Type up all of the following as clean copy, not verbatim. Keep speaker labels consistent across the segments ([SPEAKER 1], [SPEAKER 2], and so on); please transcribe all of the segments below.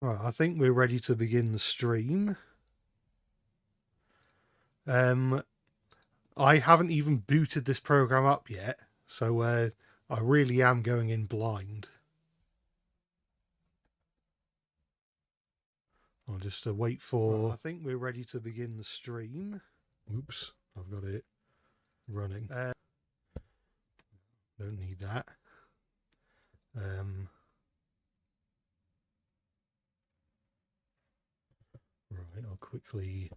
[SPEAKER 1] Right, I think we're ready to begin the stream. I haven't even booted this program up yet, so I really am going in blind. I'll just wait for... Right, I think we're ready to begin the stream. Oops, I've got it running. Don't need that. Right, I'll quickly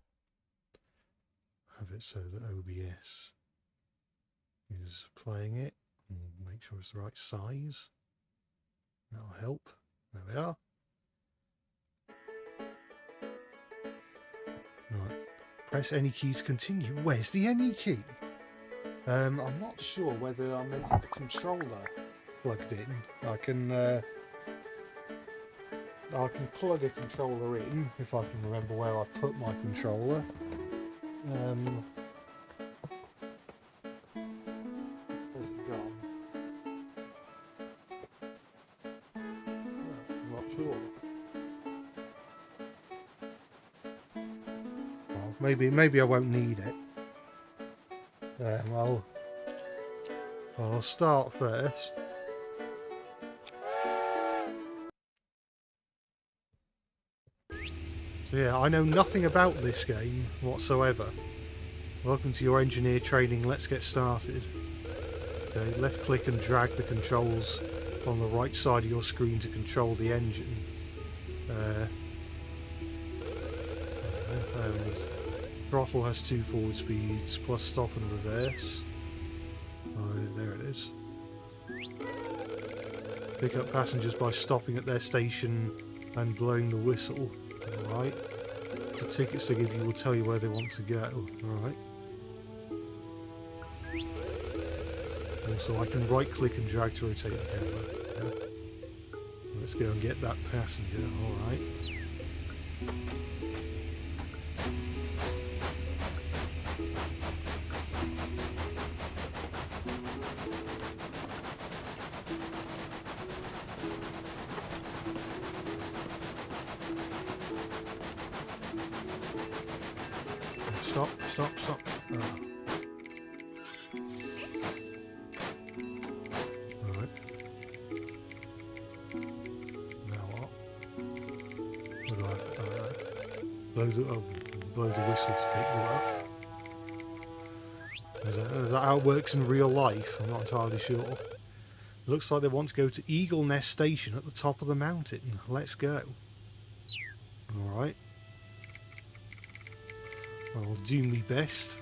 [SPEAKER 1] have it so that OBS is playing it and make sure it's the right size. That'll help. There we are. Right, press any key to continue. Where's the any key? I'm not sure whether I'm making the controller plugged in. I can plug a controller in if I can remember where I put my controller. Where's it gone? I'm not sure. Well, maybe I won't need it. I'll start first. So yeah, I know nothing about this game whatsoever. Welcome to your engineer training. Let's get started. Okay, left click and drag the controls on the right side of your screen to control the engine. Throttle has 2 forward speeds, plus stop and reverse. Oh, there it is. Pick up passengers by stopping at their station and blowing the whistle. Alright. The tickets they give you will tell you where they want to go. Alright. Also, I can right click and drag to rotate the camera. Yeah. Let's go and get that passenger. Alright. Stop. Oh. Alright. Now what? What do I... blow the whistle to pick you up. Is that how it works in real life? I'm not entirely sure. Looks like they want to go to Eagle Nest Station at the top of the mountain. Let's go. Alright. I'll do my best.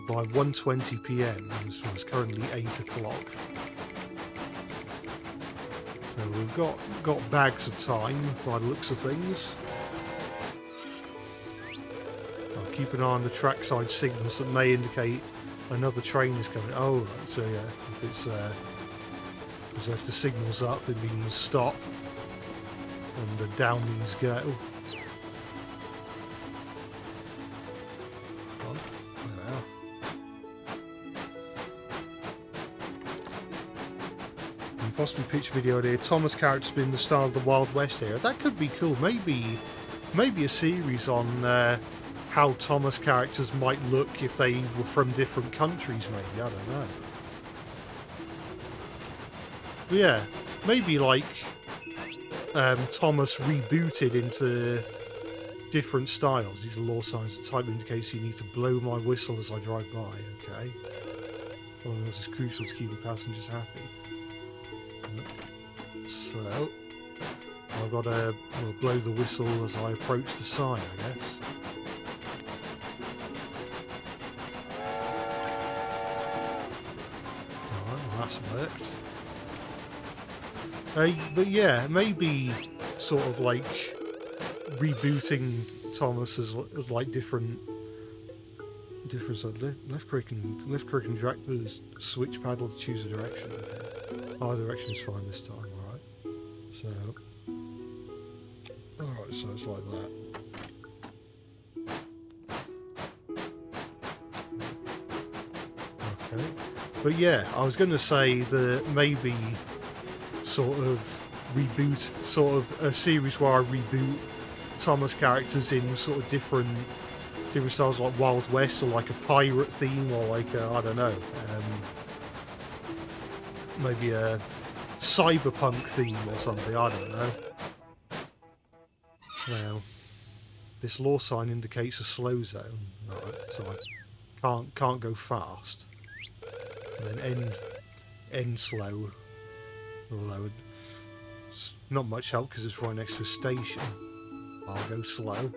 [SPEAKER 1] By 1:20 PM, it's currently 8 o'clock. So we've got bags of time by the looks of things. I'll keep an eye on the trackside signals that may indicate another train is coming. Oh, right, so yeah, if it's if the signal's up, it means stop, and the down means go. Possibly pitch video here. Thomas character's been the style of the Wild West era. That could be cool. Maybe a series on how Thomas characters might look if they were from different countries. Maybe, I don't know. But yeah, maybe like Thomas rebooted into different styles. These are law signs. The type indicates you need to blow my whistle as I drive by. Okay. Well, this is crucial to keeping passengers happy. So, I've got to blow the whistle as I approach the sign, I guess. Alright, well that's worked. But yeah, maybe sort of like rebooting Thomas as like different left click and drag the switch paddle to choose a direction. Either direction is fine this time, alright. So, alright, so it's like that. Okay. But yeah, I was going to say that maybe sort of reboot, sort of a series where I reboot Thomas characters in sort of different styles, like Wild West, or like a pirate theme, or like I don't know, maybe a cyberpunk theme or something. I don't know. Now, this law sign indicates a slow zone, right, so I can't go fast. And then end slow. Although it's not much help because it's right next to a station. I'll go slow.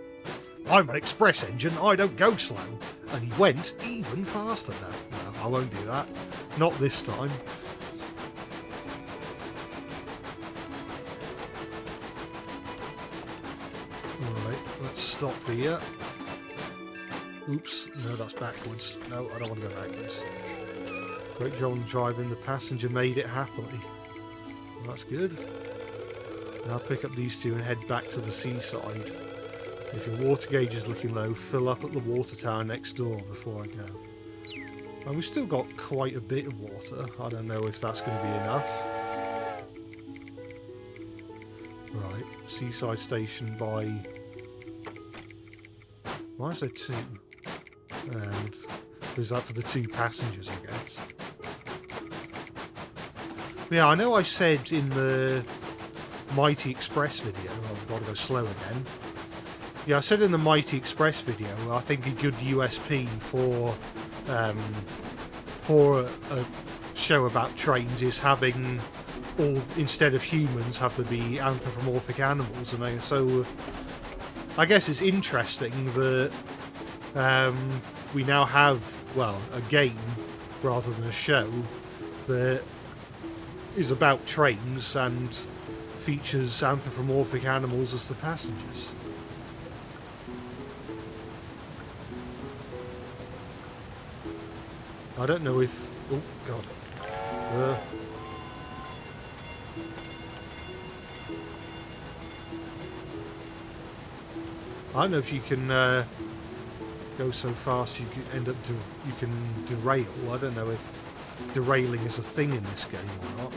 [SPEAKER 1] I'm an express engine, I don't go slow. And he went even faster. No, I won't do that. Not this time. Alright, let's stop here. Oops, no, that's backwards. No, I don't want to go backwards. Great job on driving. The passenger made it happily. Well, that's good. Now I'll pick up these two and head back to the seaside. If your water gauge is looking low, fill up at the water tower next door before I go. And we've still got quite a bit of water. I don't know if that's going to be enough. Right, seaside station by... Why is there two? And is that for the two passengers, I guess? Yeah, I know I said in the Mighty Express video... Oh, I've got to go slow again. Yeah, I said in the Mighty Express video, I think a good USP for a show about trains is having all, instead of humans, have to be anthropomorphic animals. And so I guess it's interesting that we now have, well, a game rather than a show that is about trains and features anthropomorphic animals as the passengers. I don't know if... Oh, God. I don't know if you can go so fast you can end up you can derail. I don't know if derailing is a thing in this game or not.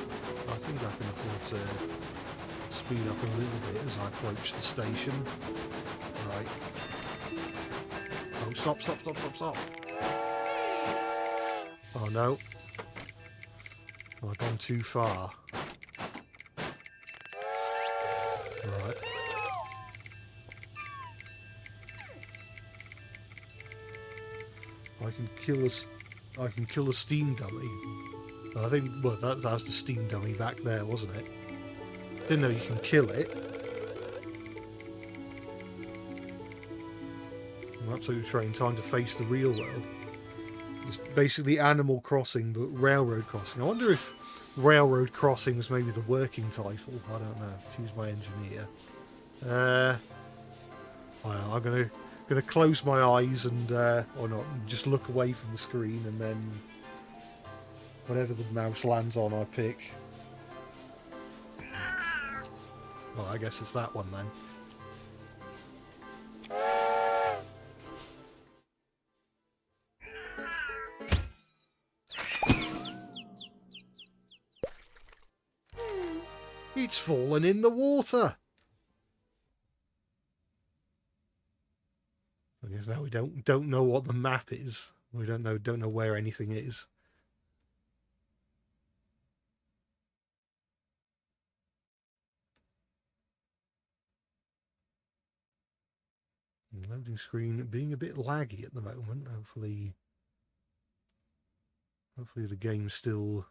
[SPEAKER 1] I think I can afford to speed up a little bit as I approach the station. Right. Oh, stop, stop, stop, stop, stop. Oh no. Have I gone too far? Right. I can kill a steam dummy. I think, well, that was the steam dummy back there, wasn't it? Didn't know you can kill it. I'm absolutely trying time to face the real world. It's basically Animal Crossing, but Railroad Crossing. I wonder if Railroad Crossing was maybe the working title. I don't know. Choose my engineer. I don't know. I'm gonna close my eyes and or not, just look away from the screen, and then whatever the mouse lands on, I pick. Well, I guess it's that one then. It's fallen in the water. I guess now we don't know what the map is. We don't know where anything is. Loading screen being a bit laggy at the moment. Hopefully the game's still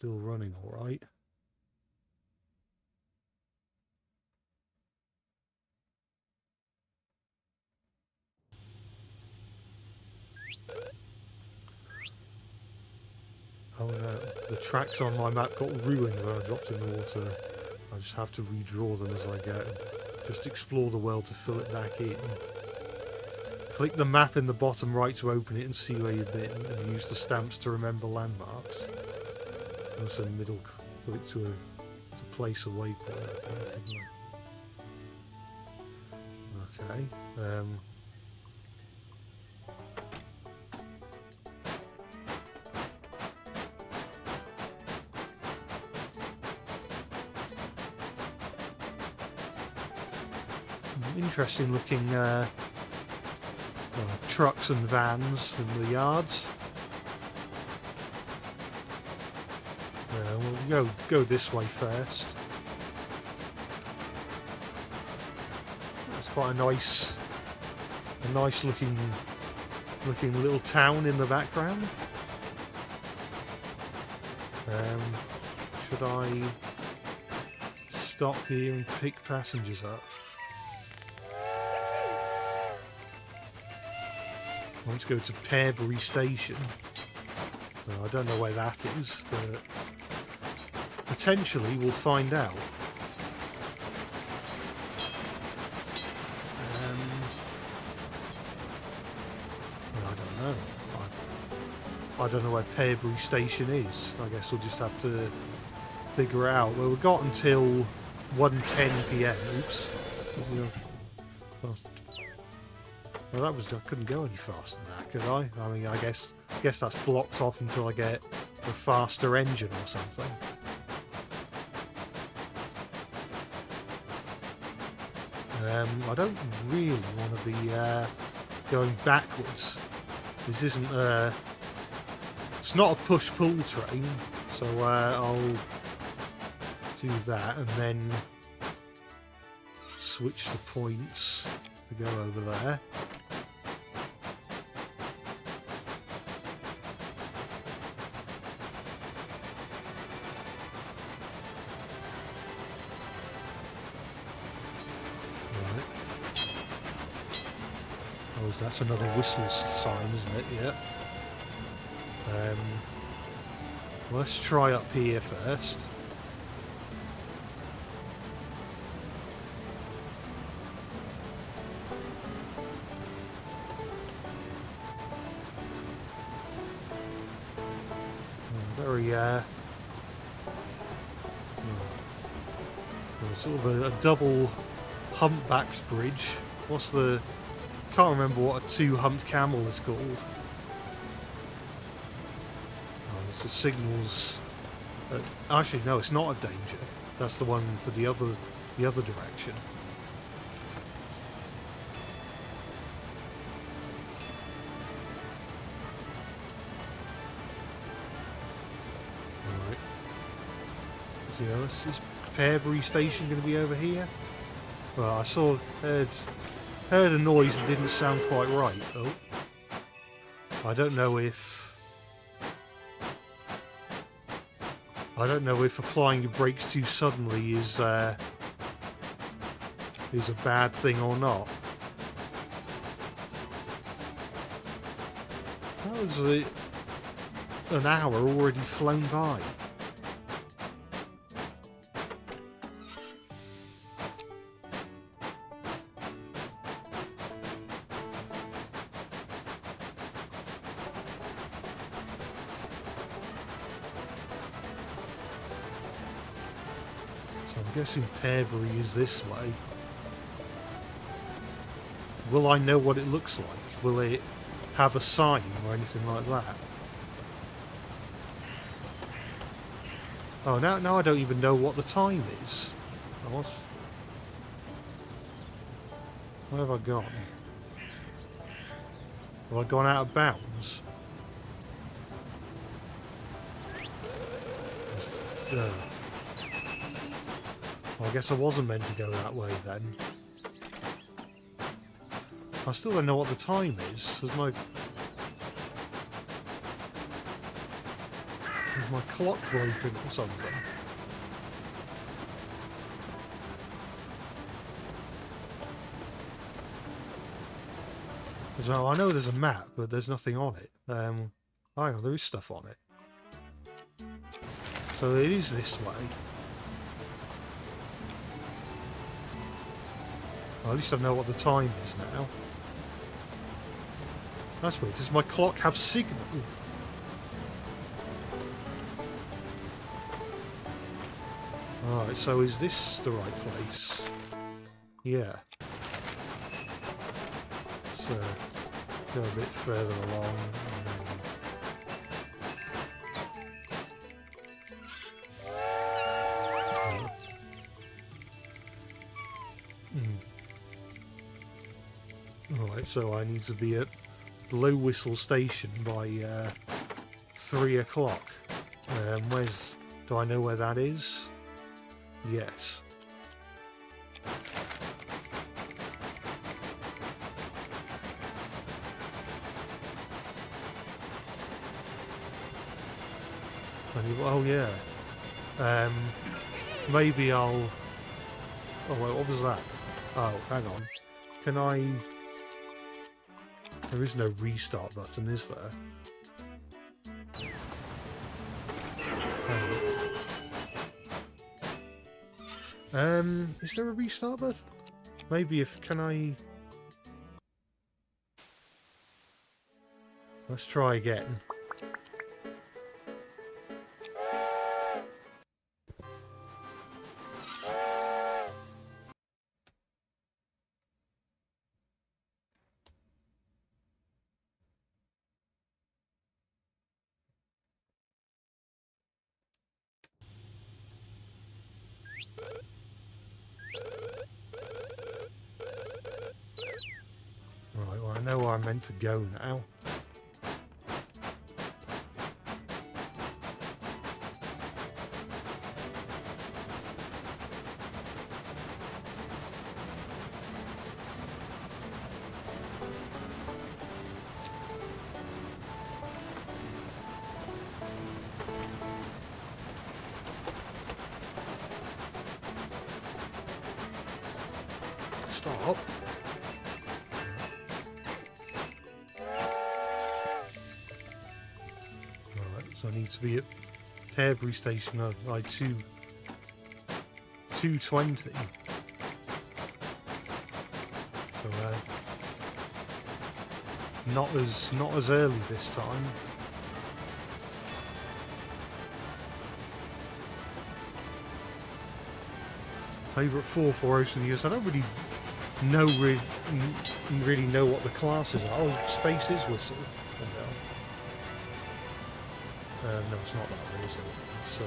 [SPEAKER 1] running all right. Oh no, the tracks on my map got ruined when I dropped in the water. I just have to redraw them as I go. Just explore the world to fill it back in. Click the map in the bottom right to open it and see where you've been, and use the stamps to remember landmarks. Also middle click to place a waypoint. Okay. interesting looking trucks and vans in the yards. We'll go this way first. It's quite a nice looking little town in the background. Should I stop here and pick passengers up? I want to go to Pearbury Station. Well, I don't know where that is, but potentially we'll find out. Well, I don't know. I don't know where Pearbury Station is. I guess we'll just have to figure it out. Well, we've got until 1:10 PM. Oops. Well, I couldn't go any faster than that, could I? I mean, I guess that's blocked off until I get a faster engine or something. I don't really want to be going backwards. This isn't it's not a push-pull train, so I'll do that and then switch the points to go over there. That's another whistle sign, isn't it? Yeah. Let's try up here first. Very sort of a double humpbacked bridge. What's the... Can't remember what a two-humped camel is called. Oh, it's the signals. Actually, no, it's not a danger. That's the one for the other direction. All right. So is Pearbury Station going to be over here? Well, I heard a noise that didn't sound quite right. Oh, I don't know if applying your brakes too suddenly is a bad thing or not. That was an hour already flown by. I'm guessing Pearbury is this way. Will I know what it looks like? Will it have a sign or anything like that? Oh, now I don't even know what the time is. Where have I gone? Have I gone out of bounds? Well, I guess I wasn't meant to go that way then. I still don't know what the time is. Is my clock broken or something? As well, I know there's a map, but there's nothing on it. Hang on, there is stuff on it. So it is this way. Well, at least I know what the time is now. That's weird. Does my clock have signal? Alright, so is this the right place? Yeah. So, go a bit further along. Right, so I need to be at Blow Whistle Station by 3 o'clock. Where's... Do I know where that is? Yes. Oh yeah. Maybe I'll... Oh wait, what was that? Oh, hang on. Can I... There is no restart button, is there? Is there a restart button? Maybe if... Can I... Let's try again. Right, well I know where I'm meant to go now. Stop. Right, so I need to be at Harebury Station at like 2:20. So not as early this time. Favourite 440 in the US. I don't really know what the classes are. Oh, Space is Whistle. No, it's not that one, is it? It's,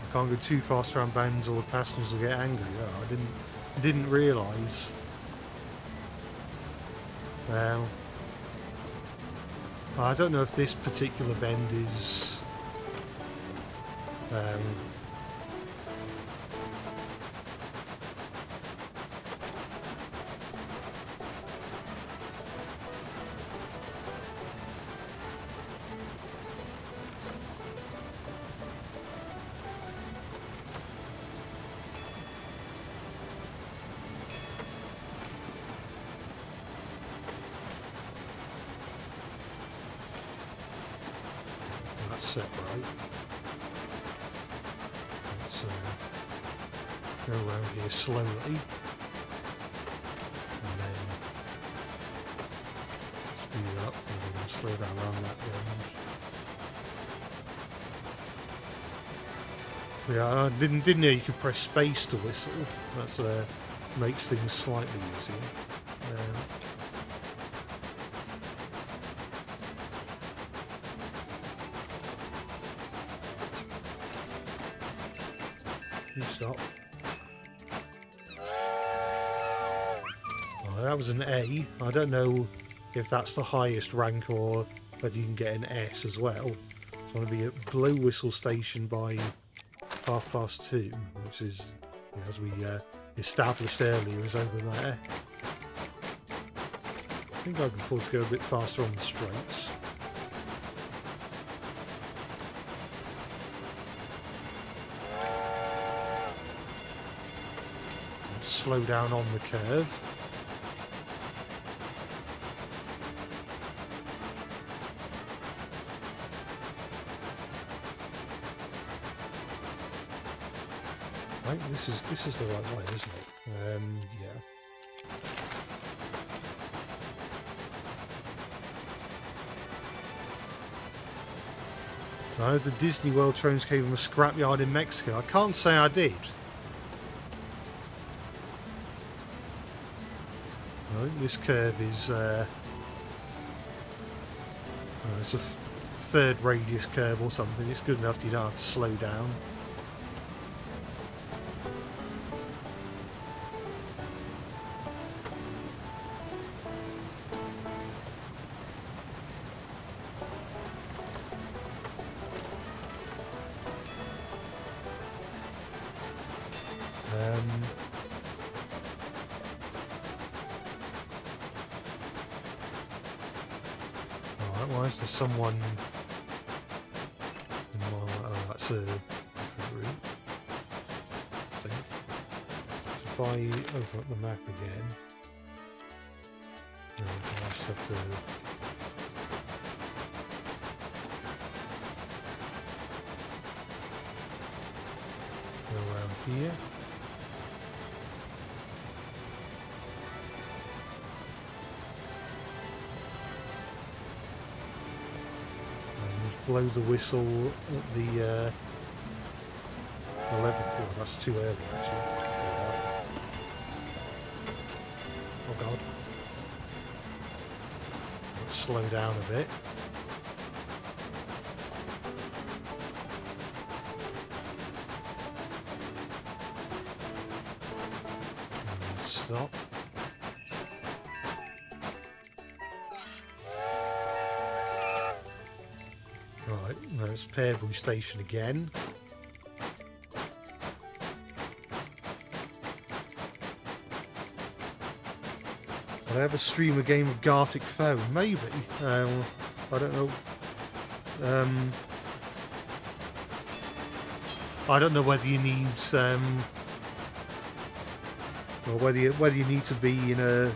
[SPEAKER 1] I can't go too fast around bounds or the passengers will get angry. Oh, I didn't realise. I don't know if this particular bend is set right. Let's go around here slowly and then speed up and then slow down around that bend. Yeah, I didn't know you could press space to whistle. That's makes things slightly easier. You stop. Oh, that was an A. I don't know if that's the highest rank or whether you can get an S as well. So I want to be at Blow Whistle Station by 2:30, which is, as we established earlier, is over there. I think I can afford to go a bit faster on the straights. Slow down on the curve. Right, this is the right way, isn't it? Yeah. I know the Disney World trains came from a scrapyard in Mexico. I can't say I did. I think this curve is it's a third radius curve or something. It's good enough you don't have to slow down. Why is there someone in my... Oh, that's a different route, I think. So if I open up the map again, I just have to... go around here. Blow the whistle at the level. Oh, that's too early, actually. Oh god. Let's slow down a bit. And stop. Right, there's Pearbury Station again. Will I ever stream a game of Gartic Phone? Maybe. I don't know. I don't know whether you need, or whether you need to be in a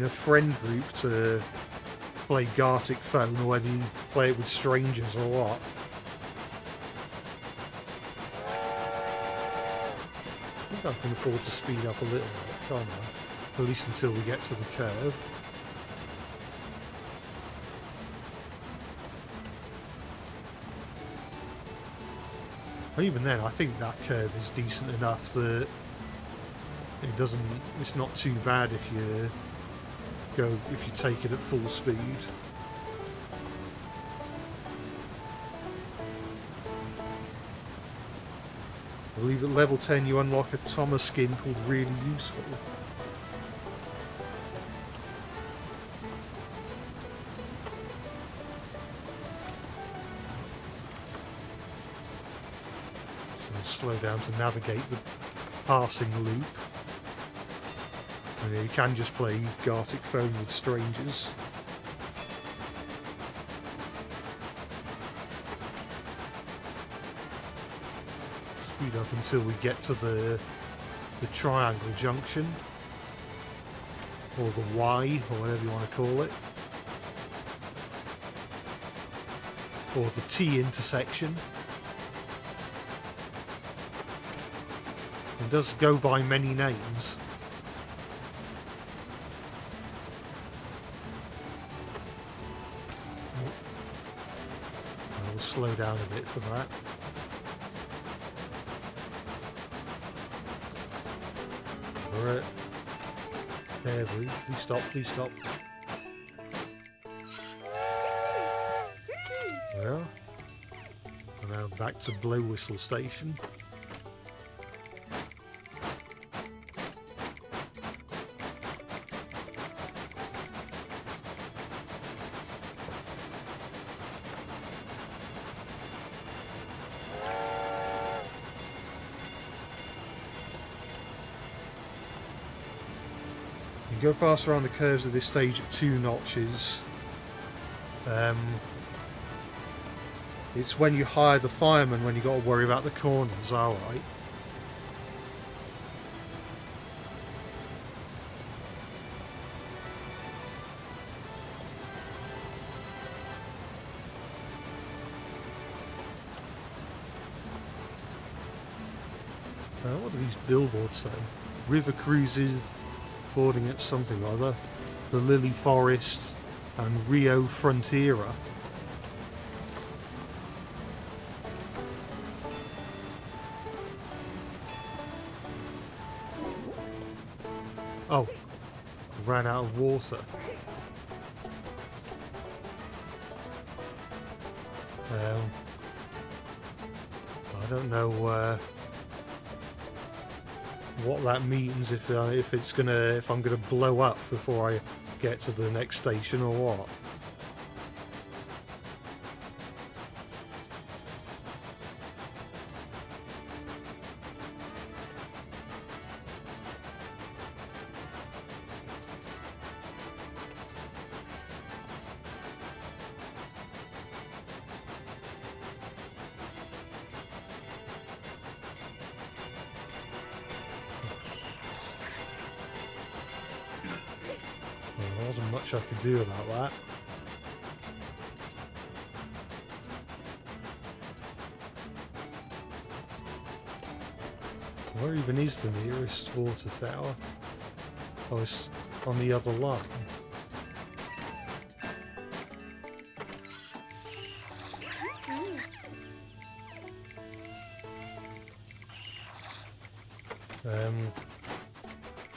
[SPEAKER 1] friend group to play Gartic Phone, or whether you play it with strangers or what. I think I can afford to speed up a little bit, can't I? At least until we get to the curve. Even then, I think that curve is decent enough that it's not too bad if you take it at full speed. I believe at level 10 you unlock a Thomas skin called Really Useful. So we'll slow down to navigate the passing loop. And you can just play Gartic Phone with strangers. Speed up until we get to the triangle junction, or the Y, or whatever you want to call it, or the T intersection. It does go by many names. I'll slow down a bit for that. Alright. There, please stop, please stop. Well, we're now back to Blow Whistle Station. You go fast around the curves of this stage at 2 notches. It's when you hire the fireman when you got to worry about the corners, alright. What do these billboards say? River cruises, boarding at something or other. The Lily Forest and Rio Frontiera. Oh, ran out of water. I don't know what that means, if I'm gonna blow up before I get to the next station or what. wasn't much I could do about that. Where even is the nearest water tower? Oh, it's on the other line.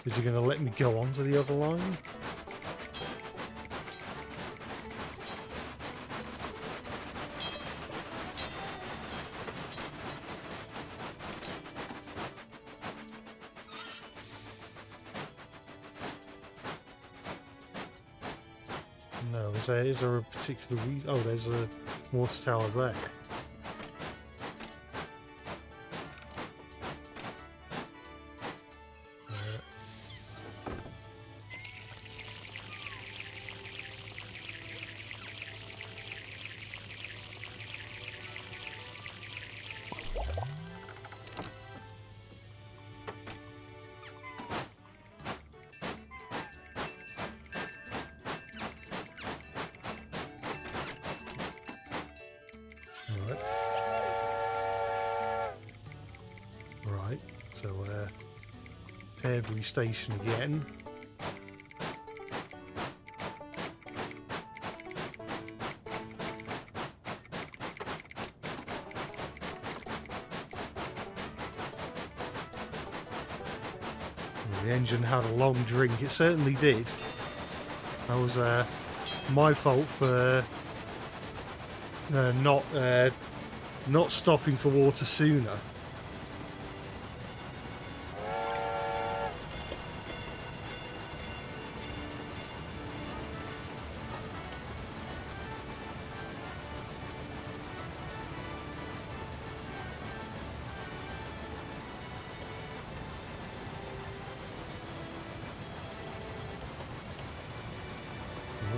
[SPEAKER 1] Is he going to let me go onto the other line? No, is there a particular reason? Oh, there's a water tower there. Right, so Pearbury Station again. The engine had a long drink, it certainly did. That was my fault for not stopping for water sooner.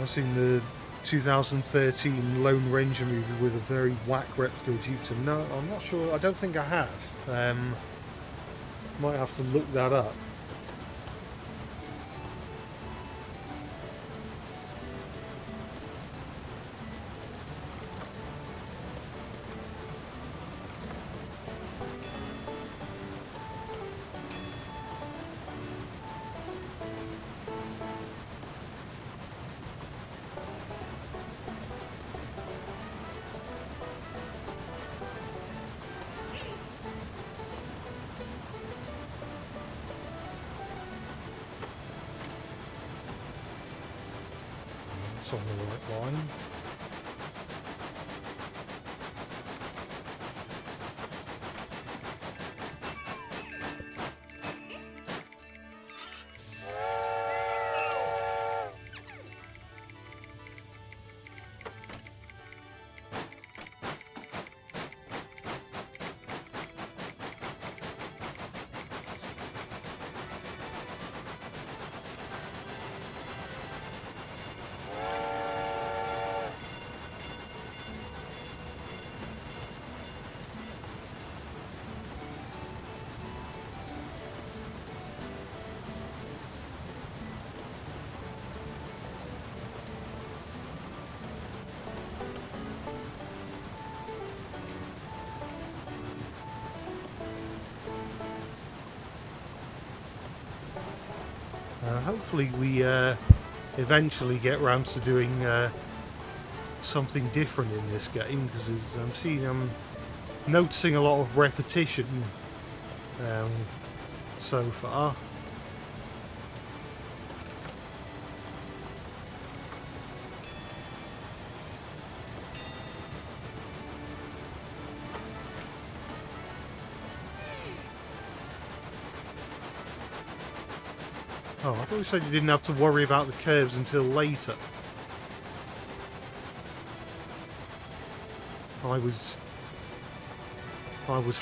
[SPEAKER 1] I've seen the 2013 Lone Ranger movie with a very whack replica of Jupiter. No, I'm not sure. I don't think I have. Might have to look that up. On the right line. Hopefully we eventually get round to doing something different in this game, because I'm noticing a lot of repetition so far. Oh, I thought you said you didn't have to worry about the curves until later. I was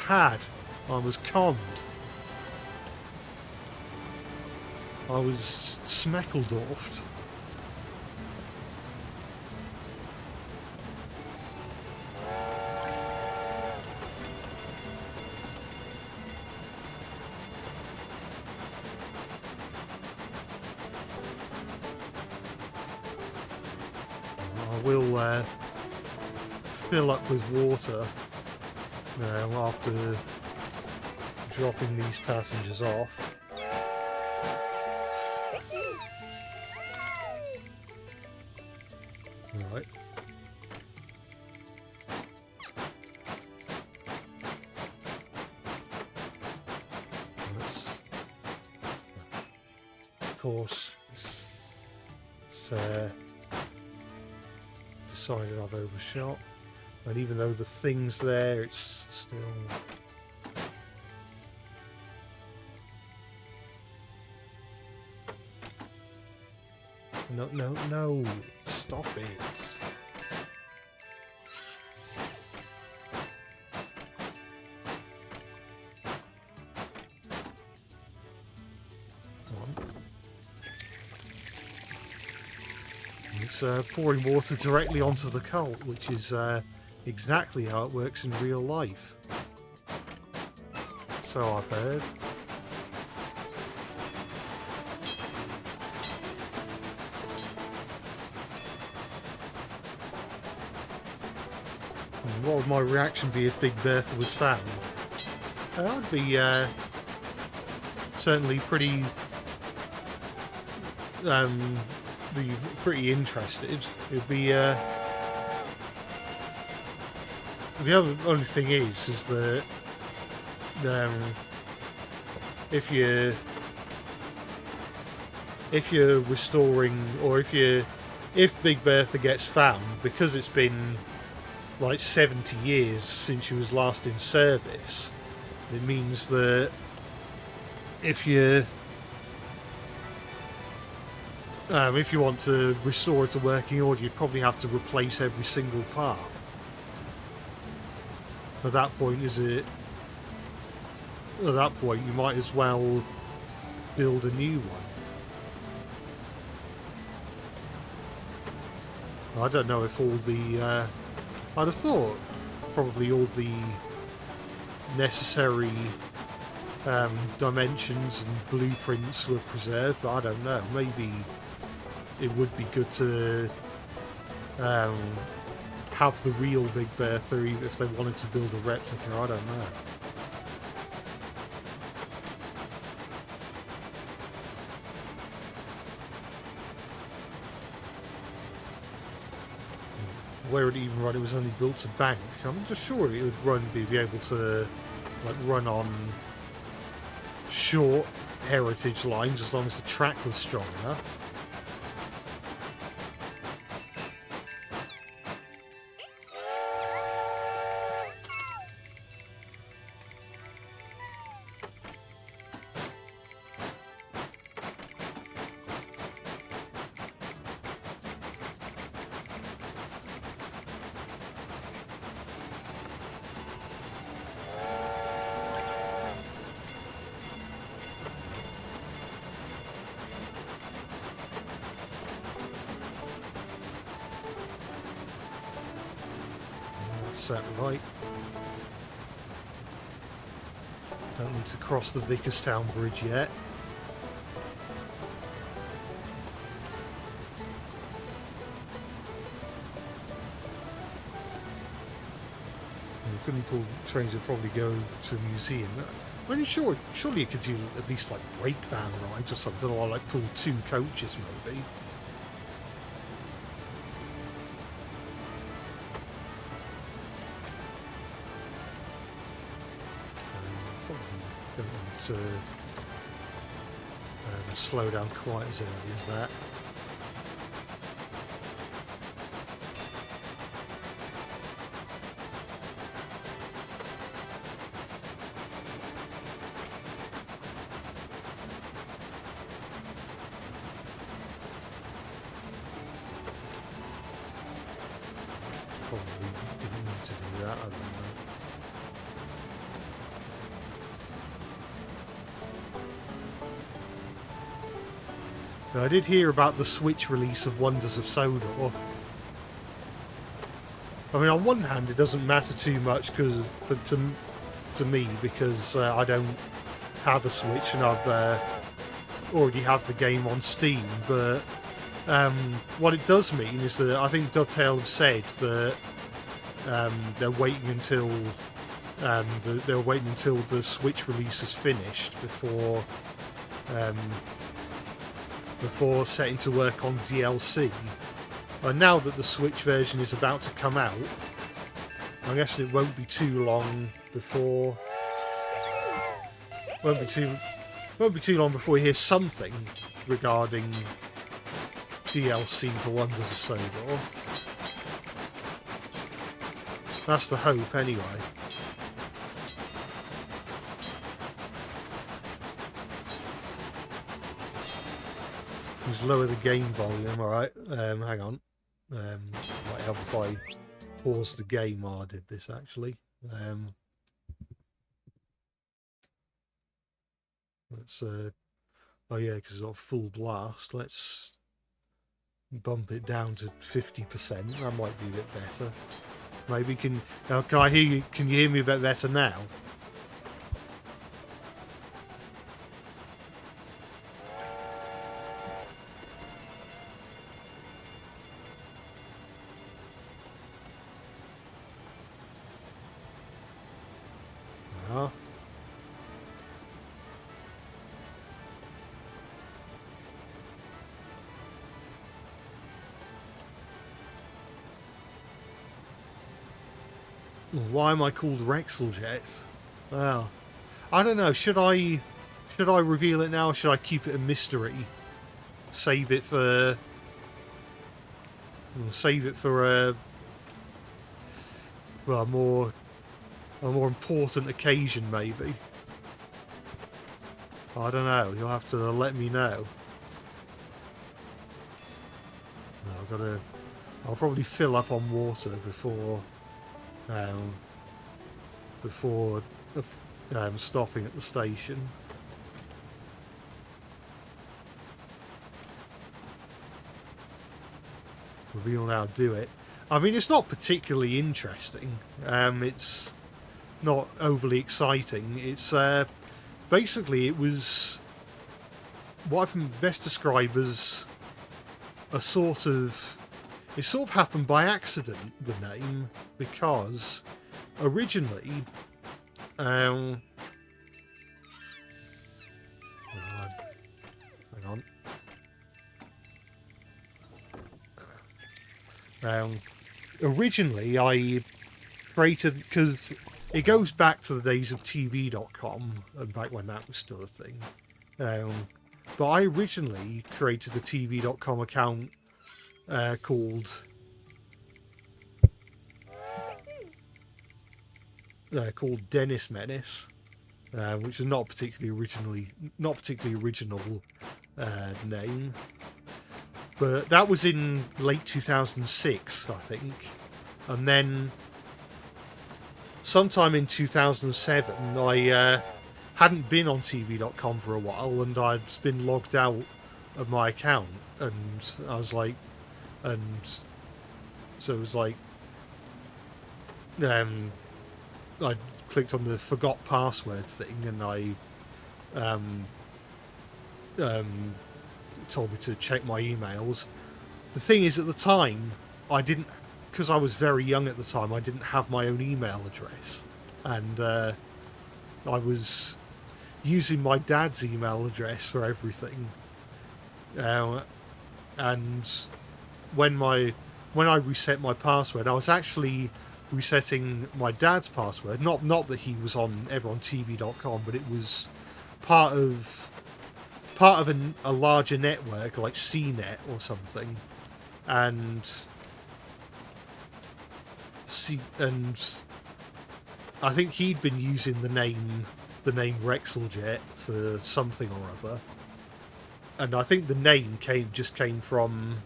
[SPEAKER 1] conned. I was Smeckledorfed. I will fill up with water now after dropping these passengers off. Right. Of course, it's decided I've overshot, and even though the thing's there, it's still... No, no, no! Stop it! It's pouring water directly onto the cult, which is exactly how it works in real life. So I've heard. And what would my reaction be if Big Bertha was found? I'd be certainly pretty interested. It'd be the only thing is that if you're restoring, or if Big Bertha gets found, because it's been like 70 years since she was last in service, it means that if you want to restore it to working order, you'd probably have to replace every single part. At that point, you might as well build a new one. I don't know if all the... I'd have thought probably all the necessary dimensions and blueprints were preserved, but I don't know. Maybe it would be good to have the real Big Bertha, even if they wanted to build a replica. I don't know. Where it even run, it was only built to bank. I'm just sure it would be able to like run on short heritage lines as long as the track was strong enough. Set right. Don't need to cross the Vickerstown Bridge yet. Couldn't pull trains would probably go to a museum. I mean, surely you could do at least like brake van rides or something, or like pull 2 coaches maybe. Don't want to slow down quite as early as that. Probably didn't need to do that, I don't know. I did hear about the Switch release of Wonders of Sodor. I mean, on one hand, it doesn't matter too much to me because I don't have a Switch and I've already have the game on Steam. But what it does mean is that I think Dovetail have said that they're waiting until the Switch release is finished before setting to work on DLC. And now that the Switch version is about to come out, I guess it won't be too long before we hear something regarding DLC for Wonders of Sodor. That's the hope, anyway. Just lower the game volume, alright. Hang on. Might help if I pause the game while I did this, actually. Let's, oh yeah, because it's got full blast. Let's bump it down to 50%. That might be a bit better. Maybe can I hear you? Can you hear me a bit better now? Yeah. Why am I called Rexeljet? Well, I don't know. Should I reveal it now, or should I keep it a mystery? Save it for well, a more important occasion, maybe. I don't know. You'll have to let me know. No, I'll probably fill up on water before stopping at the station. Reveal now, do it. I mean, it's not particularly interesting. It's not overly exciting. It's basically, it was what I can best describe as a sort of... It sort of happened by accident, the name, because originally... hang on. Originally, I created... Because it goes back to the days of TV.com, and back when that was still a thing. But I originally created a TV.com account called Dennis Menace, which is not particularly original name, but that was in late 2006, I think, and then sometime in 2007 I hadn't been on TV.com for a while, and I'd been logged out of my account, and I was like, and so it was like, I clicked on the forgot password thing, and I told me to check my emails. The thing is, at the time, I didn't, because I was very young at the time, I didn't have my own email address, and I was using my dad's email address for everything. And when I reset my password, I was actually resetting my dad's password. Not that he was ever on TV.com, but it was part of a larger network like CNET or something, and I think he'd been using the name Rexeljet for something or other, and I think the name came from,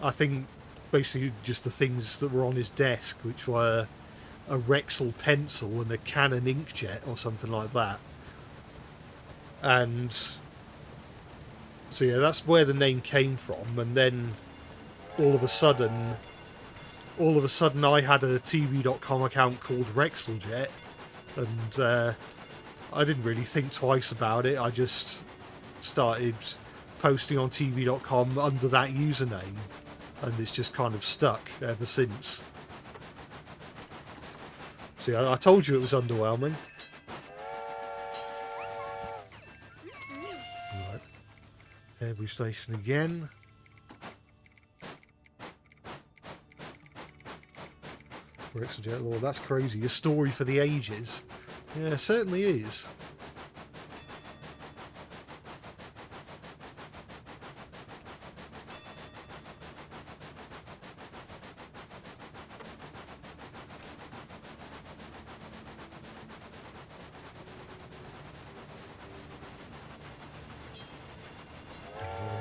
[SPEAKER 1] I think, basically just the things that were on his desk, which were a Rexel pencil and a Canon inkjet or something like that. And so yeah, that's where the name came from. And then all of a sudden I had a TV.com account called Rexeljet, and I didn't really think twice about it. I just started posting on TV.com under that username, and it's just kind of stuck ever since. See, I told you it was underwhelming. Right. Every station again. Brexit Jet Law, that's crazy. A story for the ages. Yeah, it certainly is.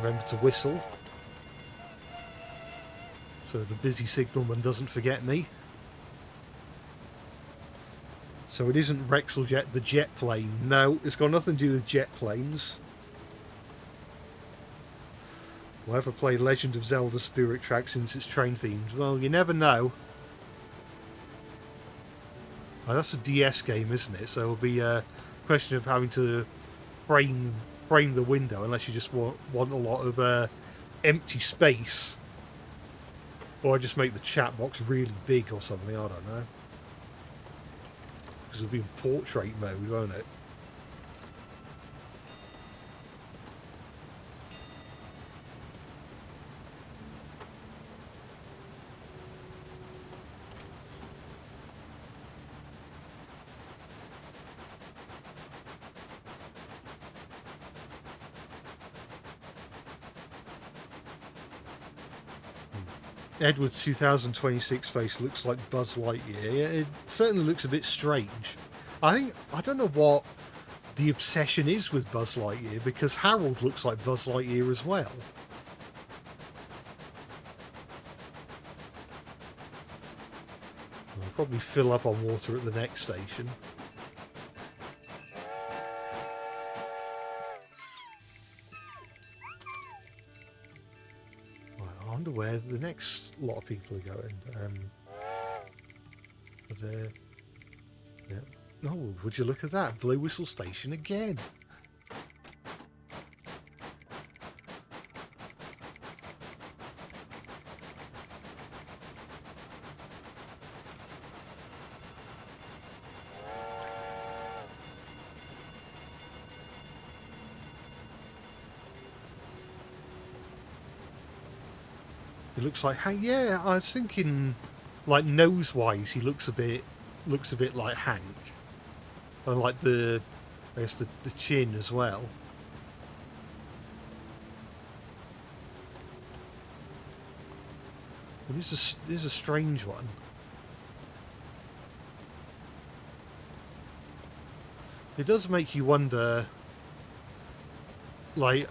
[SPEAKER 1] Remember to whistle, so the busy signalman doesn't forget me. So it isn't Rexeljet the jet plane. No, it's got nothing to do with jet planes. Will ever play Legend of Zelda Spirit Track since it's train themed? Well, you never know. Oh, that's a DS game, isn't it? So it'll be a question of having to frame the window, unless you just want a lot of empty space, or just make the chat box really big or something. I don't know, because it'll be in portrait mode, won't it? Edward's 2026 face looks like Buzz Lightyear. Yeah, it certainly looks a bit strange. I don't know what the obsession is with Buzz Lightyear, because Harold looks like Buzz Lightyear as well. I'll probably fill up on water at the next station. I wonder where the next lot of people are going. Yeah. Oh, would you look at that? Blue Whistle Station again. He looks like, yeah, I was thinking, like, nose-wise, he looks a bit like Hank, and like I guess the chin as well. Well, this is a strange one. It does make you wonder, like,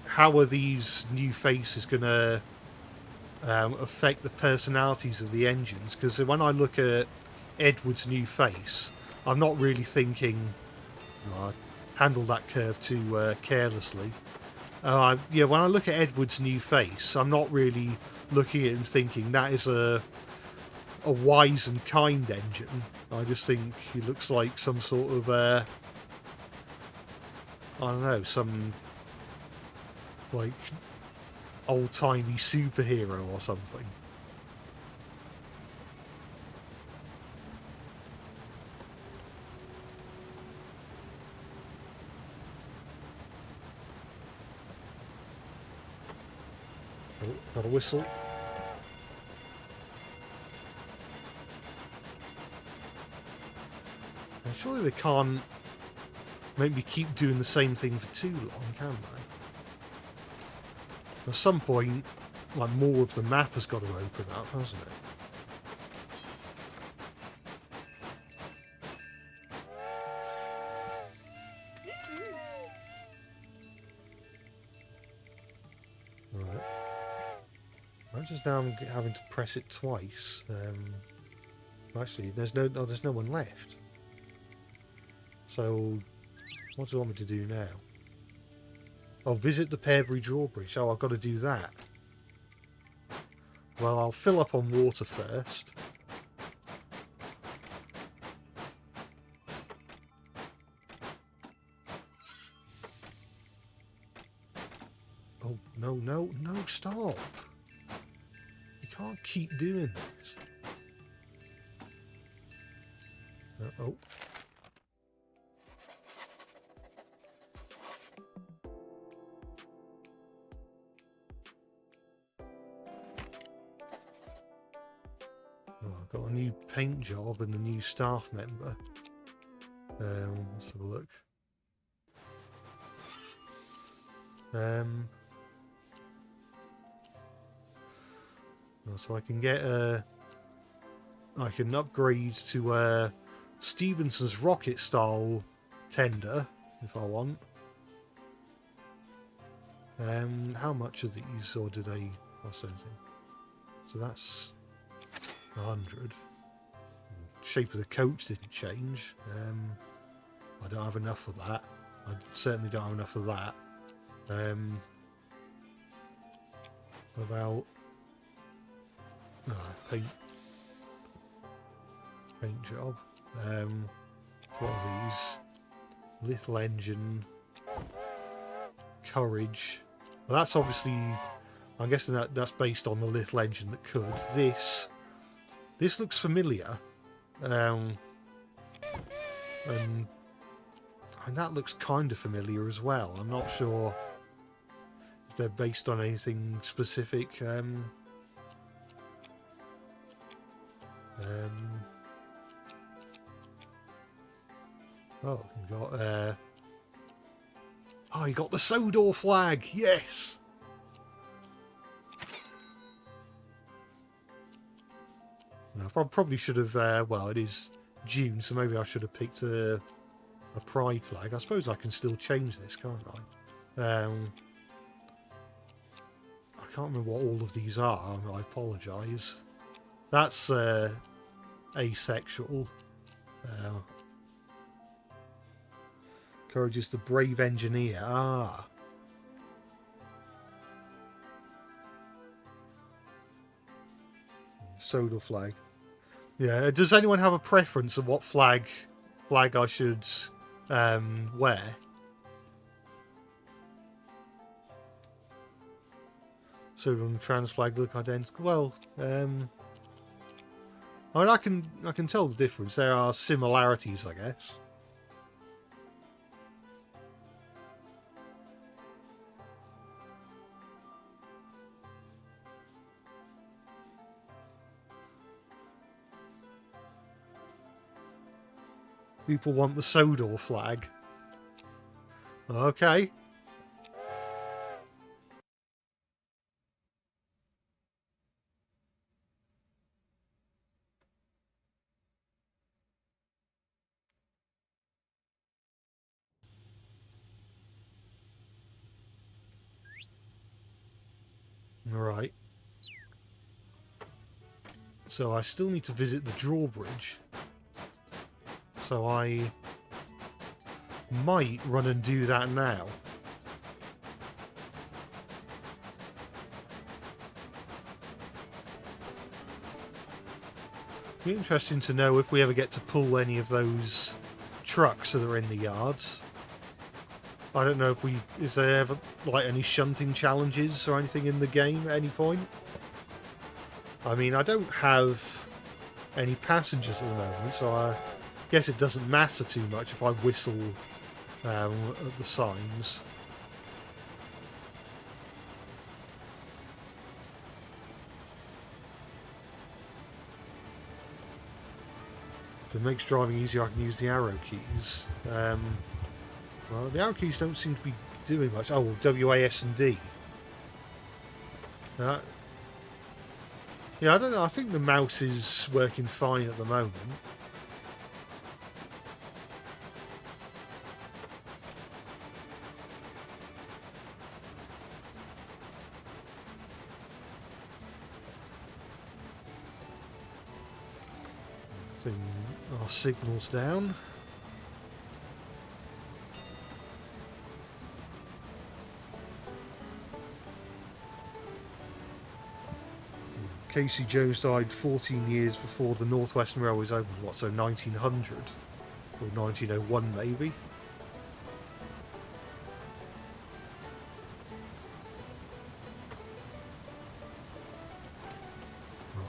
[SPEAKER 1] how are these new faces going to affect the personalities of the engines? Because when I look at Edward's new face, I'm not really thinking, I handled that curve too carelessly. Yeah, when I look at Edward's new face, I'm not really looking at him thinking that is a wise and kind engine. I just think he looks like some sort of, I don't know, some like old-timey superhero or something. Oh, got a whistle. And surely they can't make me keep doing the same thing for too long, can they? At some point, like, more of the map has got to open up, hasn't it? Right. I'm just now having to press it twice. Actually, there's no one left. So, what do you want me to do now? I'll visit the Pearbury Drawbridge. Oh, I've got to do that. Well, I'll fill up on water first. Oh, no, no, no, stop. You can't keep doing this. Oh. Oh, I've got a new paint job and a new staff member. Let's have a look. So I can get I can upgrade to Stevenson's rocket style tender if I want. How much are these, or do they cost anything? So that's 100. Shape of the coach didn't change. I don't have enough of that. I certainly don't have enough of that. What about paint job? What are these? Little engine, courage. Well, that's obviously. I'm guessing that's based on the little engine that could. This looks familiar, and that looks kind of familiar as well. I'm not sure if they're based on anything specific. Oh, you got you got the Sodor flag. Yes. I probably should have. Well, it is June, so maybe I should have picked a pride flag. I suppose I can still change this, can't I? I can't remember what all of these are. I apologise. That's asexual. Courage is the brave engineer. Ah. Soda flag. Yeah. Does anyone have a preference of what flag I should wear? Soda and trans flag look identical. Well, I mean, I can tell the difference. There are similarities, I guess. People want the Sodor flag. Okay. Right. So I still need to visit the drawbridge. So I might run and do that now. Be interesting to know if we ever get to pull any of those trucks that are in the yards. I don't know if is there ever like any shunting challenges or anything in the game at any point? I mean, I don't have any passengers at the moment, so I guess it doesn't matter too much if I whistle at the signs. If it makes driving easier, I can use the arrow keys. Well, the arrow keys don't seem to be doing much. Oh, well, WAS and D. Yeah, I don't know. I think the mouse is working fine at the moment. Thing our signals down. Casey Jones died 14 years before the North Western Railways opened. What, so 1900 or 1901 maybe?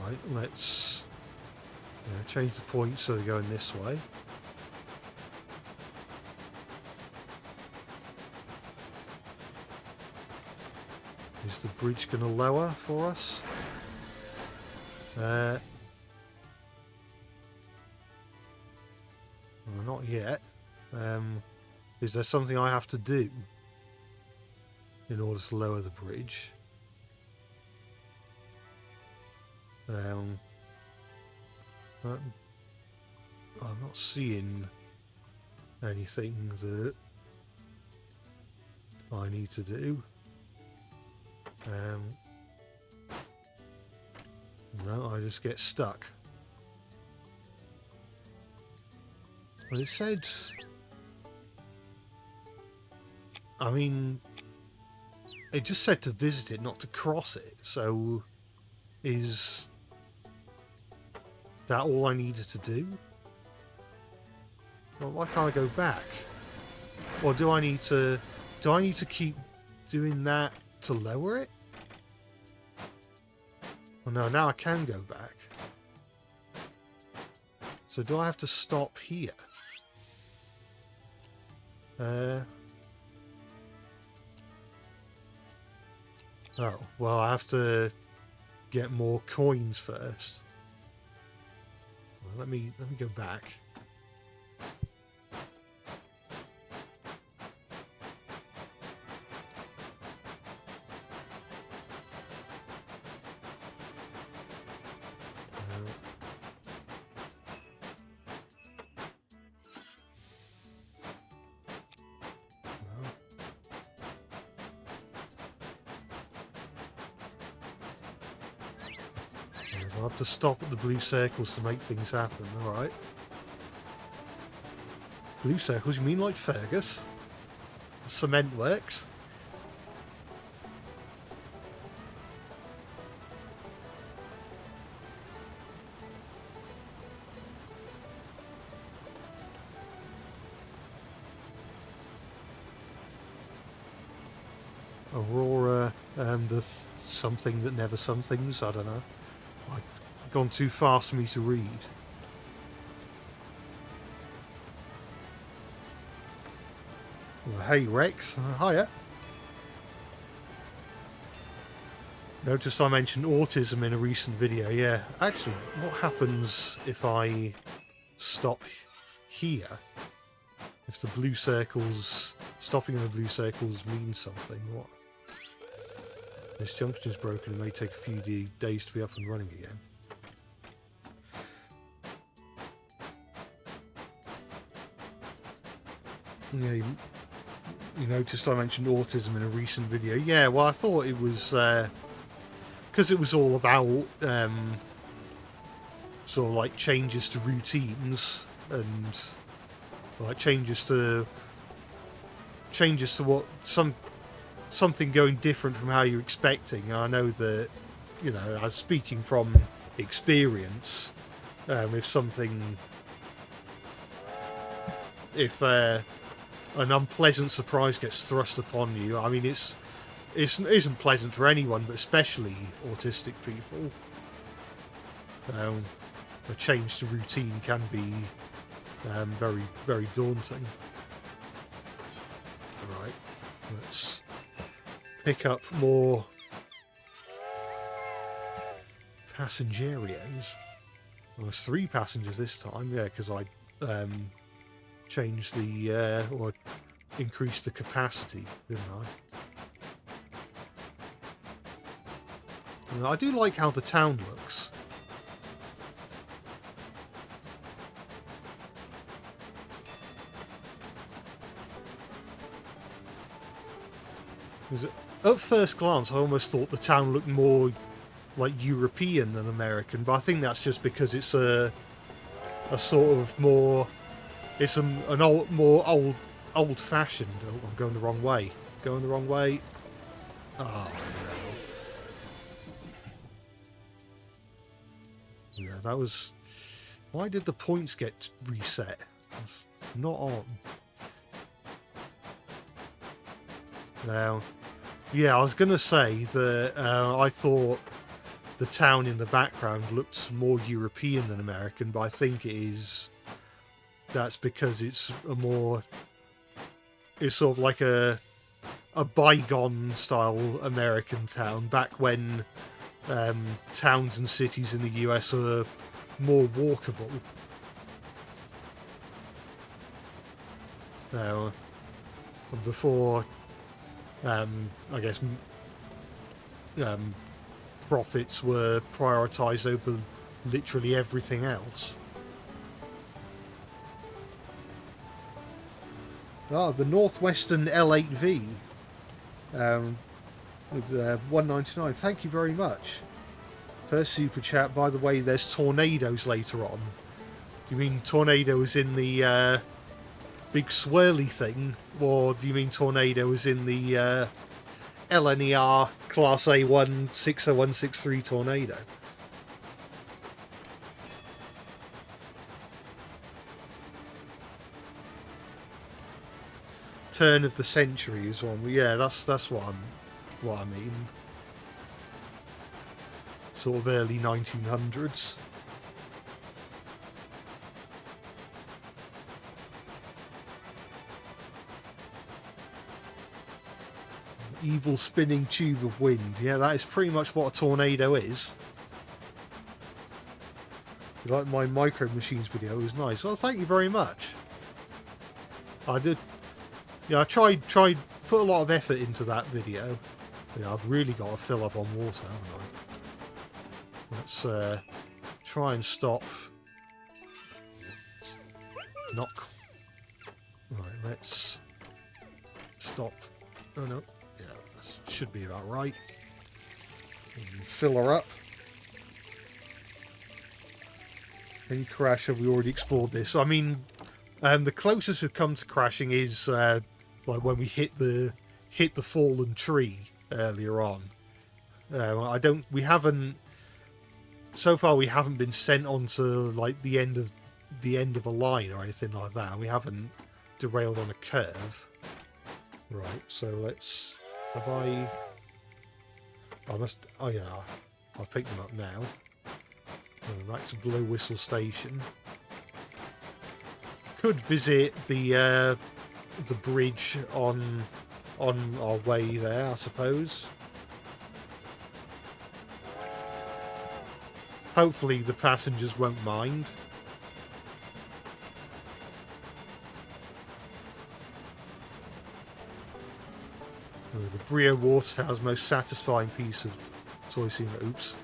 [SPEAKER 1] Right, let's change the point so they're going this way. Is the bridge going to lower for us? Well, not yet. Is there something I have to do in order to lower the bridge? I'm not seeing anything that I need to do. No, I just get stuck. Well, it said... I mean... It just said to visit it, not to cross it. So... Is... that all I needed to do? Well, why can't I go back? Or do I need to... Do I need to keep doing that to lower it? Oh no, now I can go back. So do I have to stop here? Oh, well, I have to get more coins first. Well, let me go back. I'll have to stop at the blue circles to make things happen, alright. Blue circles, you mean like Fergus? Cement works? Aurora and the something that never somethings, I don't know. I've gone too fast for me to read. Well, hey Rex, hiya. Notice I mentioned autism in a recent video. Yeah, actually, what happens if I stop here? If the blue circles, stopping in the blue circles means something, what? This junction is broken and may take a few days to be up and running again. Yeah, you noticed I mentioned autism in a recent video. Yeah, well, I thought it was because it was all about sort of like changes to routines and like changes to what something going different from how you're expecting. And I know that, you know, as speaking from experience, if an unpleasant surprise gets thrust upon you, I mean, it isn't pleasant for anyone, but especially autistic people. A change to routine can be very, very daunting. Right, let's pick up more passengerios. Well, there's 3 passengers this time, yeah, because I changed the or increased the capacity, didn't I? And I do like how the town looks. At first glance, I almost thought the town looked more like European than American, but I think that's just because it's a sort of more, it's an old-fashioned. Oh, I'm going the wrong way. Going the wrong way. Oh no. Yeah, that was. Why did the points get reset? That's not on. Now. Yeah, I was going to say that I thought the town in the background looks more European than American, but I think that's because it's sort of like a bygone style American town, back when towns and cities in the US are more walkable. Now, before, I guess, profits were prioritised over literally everything else. Ah, the Northwestern L8V with 199. Thank you very much. First super chat. By the way, there's tornadoes later on. Do you mean tornadoes in the big swirly thing, or do you mean tornadoes in the LNER Class A1 60163 tornado? Turn of the century is one. Yeah, that's what I mean. Sort of early 1900s. Evil spinning tube of wind. Yeah, that is pretty much what a tornado is. You like my Micro Machines video? It was nice. Well, thank you very much. I did. Yeah, I tried put a lot of effort into that video. Yeah, I've really got to fill up on water, haven't I? Let's try and stop. Knock. Right, let's stop. Oh no. Yeah, that should be about right. Fill her up. Any crash? Have we already explored this? I mean, the closest we've come to crashing is like when we hit the fallen tree earlier on. We haven't so far. We haven't been sent onto like the end of a line or anything like that. We haven't derailed on a curve. Right. So let's. I must. Oh yeah. I'll pick them up now. Back to Blow Whistle Station. Could visit the bridge on our way there, I suppose. Hopefully the passengers won't mind. The Brio Water Tower's most satisfying piece of toy scene. Oops.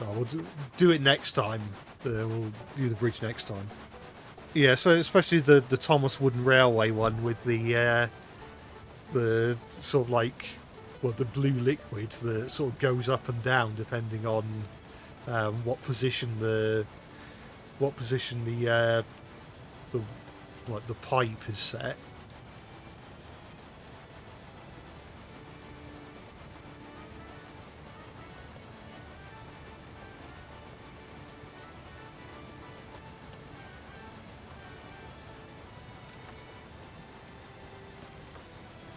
[SPEAKER 1] Oh, we'll do it next time. We'll do the bridge next time. Yeah, so especially the Thomas Wooden Railway one with the sort of like, well, the blue liquid that sort of goes up and down depending on what position the pipe is set.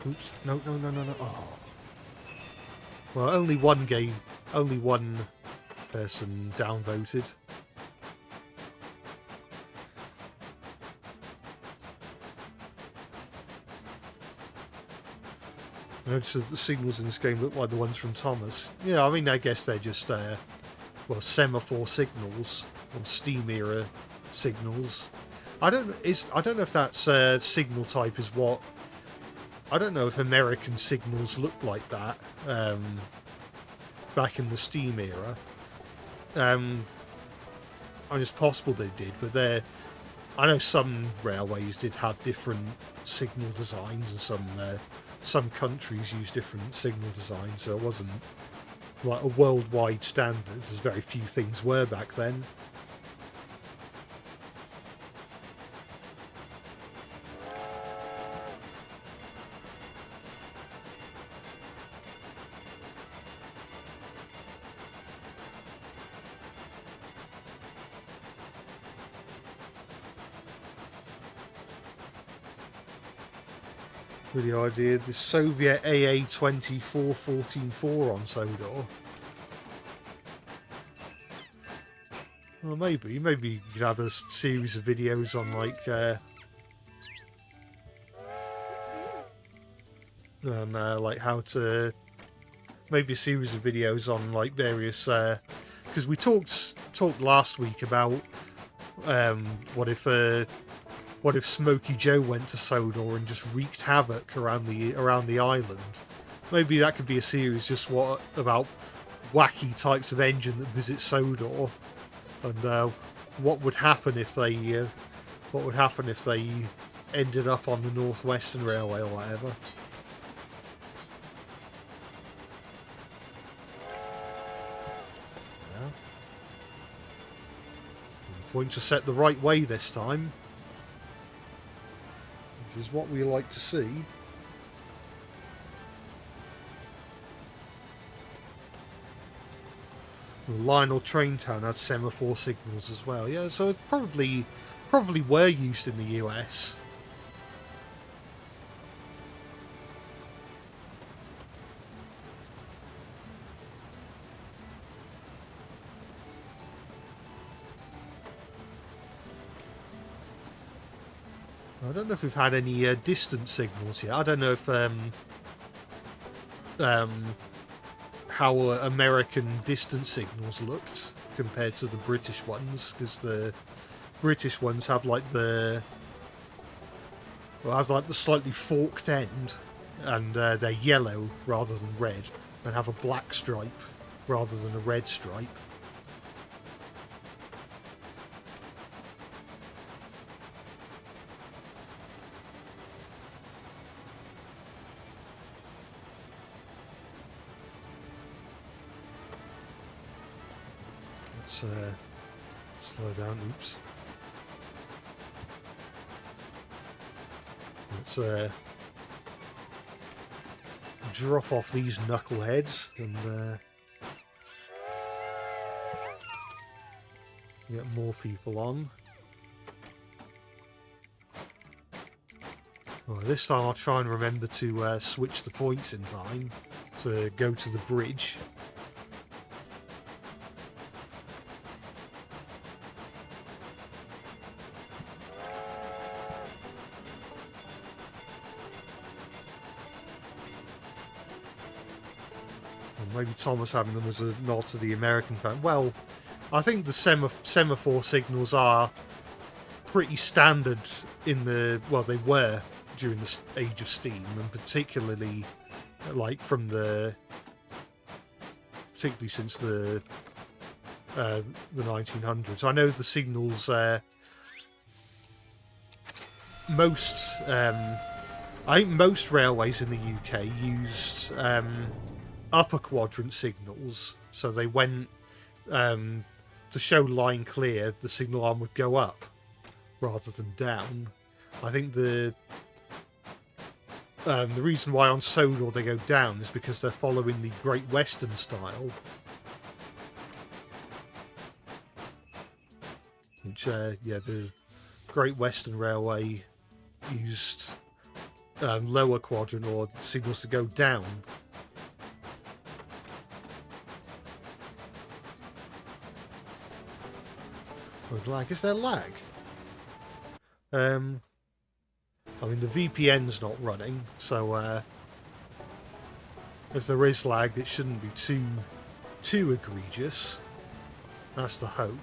[SPEAKER 1] Oops, no. Oh. Well, only one person downvoted. I noticed that the signals in this game look like the ones from Thomas. Yeah, I mean, I guess they're just, well, semaphore signals, or steam era signals. I don't know if that's signal type is what... I don't know if American signals looked like that back in the steam era. I mean, it's possible they did, but I know some railways did have different signal designs, and some countries use different signal designs, so it wasn't like a worldwide standard, as very few things were back then. With the idea the Soviet AA-24 14-4 on Sodor. Well, maybe you could have a series of videos on like how to, maybe a series of videos on like various, because we talked last week about what if Smokey Joe went to Sodor and just wreaked havoc around the island. Maybe that could be a series just about wacky types of engine that visit Sodor, and what would happen if they ended up on the Northwestern Railway or whatever. Points are set the right way this time, which is what we like to see. Lionel Traintown had semaphore signals as well. Yeah, so it probably were used in the US. I don't know if we've had any distance signals yet. I don't know if how American distance signals looked compared to the British ones, because the British ones have like the slightly forked end, and they're yellow rather than red, and have a black stripe rather than a red stripe. Slow down, oops. Let's drop off these knuckleheads and get more people on. Well, this time I'll try and remember to switch the points in time to go to the bridge. Maybe Thomas having them as a nod to the American fan. Well, I think the semaphore signals are pretty standard in the... Well, they were during the Age of Steam, and particularly like from the... Particularly since the 1900s. I know the signals... I think most railways in the UK used... upper quadrant signals, so they went to show line clear, the signal arm would go up rather than down. I think the reason why on Sodor they go down is because they're following the Great Western style, which yeah, the Great Western Railway used lower quadrant or signals to go down. Lag. Is there lag? I mean, the VPN's not running, so if there is lag, it shouldn't be too egregious. That's the hope.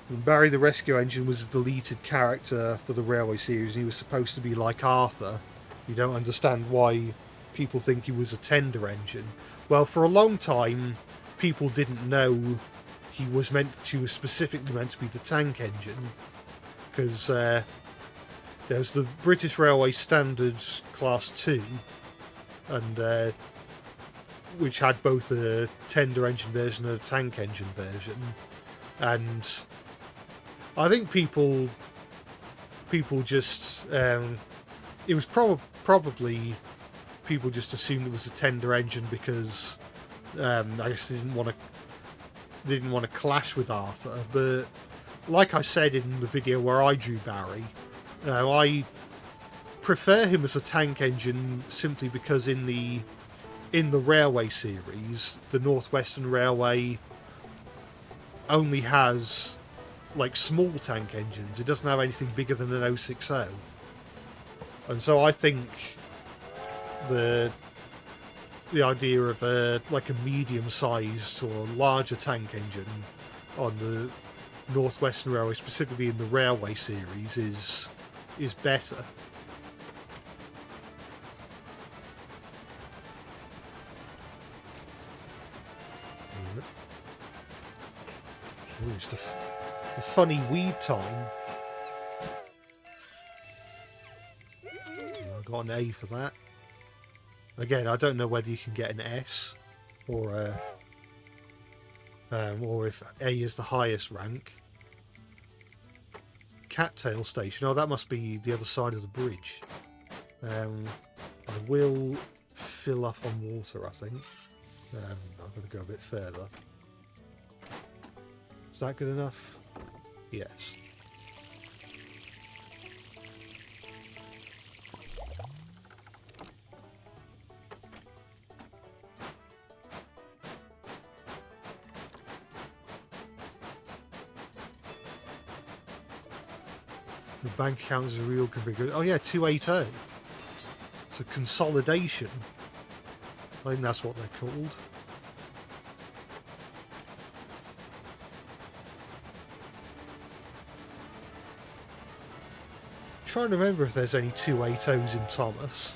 [SPEAKER 1] And Barry the Rescue Engine was a deleted character for the Railway series, and he was supposed to be like Arthur. You don't understand why people think he was a tender engine. Well, for a long time, people didn't know he was specifically meant to be the tank engine, because there's the British Railway Standard Class 2, and which had both a tender engine version and a tank engine version, and I think people just it was probably people just assumed it was a tender engine because I guess they didn't want to clash with Arthur. But like I said in the video where I drew Barry, I prefer him as a tank engine simply because in the Railway series, the Northwestern Railway only has like small tank engines. It doesn't have anything bigger than an 060. And so I think the idea of like a medium-sized or larger tank engine on the Northwestern Railway, specifically in the Railway series, is better. Ooh, it's the funny weed time. I got an A for that. Again, I don't know whether you can get an S or if A is the highest rank. Cattail Station. Oh, that must be the other side of the bridge. I will fill up on water, I think. I'm going to go a bit further. Is that good enough? Yes. The bank account is a real configuration. Oh yeah, 280. It's a consolidation. I think that's what they're called. Trying to remember if there's any 280s in Thomas.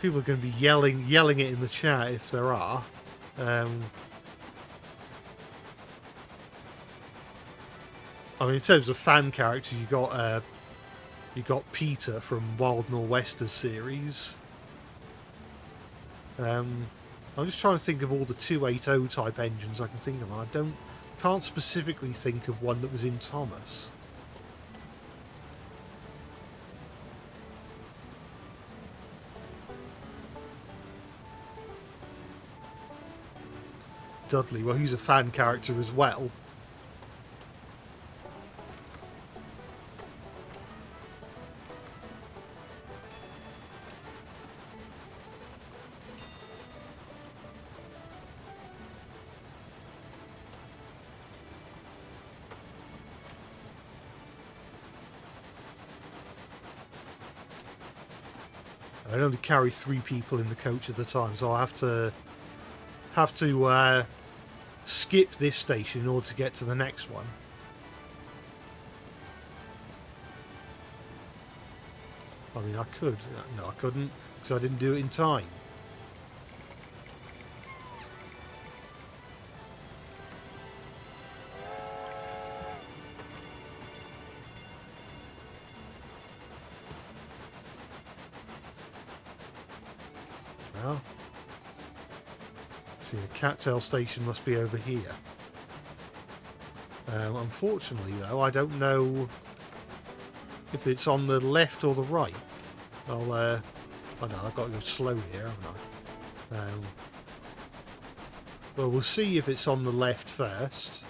[SPEAKER 1] People are going to be yelling it in the chat if there are. I mean, in terms of fan characters, you got Peter from Wild Nor'Westers series. I'm just trying to think of all the 280 type engines I can think of. I can't specifically think of one that was in Thomas. Dudley, well, he's a fan character as well. I can only carry 3 people in the coach at a time, so I have to skip this station in order to get to the next one. I mean, I could. No, I couldn't, because I didn't do it in time. Well, see, the Cattail Station must be over here. Unfortunately, though, I don't know if it's on the left or the right. Oh no, I've got to go slow here, haven't I? Well, we'll see if it's on the left first.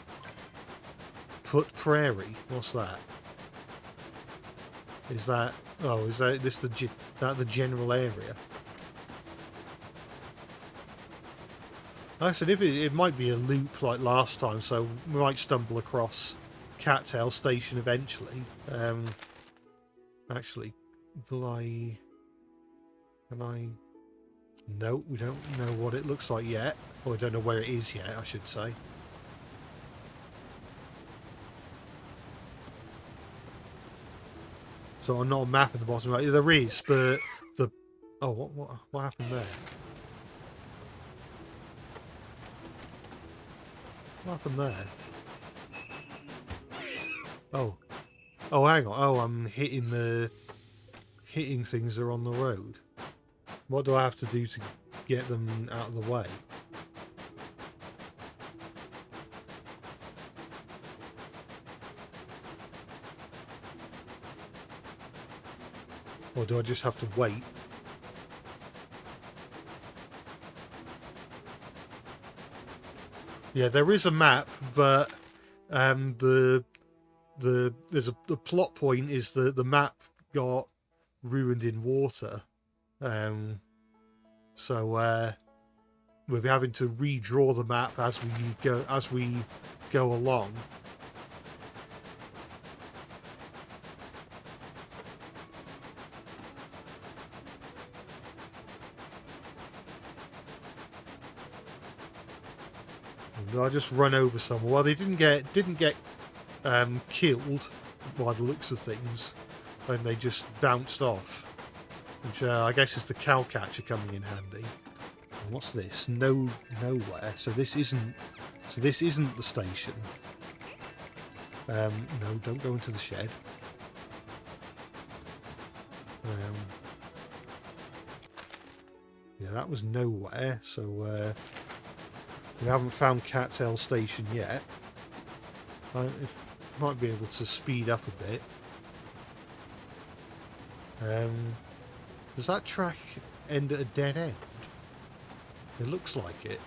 [SPEAKER 1] Put Prairie. What's that? Is that? Oh, is that this the general area? Like I said, if it might be a loop like last time, so we might stumble across Cattail Station eventually. Actually, can I? No, we don't know what it looks like yet. Or we don't know where it is yet, I should say. So not a map at the bottom right. There is, but the what happened there? What happened there? Oh, hang on. Oh, I'm hitting things that are on the road. What do I have to do to get them out of the way? Or do I just have to wait? Yeah, there is a map, but the the plot point is that the map got ruined in water, so we'll be having to redraw the map as we go along. And I just run over someone. Well, they didn't get killed by the looks of things, and they just bounced off, which I guess is the cow catcher coming in handy. And what's this? Nowhere. So this isn't the station. No, don't go into the shed. Yeah, that was nowhere. So we haven't found Cattail Station yet. Might be able to speed up a bit. Does that track end at a dead end? It looks like it.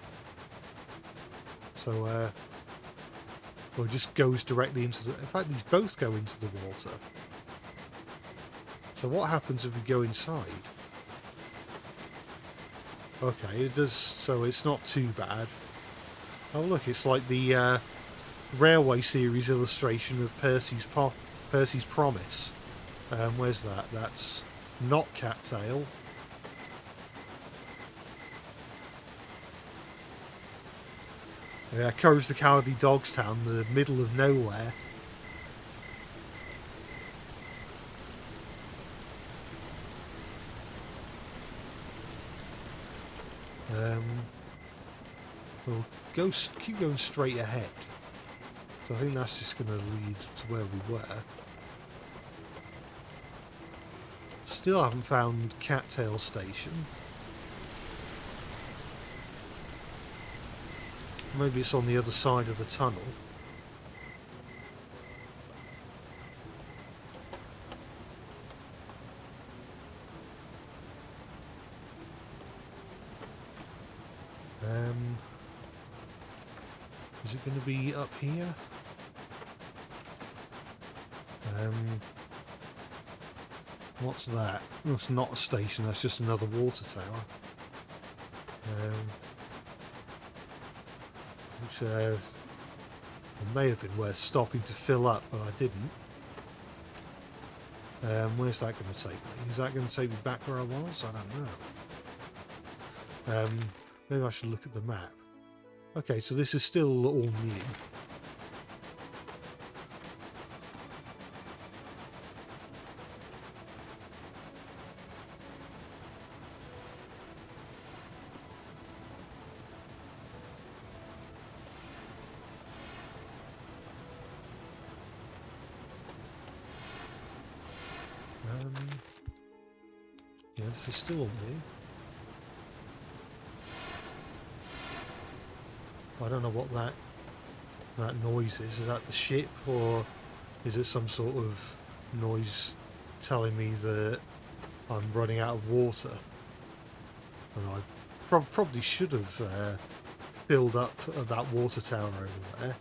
[SPEAKER 1] So, well, it just goes directly into the... In fact, these both go into the water. So what happens if we go inside? Okay, it does... So it's not too bad. Oh, look, it's like the Railway Series illustration of Percy's Promise. Where's that? That's not Cattail. Yeah, Courage the Cowardly Dog's Town, the middle of nowhere. We'll keep going straight ahead. So I think that's just going to lead to where we were. Still haven't found Cattail Station. Maybe it's on the other side of the tunnel. Is it going to be up here? What's that? That's not a station, that's just another water tower. Which it may have been worth stopping to fill up, but I didn't. Where's that going to take me? Is that going to take me back where I was? I don't know. Maybe I should look at the map. Okay, so this is still all new. Yeah, this is still new. I don't know what that noise is. Is that the ship, or is it some sort of noise telling me that I'm running out of water? And I probably should have filled up that water tower over there.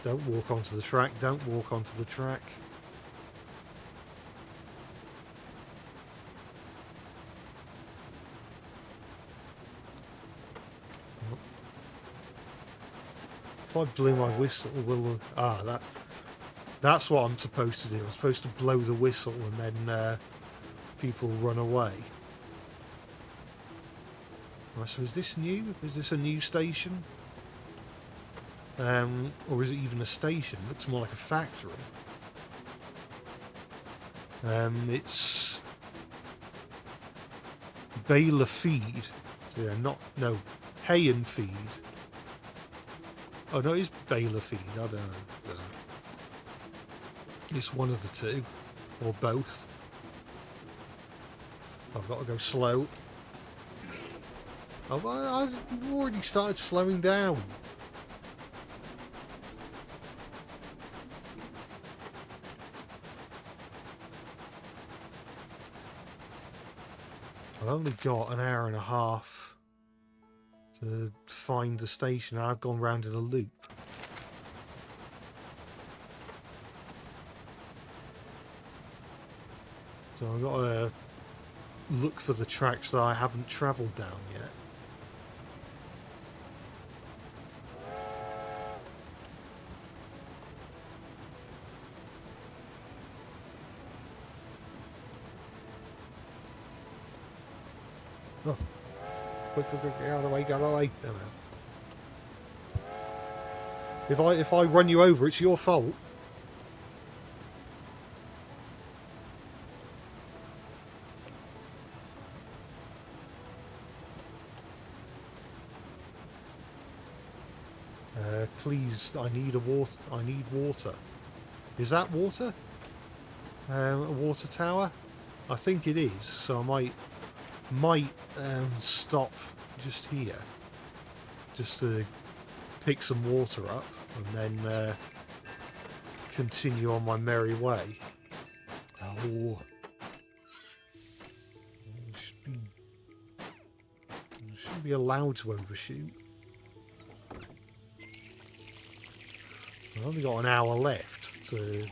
[SPEAKER 1] Don't walk onto the track. Don't walk onto the track. If I blew my whistle, that's what I'm supposed to do. I'm supposed to blow the whistle and then people run away. Right, so is this new? Is this a new station? Or is it even a station? It looks more like a factory. It's Baler Feed. So yeah, hay and feed. Oh no, it's Baler Feed. I don't know. It's one of the two, or both. I've got to go slow. I've already started slowing down. I've only got an hour and a half to find the station. I've gone round in a loop. So I've got to look for the tracks that I haven't travelled down yet. Oh, quick, get out of the way, get out of the way. There we are. If I run you over, it's your fault. Please, I need water. Is that water? A water tower? I think it is. So I might stop just here, just to pick some water up, and then continue on my merry way. Oh, shouldn't be allowed to overshoot. I've only got an hour left to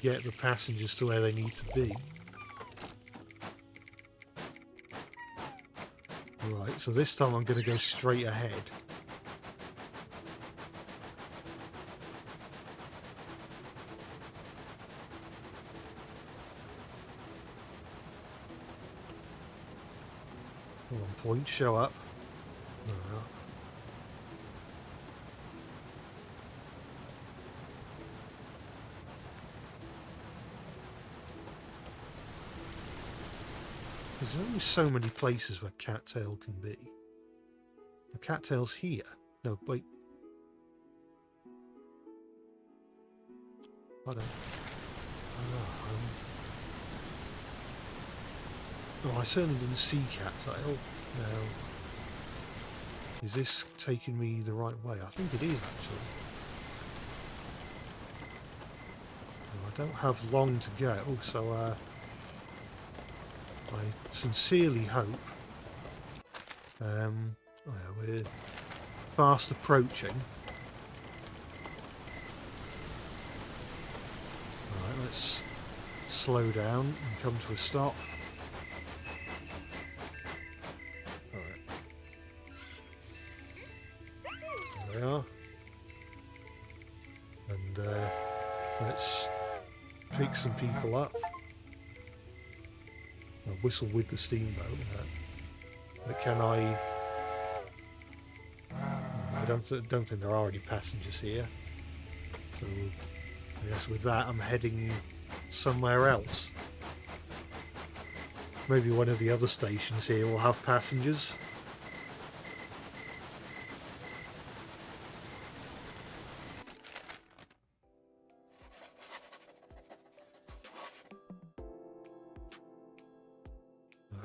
[SPEAKER 1] get the passengers to where they need to be. Right, so this time I'm going to go straight ahead. Come on, point, show up. There's only so many places where cattail can be. The cattail's here. No, wait. I don't. Oh, I certainly didn't see cattail. No. Is this taking me the right way? I think it is, actually. Well, I don't have long to go, so I sincerely hope we're fast approaching. Alright, let's slow down and come to a stop. Alright. There we are. And let's pick some people up. I'll whistle with the steamboat. But can I? I don't think there are any passengers here. So I guess with that, I'm heading somewhere else. Maybe one of the other stations here will have passengers.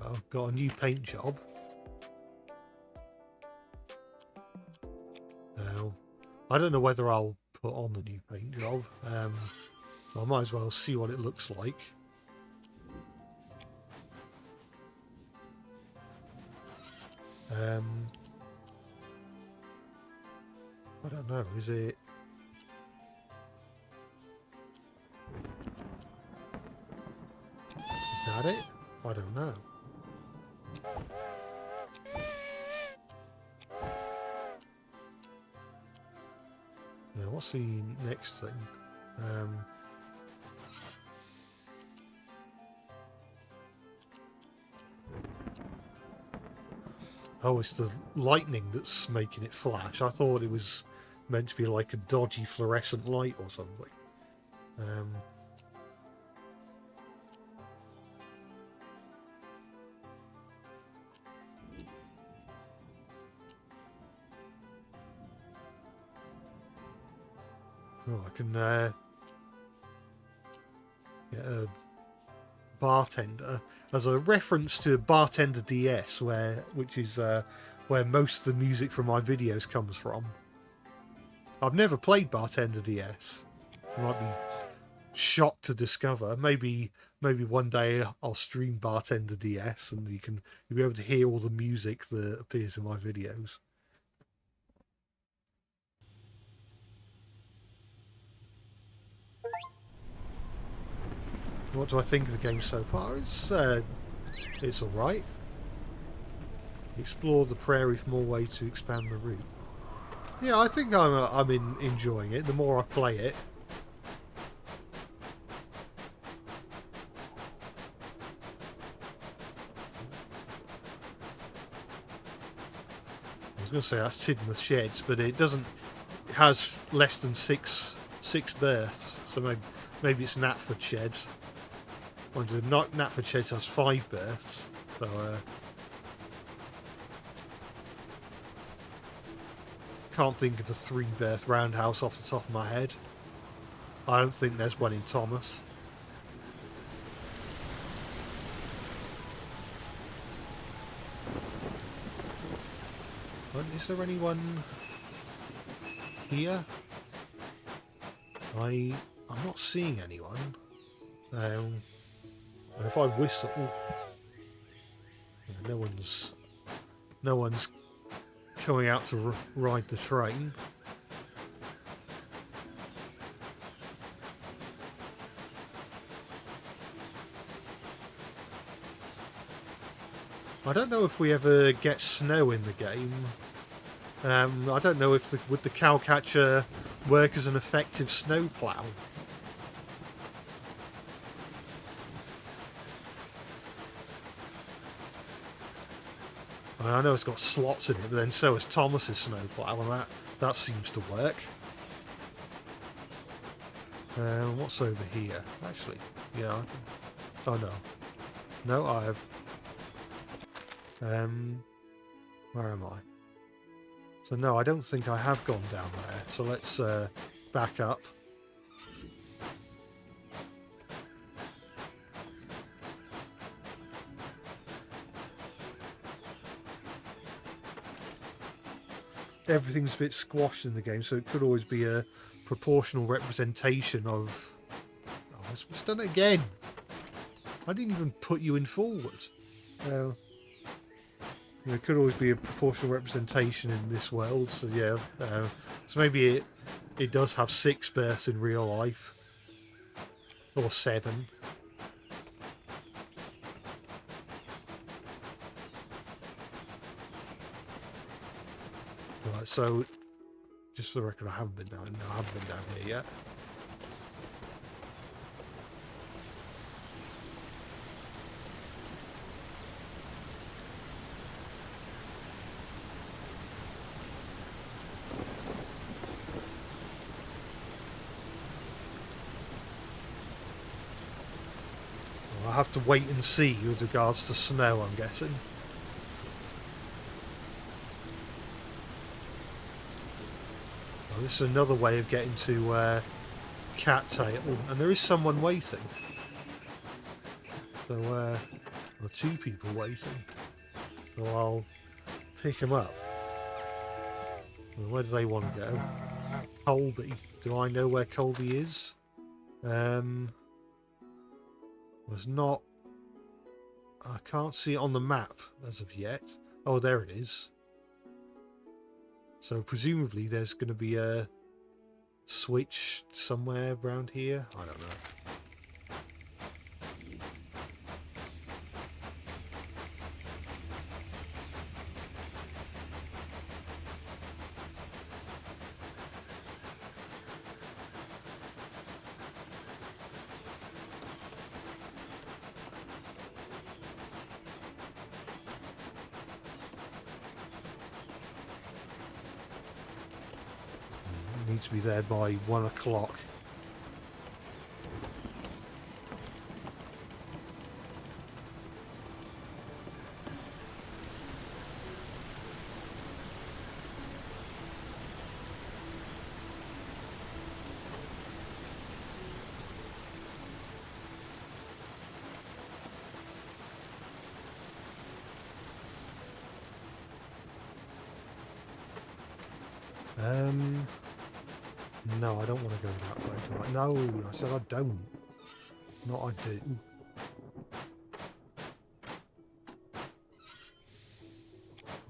[SPEAKER 1] I've got a new paint job. Now, I don't know whether I'll put on the new paint job. I might as well see what it looks like. I don't know, is it... Is that it? I don't know. Yeah, what's the next thing? Oh, it's the lightning that's making it flash. I thought it was meant to be like a dodgy fluorescent light or something. Oh, I can get a bartender as a reference to Bartender DS, which is where most of the music from my videos comes from. I've never played Bartender DS. You might be shocked to discover. Maybe one day I'll stream Bartender DS and you'll be able to hear all the music that appears in my videos. What do I think of the game so far? It's alright. Explore the prairie for more ways to expand the route. Yeah, I think I'm enjoying it. The more I play it. I was going to say that's hidden the sheds, but it doesn't. It has less than six berths, so maybe it's Knapford sheds. Not Knapford sheds has 5 berths, so. Can't think of a 3-berth roundhouse off the top of my head. I don't think there's one in Thomas. Is there anyone here? I'm not seeing anyone. And if I whistle, no one's coming out to ride the train. I don't know if we ever get snow in the game. I don't know if would the cowcatcher work as an effective snowplow. I know it's got slots in it, but then so has Thomas's snowplow, and that seems to work. What's over here? Actually, yeah. Oh no, no, I have. Where am I? So no, I don't think I have gone down there. So let's back up. Everything's a bit squashed in the game, so it could always be a proportional representation of... Oh, it's done it again! I didn't even put you in forward. It could always be a proportional representation in this world, so yeah. So maybe it does have 6 berths in real life. Or 7. Right, so just for the record, I haven't been down here yet. Well, I'll have to wait and see with regards to snow, I'm guessing. This is another way of getting to Cattail, and there is someone waiting. So, well, 2 people waiting. So I'll pick them up. Where do they want to go? Colby. Do I know where Colby is? There's not... I can't see it on the map as of yet. Oh, there it is. So presumably there's going to be a switch somewhere around here. I don't know. Need to be there by 1 o'clock. No, I don't want to go that way. No, I said I don't. Not I do.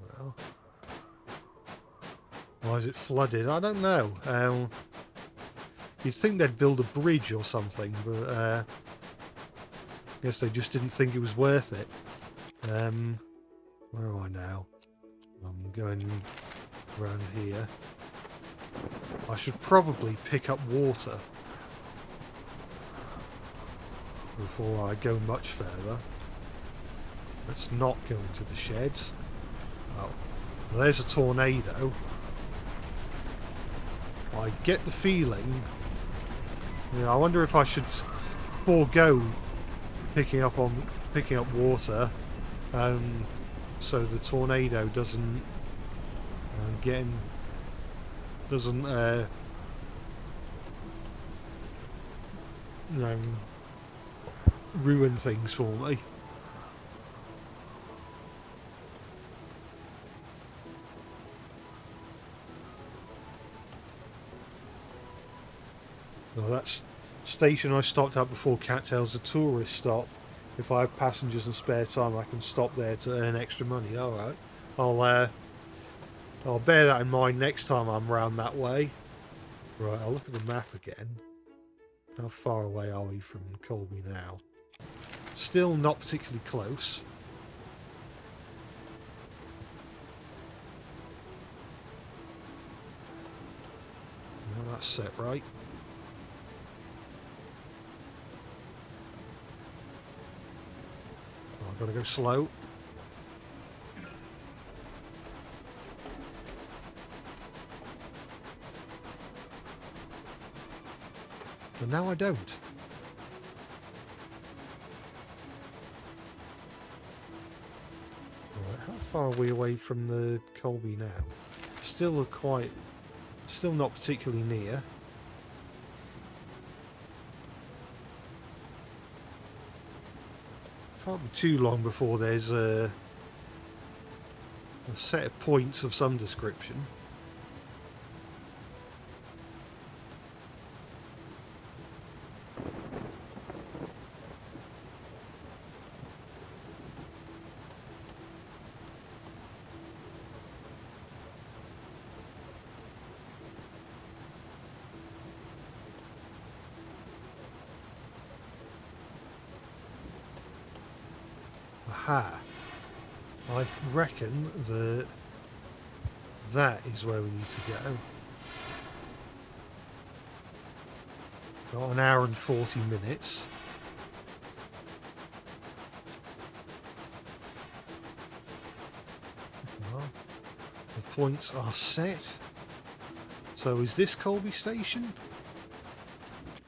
[SPEAKER 1] Well, why is it flooded? I don't know. You'd think they'd build a bridge or something, but Guess they just didn't think it was worth it. Where am I now? I'm going around here. I should probably pick up water before I go much further. Let's not go into the sheds. Oh, well, there's a tornado. I get the feeling... I wonder if I should forego picking up water, so the tornado doesn't ruin things for me. Well, that's station I stopped at before Cattail's a tourist stop. If I have passengers and spare time, I can stop there to earn extra money. All right, I'll bear that in mind next time I'm round that way. Right, I'll look at the map again. How far away are we from Colby now? Still not particularly close. Well, that's set right. Oh, I've got to go slow. But now I don't. Right, how far are we away from the Colby now? Still not particularly near. Can't be too long before there's a set of points of some description. Aha. I reckon that is where we need to go. Got an hour and 40 minutes. Well, the points are set. So is this Colby Station?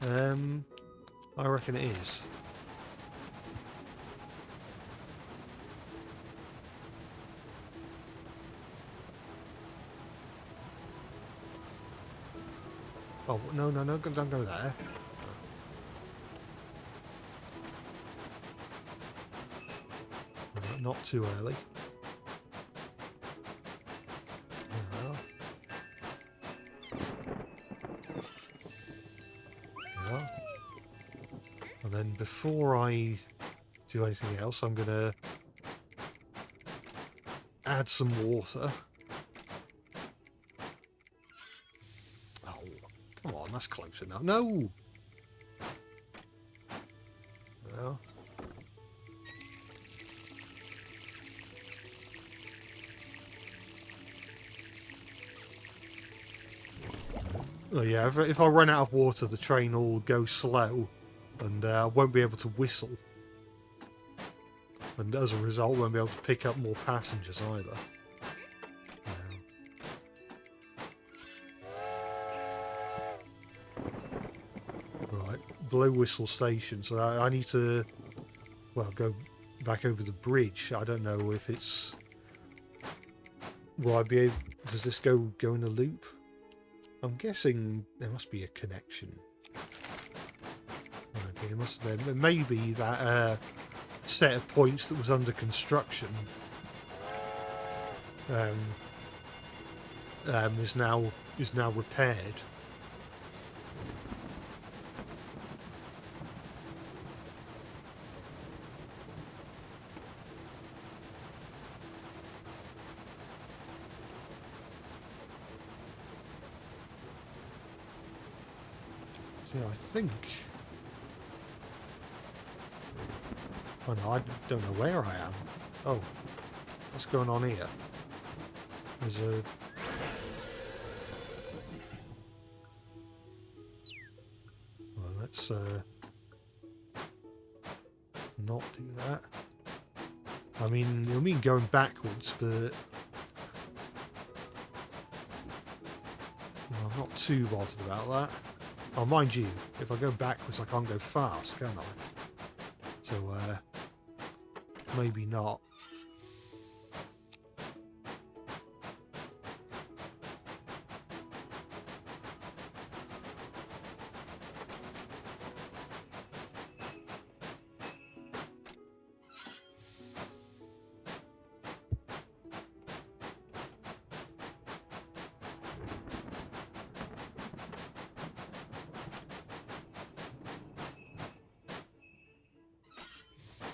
[SPEAKER 1] I reckon it is. Oh, no, don't go there. No, not too early. No. No. And then before I do anything else, I'm going to add some water. Come on, that's close enough. No! Well. Oh yeah, if I run out of water, the train will go slow and I won't be able to whistle. And as a result, won't be able to pick up more passengers either. Blow Whistle Station, so I need to, well, go back over the bridge. I don't know if it's... Will I be able... Does this go in a loop? I'm guessing there must be a connection. Okay, there must there may be that set of points that was under construction is now repaired. Yeah, I think Oh no, I don't know where I am. Oh, what's going on here? There's a... Well, let's not do that. I mean, it'll mean going backwards, but well, I'm not too bothered about that. Oh, mind you, if I go backwards, I can't go fast, can I? So, maybe not.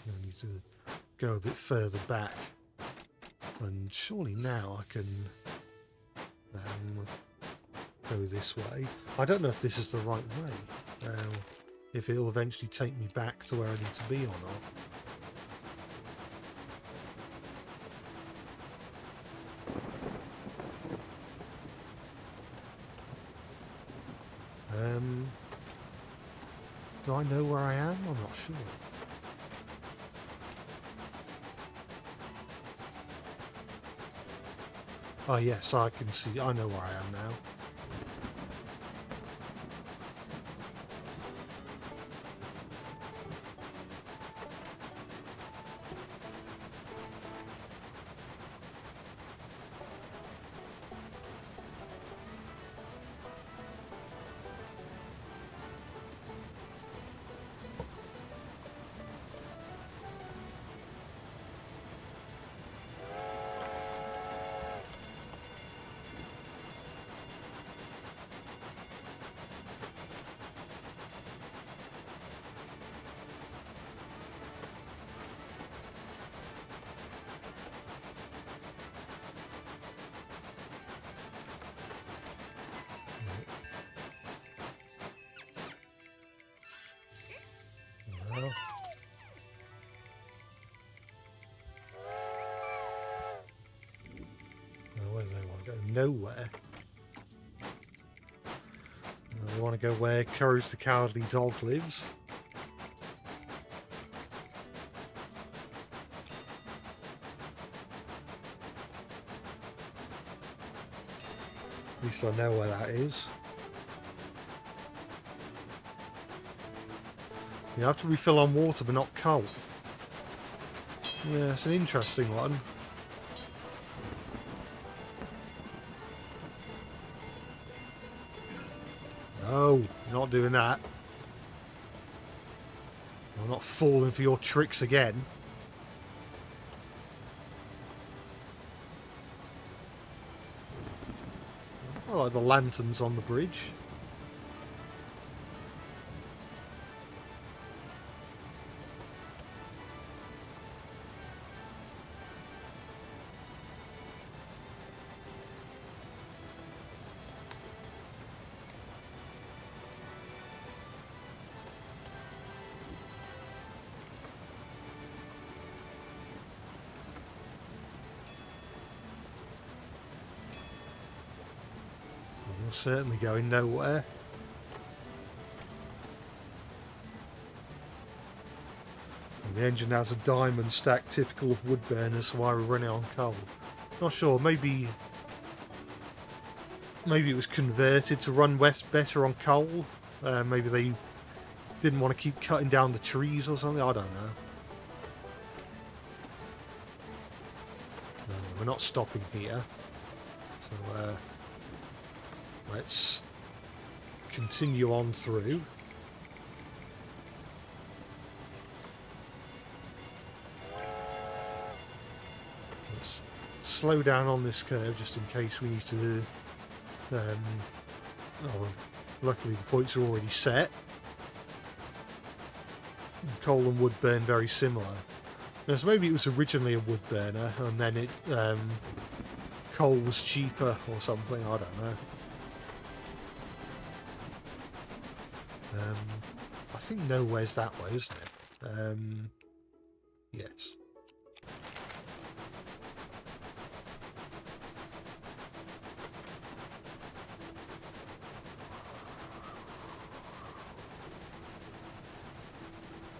[SPEAKER 1] I need to go a bit further back. And surely now I can go this way. I don't know if this is the right way. If it'll eventually take me back to where I need to be or not. Do I know where I am? I'm not sure. Oh yes, I can see. I know where I am now. Well. Where do they want to go? Nowhere. They want to go where Courage the Cowardly Dog lives. At least I know where that is. You have to refill on water but not coal. Yeah, it's an interesting one. No, not doing that. I'm not falling for your tricks again. I like the lanterns on the bridge. We're certainly going nowhere. And the engine has a diamond stack typical of wood burners, so why we're running on coal. Not sure, maybe it was converted to run better on coal. Maybe they didn't want to keep cutting down the trees or something, I don't know. No, we're not stopping here. So let's continue on through. Let's slow down on this curve just in case we need to... oh, luckily the points are already set. Coal and wood burn very similar. So maybe it was originally a wood burner and then it coal was cheaper or something, I don't know. I think nowhere's that way, isn't it? Yes.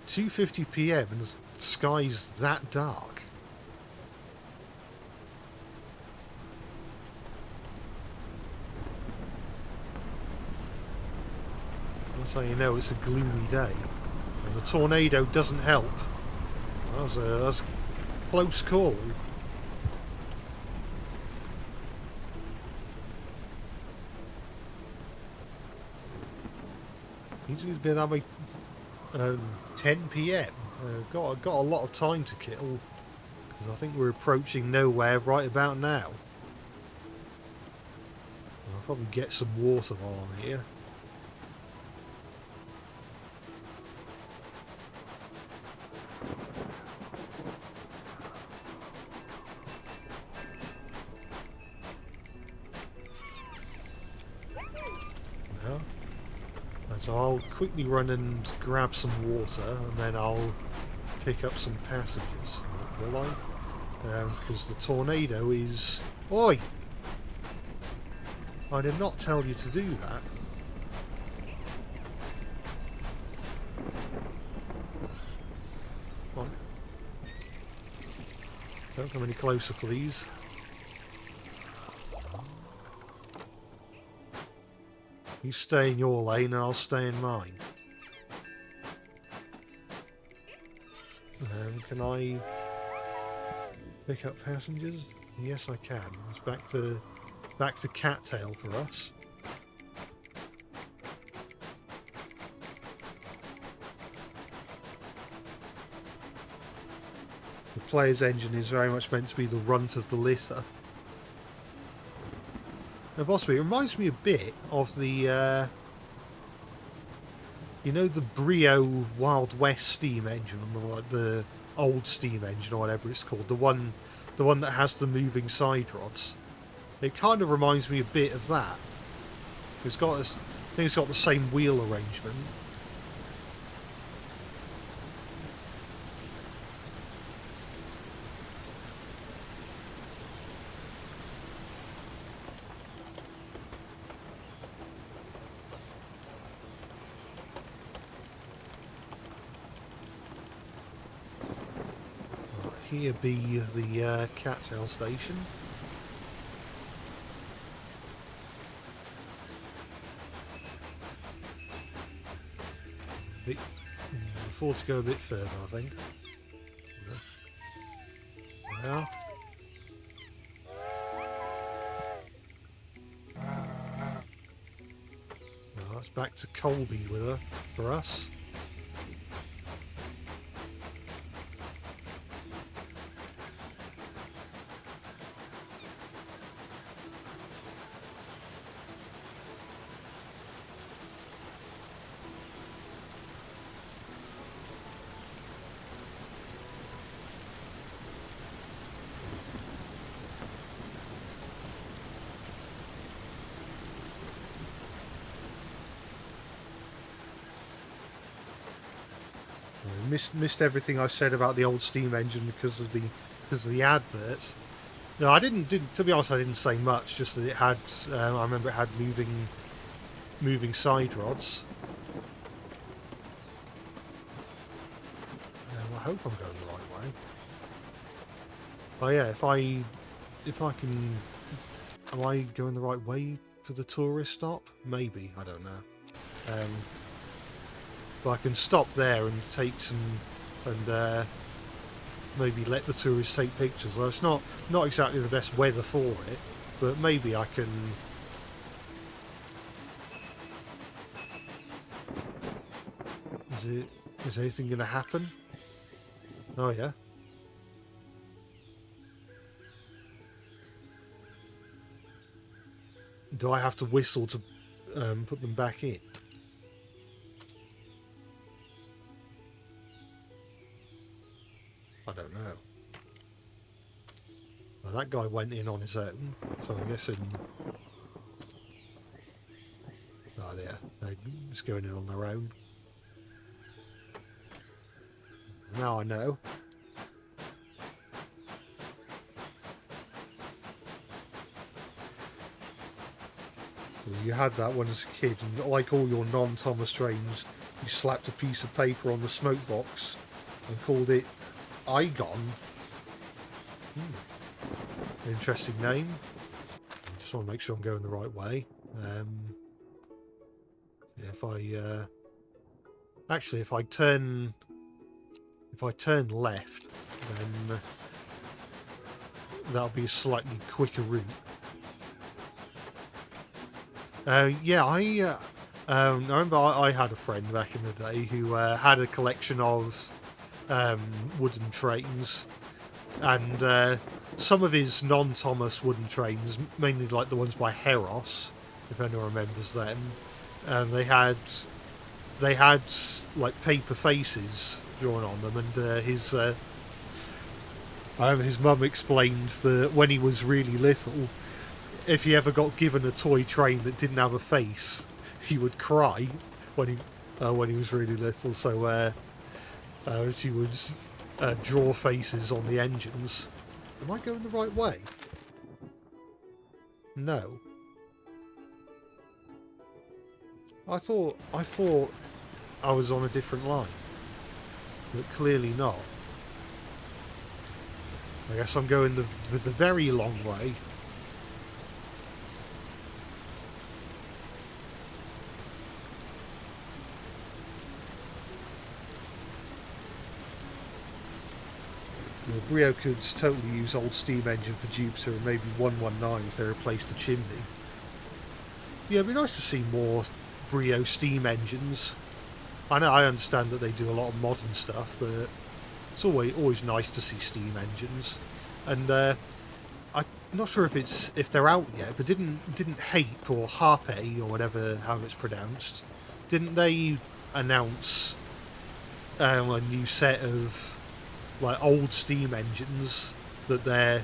[SPEAKER 1] "2:50 p.m. and the sky's that dark." That's how you know it's a gloomy day. And the tornado doesn't help. That was a close call. He's been that way 10 p.m. Got a lot of time to kill. Because I think we're approaching nowhere right about now. I'll probably get some water while I'm here. No. So I'll quickly run and grab some water, and then I'll pick up some passengers. Will I? Because the tornado is... Oi! I did not tell you to do that. Come on. Don't come any closer, please. You stay in your lane and I'll stay in mine. Can I pick up passengers? Yes, I can. It's back to cattail for us. The player's engine is very much meant to be the runt of the litter. Now, possibly, it reminds me a bit of the, you know, the Brio Wild West steam engine, or like the old steam engine, or whatever it's called, the one that has the moving side rods. It kind of reminds me a bit of that. It's got this, I think it's got the same wheel arrangement. Here be the cattail station. Afford to go a bit further, I think. Yeah. Well, that's back to Colby with her for us. Missed everything I said about the old steam engine because of the advert. No, I didn't. To be honest, I didn't say much. Just that it had. I remember it had moving side rods. I hope I'm going the right way. Oh yeah, if I can, am I going the right way for the tourist stop? Maybe, I don't know. But I can stop there and take some, and maybe let the tourists take pictures. Well, it's not exactly the best weather for it, but maybe I can. Is anything going to happen? Oh yeah. Do I have to whistle to put them back in? I don't know. Well, that guy went in on his own, so I'm guessing... Oh, yeah. They're just going in on their own. Now I know. You had that one as a kid, and like all your non-Thomas trains, you slapped a piece of paper on the smoke box and called it Igon. Interesting name. Just want to make sure I'm going the right way. Yeah, if I actually, if I turn left, then that'll be a slightly quicker route. Yeah, I remember I had a friend back in the day who had a collection of wooden trains, and some of his non-Thomas wooden trains, mainly like the ones by Heros, if anyone remembers them, they had like paper faces drawn on them, and his mum explained that when he was really little, if he ever got given a toy train that didn't have a face, he would cry when he was really little. So she would draw faces on the engines. Am I going the right way? No. I thought I was on a different line, but clearly not. I guess I'm going the very long way. Brio could totally use old steam engine for Jupiter, and maybe 119 if they replaced the chimney. Yeah, it'd be nice to see more Brio steam engines. I understand that they do a lot of modern stuff, but it's always nice to see steam engines. And I'm not sure if they're out yet, but didn't Hape or Harpe or whatever how it's pronounced, didn't they announce a new set of like old steam engines that they're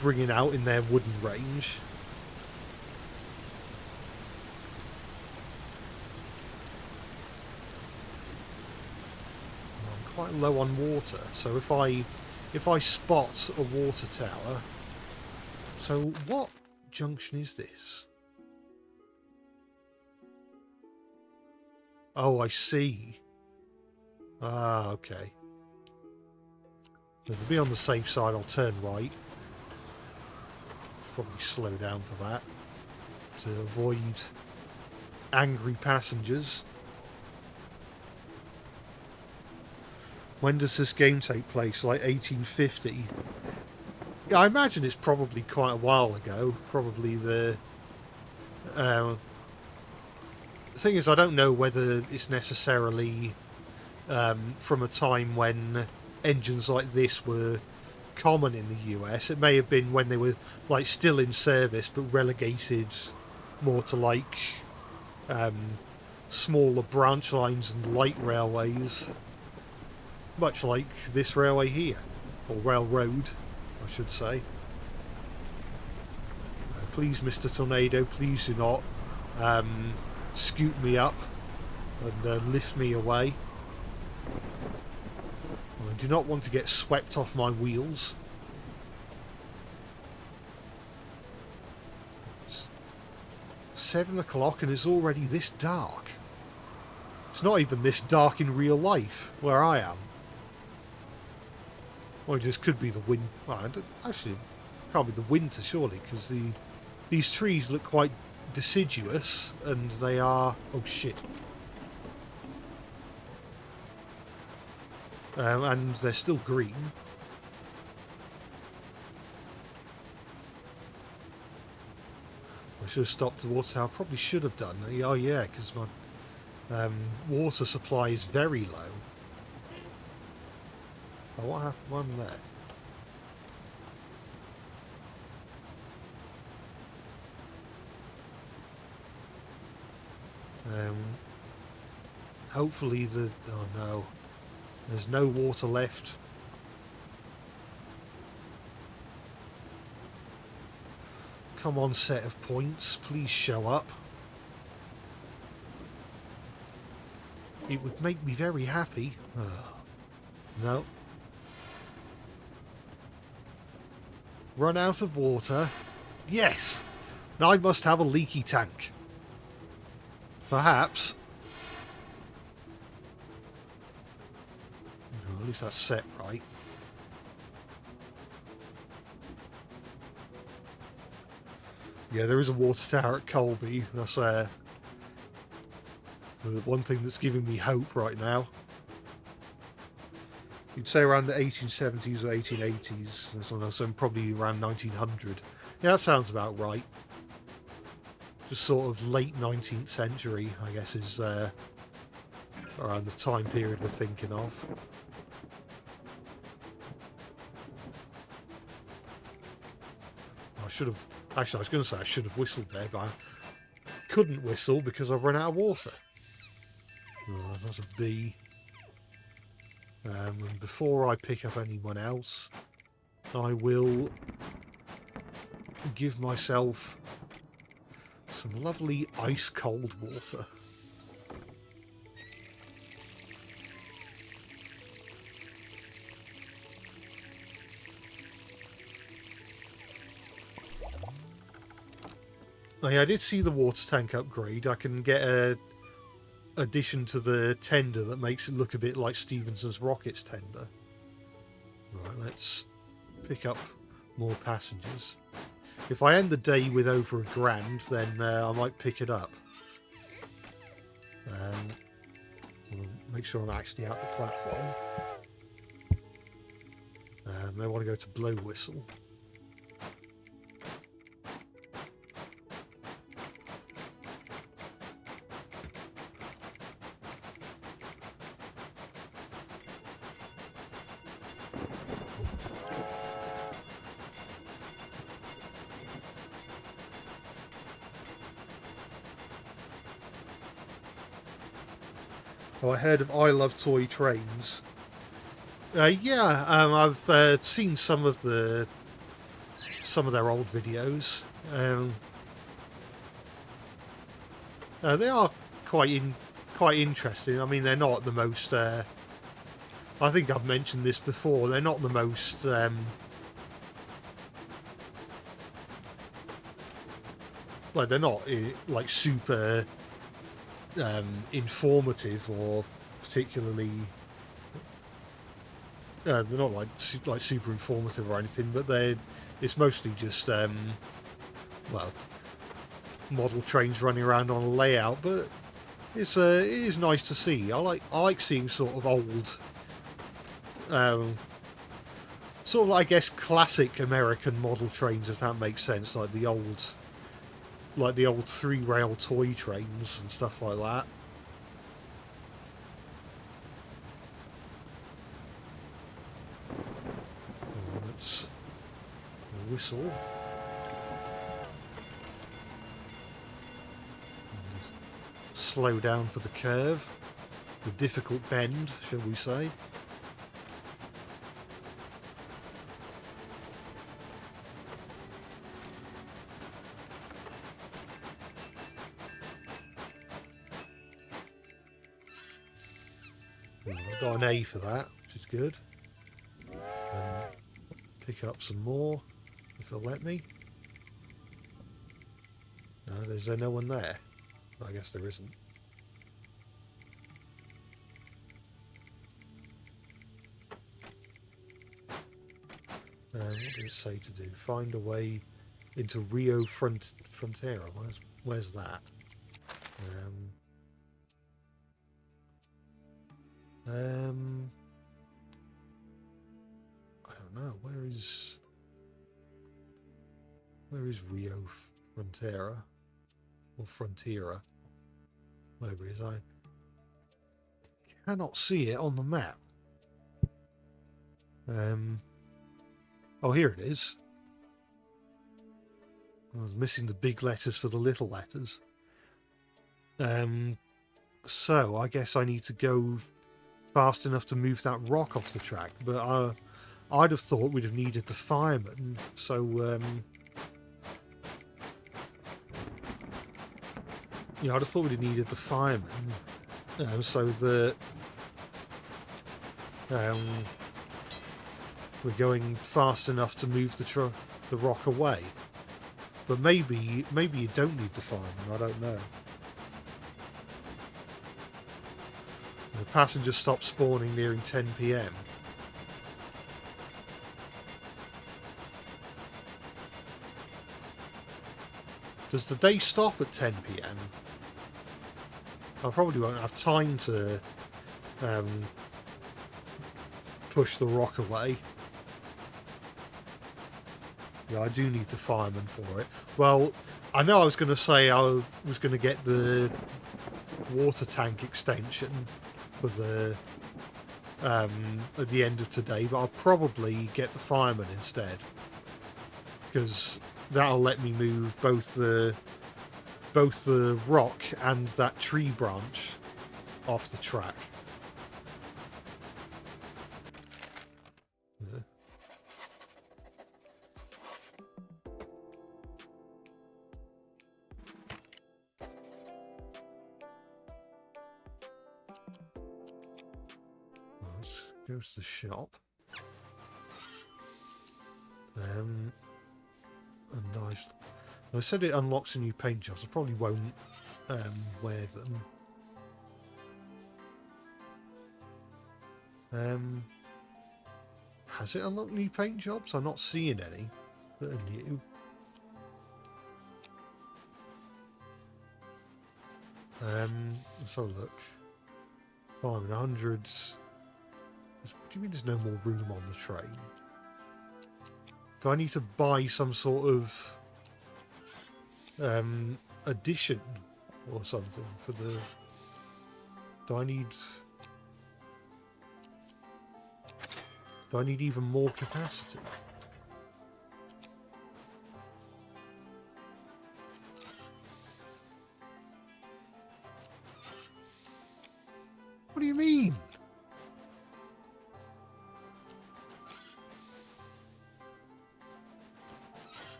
[SPEAKER 1] bringing out in their wooden range? I'm quite low on water, so if I spot a water tower. So what junction is this? Oh, I see. Ah, okay. To be on the safe side, I'll turn right. Probably slow down for that, to avoid angry passengers. When does this game take place? Like 1850? Yeah, I imagine it's probably quite a while ago. Probably the thing is, I don't know whether it's necessarily from a time when engines like this were common in the US. It may have been when they were like still in service but relegated more to like smaller branch lines and light railways, much like this railway here, or railroad I should say. Please, Mr. Tornado, please do not scoot me up and lift me away. I do not want to get swept off my wheels. It's 7 o'clock and it's already this dark. It's not even this dark in real life where I am. Well, it just could be the wind. Well, actually, it can't be the winter surely, because these trees look quite deciduous, and they are. Oh shit! And they're still green. I should have stopped the water tower. Probably should have done. Oh yeah, because my water supply is very low. Oh, what happened? One there. Hopefully the... Oh no. There's no water left. Come on, set of points. Please show up. It would make me very happy. Oh, no. Run out of water. Yes! And I must have a leaky tank. Perhaps. Well, at least that's set right. Yeah, there is a water tower at Colby. That's one thing that's giving me hope right now. You'd say around the 1870s or 1880s. So probably around 1900. Yeah, that sounds about right. Just sort of late 19th century, I guess, is around the time period we're thinking of. I should have... Actually, I was going to say I should have whistled there, but I couldn't whistle because I've run out of water. Oh, that's a B. And before I pick up anyone else, I will give myself some lovely ice-cold water. Oh, yeah, I did see the water tank upgrade. I can get a addition to the tender that makes it look a bit like Stevenson's Rockets tender. Right, let's pick up more passengers. If I end the day with over £1,000, then I might pick it up. We'll make sure I'm actually out the platform. I want to go to Blow Whistle. Oh, I heard of I Love Toy Trains. Yeah, I've seen some of their old videos. They are quite interesting. I mean, they're not the most. I think I've mentioned this before. They're not the most. Like they're not like super. Informative or particularly they're not like super informative or anything, but it's mostly just well, model trains running around on a layout. But it is nice to see. I like seeing sort of old sort of, I guess, classic American model trains, if that makes sense, like the old 3-rail toy trains and stuff like that. Let's whistle. Slow down for the curve. The difficult bend, shall we say. I've got an A for that, which is good. Pick up some more, if it'll let me. No, there's no one there. I guess there isn't. What did it say to do? Find a way into Rio Frontera. Where's that? I don't know. Where is Rio Frontera or Frontiera? Wherever it is, I cannot see it on the map. Oh, here it is. I was missing the big letters for the little letters. So I guess I need to go fast enough to move that rock off the track, but I'd have thought we'd have needed the fireman, so yeah, I'd have thought we'd have needed the fireman, so that we're going fast enough to move the rock away. But maybe you don't need the fireman, I don't know. The passengers stop spawning nearing 10 PM. Does the day stop at 10 PM? I probably won't have time to push the rock away. Yeah, I do need the fireman for it. Well, I know I was going to say I was going to get the water tank extension for the at the end of today, but I'll probably get the fireman instead, because that'll let me move both the rock and that tree branch off the track. Yeah. Let's go to the shop. And nice. I said it unlocks a new paint jobs. I probably won't wear them. Has it unlocked new paint jobs? I'm not seeing any that are new. Let's have a look. 500s. What do you mean there's no more room on the train? Do I need to buy some sort of addition or something for the... Do I need even more capacity? What do you mean?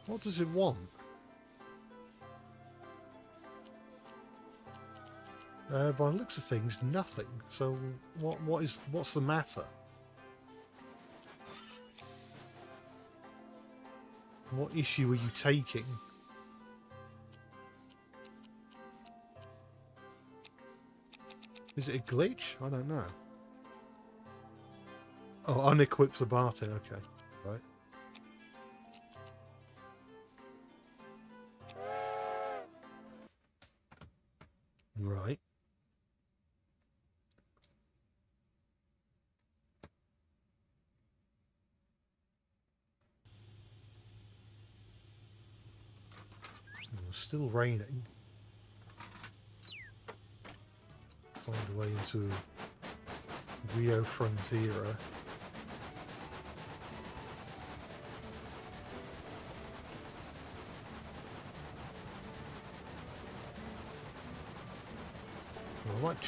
[SPEAKER 1] What does it want? By the looks of things, nothing. So what's the matter? What issue are you taking? Is it a glitch? I don't know. Oh, unequip the Barton. Okay, right. Right. It's still raining. Find a way into Rio Frontiera. I might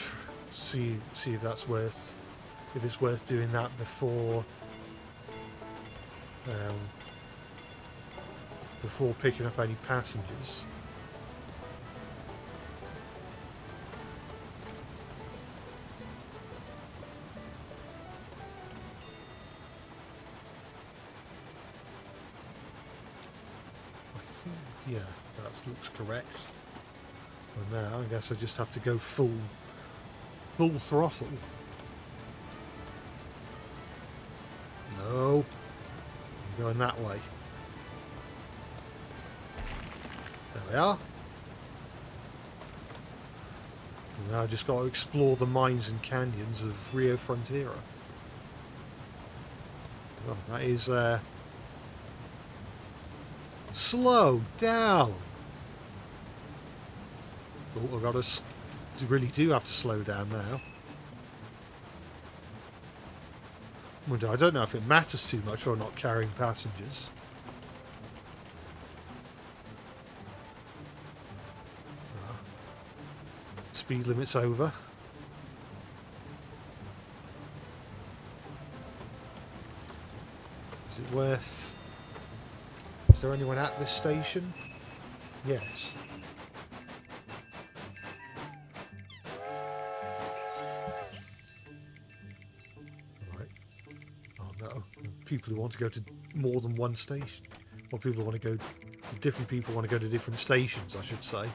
[SPEAKER 1] see if that's worth, if it's worth doing that before before picking up any passengers. I think, yeah, that looks correct. So now I guess I just have to go full throttle. No, I'm going that way. There we are. And now I just got to explore the mines and canyons of Rio Frontiera. Oh, that is slow down. Oh, I've got to. Really do have to slow down now. I don't know if it matters too much or not carrying passengers. Speed limit's over. Is it worth... Is there anyone at this station? Yes. Right. Oh no. People who want to go to more than one station. Or people who want to go different people want to go to different stations, I should say.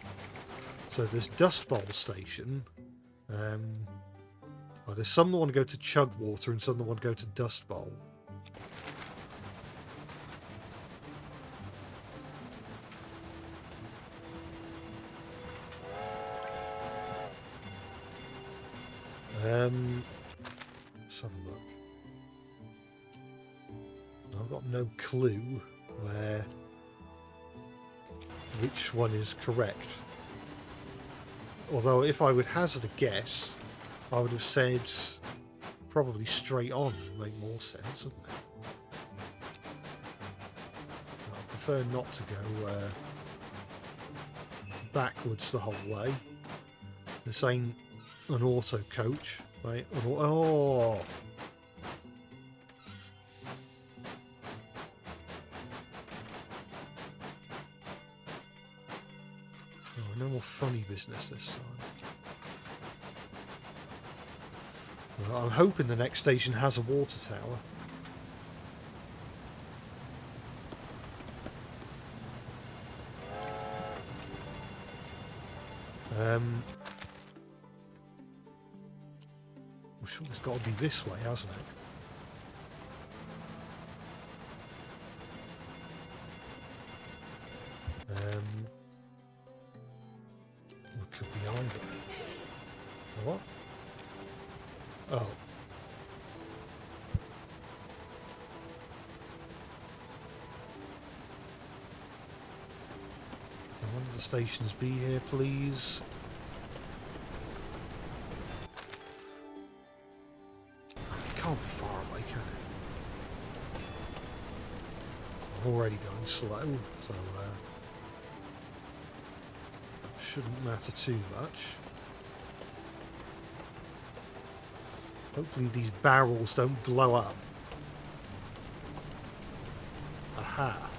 [SPEAKER 1] So there's Dust Bowl Station. Well, there's some that want to go to Chugwater and some that want to go to Dust Bowl. Let's have a look. I've got no clue which one is correct. Although if I would hazard a guess, I would have said probably straight on would make more sense, wouldn't it? I prefer not to go backwards the whole way. This ain't an auto coach, right? Oh! No more funny business this time. Well, I'm hoping the next station has a water tower. I'm sure it's got to be this way, hasn't it? It could be either. What? Oh. Can one of the stations be here, please? It can't be far away, can it? I'm already going slow, so shouldn't matter too much. Hopefully these barrels don't blow up. Aha.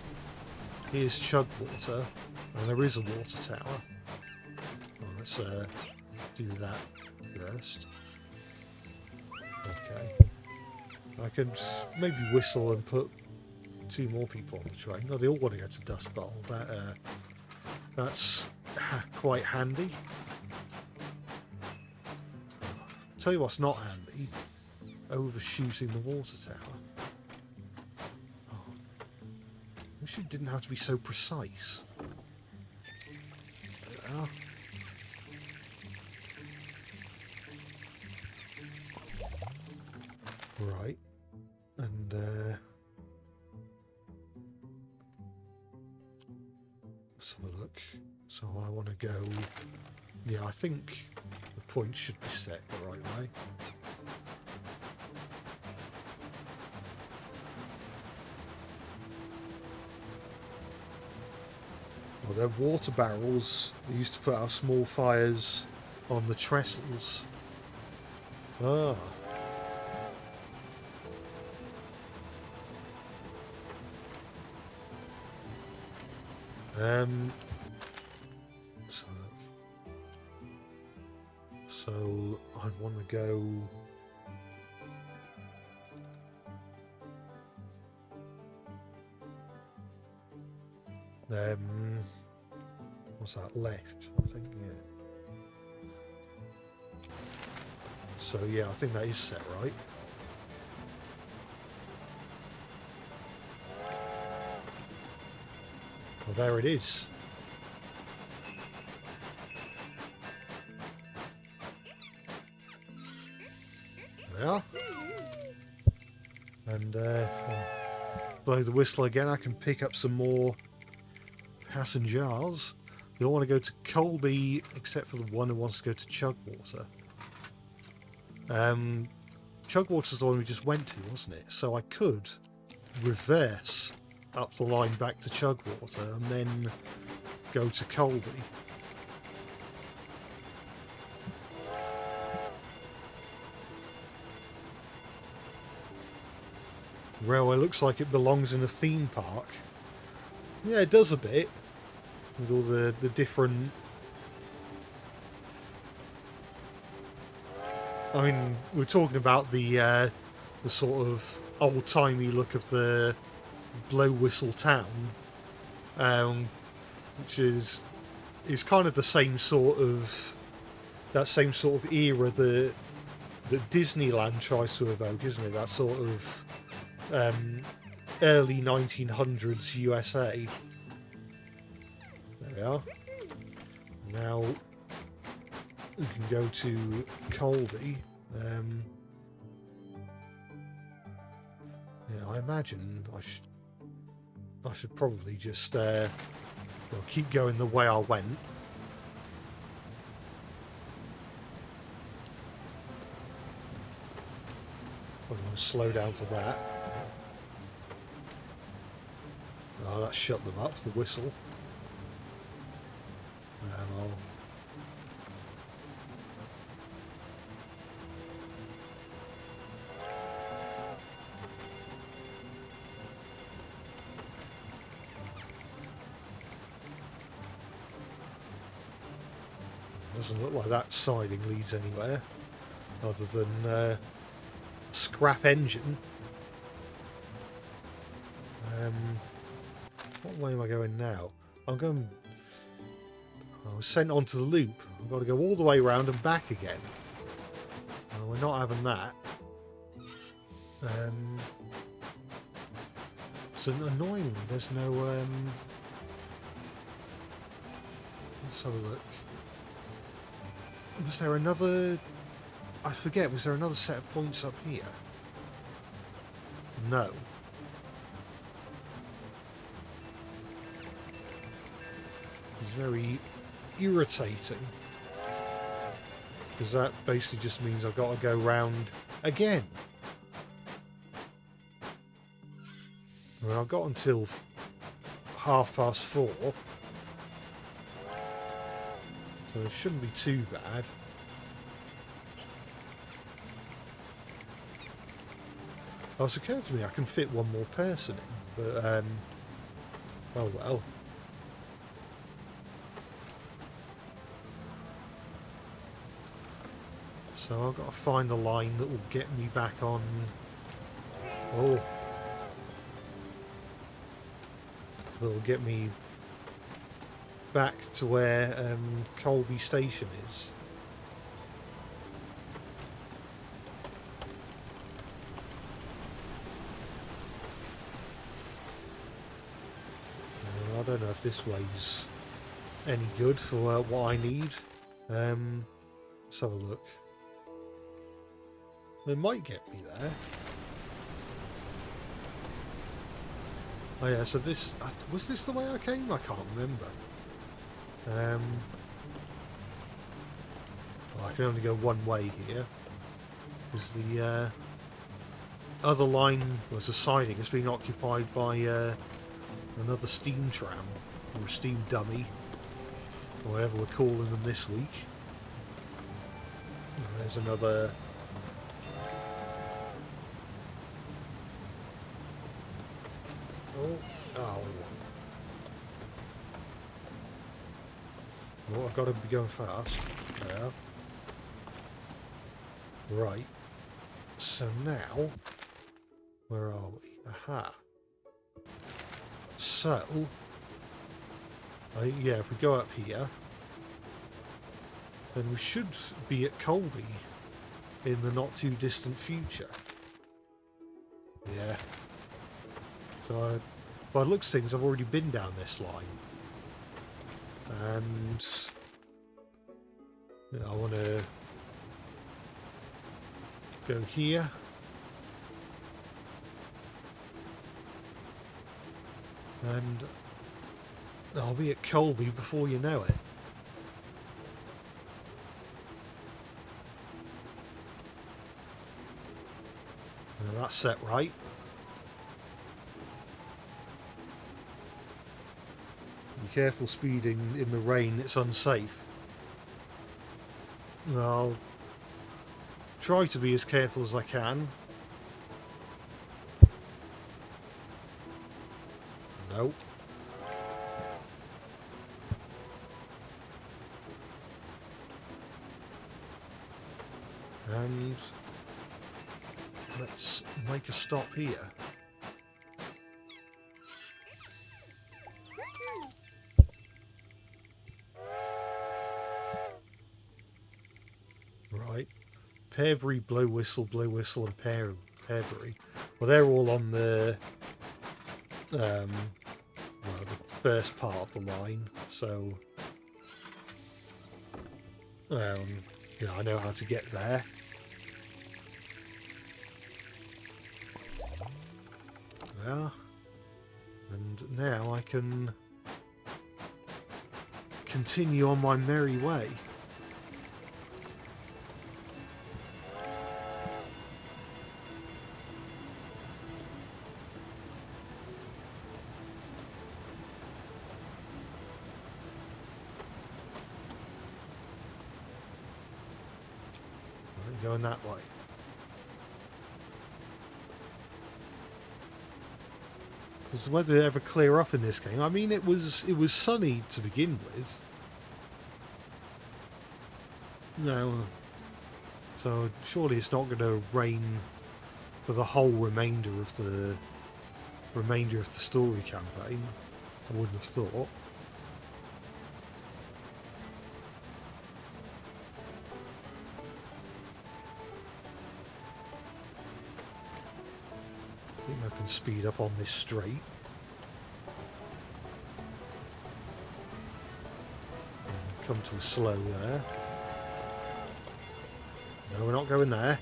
[SPEAKER 1] Here's Chugwater, and there is a water tower. Well, let's do that first. Okay. I could maybe whistle and put 2 more people on the train. No, they all want to go to Dust Bowl. That's quite handy. Tell you what's not handy, overshooting the water tower. Oh, I wish it didn't have to be so precise. There we are. Right, and let's have a look. So I want to go, yeah, I think the points should be set the right way. Well, they're water barrels. They used to put out small fires on the trestles. Ah. So I want to go. What's that left? I think, yeah. So yeah, I think that is set right. Well, there it is. Well, and blow the whistle again. I can pick up some more passengers. They all want to go to Colby, except for the one who wants to go to Chugwater. Chugwater's the one we just went to, wasn't it? So I could reverse up the line back to Chugwater and then go to Colby. Railway looks like it belongs in a theme park. Yeah, it does a bit. With all the different... I mean, we're talking about the sort of old-timey look of the blow whistle town. which is kind of the same sort of era that Disneyland tries to evoke, isn't it? That sort of early 1900s USA. There we are. Now we can go to Colby. Yeah, I imagine I should probably just keep going the way I went. I'm going to slow down for that. Oh, that shut them up, the whistle. I'll... Doesn't look like that siding leads anywhere, other than scrap engine. What way am I going now? I was sent onto the loop. I've got to go all the way around and back again. We're not having that. So annoyingly, there's no... let's have a look. Was there another... I forget, was there another set of points up here? No. It's very irritating. Because that basically just means I've got to go round again. Well, I've got until 4:30. So it shouldn't be too bad. Oh, it's occurred to me I can fit one more person in, but oh well. So I've got to find the line that will get me back on. Oh, that will get me back to where Colby Station is. I don't know if this way's any good for what I need. Let's have a look. It might get me there. Oh yeah, so this... was this the way I came? I can't remember. Well, I can only go one way here. Because the other line was a siding. It's being occupied by another steam tram. Or a steam dummy. Or whatever we're calling them this week. And there's another... Oh. Oh, I've got to be going fast. There. Right. So now, where are we? Aha. So, yeah, if we go up here, then we should be at Colby in the not too distant future. Yeah. So, by the looks of things, I've already been down this line. And I want to go here. And I'll be at Colby before you know it. Now that's set right. Be careful speeding in the rain, it's unsafe. I'll try to be as careful as I can. Nope. And let's make a stop here. Pearbury, Blow Whistle, and Pearbury. Well, they're all on the well, the first part of the line, so yeah, I know how to get there. Well, and now I can continue on my merry way. Going that way. Does the weather ever clear up in this game? I mean, it was sunny to begin with. No, so surely it's not going to rain for the whole remainder of the story campaign. I wouldn't have thought. I think I can speed up on this straight. And come to a slow there. No, we're not going there.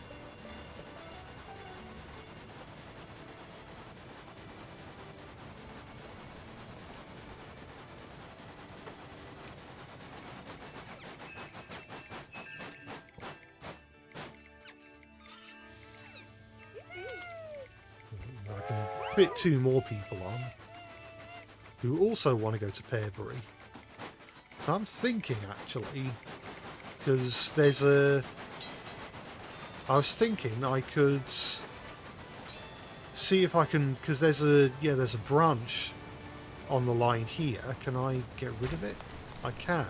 [SPEAKER 1] Fit 2 more people on who also want to go to Pearbury. So I'm thinking actually, because there's a... I was thinking I could see if I can, because there's a branch on the line here. Can I get rid of it? I can.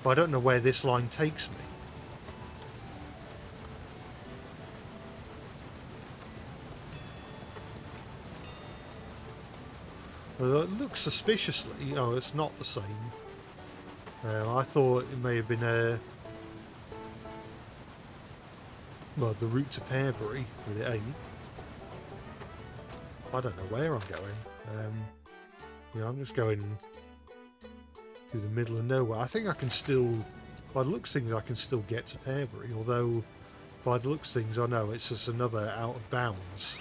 [SPEAKER 1] But I don't know where this line takes me. It looks suspiciously... Oh, it's not the same. I thought it may have been a... Well, the route to Pearbury, but it ain't. I don't know where I'm going. Yeah, I'm just going through the middle of nowhere. I think I can still... By the looks of things, I can still get to Pearbury, although by the looks of things, I know it's just another out of bounds.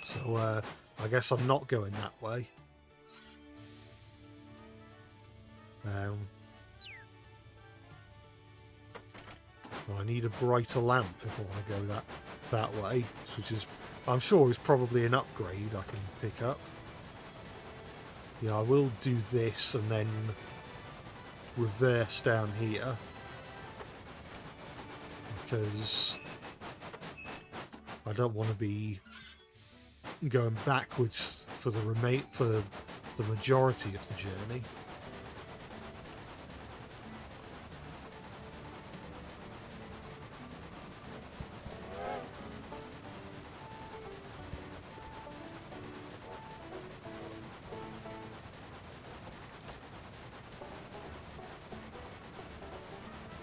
[SPEAKER 1] So, I guess I'm not going that way. Well, I need a brighter lamp if I want to go that way, which is, I'm sure, is probably an upgrade I can pick up. Yeah, I will do this and then reverse down here, because I don't want to be going backwards for the majority of the journey.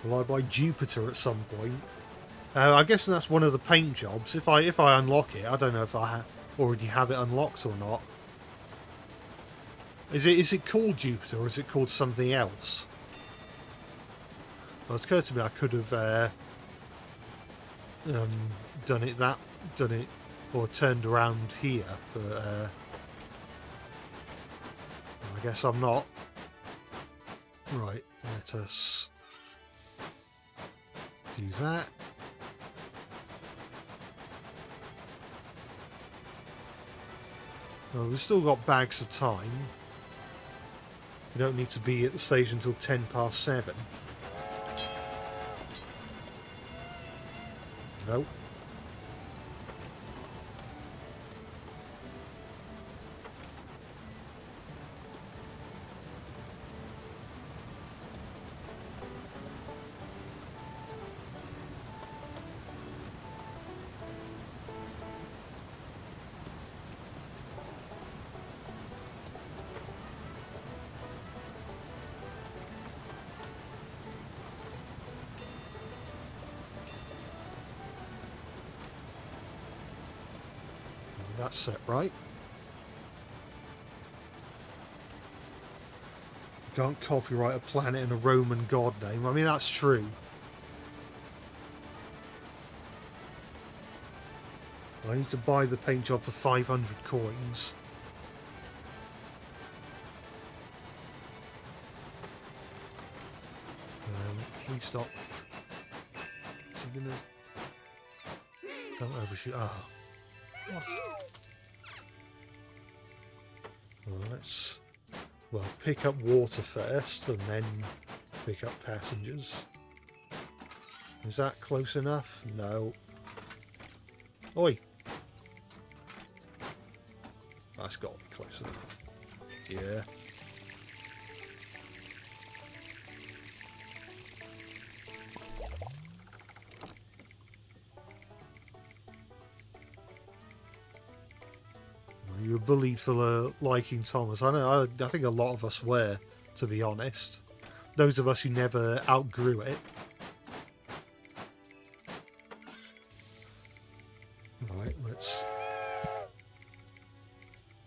[SPEAKER 1] Will I buy Jupiter at some point? I guess that's one of the paint jobs. If I unlock it, I don't know if I already have it unlocked or not. Is it called Jupiter or is it called something else? Well, it's occurred to me I could have done it or turned around here, but I guess I'm not. Right, let us do that. Well, we've still got bags of time. We don't need to be at the station until 7:10. Nope. that's set right. You can't copyright a planet in a Roman god name. I mean, that's true. I need to buy the paint job for 500 coins. Please stop. Don't overshoot. Ah. Well, let's pick up water first and then pick up passengers. Is that close enough? No. Oi! That's got to be close enough. Yeah. You were bullied for liking Thomas. I know. I think a lot of us were, to be honest. Those of us who never outgrew it. Right, let's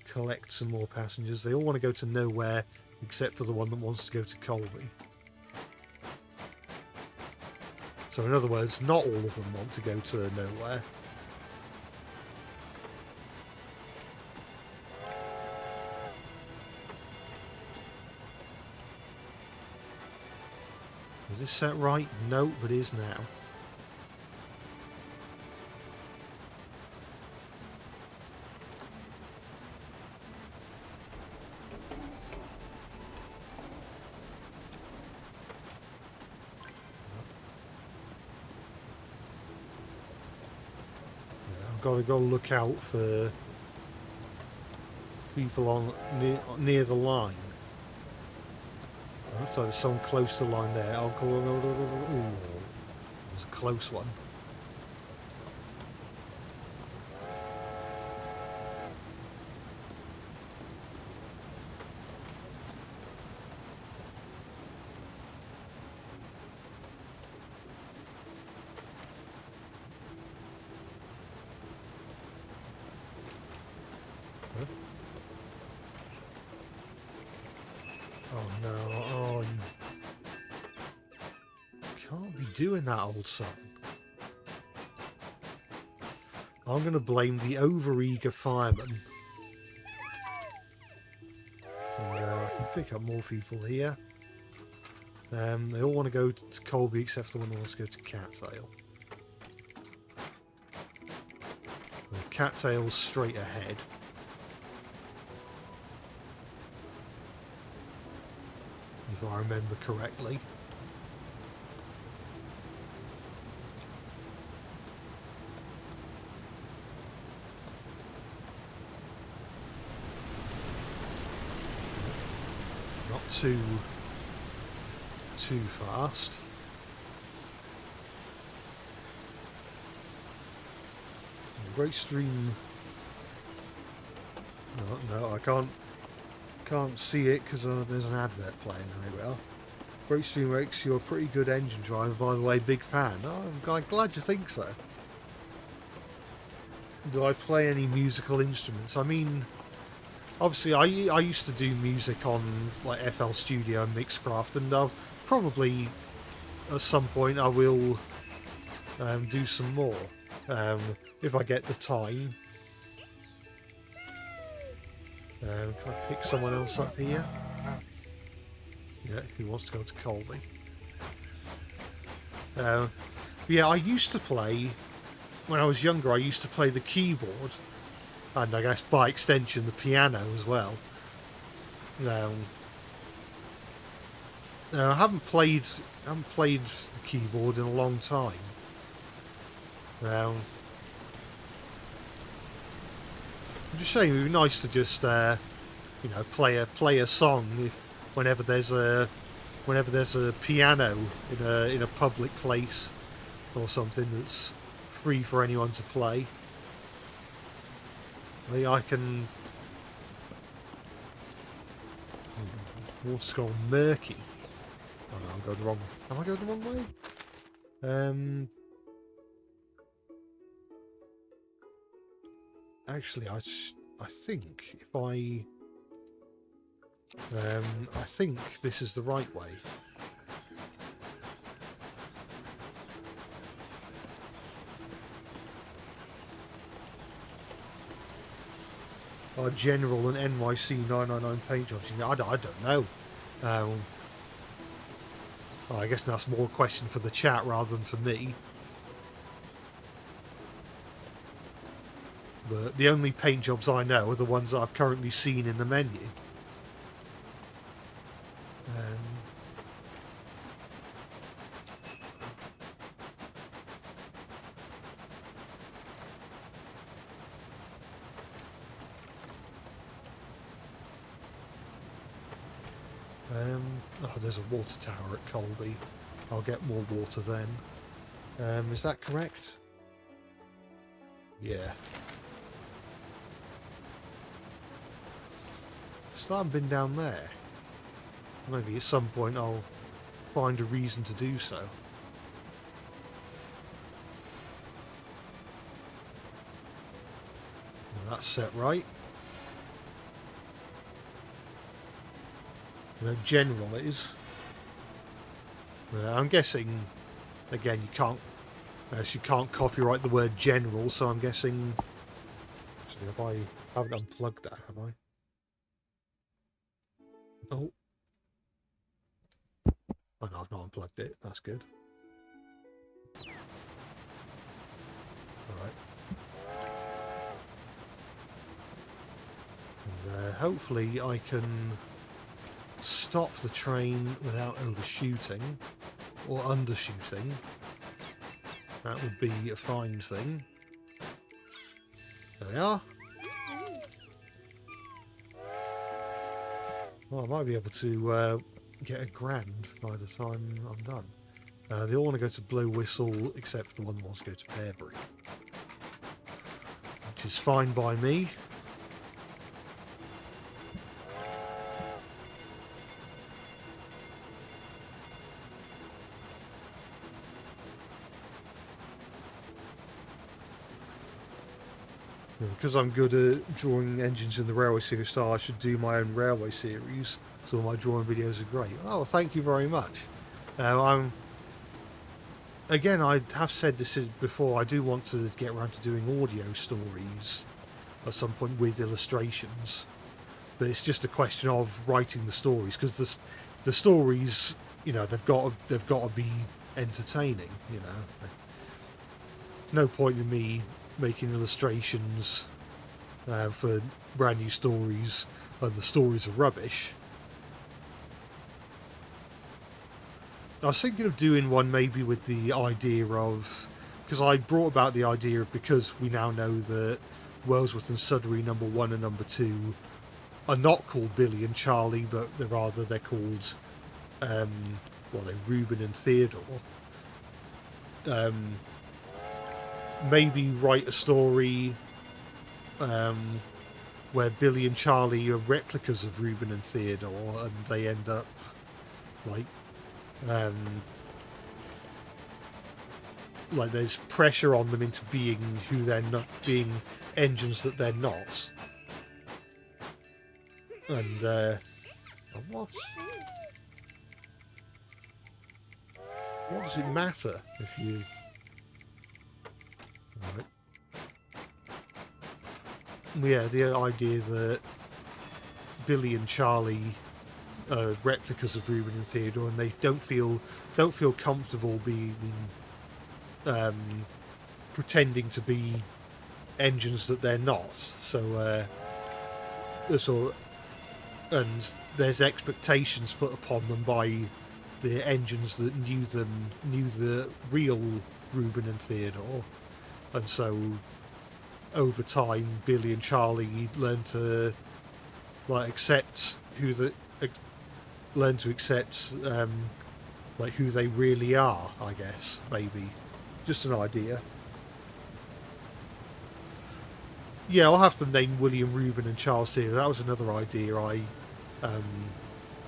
[SPEAKER 1] collect some more passengers. They all want to go to nowhere, except for the one that wants to go to Colby. So in other words, not all of them want to go to nowhere. Is this set right? No, but it is now. Yeah, I've got to go look out for people on near the line. So there's someone close to the line there. I'll go. Ooh, it was a close one. Huh? Oh no. Oh, you can't be doing that, old son. I'm going to blame the overeager fireman. And I can pick up more people here. They all want to go to Colby except for the one that wants to go to Cattail. Cattail's straight ahead. If I remember correctly. Not too fast. Great Stream. No, I can't see it because there's an advert playing. There we are. Great Stream makes you a pretty good engine driver, by the way. Big fan. Oh, I'm glad you think so. Do I play any musical instruments? I mean, obviously, I used to do music on like FL Studio and Mixcraft, and I'll probably at some point I will do some more if I get the time. Can I pick someone else up here? Yeah, who wants to go to Colby? Yeah, I used to play, when I was younger, I used to play the keyboard, and I guess by extension the piano as well. I haven't played the keyboard in a long time. I'm just saying, it would be nice to just you know, play a song whenever there's a piano in a public place or something that's free for anyone to play. I can. Water's gone murky. Oh no, I'm going the wrong. Am I going the wrong way? actually, I think if I think this is the right way. Our General and NYC 999 paint jobs. I don't know. Well, I guess that's more a question for the chat rather than for me. But the only paint jobs I know are the ones that I've currently seen in the menu. Oh, there's a water tower at Colby. I'll get more water then. Is that correct? Yeah. Still haven't been down there. Maybe at some point I'll find a reason to do so. And that's set right. You know, General is. I'm guessing, again, you can't copyright the word General, so I'm guessing. Actually, if I haven't unplugged that, have I? Oh. Oh no, I've not unplugged it. That's good. Alright. And hopefully I can stop the train without overshooting or undershooting. That would be a fine thing. There we are. Well, I might be able to get a grand by the time I'm done. They all want to go to Blow Whistle, except the one that wants to go to Pearbury. Which is fine by me. Because I'm good at drawing engines in the Railway Series style, I should do my own Railway Series. So my drawing videos are great. Oh, thank you very much. Again, I have said this before, I do want to get around to doing audio stories at some point with illustrations. But it's just a question of writing the stories, because the stories, you know, they've got to be entertaining, you know. No point in me making illustrations for brand new stories and the stories are rubbish. I was thinking of doing one maybe with the idea of, because I brought about the idea of, because we now know that Wellsworth and Sudbury number 1 and number 2 are not called Billy and Charlie, but they're called well, they're Reuben and Theodore. Maybe write a story where Billy and Charlie are replicas of Reuben and Theodore, and they end up like there's pressure on them into being who they're not, being engines that they're not. And what does it matter if you? Right. Yeah, the idea that Billy and Charlie are replicas of Reuben and Theodore, and they don't feel comfortable being pretending to be engines that they're not. So and there's expectations put upon them by the engines that knew the real Reuben and Theodore, and so over time Billy and Charlie learn to accept who they really are, I guess. Maybe just an idea. Yeah, I'll have to name William, Reuben and Charles Theodore. That was another idea I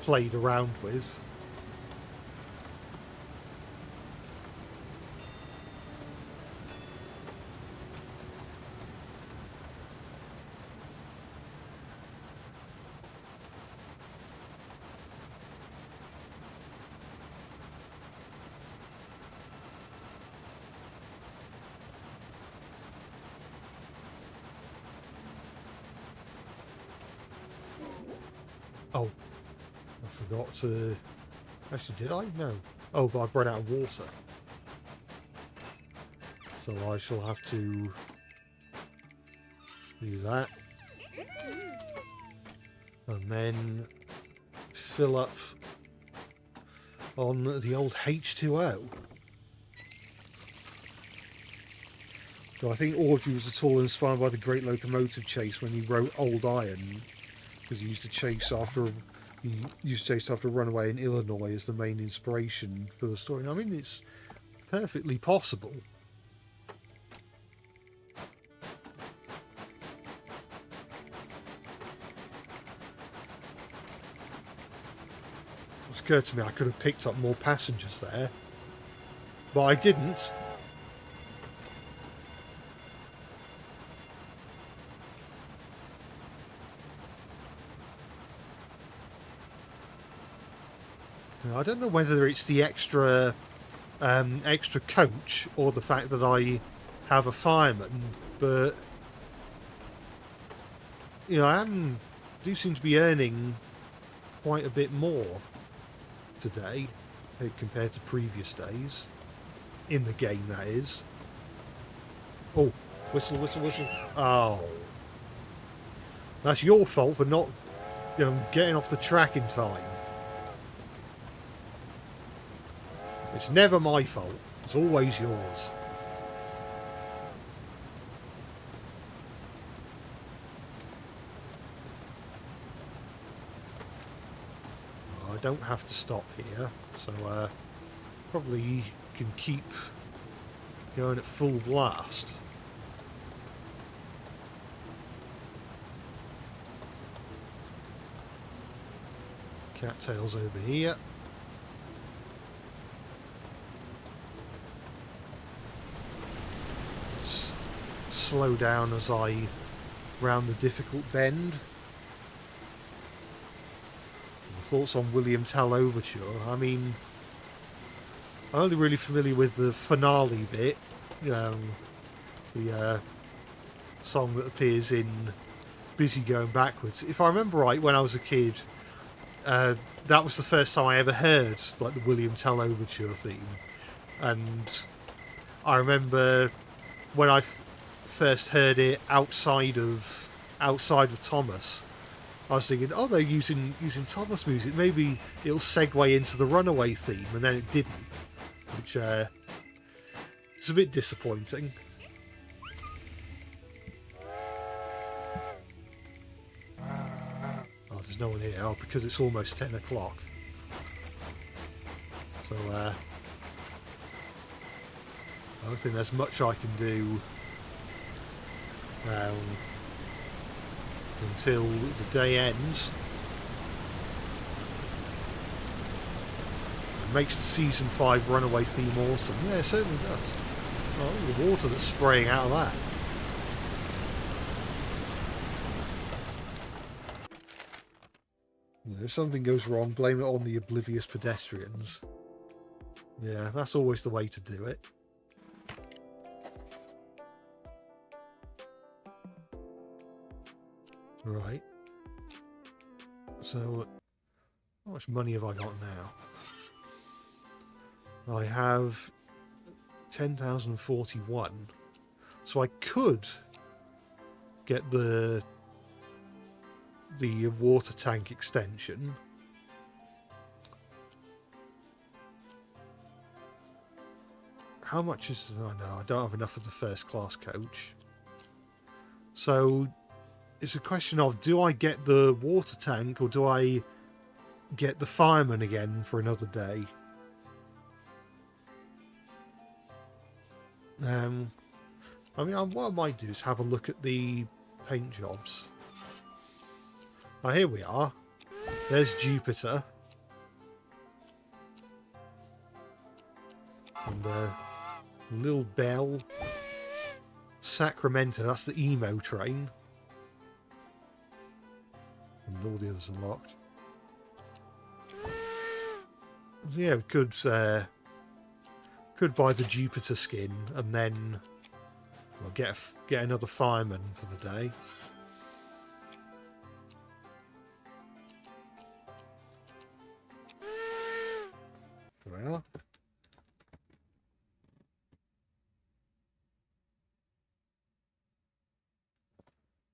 [SPEAKER 1] played around with. Oh, I forgot to... Actually, did I? No. Oh, but I've run out of water. So I shall have to do that. And then fill up on the old H2O. So I think Audrey was at all inspired by the Great Locomotive Chase when he wrote Old Iron, because he used to chase after a runaway in Illinois as the main inspiration for the story. I mean, it's perfectly possible. It's occurred to me I could have picked up more passengers there, but I didn't. I don't know whether it's the extra coach or the fact that I have a fireman, but you know, do seem to be earning quite a bit more today compared to previous days in the game, that is. Oh, whistle, whistle, whistle. Oh, that's your fault for not, getting off the track in time. It's never my fault. It's always yours. I don't have to stop here, so probably can keep going at full blast. Cattails over here. Slow down as I round the difficult bend. Thoughts on William Tell Overture? I mean, I'm only really familiar with the finale bit, the song that appears in Busy Going Backwards. If I remember right, when I was a kid, that was the first time I ever heard like the William Tell Overture theme, and I remember when I first heard it outside of Thomas, I was thinking, oh, they're using Thomas music. Maybe it'll segue into the Runaway theme, and then it didn't, which is a bit disappointing. Oh, there's no one here. Oh, because it's almost 10 o'clock. So I don't think there's much I can do until the day ends. It makes the Season 5 Runaway theme awesome. Yeah, it certainly does. Oh, the water that's spraying out of that. If something goes wrong, blame it on the oblivious pedestrians. Yeah, that's always the way to do it. Right. So, how much money have I got now? I have 10,041. So I could get the water tank extension. How much is... Oh no, I don't have enough of the first class coach. So it's a question of, do I get the water tank or do I get the fireman again for another day? I mean, what I might do is have a look at the paint jobs. Oh, here we are. There's Jupiter. And Lil Bell. Sacramento, that's the emo train. And all the others unlocked. So yeah, we could buy the Jupiter skin and then get another fireman for the day. we are.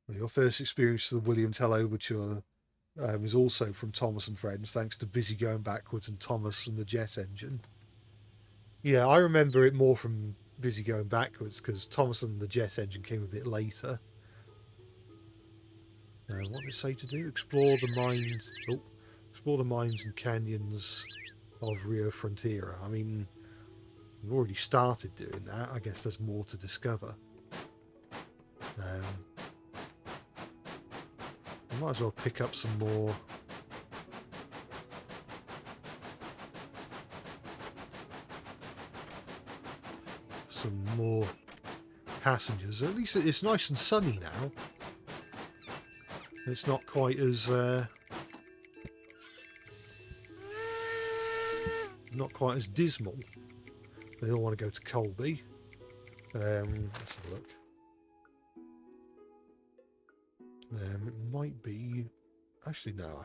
[SPEAKER 1] Well, your first experience of the William Tell Overture is also from Thomas and Friends, thanks to Busy Going Backwards and Thomas and the Jet Engine. Yeah, I remember it more from Busy Going Backwards because Thomas and the Jet Engine came a bit later. What did it say to do? Explore the mines. Oh, explore the mines and canyons of Rio Frontiera. I mean, we've already started doing that. I guess there's more to discover. I might as well pick up some more. Some more passengers. At least it's nice and sunny now. It's not quite as dismal. They all want to go to Colby. Let's have a look. It might be. Actually, no.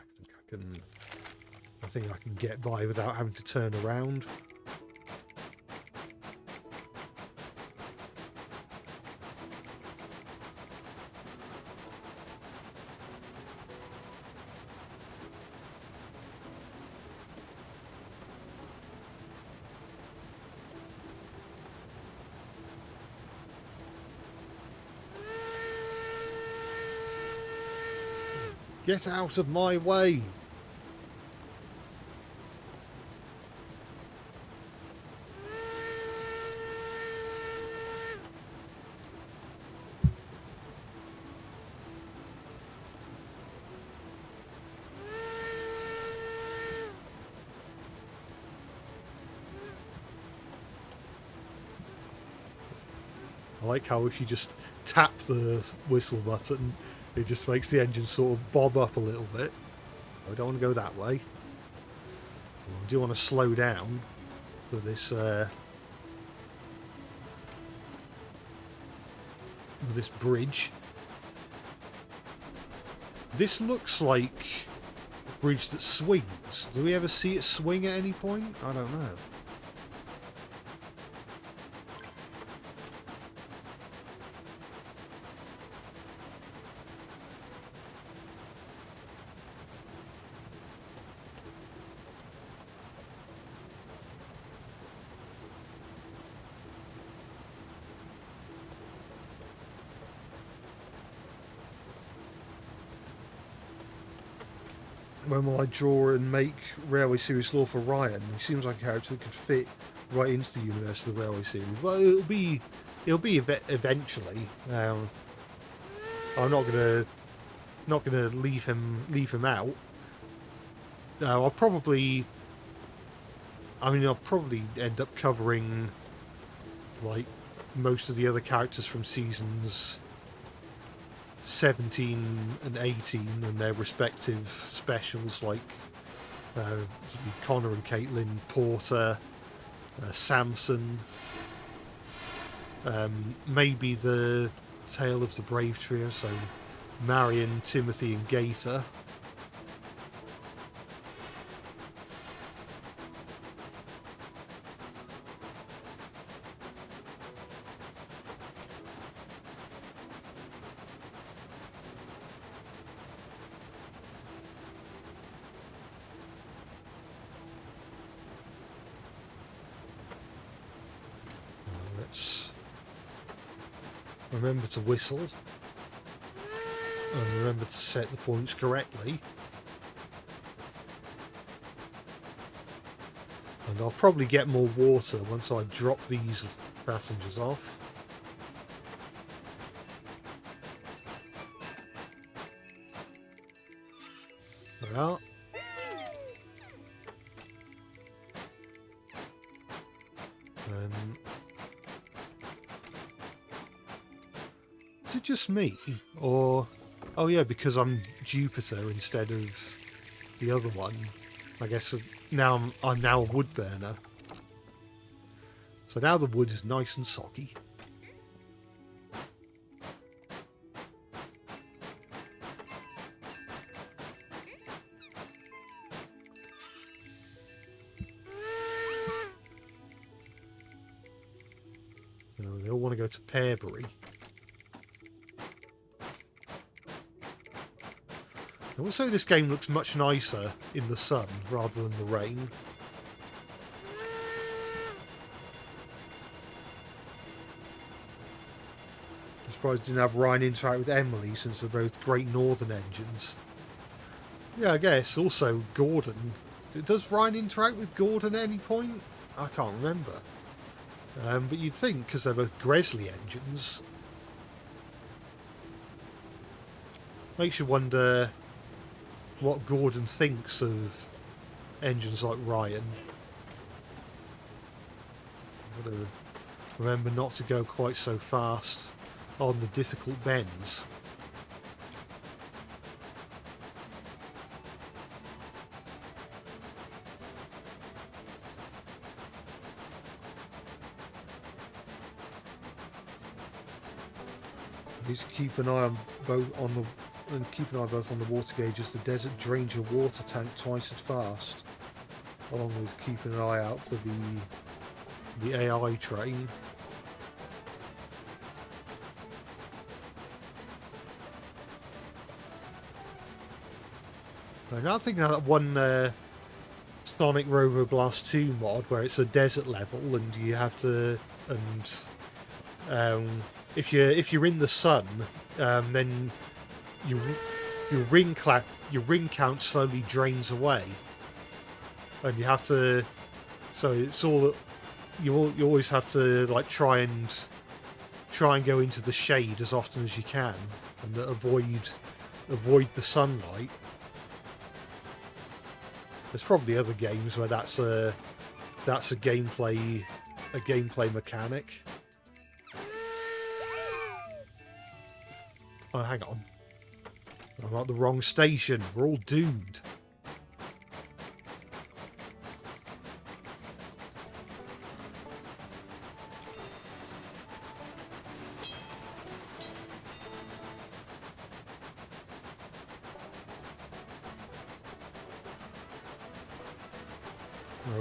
[SPEAKER 1] I think I can get by without having to turn around. Get out of my way! I like how if you just tap the whistle button, it just makes the engine sort of bob up a little bit. I don't want to go that way. I do want to slow down for this bridge. This looks like a bridge that swings. Do we ever see it swing at any point? I don't know. When will I draw and make Railway Series lore for Ryan? He seems like a character that could fit right into the universe of the Railway Series. Well, it'll be eventually. I'm not gonna leave him out. I'll probably end up covering like most of the other characters from seasons 17 and 18 and their respective specials, like Connor and Caitlin, Porter, Samson, maybe the Tale of the Brave Trio, so Marion, Timothy and Gator. Let's remember to whistle and remember to set the points correctly. And I'll probably get more water once I drop these passengers off. There we are. Is it just me? Or... oh yeah, because I'm Jupiter instead of the other one. I guess now I'm now a wood burner. So now the wood is nice and soggy. They all want to go to Pearbury. I will say this game looks much nicer in the sun rather than the rain. I'm surprised I didn't have Ryan interact with Emily since they're both Great Northern engines. Yeah, I guess. Also, Gordon. Does Ryan interact with Gordon at any point? I can't remember. But you'd think, because they're both Gresley engines. Makes you wonder what Gordon thinks of engines like Ryan. I've got to remember not to go quite so fast on the difficult bends. Need to keep an eye on both on the both on the water gauges. The desert drains your water tank twice as fast, along with keeping an eye out for the AI train. Now I'm thinking of that one Sonic Rover Blast 2 mod where it's a desert level and you have to if you're in the sun, then your ring count slowly drains away, and you have to. So it's all you always have to like try and go into the shade as often as you can and avoid the sunlight. There's probably other games where that's a gameplay mechanic. Oh, hang on. I'm at the wrong station. We're all doomed.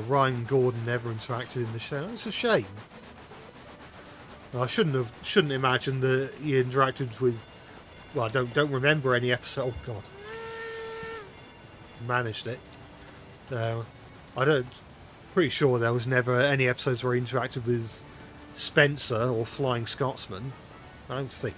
[SPEAKER 1] Ryan and Gordon never interacted in the show. It's a shame. I shouldn't imagine that he interacted with. Well, I don't remember any episode. Oh God, managed it. Pretty sure there was never any episodes where he interacted with Spencer or Flying Scotsman. I don't think.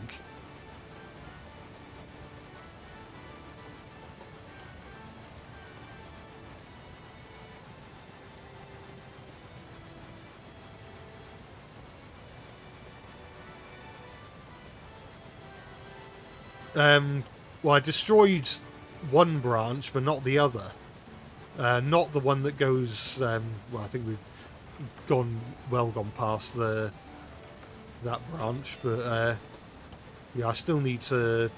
[SPEAKER 1] Well, I destroyed one branch, but not the other. Not the one that goes. Well, I think we've gone past that branch, but yeah, I still need to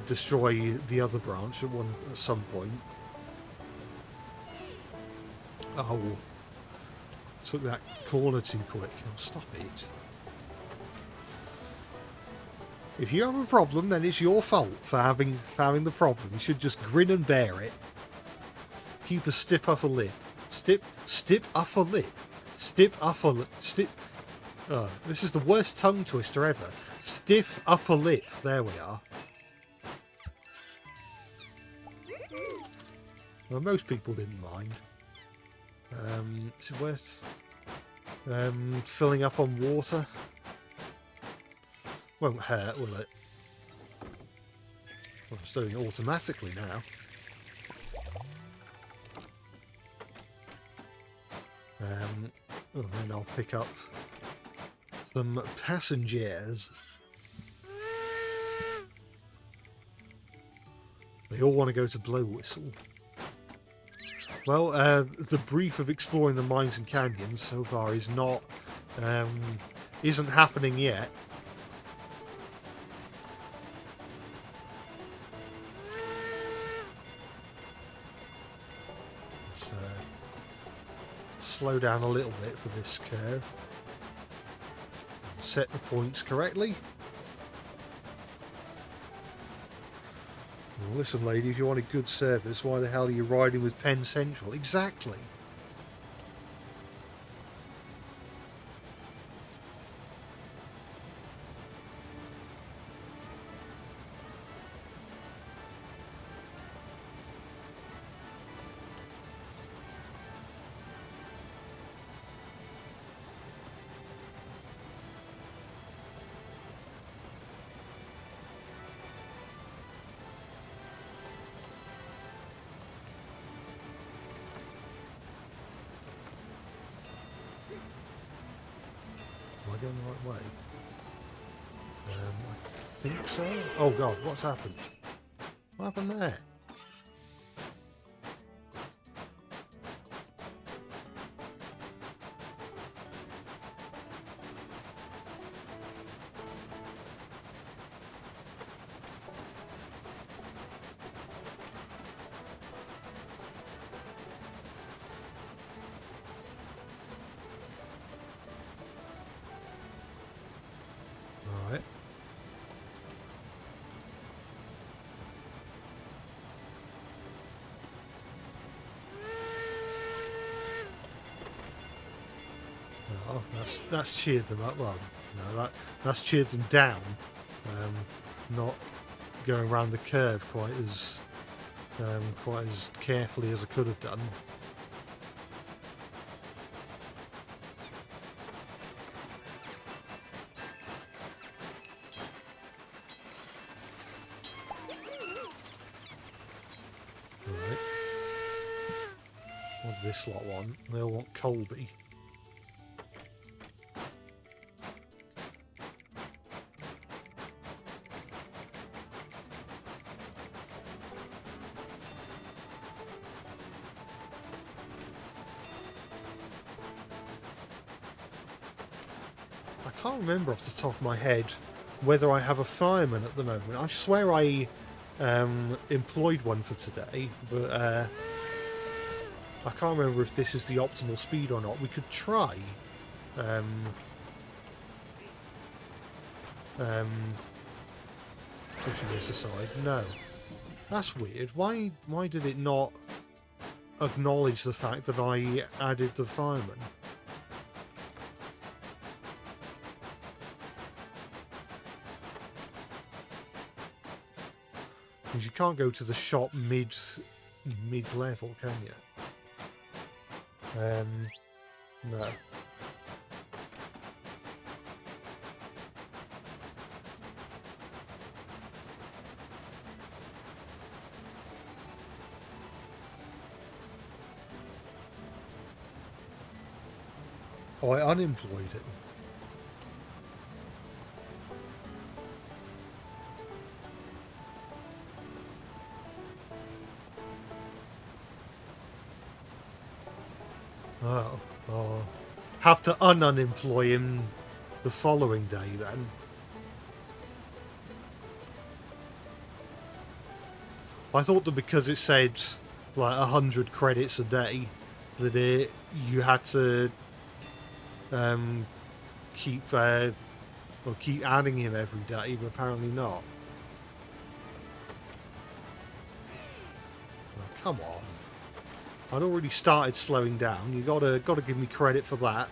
[SPEAKER 1] destroy the other branch at some point. Oh, took that corner too quick. Oh, stop it. If you have a problem, then it's your fault for having the problem. You should just grin and bear it. Keep a stiff upper lip. Stiff upper lip. Stiff upper lip. Oh, this is the worst tongue twister ever. Stiff upper lip. There we are. Well, most people didn't mind. Is it worth filling up on water? Won't hurt, will it? Well, it's doing it automatically now. And then I'll pick up some passengers. They all want to go to Blow Whistle. Well, the brief of exploring the mines and canyons so far is not isn't happening yet. Slow down a little bit for this curve. Set the points correctly. Well, listen, lady, if you want a good service, why the hell are you riding with Penn Central? Exactly. going the right way? I think so. Oh god, what's happened? What happened there? Alright. Oh, that's cheered them up. Well, no, that's cheered them down. Not going around the curve quite as carefully as I could have done. Right. What does this lot want? They all want Colby. I can't remember off the top of my head whether I have a fireman at the moment. I swear I employed one for today, but I can't remember if this is the optimal speed or not. We could try. Pushing this aside. No. That's weird. Why did it not acknowledge the fact that I added the fireman? Because you can't go to the shop mid-level, can you? No. Oh, I unemployed it. Oh, I'll have to unemploy him the following day then. I thought that because it said like 100 credits a day, that you had to keep adding him every day, but apparently not. Oh, come on. I'd already started slowing down. You gotta give me credit for that.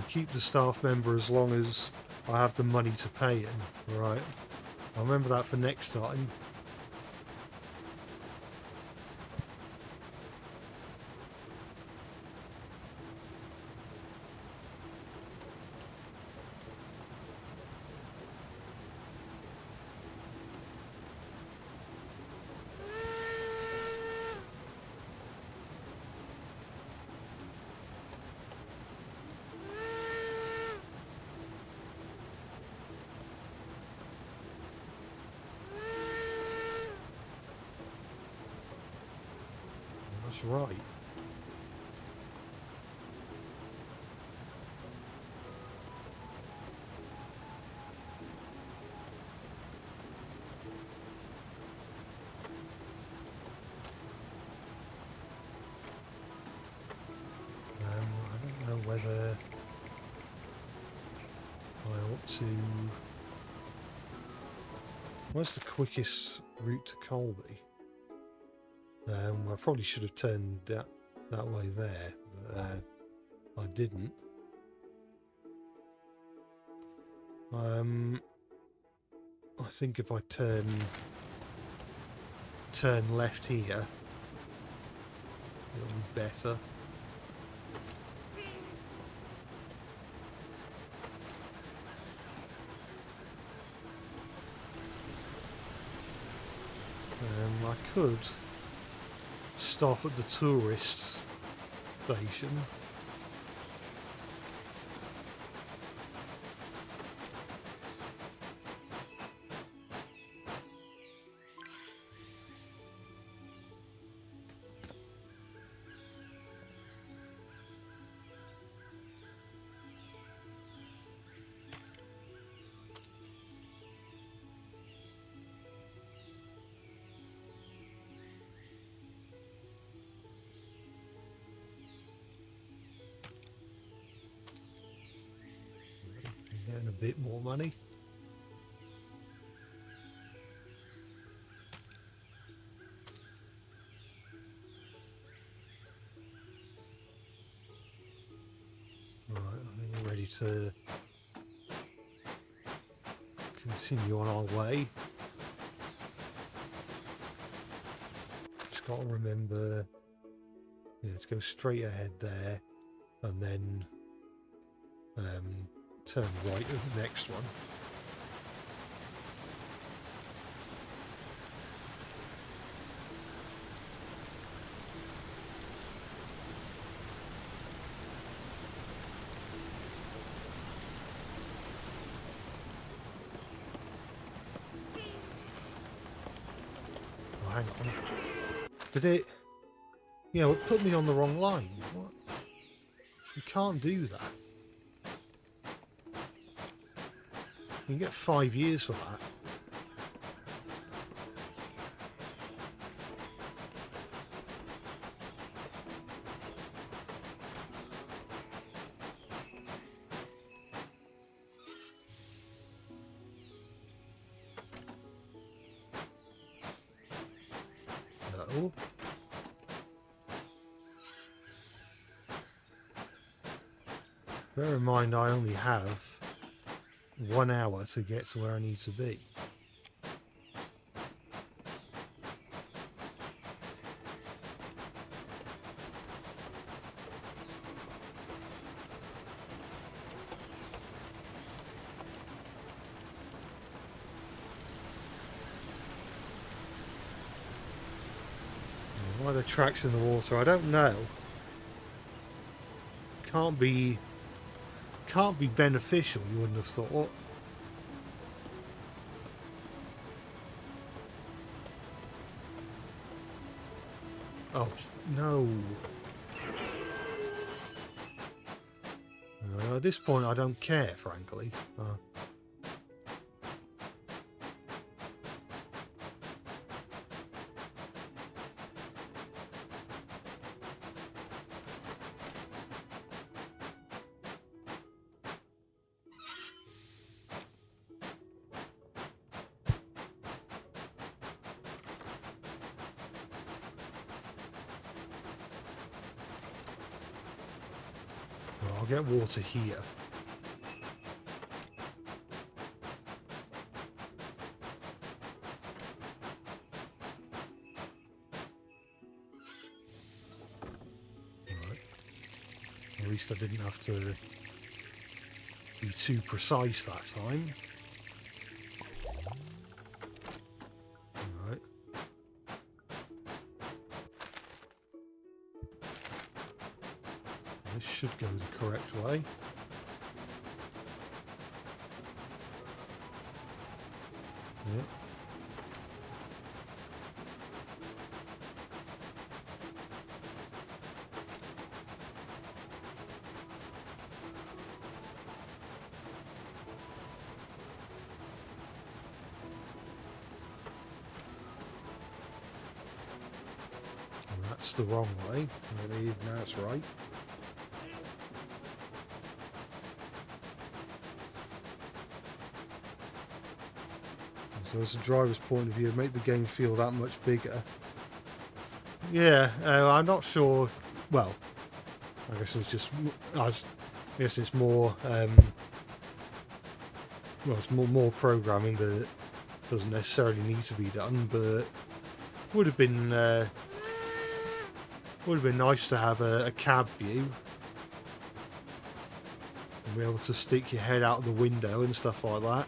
[SPEAKER 1] Keep the staff member as long as I have the money to pay him. Right. I'll remember that for next time. That's right. I don't know whether to... Where's the quickest route to Colby? I probably should have turned that way there, but I didn't. I think if I turn left here, it'll be better. I could stop at the tourist station. Getting a bit more money. Right, I think we're ready to continue on our way. Just got to remember, yeah, to go straight ahead there, and then turn right at the next one. Oh, hang on. Did it? Yeah, it put me on the wrong line. What? You can't do that. You can get 5 years for that. No. Bear in mind, I only have 1 hour to get to where I need to be. Why the tracks in the water? I don't know. Can't be beneficial, you wouldn't have thought. Oh, no. At this point, I don't care, frankly. I'll get water here. Right. At least I didn't have to be too precise that time. Right. This should go the correct way. Yep. And that's the wrong way. Maybe that's right. So as a driver's point of view, make the game feel that much bigger. Yeah, I'm not sure. Well, I guess it's just. I guess it's more. Well, it's more programming that doesn't necessarily need to be done, but would have been nice to have a cab view and be able to stick your head out of the window and stuff like that.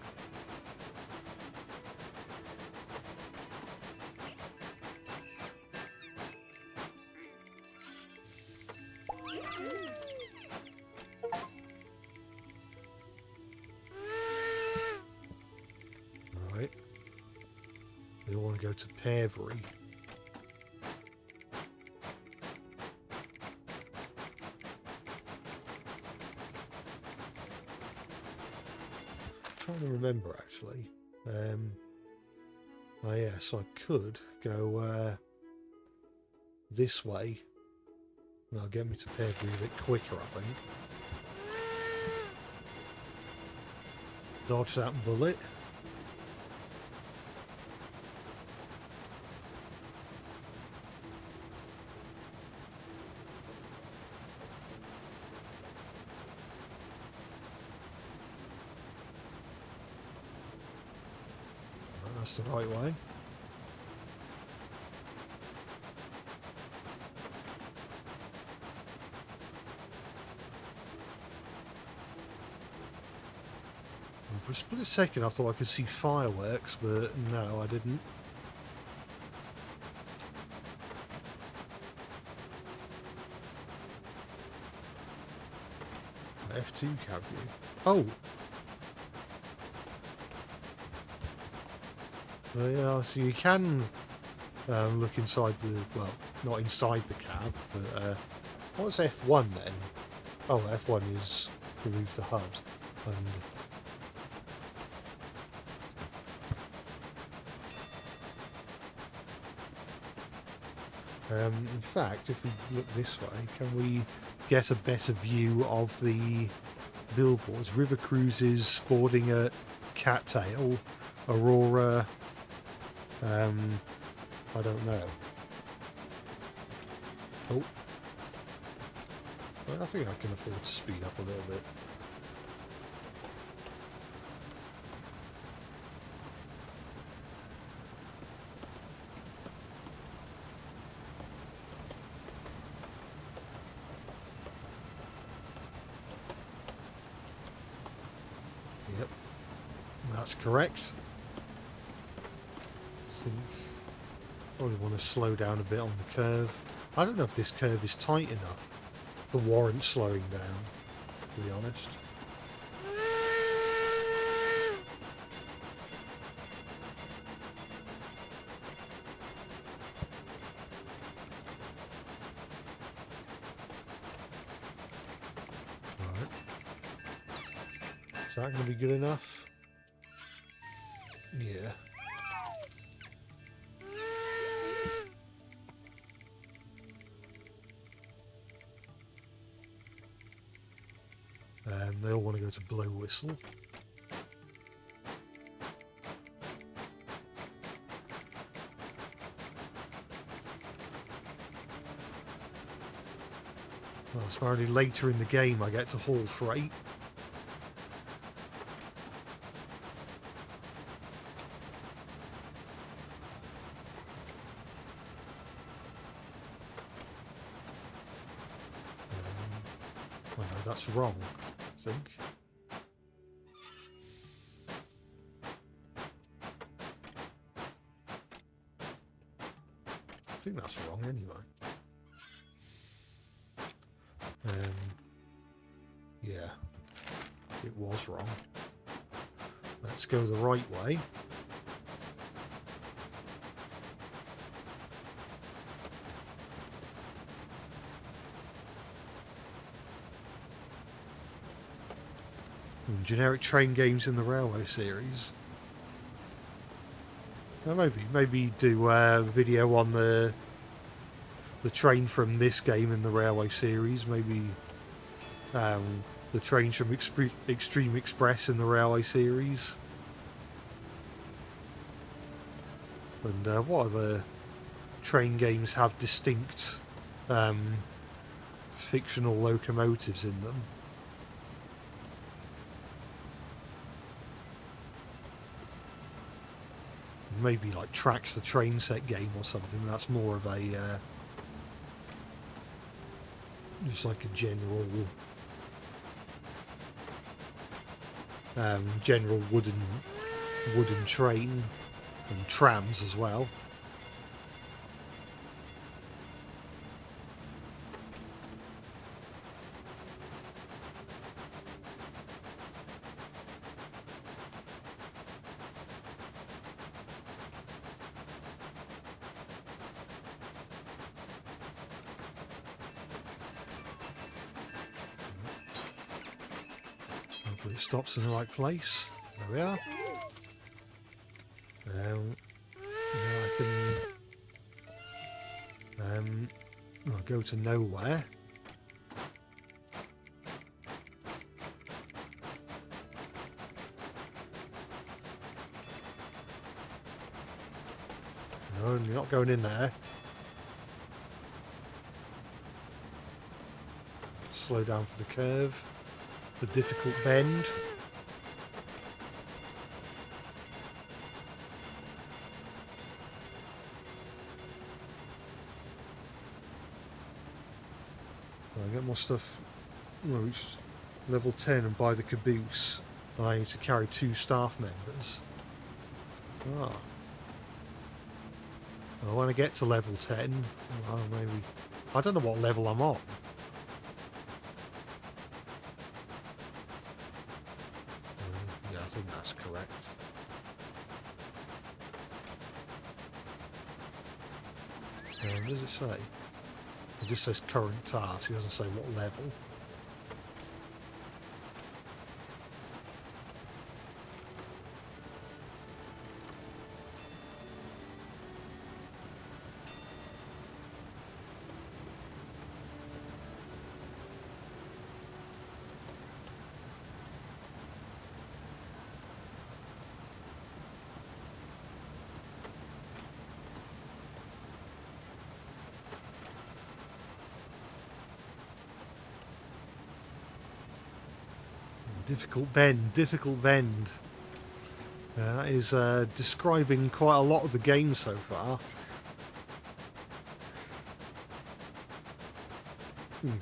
[SPEAKER 1] Right, we all want to go to Pearbury. Trying to remember actually. Oh yes, I could go this way. That'll get me to Pearbury a bit quicker, I think. Dodge that bullet. That's the right way. For a split second I thought I could see fireworks, but no, I didn't. F2 cab view. Oh! Yeah, so you can look inside the, well, not inside the cab, but what's F1 then? Oh, F1 is remove the HUD. In fact, if we look this way, can we get a better view of the billboards? River Cruises, boarding at Cattail, Aurora, I don't know. Oh. Well, I think I can afford to speed up a little bit. Yep, that's correct. Probably want to slow down a bit on the curve. I don't know if this curve is tight enough to warrant slowing down, to be honest. Right. Is that going to be good enough? Yeah. They all want to go to Blow Whistle. Well, it's apparently later in the game I get to haul freight. Oh no, that's wrong. I think that's wrong anyway. Yeah, it was wrong. Let's go the right way. Generic train games in the Railway series. Well, maybe do a video on the train from this game in the Railway series. Maybe the trains from Extreme Express in the Railway series. And what other train games have distinct fictional locomotives in them? Maybe like Tracks the Train Set game or something. That's more of a just like a general wooden train, and trams as well. Hopefully it stops in the right place. There we are. Now I can I'll go to nowhere. No, you're not going in there. Slow down for the curve. The difficult bend. I'll get more stuff. We'll reach level 10 and buy the caboose, allowing you to carry 2 staff members. Ah. I want to get to level 10. Well, maybe. I don't know what level I'm on. Yeah, I think that's correct. What does it say? It just says current task. It doesn't say what level. Difficult bend, difficult bend. That is describing quite a lot of the game so far.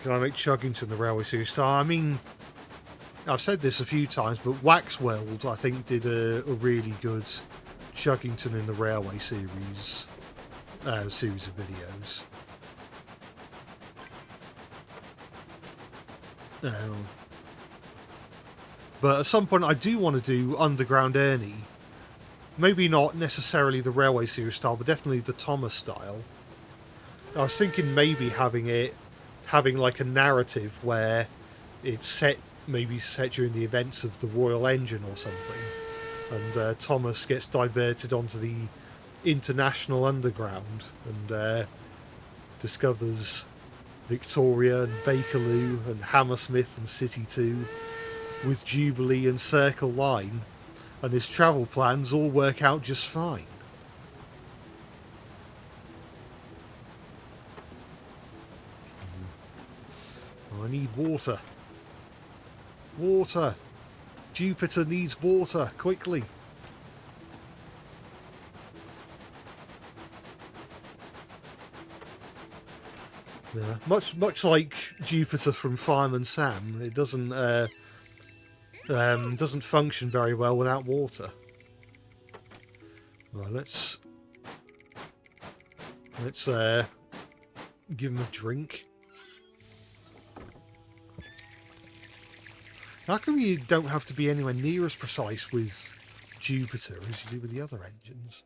[SPEAKER 1] Can I make Chuggington the Railway Series star? I mean, I've said this a few times, but Waxworld, I think, did a really good Chuggington in the Railway Series series of videos. But at some point I do want to do Underground Ernie. Maybe not necessarily the Railway Series style, but definitely the Thomas style. I was thinking maybe having like a narrative where it's set during the events of the Royal Engine or something. And Thomas gets diverted onto the International Underground and discovers Victoria and Bakerloo and Hammersmith and City 2 with Jubilee and Circle Line, and his travel plans all work out just fine. I need water. Water! Jupiter needs water, quickly! Yeah, much like Jupiter from Fireman Sam, it doesn't function very well without water. Well, let's give him a drink. How come you don't have to be anywhere near as precise with Jupiter as you do with the other engines?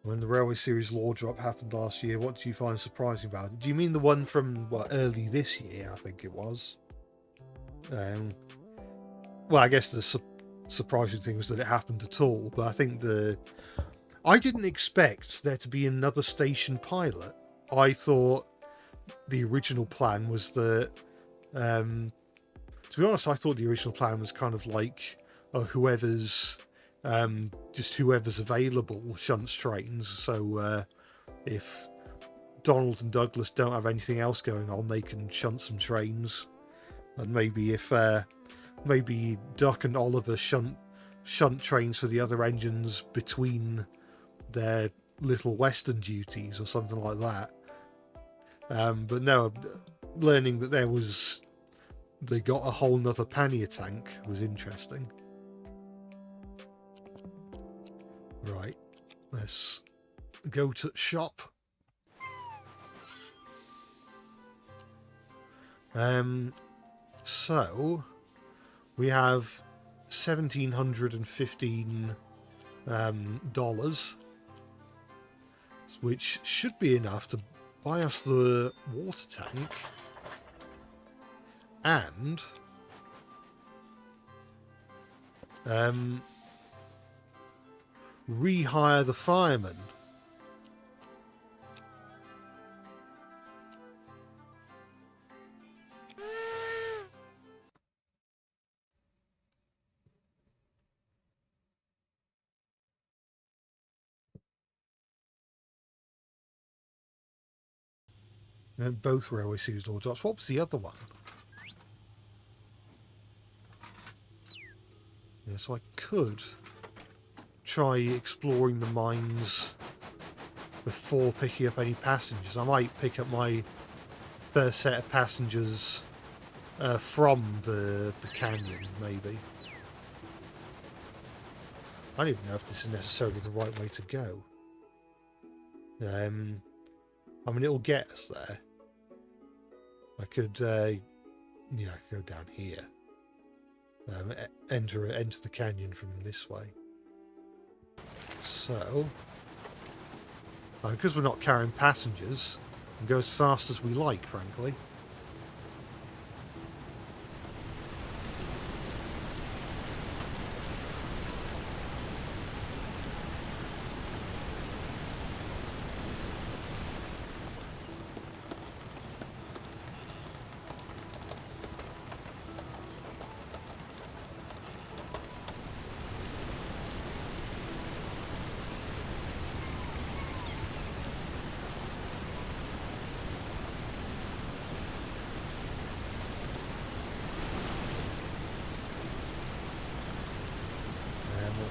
[SPEAKER 1] When the Railway Series law drop happened last year, what do you find surprising about it? Do you mean the one from, early this year, I think it was? Well, I guess surprising thing was that it happened at all. But I think I didn't expect there to be another station pilot. I thought the original plan was that, to be honest, I thought the original plan was kind of like, whoever's available shunts trains. So if Donald and Douglas don't have anything else going on, they can shunt some trains. And maybe if maybe Duck and Oliver shunt trains for the other engines between their little western duties or something like that. But no, learning that they got a whole nother pannier tank was interesting. Right, let's go to the shop. So we have $1,715 dollars, which should be enough to buy us the water tank and rehire the firemen. And both railway seasonal jobs. What was the other one? Yeah, so I could try exploring the mines before picking up any passengers. I might pick up my first set of passengers from the canyon, maybe. I don't even know if this is necessarily the right way to go. I mean, it'll get us there. I could, yeah, go down here. Enter the canyon from this way. So, because we're not carrying passengers, we can go as fast as we like, frankly.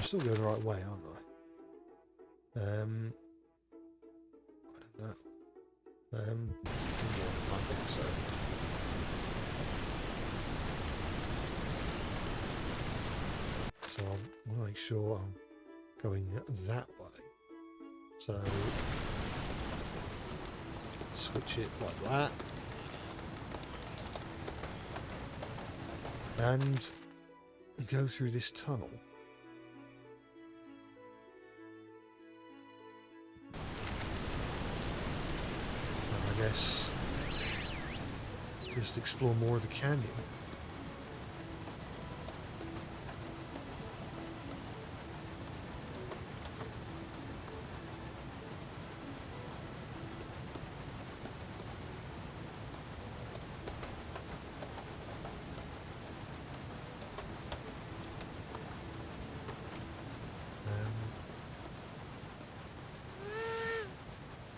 [SPEAKER 1] Still going the right way, aren't I? I don't know. I think so. So I want to make sure I'm going that way. So switch it like that. And go through this tunnel. I guess just explore more of the canyon.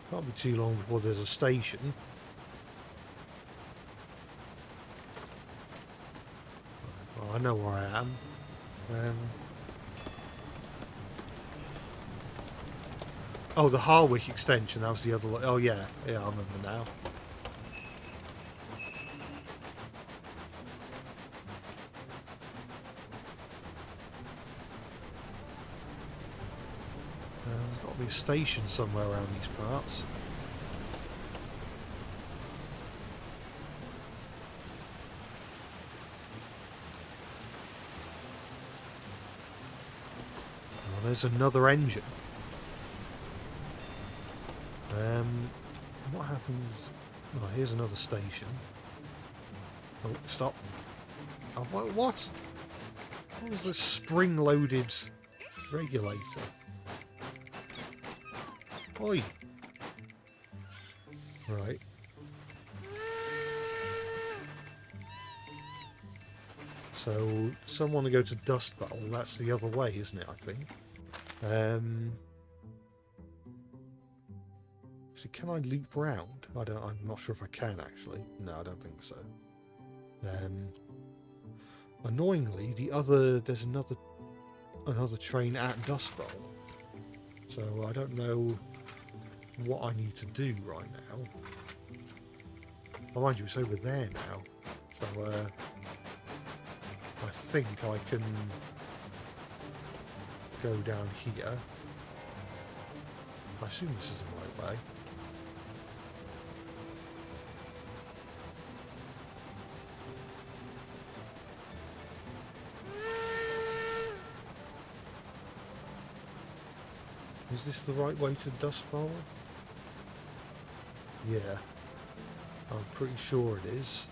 [SPEAKER 1] Can't be too long before there's a station. Well, I know where I am. Oh, the Harwick extension, that was the other... Oh, yeah. Yeah, I remember now. There's got to be a station somewhere around these parts. Oh, there's another engine. What happens? Oh, here's another station. Oh, stop. Oh, what? What was this spring-loaded regulator? Oi! Right. So, someone to go to Dust Bowl. That's the other way, isn't it, I think? So can I loop round? I'm not sure if I can, actually. No, I don't think so. Annoyingly, there's another train at Dust Bowl. So I don't know what I need to do right now. Oh, mind you, it's over there now. So, I think I can go down here. I assume this is the right way. Is this the right way to Dust Bowl? Yeah. I'm pretty sure it is.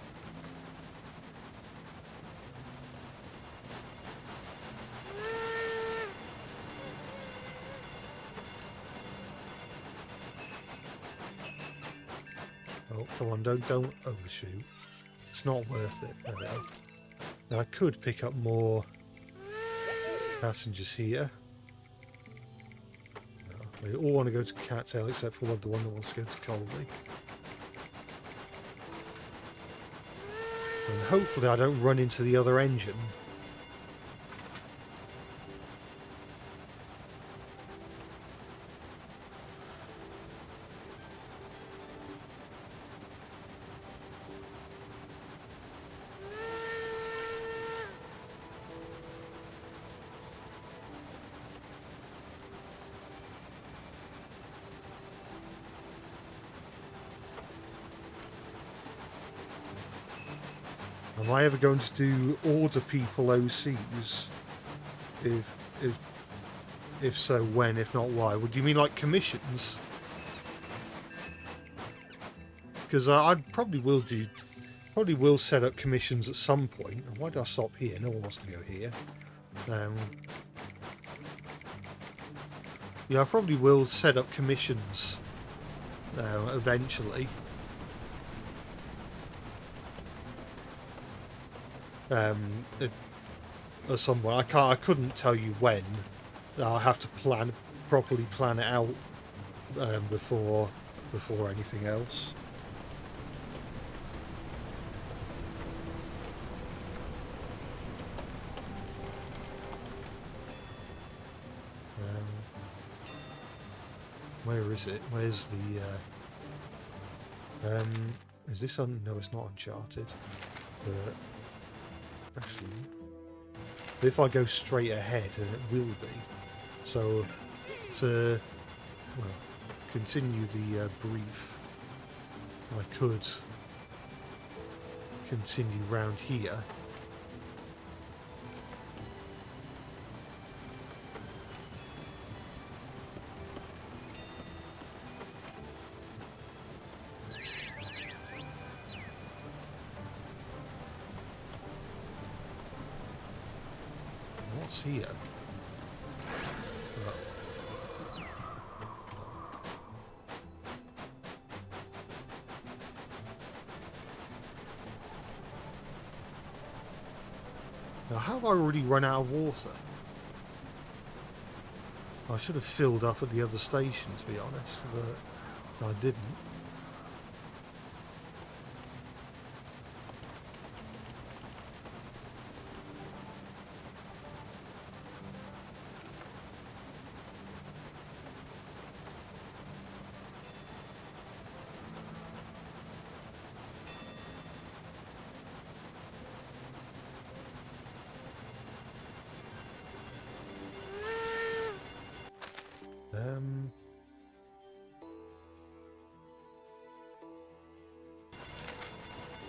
[SPEAKER 1] Oh, come on, don't overshoot. It's not worth it. There we go. Now I could pick up more passengers here. No, they all want to go to Cattail except for the one that wants to go to Colby. And hopefully I don't run into the other engine. Am I ever going to do order people OCs? If so, when? If not, why? Would you mean like commissions? Because I probably will set up commissions at some point. Why did I stop here? No one wants to go here. Yeah, I probably will set up commissions eventually. At some point, I couldn't tell you when. I'll have to properly plan it out before anything else. Where is it? Where's the? Is this no, it's not Uncharted. But actually, if I go straight ahead, then it will be. So, to continue the brief, I could continue round here. What's here? Now, how have I already run out of water? I should have filled up at the other station, to be honest, but I didn't.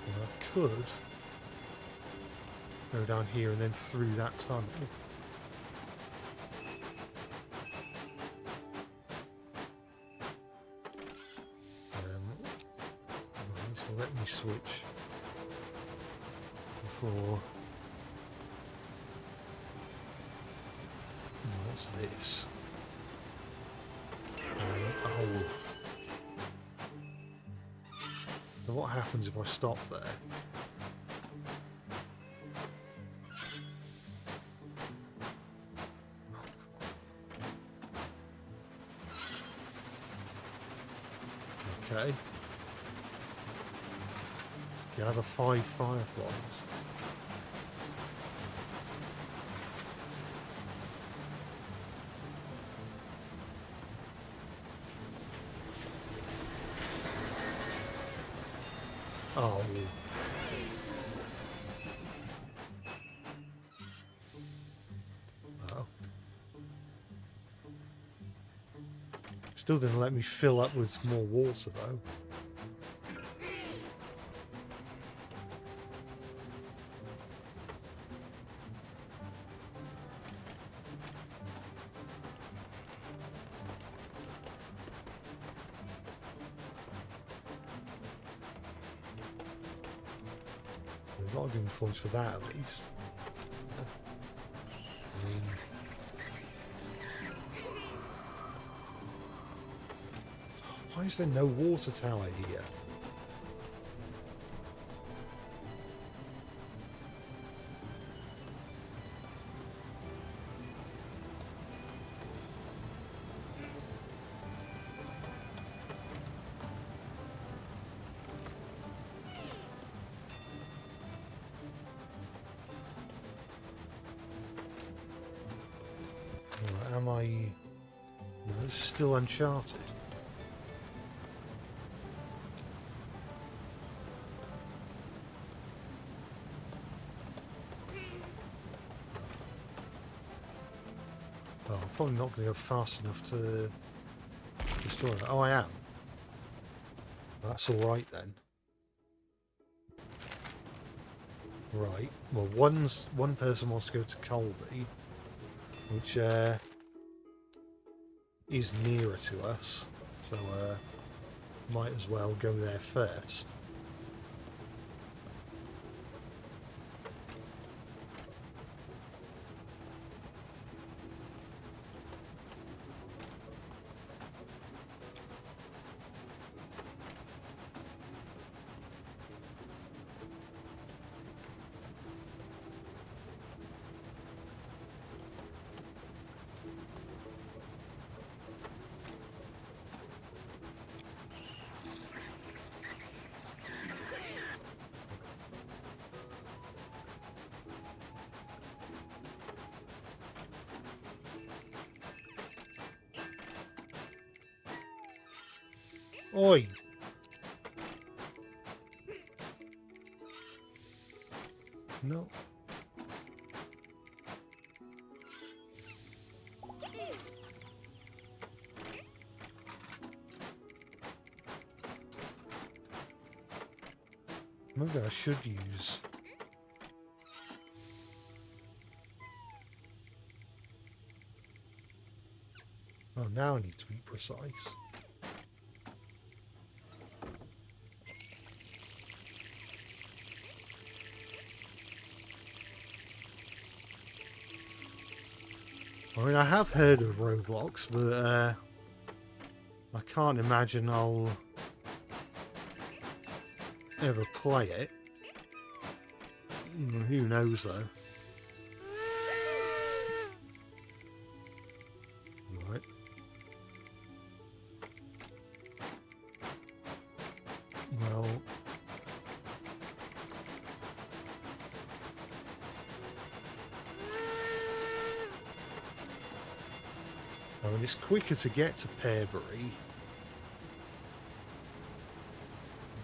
[SPEAKER 1] I could go down here and then through that tunnel. So let me switch before what's this? Oh. So what happens if I stop there? Okay. Gather 5 fireflies. Oh. Oh. Still didn't let me fill up with more water though. We've got to give him points for that at least. Why is there no water tower here? Right, am I... No, this is still Uncharted. Oh, I'm probably not going to go fast enough to destroy that. Oh, I am. That's alright then. Right. Well, one person wants to go to Colby, which is nearer to us, so might as well go there first. Oi! No. Maybe I should use... Oh, now I need to be precise. I mean, I have heard of Roblox, but I can't imagine I'll ever play it. Who knows, though. Right. Well... I mean, it's quicker to get to Pearbury,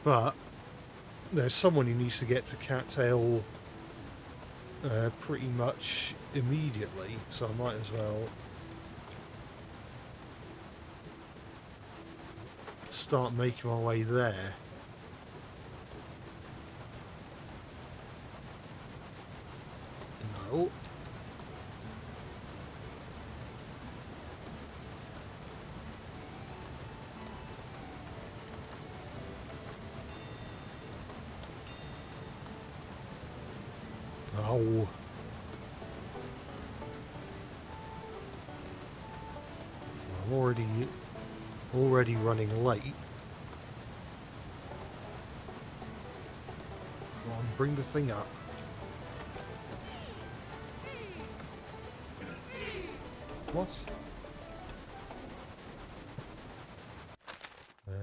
[SPEAKER 1] but there's someone who needs to get to Cattail pretty much immediately, so I might as well start making my way there. No. Oh. already running late. Come on, bring the thing up. What? I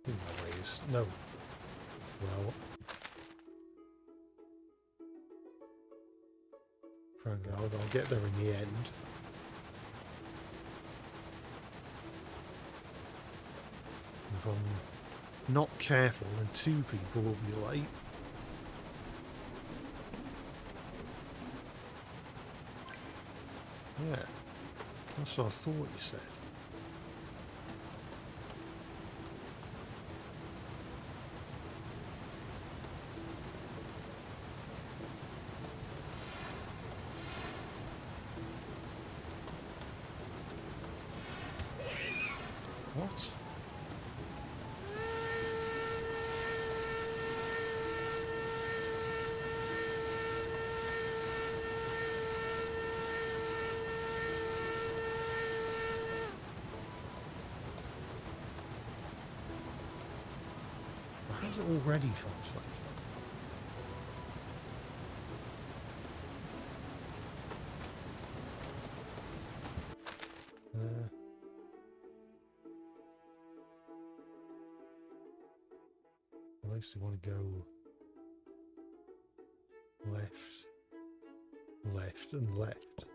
[SPEAKER 1] think that way is... No. Well... Frankly, I'll get there in the end. If I'm not careful, then two people will be late. Yeah, that's what I thought you said. What? How's it already translated? At least I want to go left, left, and left.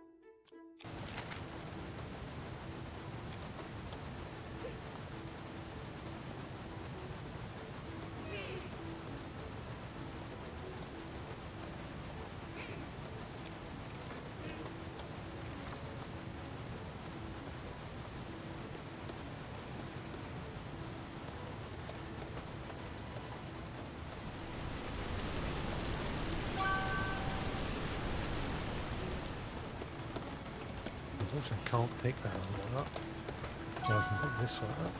[SPEAKER 1] Unfortunately, I can't pick that one up. So I can pick this one up.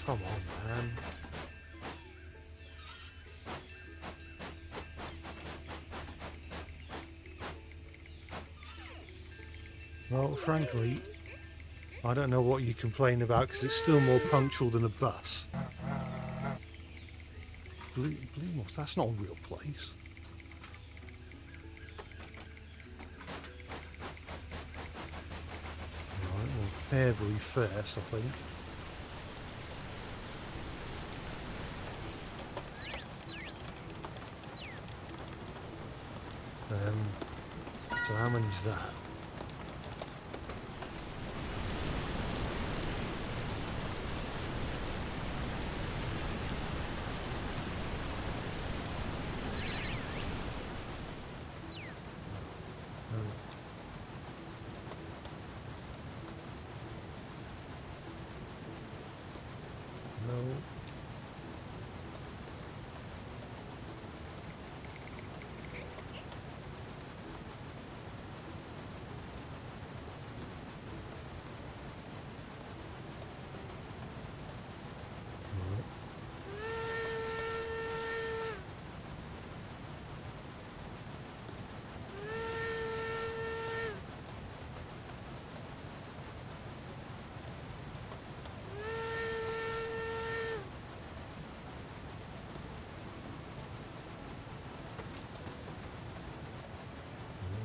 [SPEAKER 1] Come on, man. Well, frankly, I don't know what you complain about because it's still more punctual than a bus. Bluemore, that's not a real place. Right, well, Pearbury first, I think. So how many is that?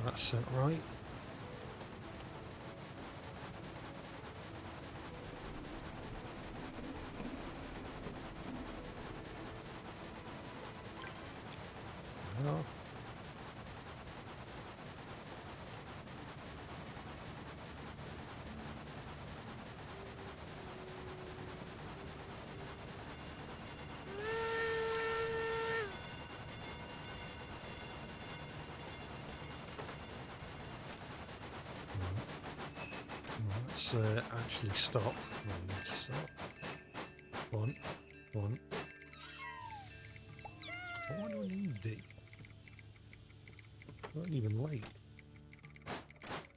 [SPEAKER 1] That's set right. Well. Let's actually stop. I need to stop. One. One. Why do I need D? Not even late.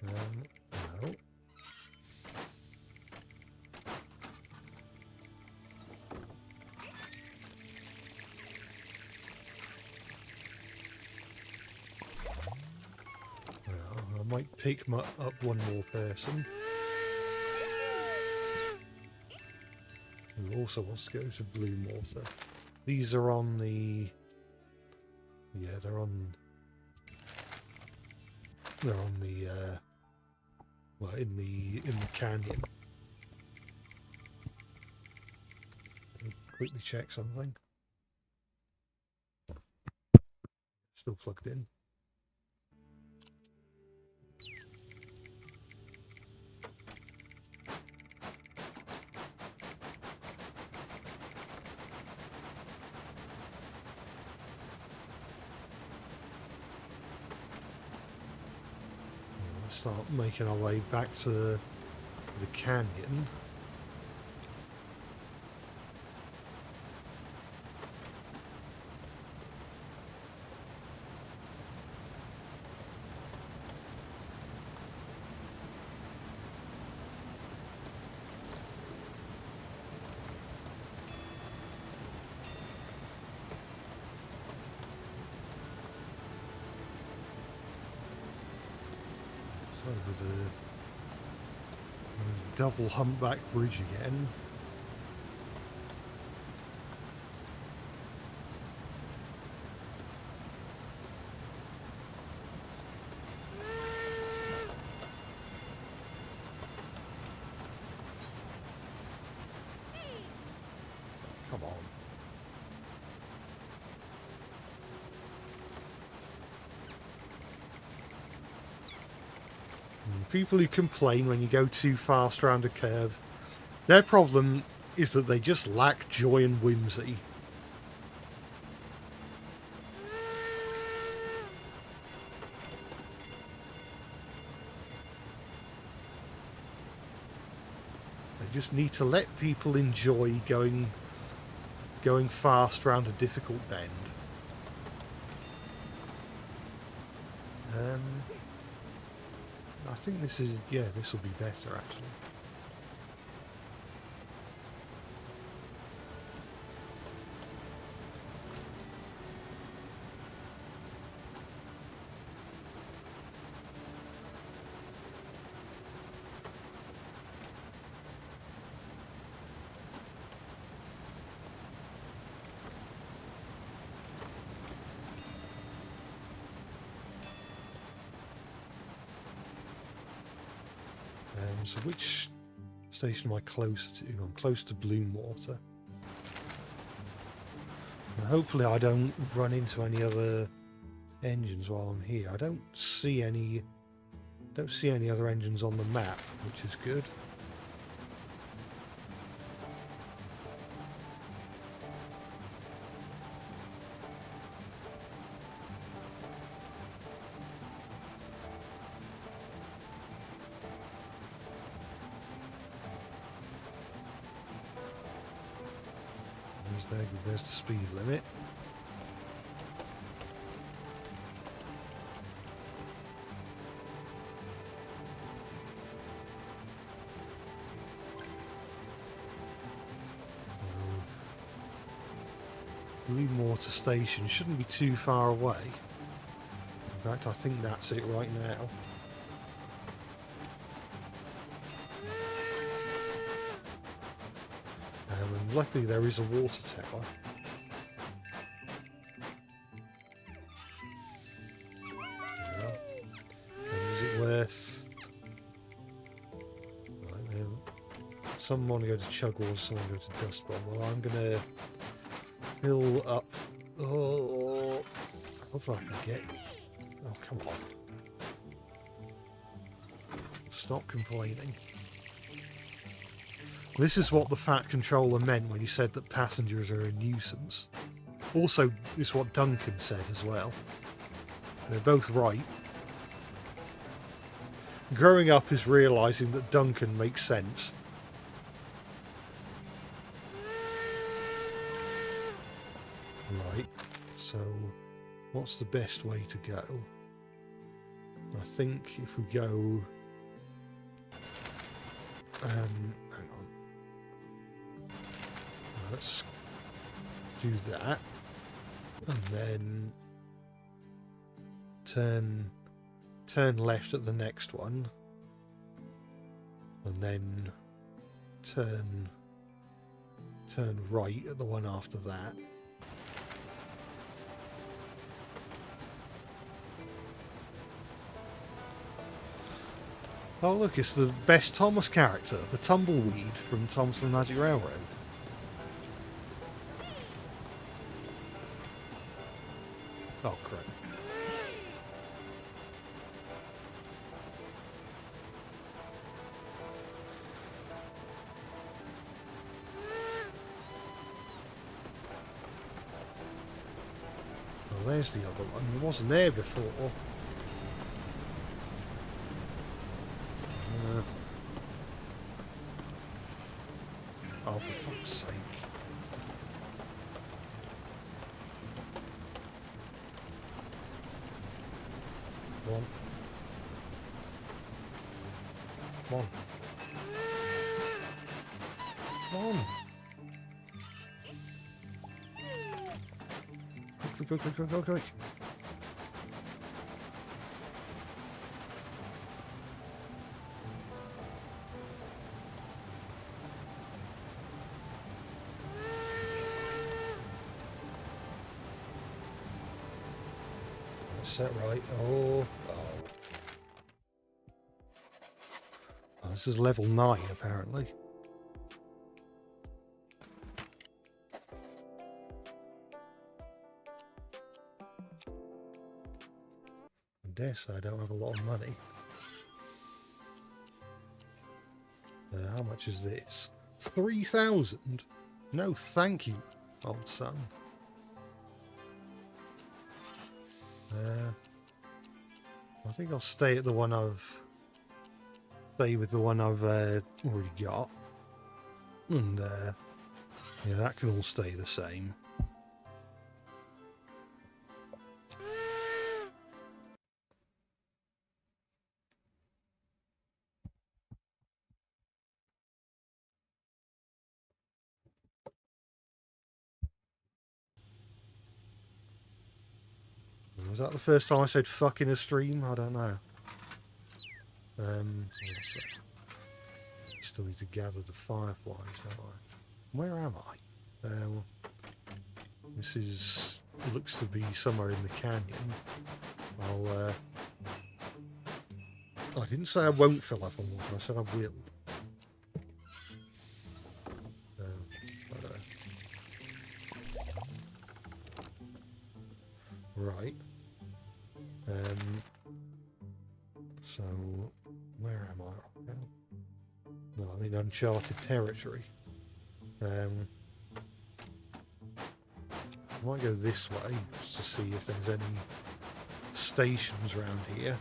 [SPEAKER 1] No. I might pick up one more person who also wants to go to Bloom Water. These are on the... Yeah, they're on the well, in the canyon. Quickly check something. Still plugged in. Start making our way back to the canyon. With a double humpback bridge again. Come on. People who complain when you go too fast around a curve, their problem is that they just lack joy and whimsy. They just need to let people enjoy going fast around a difficult bend. I think this is, yeah, this will be better actually. So which station am I closer to? I'm close to Bloom Water. And hopefully I don't run into any other engines while I'm here. I don't see any other engines on the map, which is good. There's the speed limit. Bloom Water Station shouldn't be too far away. In fact, I think that's it right now. And luckily there is a water tower. Yeah. And is it worth... Right, then. Some want to go to Chugwall, some want to go to Dust Bomb. Well, I'm going to fill up... Oh, hopefully I can get... Oh, come on. Stop complaining. This is what the Fat Controller meant when he said that passengers are a nuisance. Also, it's what Duncan said as well. They're both right. Growing up is realising that Duncan makes sense. Right, so what's the best way to go? I think if we go... hang on. Let's do that. And then turn left at the next one. And then turn right at the one after that. Oh look, it's the best Thomas character, the Tumbleweed from Thomas the Magic Railroad. Oh crap. Oh, there's the other one. It wasn't there before. Oh, for fuck's sake. Come on. Come on. Come on. Quick. Set right. Oh, this is level 9 apparently. I dare say I don't have a lot of money. How much is this? 3,000? No, thank you, old son. I think I'll stay at the one stay with the one I've already got, and yeah, that can all stay the same. Was that the first time I said fuck in a stream? I don't know. Still need to gather the fireflies, don't I? Where am I? This looks to be somewhere in the canyon. I didn't say I won't fill up on water, I said I will. Right. So, where am I right now? No, I'm in uncharted territory. I might go this way, just to see if there's any stations around here.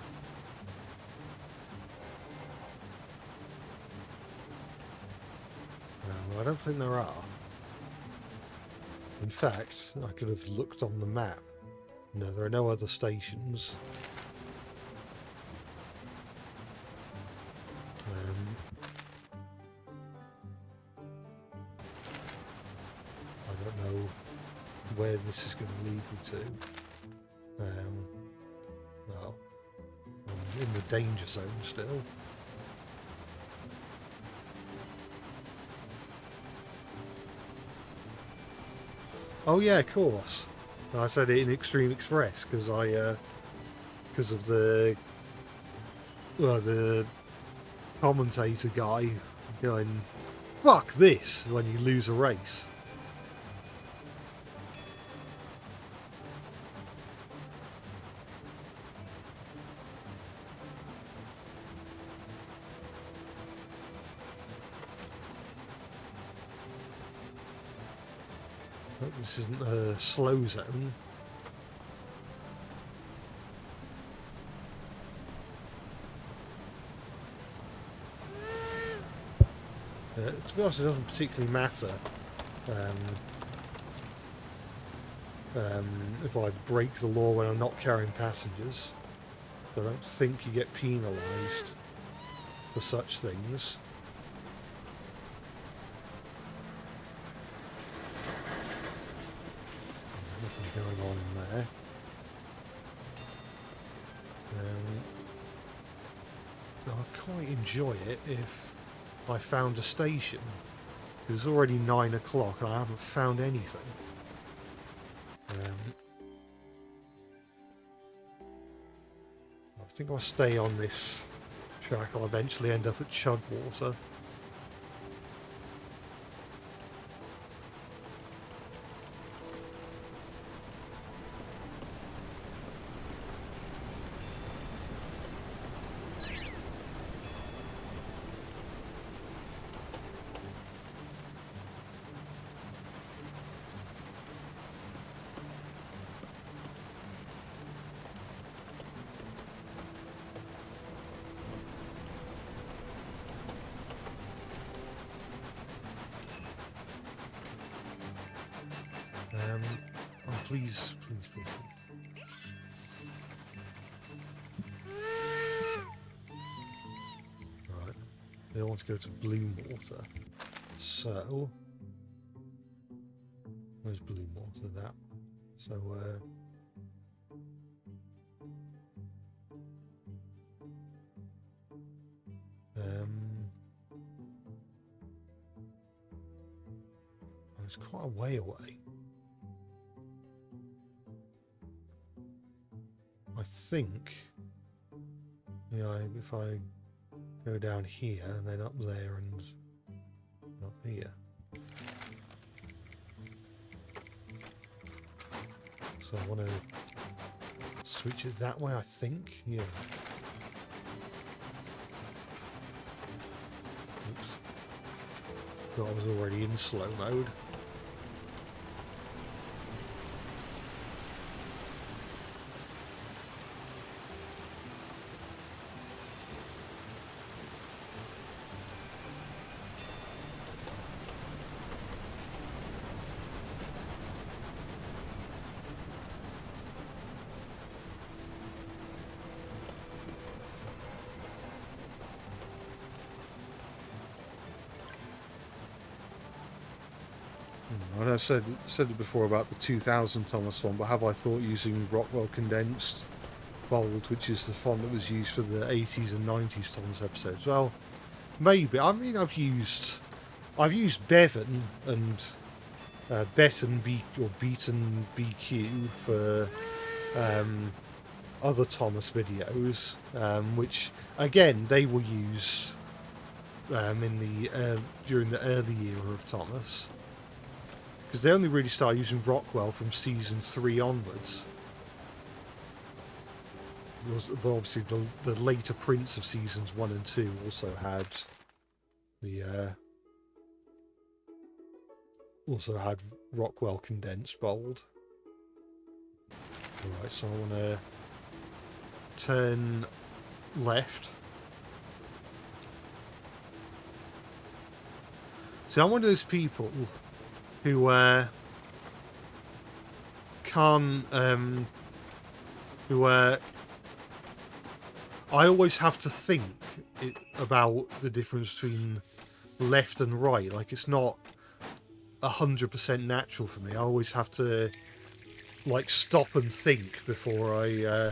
[SPEAKER 1] Well, I don't think there are. In fact, I could have looked on the map. No, there are no other stations. I don't know where this is going to lead me to. Well, I'm in the danger zone still. Oh yeah, of course. I said it in Extreme Express because because of the commentator guy going, "Fuck this" when you lose a race. This isn't a slow zone. To be honest, it doesn't particularly matter if I break the law when I'm not carrying passengers. So I don't think you get penalised for such things. Nothing going on in there. I'd quite enjoy it if I found a station. It's already 9 o'clock and I haven't found anything. I think I'll stay on this track. I'll eventually end up at Chudwater. Oh, please, please, please, please. Right. They want to go to Bloomwater. So, where's Bloomwater? That. So, it's quite a way away. I think, yeah, if I go down here and then up there and up here. So I want to switch it that way, I think. Yeah. Oops. Thought I was already in slow mode. I know I said it before about the 2000 Thomas font, but have I thought using Rockwell condensed bold, which is the font that was used for the 80s and 90s Thomas episodes? Well, maybe. I mean, I've used Bevan and Beaton BQ for other Thomas videos, which again they will use in the during the early era of Thomas. Because they only really started using Rockwell from season 3 onwards. But obviously the later prints of seasons 1 and 2 also had the Rockwell condensed bold. Alright, so I want to turn left. See, I'm one of those people who can't, I always have to think about the difference between left and right. Like, it's not 100% natural for me. I always have to, like, stop and think before I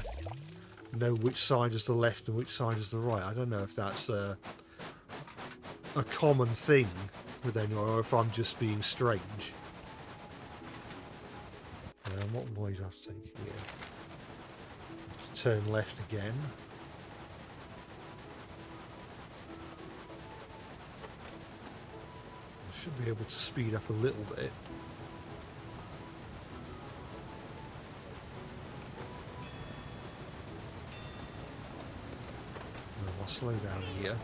[SPEAKER 1] know which side is the left and which side is the right. I don't know if that's a common thing with anyone, or if I'm just being strange. What way do I have to take here? Turn left again. I should be able to speed up a little bit. I'll slow down here.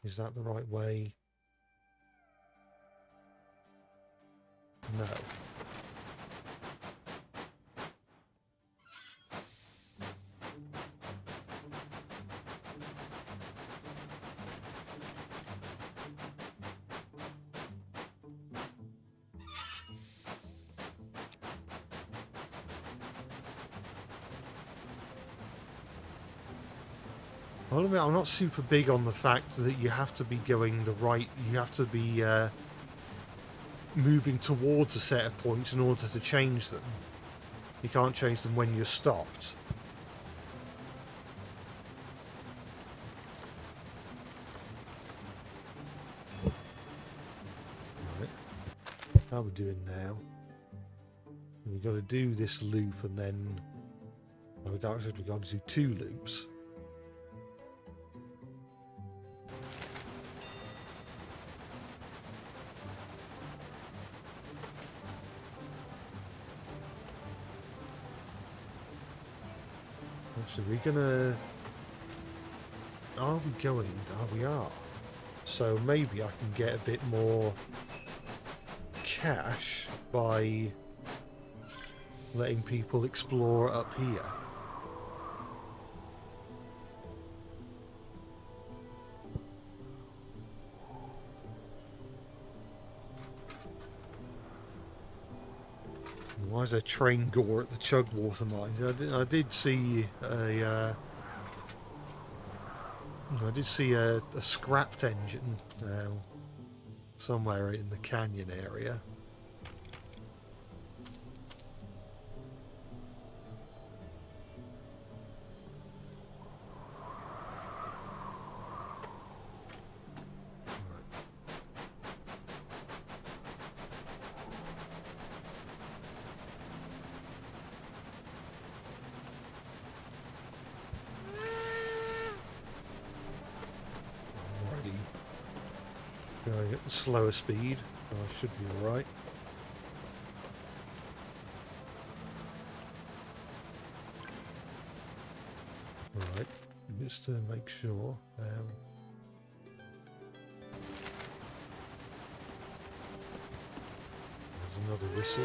[SPEAKER 1] Is that the right way? No. I'll admit, I'm not super big on the fact that you have to be going the right, you have to be moving towards a set of points in order to change them. You can't change them when you're stopped. Right. How are we doing now? We've got to do this loop and then... Oh, we've got to do 2 loops. So we're gonna... Are we going? We are. So maybe I can get a bit more cash by letting people explore up here. Why is there train gore at the Chugwater mines? I did see a scrapped engine somewhere in the canyon area. Going at the slower speed, I should be alright. Alright, just to make sure. There's another whistle.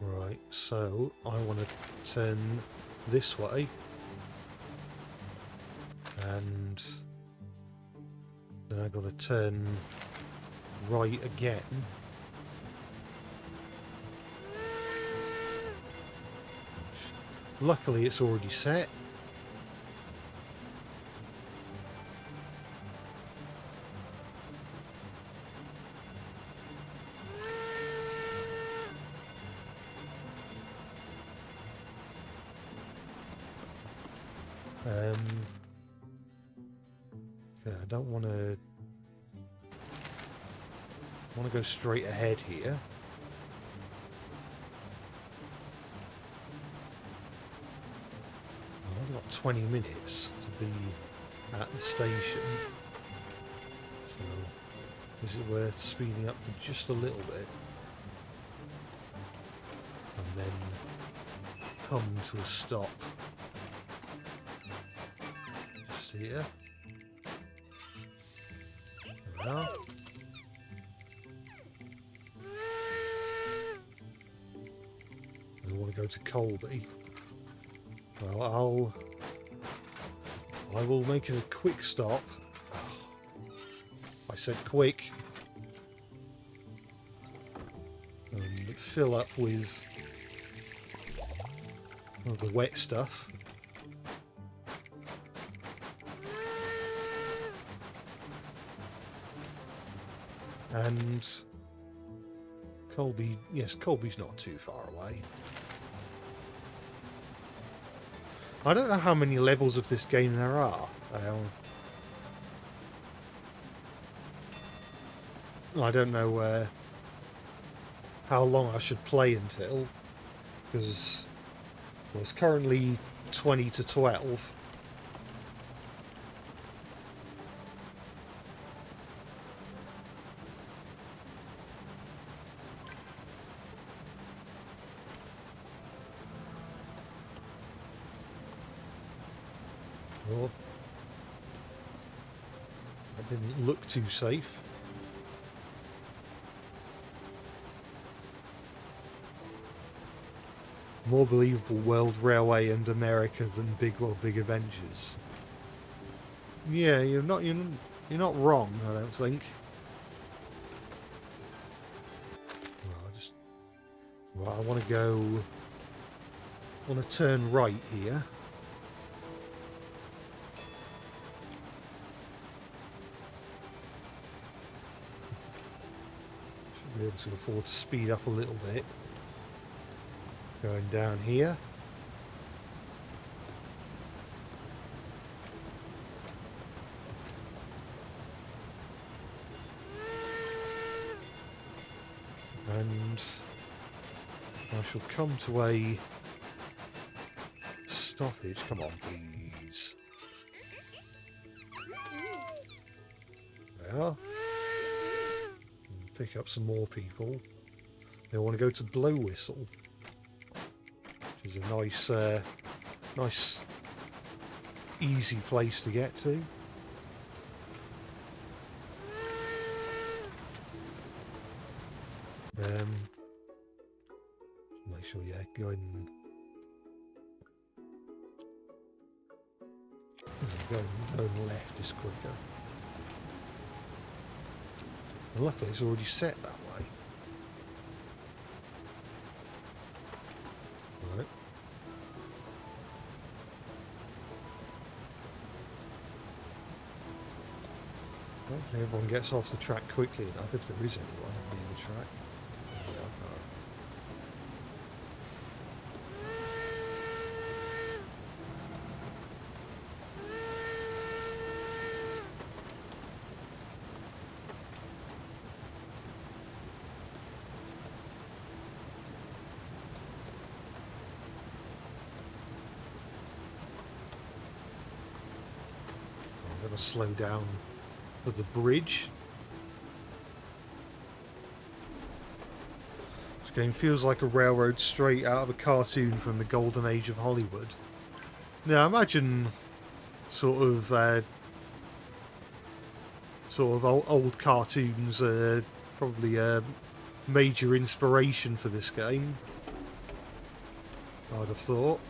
[SPEAKER 1] Right, so I want to turn this way and then I've got to turn right again. Luckily it's already set. Yeah, I don't want to go straight ahead here. I've got 20 minutes to be at the station, so is it worth speeding up for just a little bit and then come to a stop just here? There we are. I want to go to Colby. Well, I will make it a quick stop. Oh, I said quick. And fill up with all the wet stuff. And Colby, yes, Colby's not too far away. I don't know how many levels of this game there are. I don't know how long I should play until, because well, it's currently 20 to 12. Well, that didn't look too safe. More believable World Railway and America than Big Adventures. Yeah, you're not wrong, I don't think. Well, I want to turn right here. Should be able to afford to speed up a little bit. Going down here. And I shall come to a stoppage. Come on, please. There. Pick up some more people. They want to go to Blow Whistle, which is a nice, easy place to get to. Make sure, yeah, going left is quicker. And luckily it's already set that way. Right. Hopefully everyone gets off the track quickly enough, if there is anyone on the track. I'm going to slow down at the bridge. This game feels like a railroad straight out of a cartoon from the golden age of Hollywood. Now imagine sort of old cartoons, probably a major inspiration for this game, I'd have thought.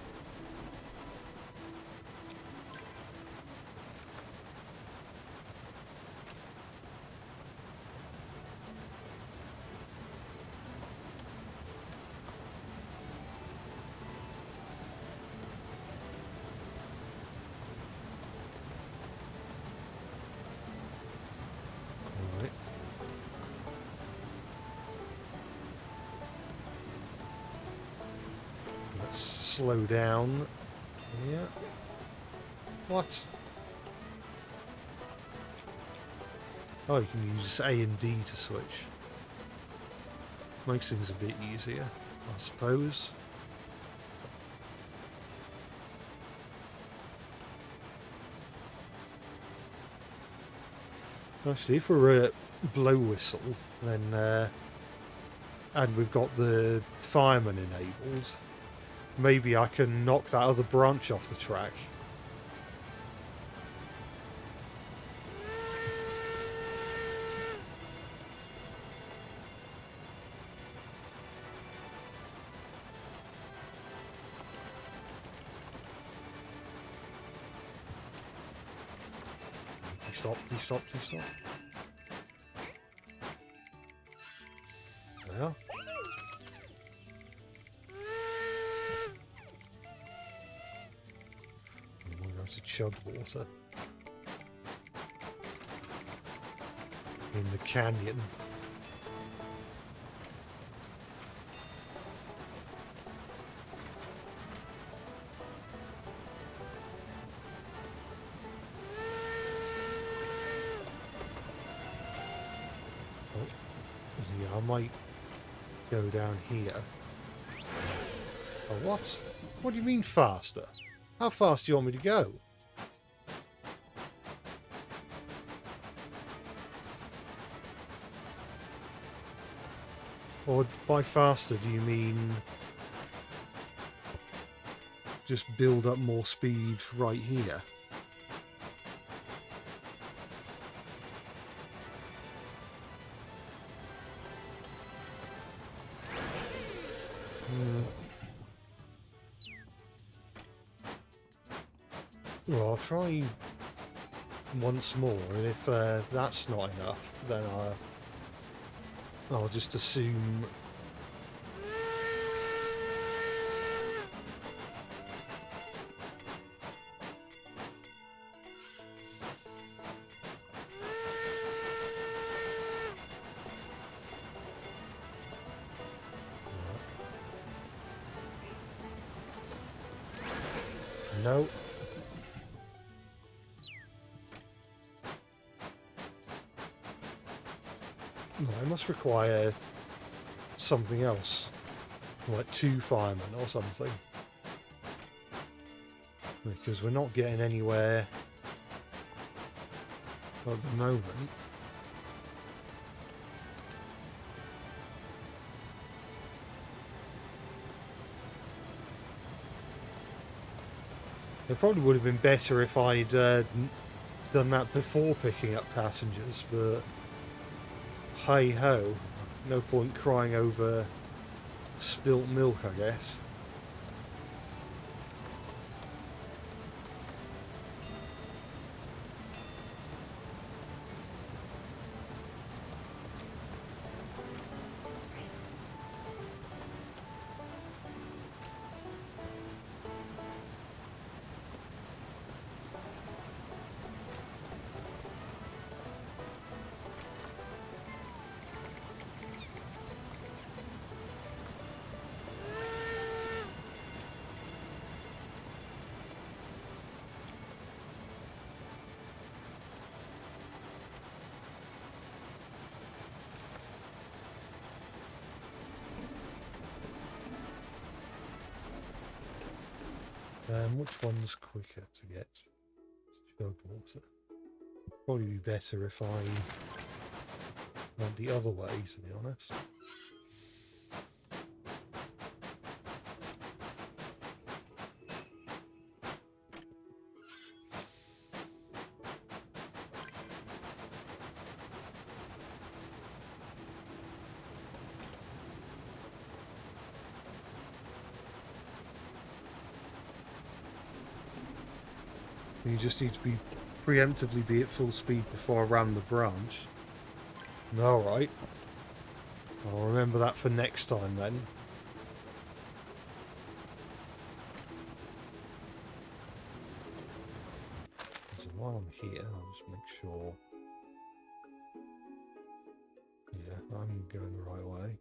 [SPEAKER 1] Slow down. Yeah. What? Oh, you can use A and D to switch. Makes things a bit easier, I suppose. Actually, if we're at Blow Whistle, then and we've got the fireman enabled, maybe I can knock that other branch off the track. Please stop, please stop, please stop. There. To chug water in the canyon. Oh, yeah, I might go down here. Oh, what? What do you mean faster? How fast do you want me to go? Or by faster, do you mean just build up more speed right here? Well, I'll try once more, and if that's not enough, then I'll just assume. No. No, I must require something else, like 2 firemen or something, because we're not getting anywhere at the moment. It probably would have been better if I'd done that before picking up passengers, but hey ho, no point crying over spilt milk, I guess. Which one's quicker to get? Chug water. Probably be better if I went the other way, to be honest. You just need to be preemptively be at full speed before I ram the branch. Alright. I'll remember that for next time then. So while I'm here, I'll just make sure. Yeah, I'm going the right way.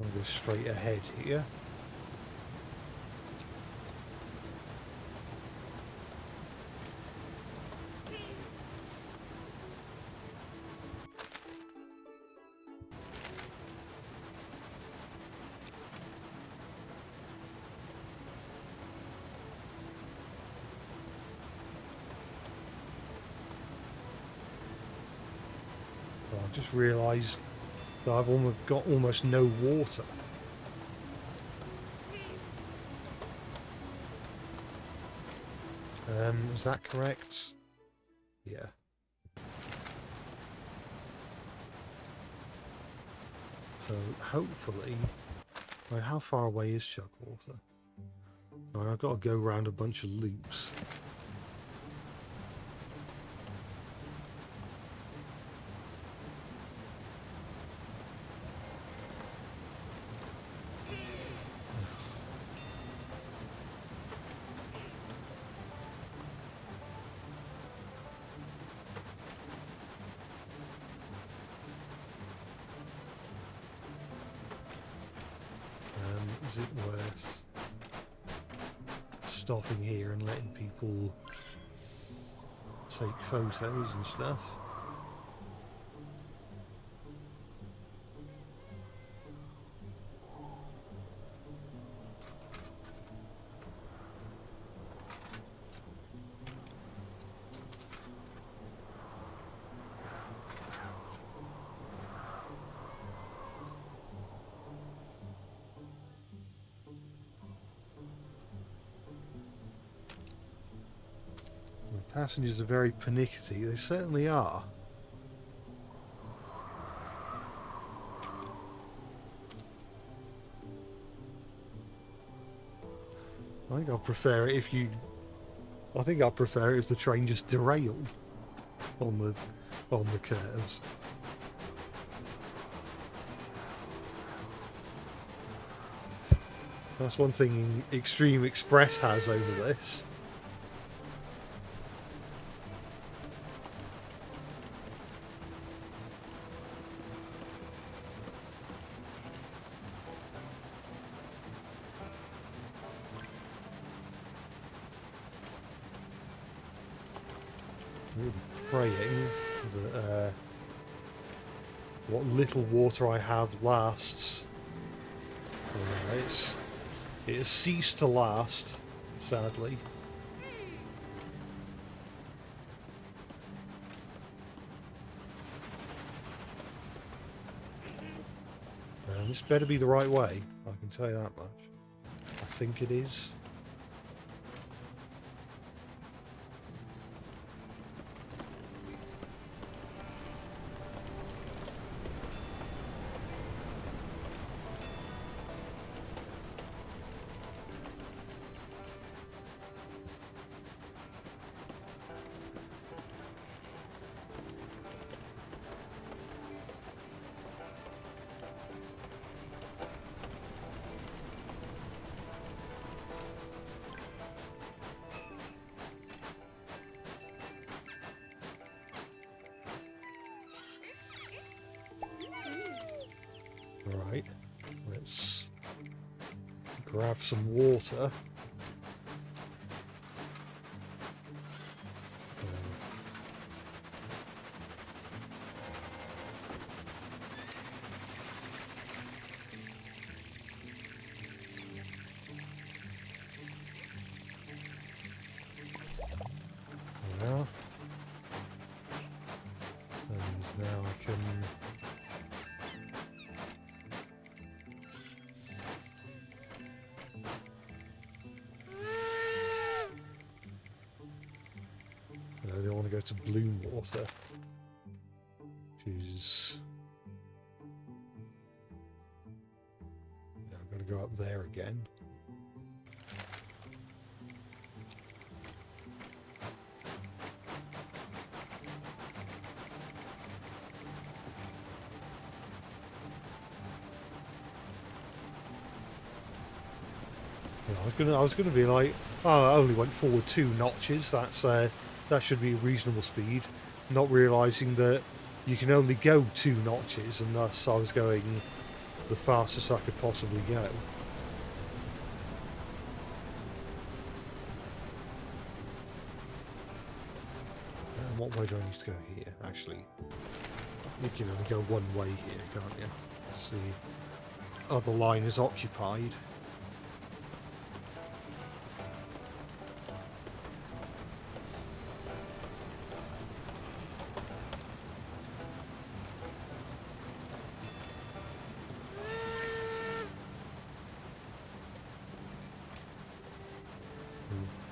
[SPEAKER 1] I'll go straight ahead here. I just realised that I've got almost no water. Is that correct? Yeah. So hopefully, right, how far away is Chugwater? Right, I've got to go around a bunch of loops. Is it worth stopping here and letting people take photos and stuff? Passengers are very pernickety. They certainly are. I think I'd prefer it if you... I think I'd prefer it if the train just derailed on the curves. That's one thing Extreme Express has over this. Really praying that what little water I have lasts. It has ceased to last, sadly. And this better be the right way, I can tell you that much. I think it is. Right, let's grab some water. Now, and now I can... I don't want to go to bloom water, which is... Yeah, I'm going to go up there again. Yeah, I was gonna be like, oh, I only went forward 2 notches. That should be a reasonable speed. Not realising that you can only go 2 notches, and thus I was going the fastest I could possibly go. And what way do I need to go here? Actually, you can only go one way here, can't you? Because the other line is occupied.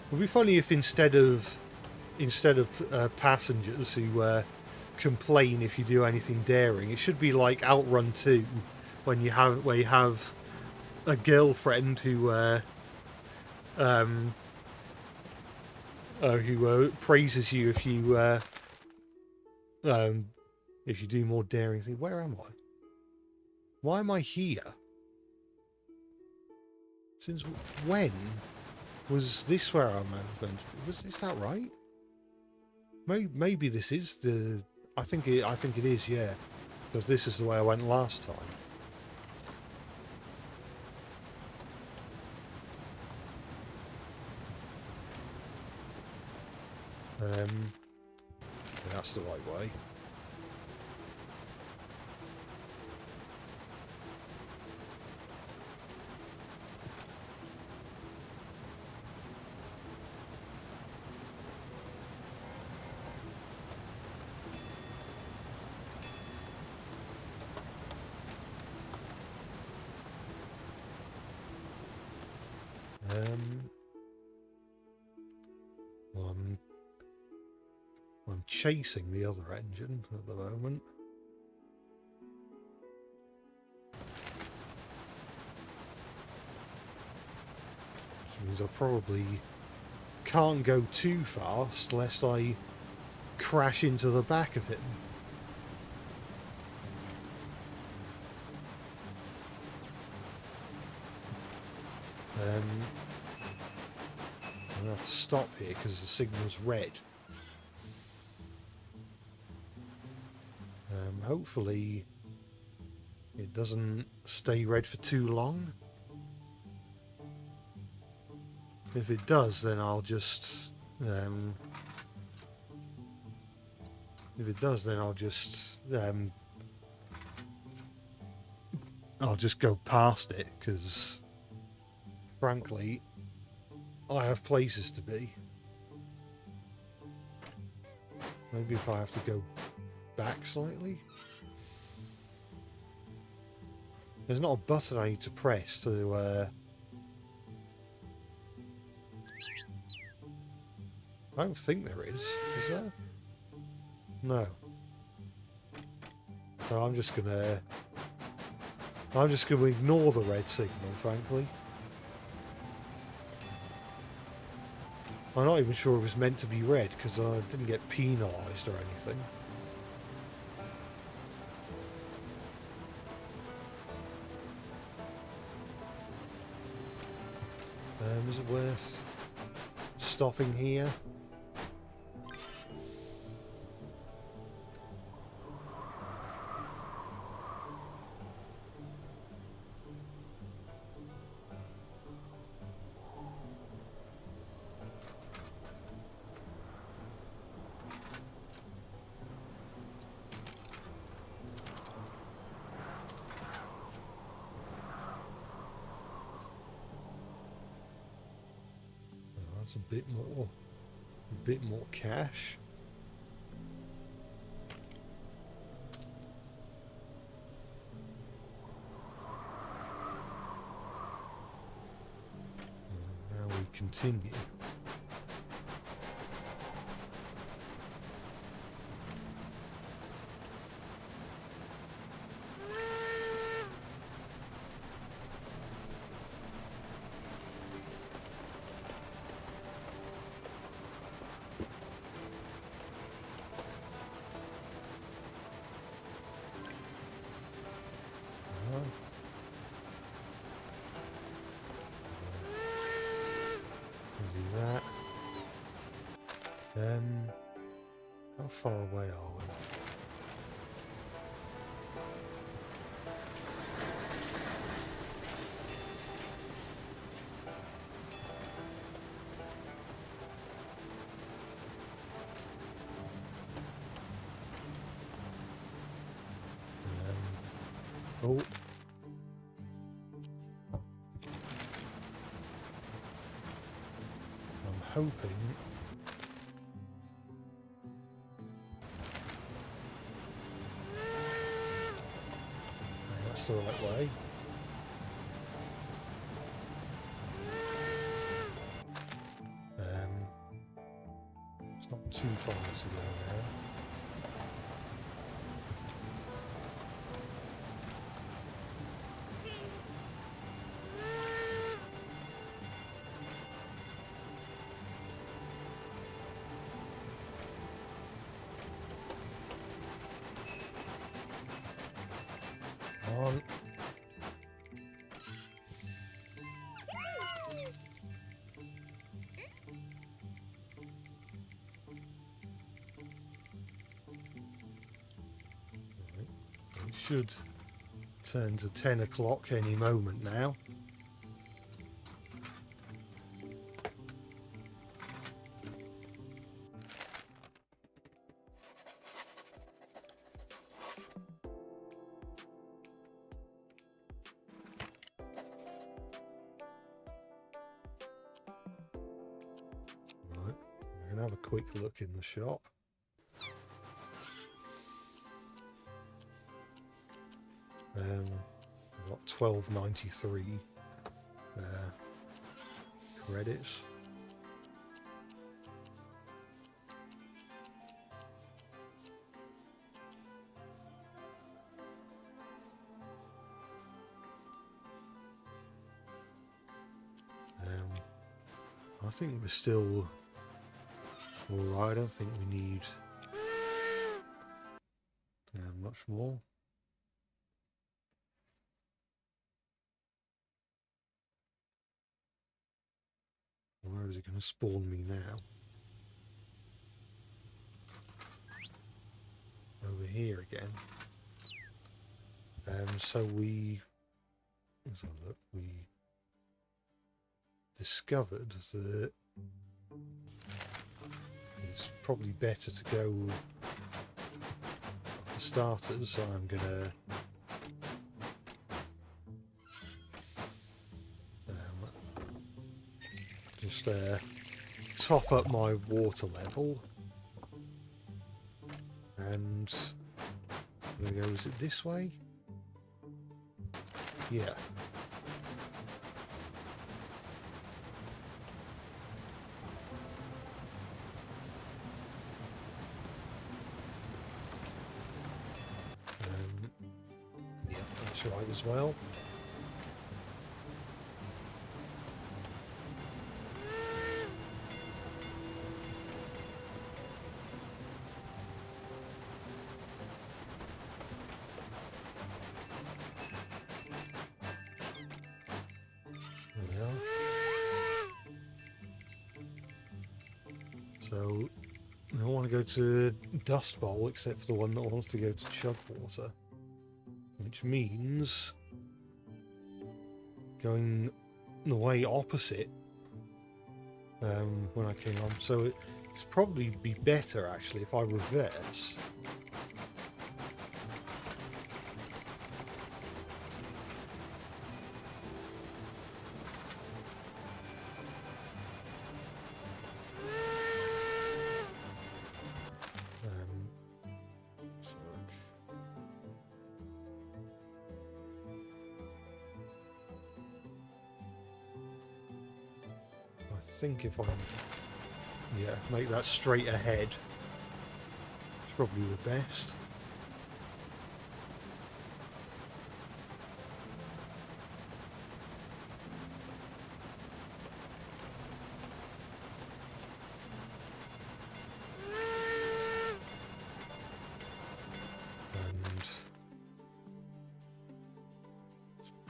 [SPEAKER 1] It would be funny if instead of passengers who complain if you do anything daring, it should be like Outrun 2, where you have a girlfriend who praises you if you do more daring things. Where am I? Why am I here? Since when? Was this where I'm meant to be? Is that right? Maybe this is the... I think it is, yeah. Because this is the way I went last time. Yeah, that's the right way. Well, chasing the other engine at the moment. Which means I probably can't go too fast lest I crash into the back of him. I'm going to have to stop here because the signal's red. Hopefully it doesn't stay red for too long. If it does, then I'll just I'll just go past it, because frankly I have places to be. Maybe if I have to go back slightly. There's not a button I need to press to I don't think there is. Is there? No. So I'm just gonna ignore the red signal, frankly. I'm not even sure it was meant to be red because I didn't get penalised or anything. Is it worth stopping here? That's a bit more cash. And now we continue. How far away are we? Oh. I'm hoping that's the right way. It's not too far to go now. On. It should turn to 10 o'clock any moment now. Have a quick look in the shop. I've got 12.93 credits. I think we're still alright. I don't think we need much more. Where is it going to spawn me now? Over here again. So let's have a look. We discovered that it's probably better to go for starters. So I'm gonna just top up my water level, and I'm gonna go. Is it this way? Yeah. Yeah, that's right as well. So I don't want to go to Dust Bowl except for the one that wants to go to Chugwater, which means going the way opposite when I came on. So it's probably be better actually if I reverse. I think if I make that straight ahead, it's probably the best. And it's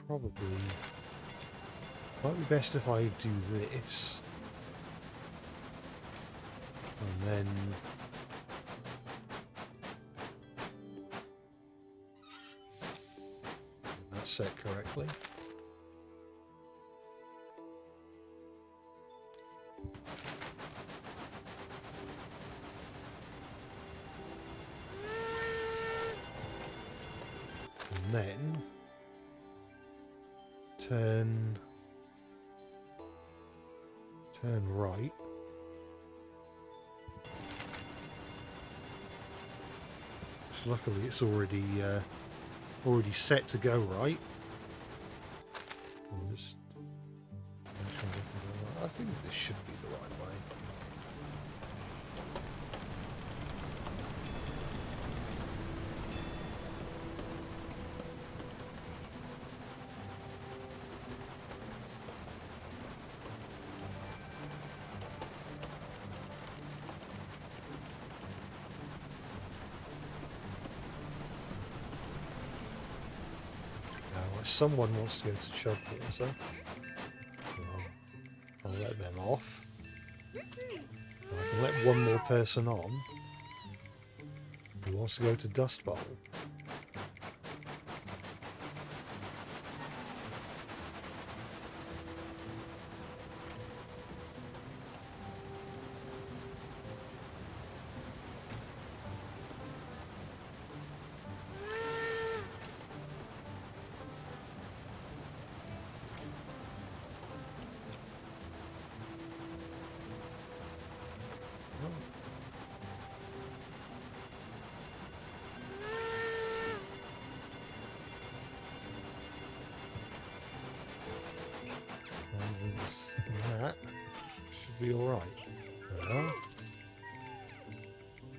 [SPEAKER 1] probably might be best if I do this. And then that's set correctly. And then turn right. So luckily it's already set to go right. I think this should be the right way. Someone wants to go to Chugwater, so I'll let them off. I can let one more person on who wants to go to Dust Bowl. That should be alright.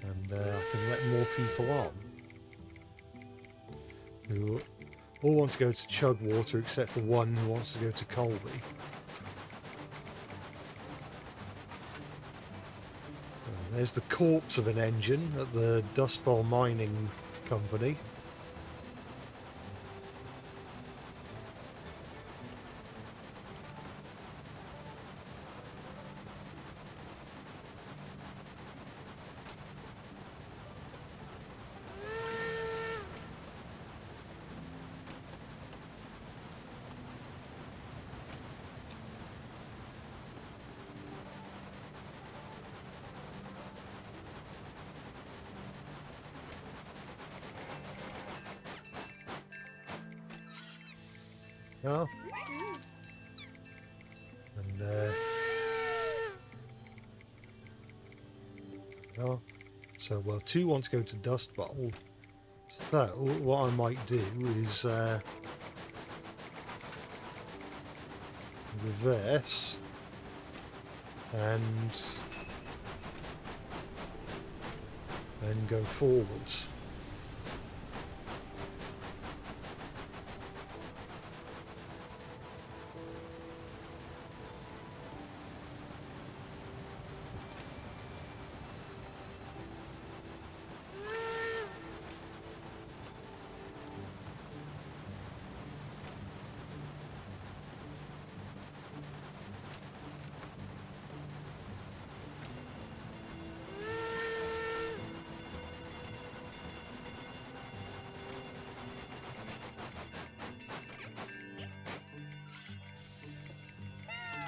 [SPEAKER 1] And I can let more people on who all want to go to Chugwater except for one who wants to go to Colby. There's the corpse of an engine at the Dust Bowl Mining Company. Yeah. And yeah. So well, 2 want to go to Dust Bowl. So what I might do is reverse and then go forwards.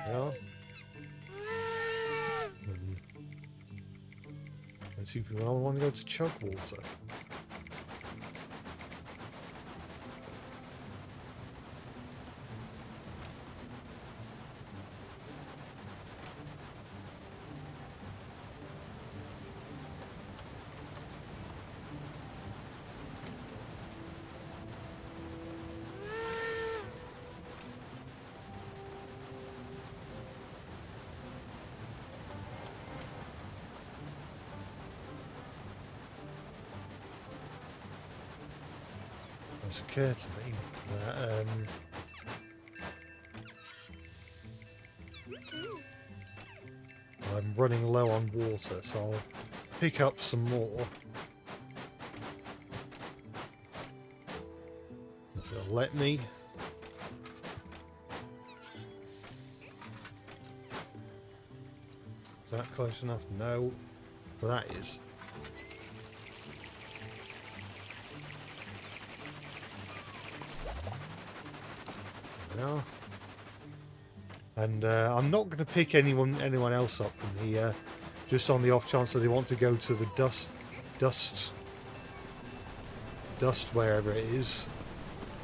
[SPEAKER 1] Yeah. And see if I want to go to Chugwater. It's occurred to me that I'm running low on water, so I'll pick up some more. If it'll let me. Is that close enough? No. But that is. Yeah. And I'm not going to pick anyone else up from here, just on the off chance that they want to go to the dust wherever it is.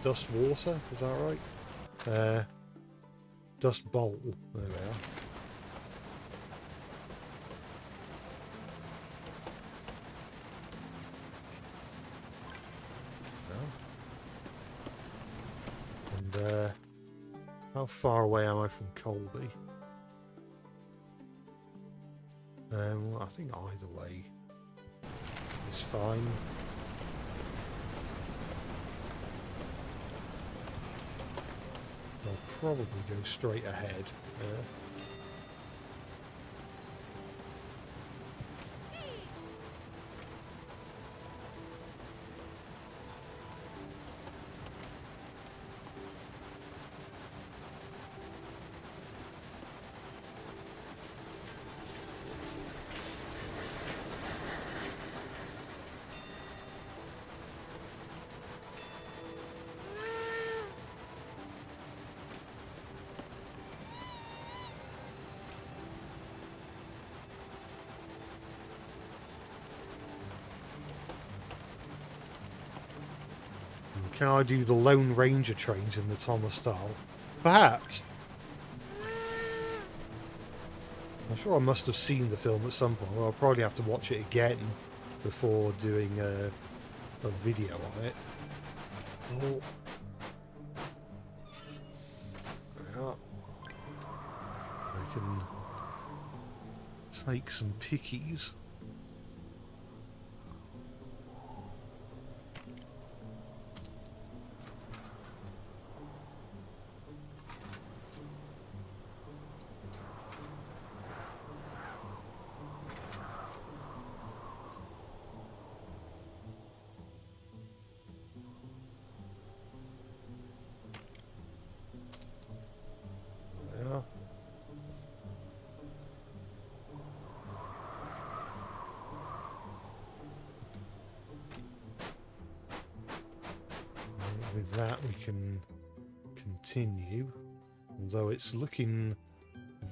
[SPEAKER 1] Dust water, is that right? Dust bowl. There we are. And how far away am I from Colby? Well, I think either way is fine. I'll probably go straight ahead. Can I do the Lone Ranger trains in the Thomas style? Perhaps. I'm sure I must have seen the film at some point. Well, I'll probably have to watch it again before doing a video on it. Oh. Yeah. I can take some pickies. with that we can continue, although it's looking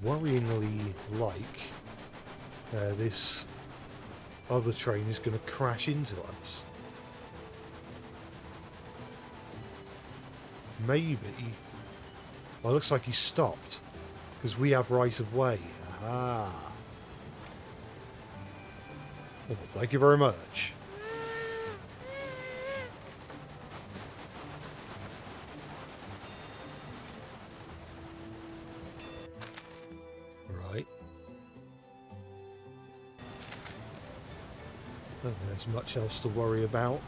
[SPEAKER 1] worryingly like this other train is going to crash into us. Maybe. Well, it looks like he stopped because we have right of way. Aha. Well, thank you very much. Right. I don't think there's much else to worry about.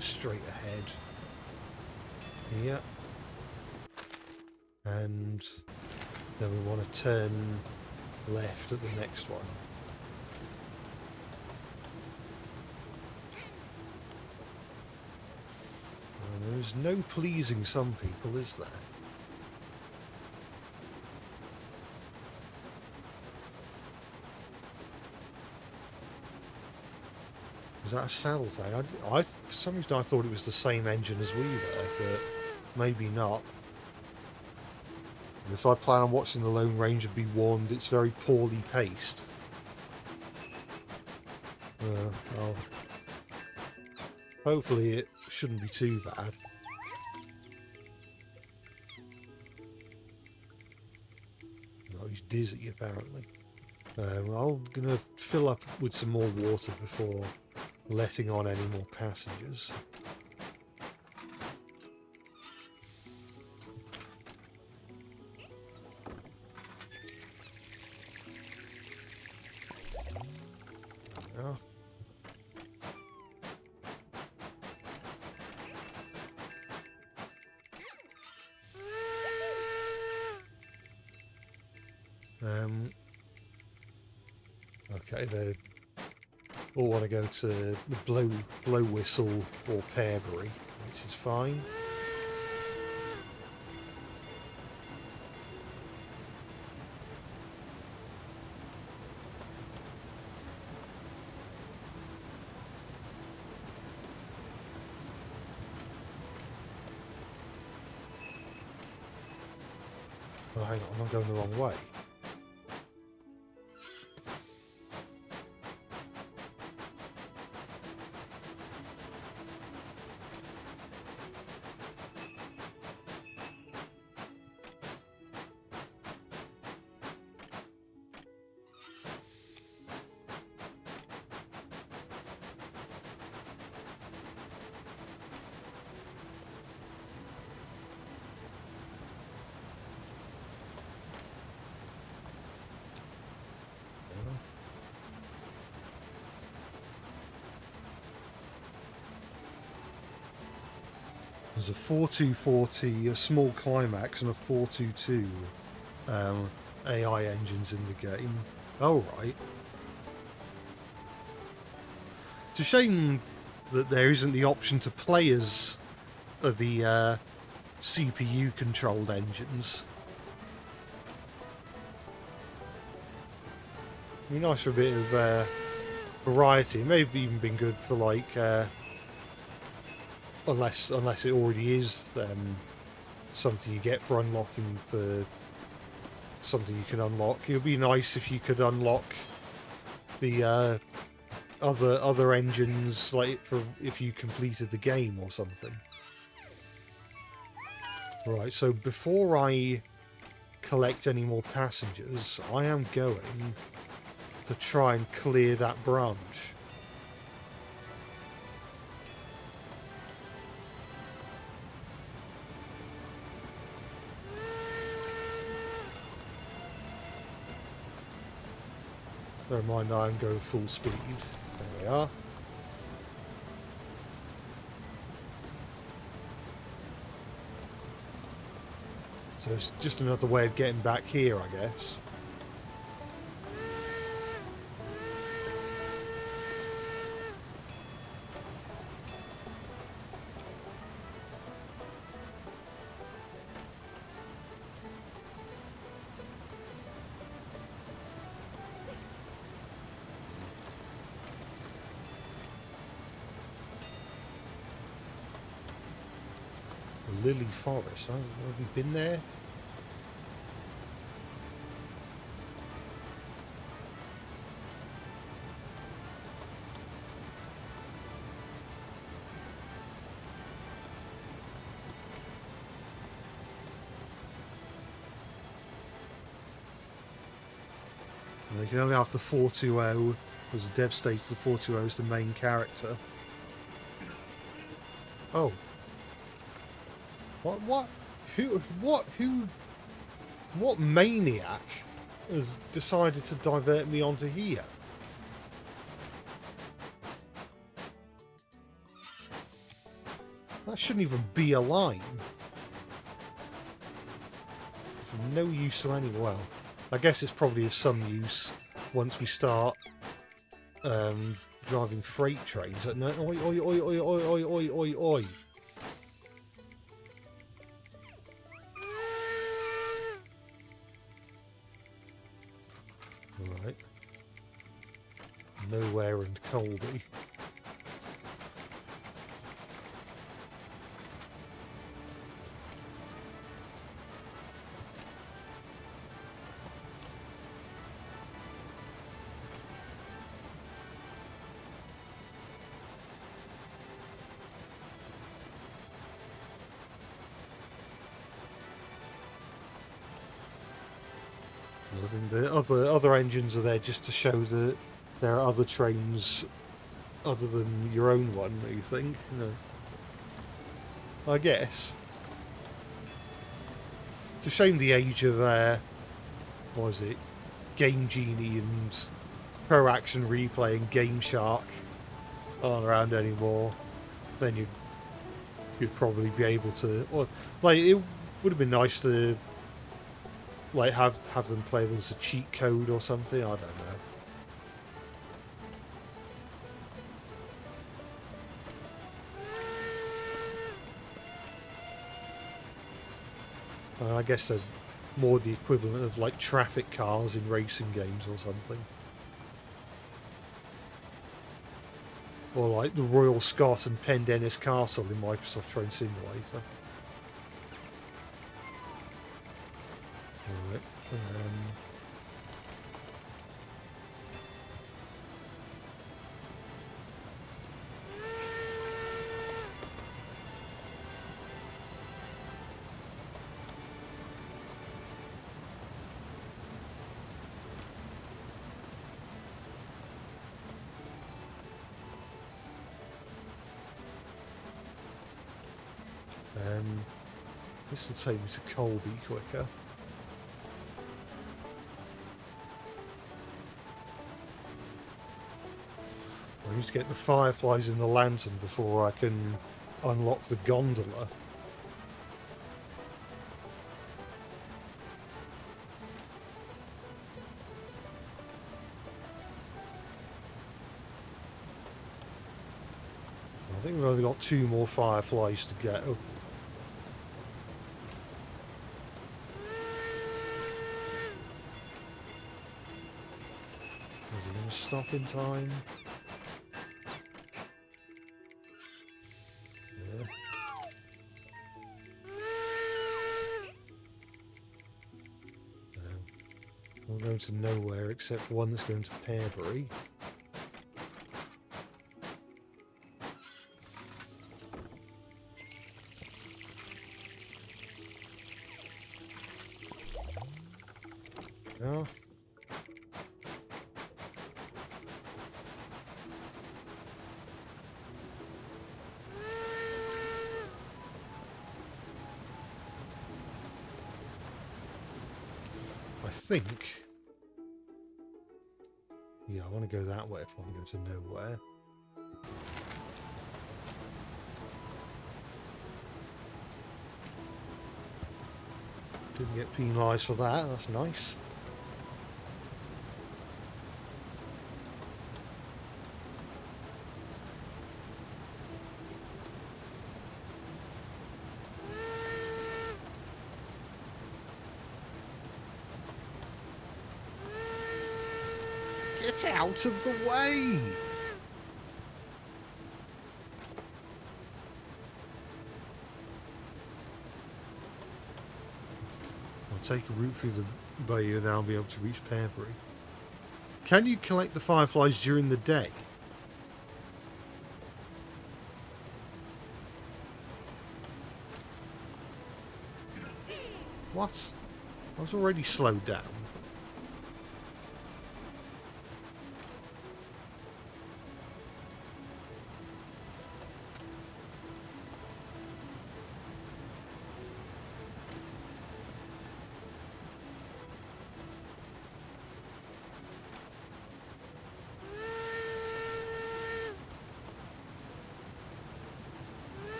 [SPEAKER 1] Straight ahead here, and then we want to turn left at the next one. And there's no pleasing some people, is there? Was that a saddle tag? For some reason I thought it was the same engine as we were, but maybe not. And if I plan on watching the Lone Ranger, be warned, it's very poorly paced. Well, hopefully it shouldn't be too bad. Oh, he's dizzy apparently. I'm going to fill up with some more water before letting on any more passengers. Oh. Okay, they all want to go to the blow whistle or Pearbury, which is fine. Oh, hang on, I'm going the wrong way. There's a 4240, a small climax, and a 422 AI engines in the game. Oh, right. It's a shame that there isn't the option to play as the CPU-controlled engines. It'd be nice for a bit of variety. It may have even been good for like... Unless it already is something you get for unlocking for something you can unlock. It would be nice if you could unlock the other engines, like for if you completed the game or something. Right, so before I collect any more passengers, I am going to try and clear that branch. Bear in mind I'm going full speed. There we are. So it's just another way of getting back here, I guess. Lily Forest. Have we been there? You can only have the 420 as a dev stage. The 420 is the main character. Oh. What? What maniac has decided to divert me onto here? That shouldn't even be a line. It's no use to any. Well, I guess it's probably of some use once we start driving freight trains. No, oi, oi, oi, oi, oi, oi, oi, oi. Right. Nowhere and Colby. I think the other engines are there just to show that there are other trains other than your own one, you think? No. I guess. It's a shame the age of, what is it? Game Genie and Pro Action Replay and Game Shark aren't around anymore. Then you'd probably be able to, or like it would have been nice to like have them play as a cheat code or something. I don't know. I guess they're more the equivalent of like traffic cars in racing games or something. Or like the Royal Scot and Pendennis Castle in Microsoft Train Simulator. Alright. This will take me to Colby quicker. I need to get the fireflies in the lantern before I can unlock the gondola. I think we've only got 2 more fireflies to go. Is it going to stop in time? Yeah. We're going to nowhere except for one that's going to Pearbury. Yeah. I think... Yeah, I want to go that way if I want to go to nowhere. Didn't get penalised for that, that's nice. Get out of the way! take a route through the bayou, then I'll be able to reach Pearbury. Can you collect the fireflies during the day? What? I was already slowed down.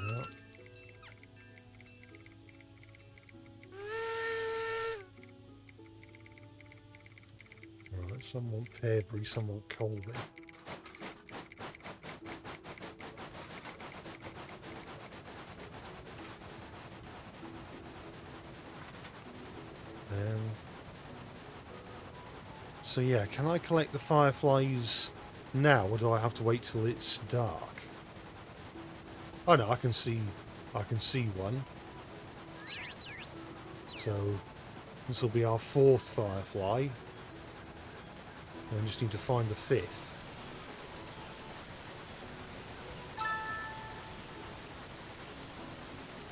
[SPEAKER 1] Yep. Right, some want Pearbury, some want Colby. So yeah, can I collect the fireflies now, or do I have to wait till it's dark? Oh no, I can see one. So this will be our 4th firefly. I just need to find the 5th.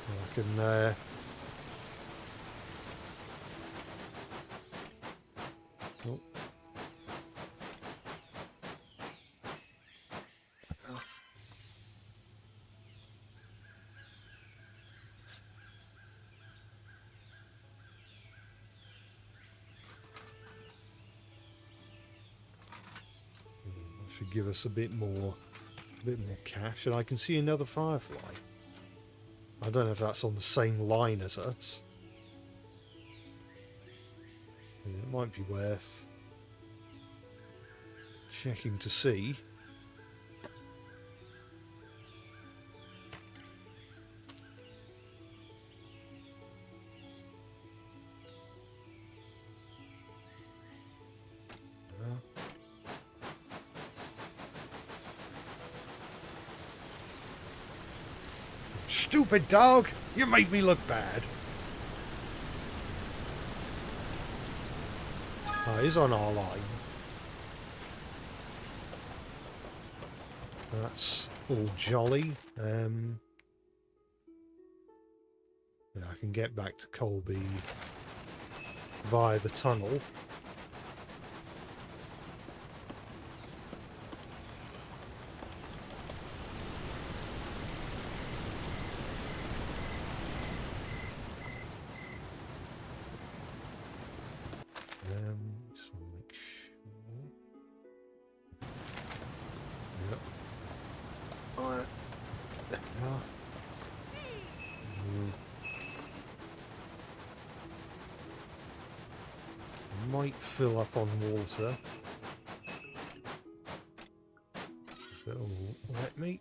[SPEAKER 1] I can oh. Should give us a bit more cash, and I can see another firefly. I don't know if that's on the same line as us. It might be worth checking to see. Stupid dog! You made me look bad. Oh, he's on our line. That's all jolly. Yeah, I can get back to Colby via the tunnel. Just want to make sure. Yep. Alright. Might fill up on water. That'll let me.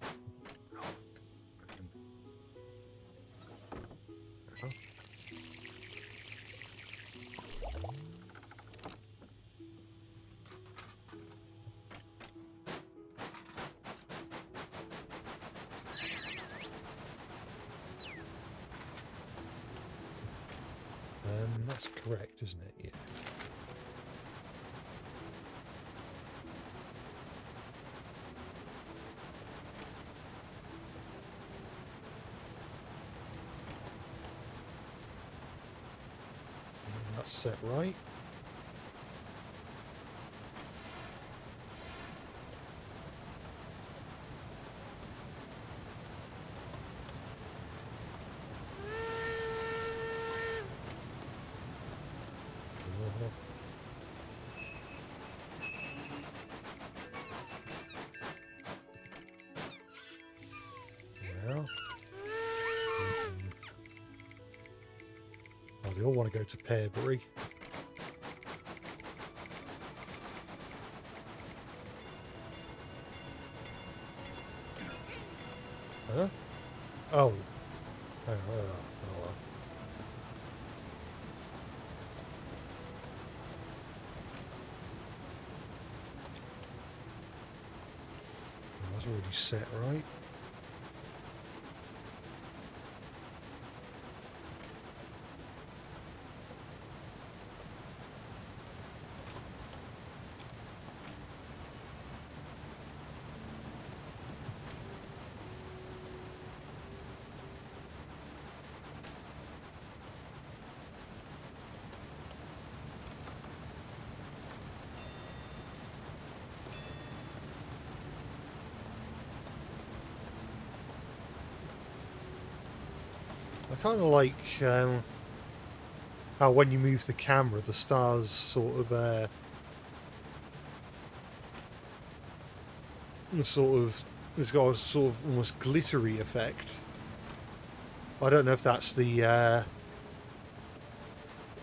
[SPEAKER 1] That's correct, isn't it? Yeah. That's set right. Oh, they all want to go to Pearbury. Huh? Oh. Oh, well. That's already set, right? I kind of like how when you move the camera, the stars sort of it's got a sort of almost glittery effect. I don't know if that's the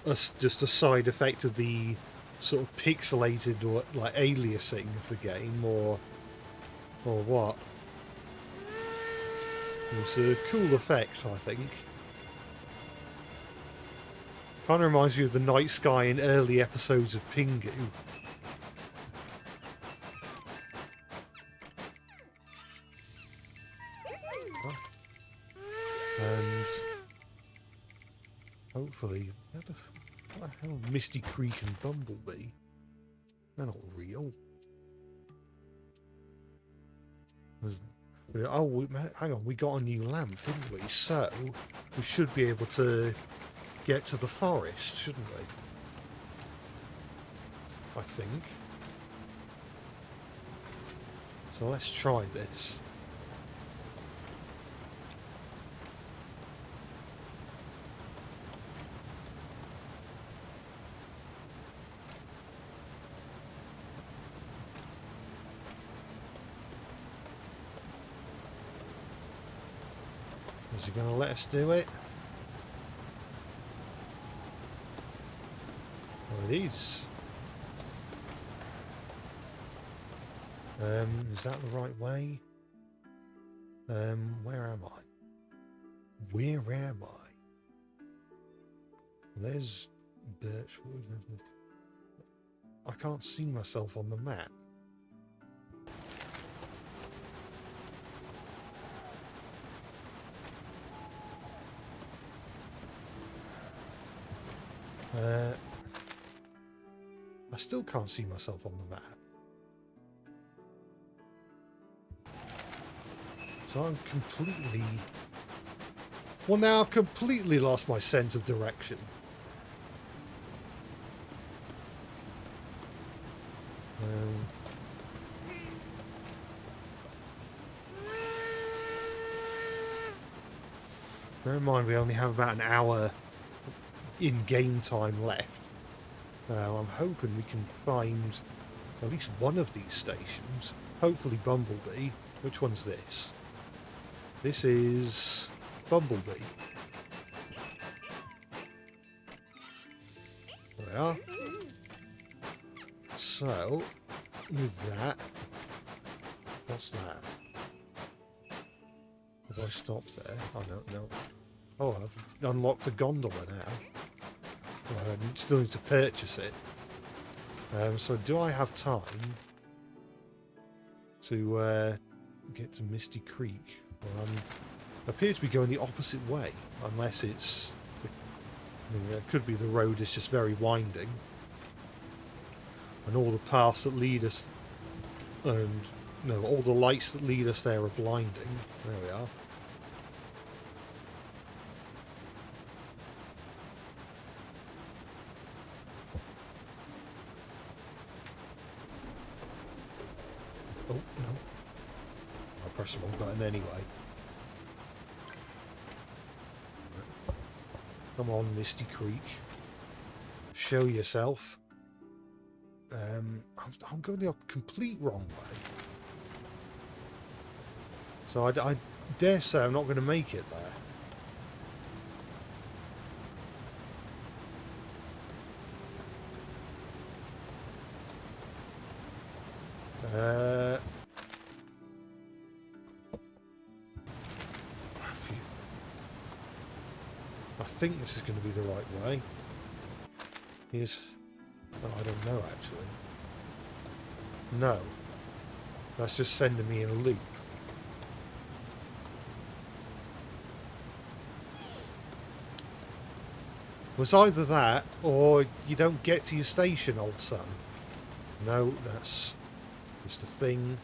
[SPEAKER 1] just a side effect of the sort of pixelated or like aliasing of the game, or what. It's a cool effect, I think. Kind of reminds me of the night sky in early episodes of Pingu. And hopefully, what the hell, Misty Creek and Bumblebee? They're not real. Oh, hang on, we got a new lamp, didn't we? So, we should be able to get to the forest, shouldn't we? I think. So let's try this. Is he going to let us do it? Well, it is. Is that the right way? Where am I? Where am I? There's Birchwood. I can't see myself on the map. I still can't see myself on the map. So I'm completely... Well, now I've completely lost my sense of direction. Bear in mind we only have about an hour in game time left. Now I'm hoping we can find at least one of these stations. Hopefully Bumblebee. Which one's this? This is Bumblebee. There we are. So, with that, what's that? Have I stopped there? I don't know. Oh, I've unlocked the gondola now. Well, I still need to purchase it. So do I have time to get to Misty Creek? Well, I appear to be going the opposite way, unless it's... I mean, it could be the road is just very winding. And all the paths that lead us... And, no, all the lights that lead us there are blinding. There we are. Oh, no. I pressed the wrong button anyway. Come on, Misty Creek. Show yourself. I'm going the complete wrong way. So I dare say I'm not going to make it there. I think this is going to be the right way. Here's... Oh, I don't know, actually. No. That's just sending me in a loop. It was either that, or you don't get to your station, old son. No, that's just a thing.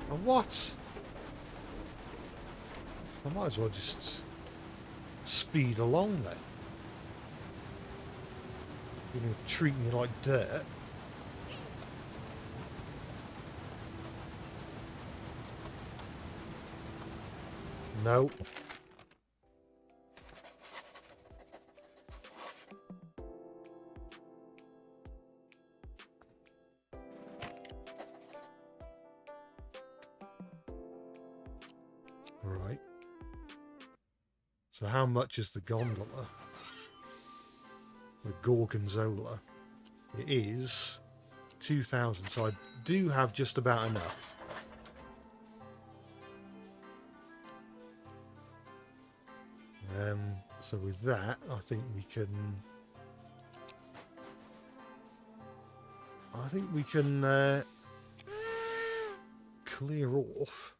[SPEAKER 1] Oh, what? I might as well just speed along there. You're going to treat me like dirt. No. Right. So how much is the gondola? The Gorgonzola? It is 2,000, so I do have just about enough. So with that, I think we can clear off.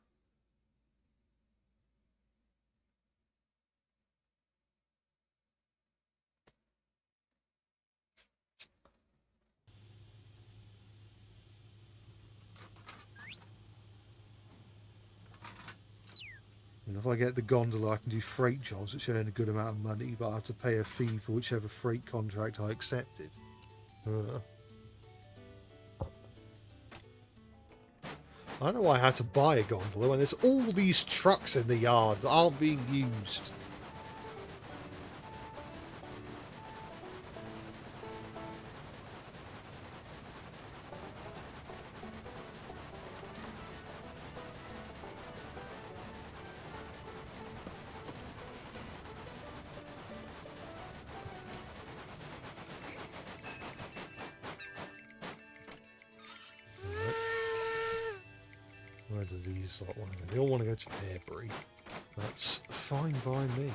[SPEAKER 1] And if I get the gondola, I can do freight jobs which earn a good amount of money, but I have to pay a fee for whichever freight contract I accepted. I don't know why I had to buy a gondola when there's all these trucks in the yard that aren't being used. Where do these lot want to go? They all want to go to Pearbury. That's fine by me.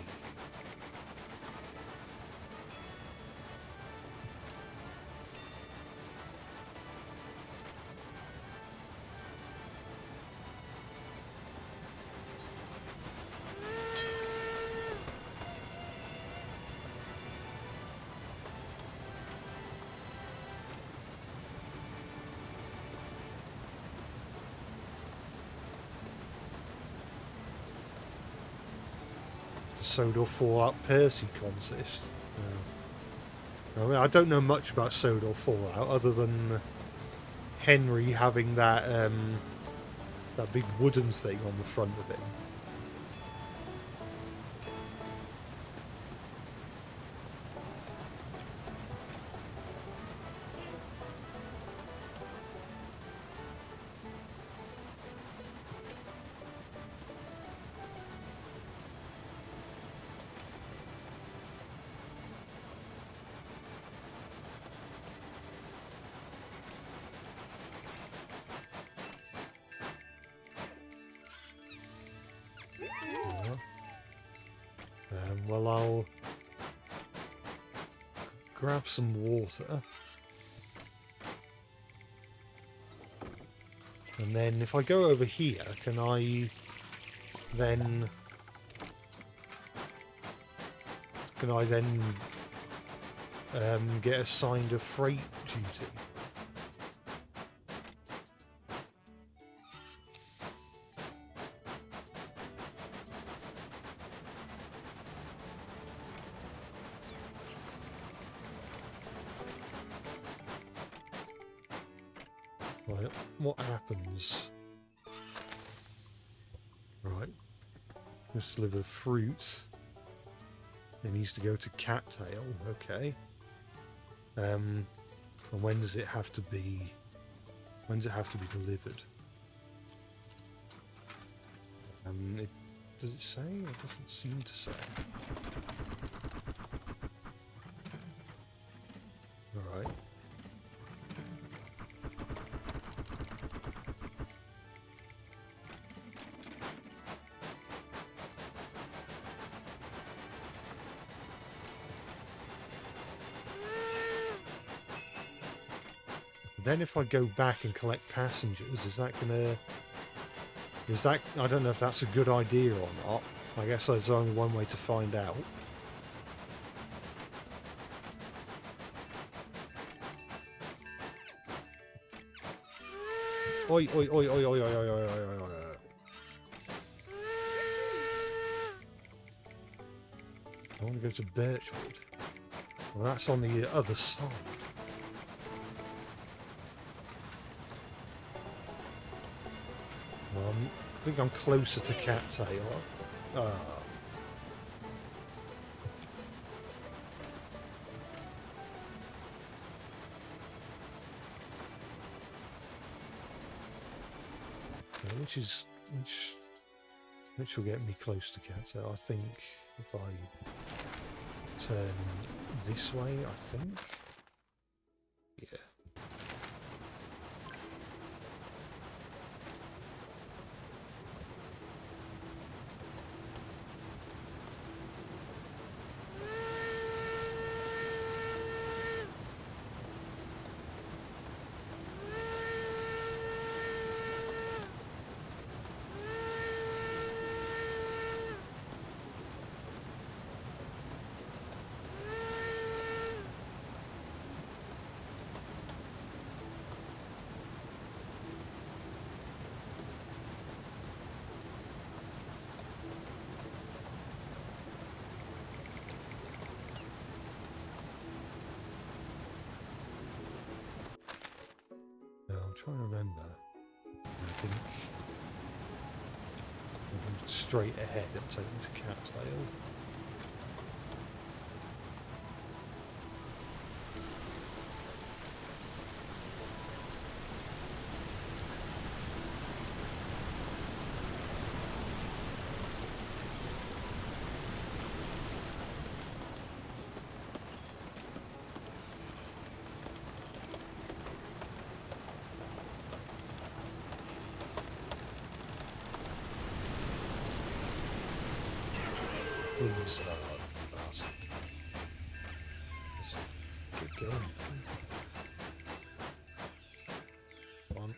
[SPEAKER 1] Sodor Fallout Percy contest. I mean, I don't know much about Sodor Fallout other than Henry having that that big wooden thing on the front of him. Well, I'll grab some water. And then if I go over here, can I then get assigned a freight duty? Right, what happens? Right, let's deliver fruit. It needs to go to Cattail, okay. And when does it have to be? When does it have to be delivered? Does it say? It doesn't seem to say. then if I go back and collect passengers, is that gonna... Is that... I don't know if that's a good idea or not. I guess there's only one way to find out. Oi, oi, oi, oi, oi, oi, oi, oi, oi, oi. I want to go to Birchwood. Well, that's on the other side. I think I'm closer to Cattail. Ah. Okay, which will get me close to Cattail. I think if I turn this way, I think. Yeah. I'm trying to remember. I think I'm going straight ahead and taking to Cattail. Please, bastard. Just get going. Come on.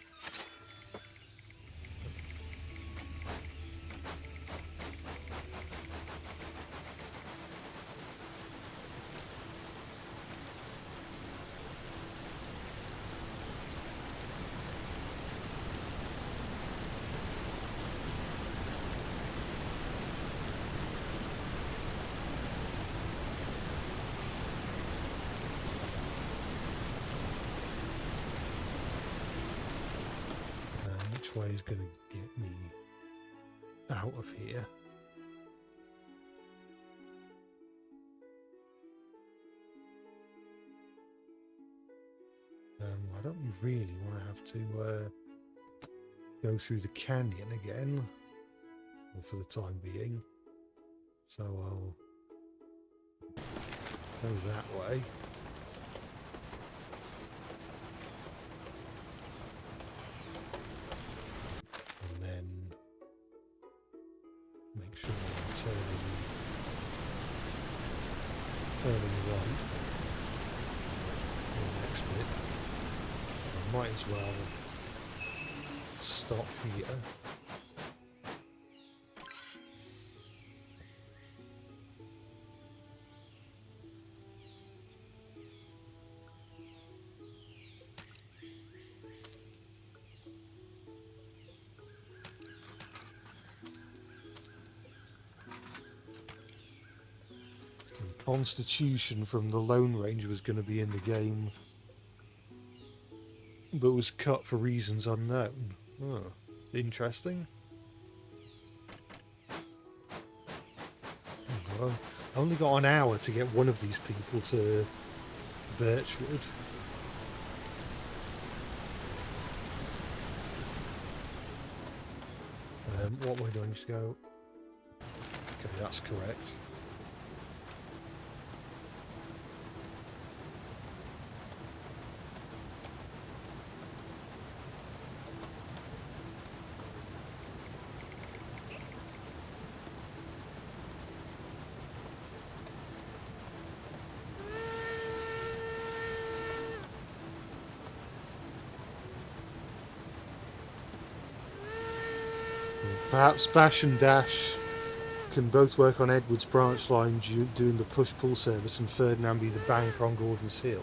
[SPEAKER 1] Which way is going to get me out of here? I don't really want to have to go through the canyon again, or for the time being. So I'll go that way. Make sure I'm turning right in the next bit. I might as well stop here. Constitution from the Lone Ranger was going to be in the game, but was cut for reasons unknown. Oh, interesting. Well, I only got an hour to get one of these people to Birchwood. What way do I need to go? Okay, that's correct. Perhaps Bash and Dash can both work on Edward's branch line doing the push-pull service, and Ferdinand be the banker on Gordon's Hill.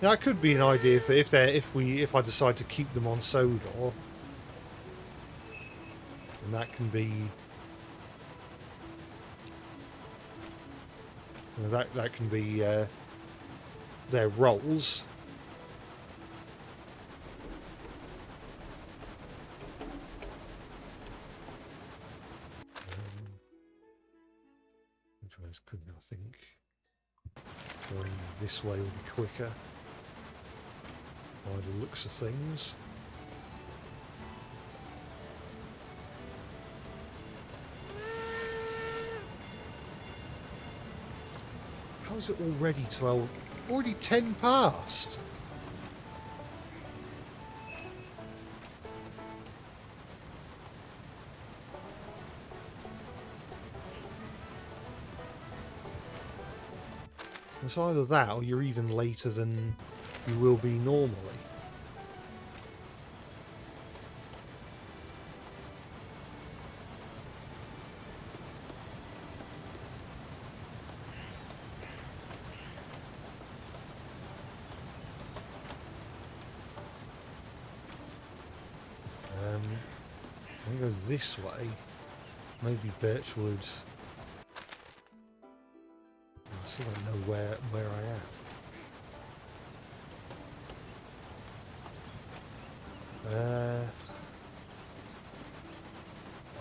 [SPEAKER 1] Now, that could be an idea for if I decide to keep them on Sodor, and that can be that can be their roles. Which way is good? I think going this way will be quicker by the looks of things. How is it already 12? Already 10 past? It's either that or you're even later than you will be normally. I'm going to go this way. Maybe Birchwood. I still don't know where I am. I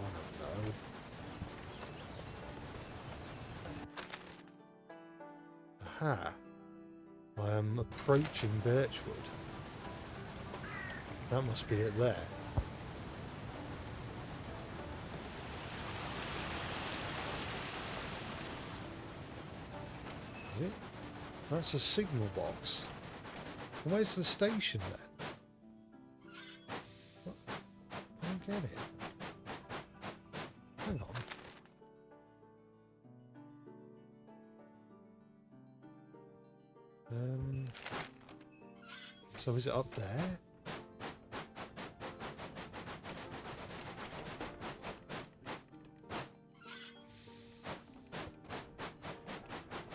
[SPEAKER 1] don't know. Aha. I am approaching Birchwood. That must be it there. Is it? That's a signal box. Where's the station then? What? I don't get it. Hang on. So is it up there?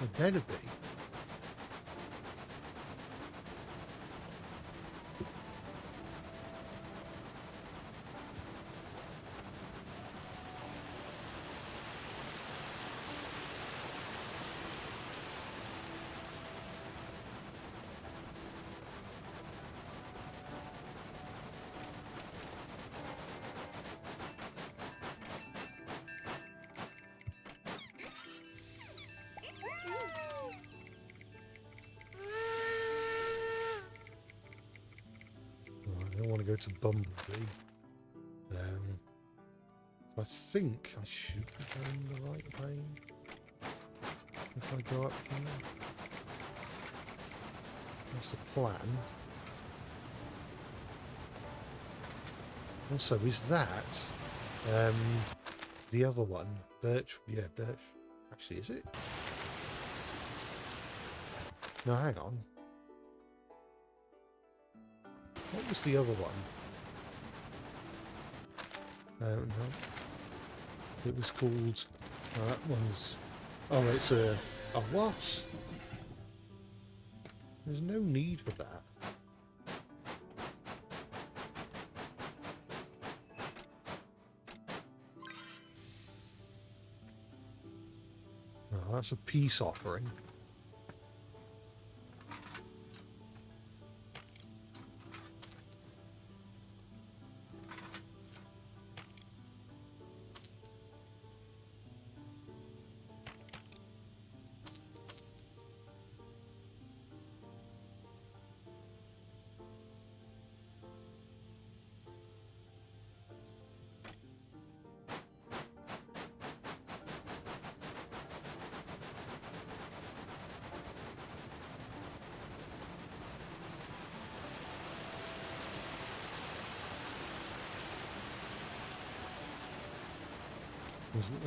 [SPEAKER 1] It better be. I don't want to go to Bumblebee. I think I should be going the right way. If I go up here. That's the plan. Also, is that the other one? Birch? Yeah, Birch. Actually, is it? No, hang on. What was the other one? No. It was called... that one's... Oh, it's a... Oh, what? There's no need for that. Oh, that's a peace offering.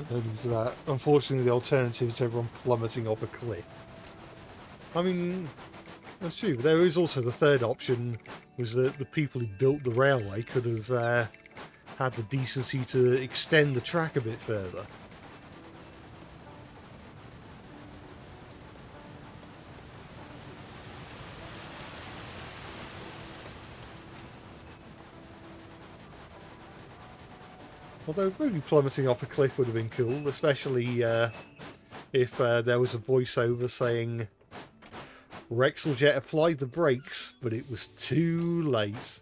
[SPEAKER 1] No need for that. Unfortunately, the alternative is everyone plummeting off a cliff. I mean, that's true, but there is also the third option, was that the people who built the railway could have had the decency to extend the track a bit further. Although maybe plummeting off a cliff would have been cool, especially if there was a voiceover saying Rexeljet applied the brakes, but it was too late.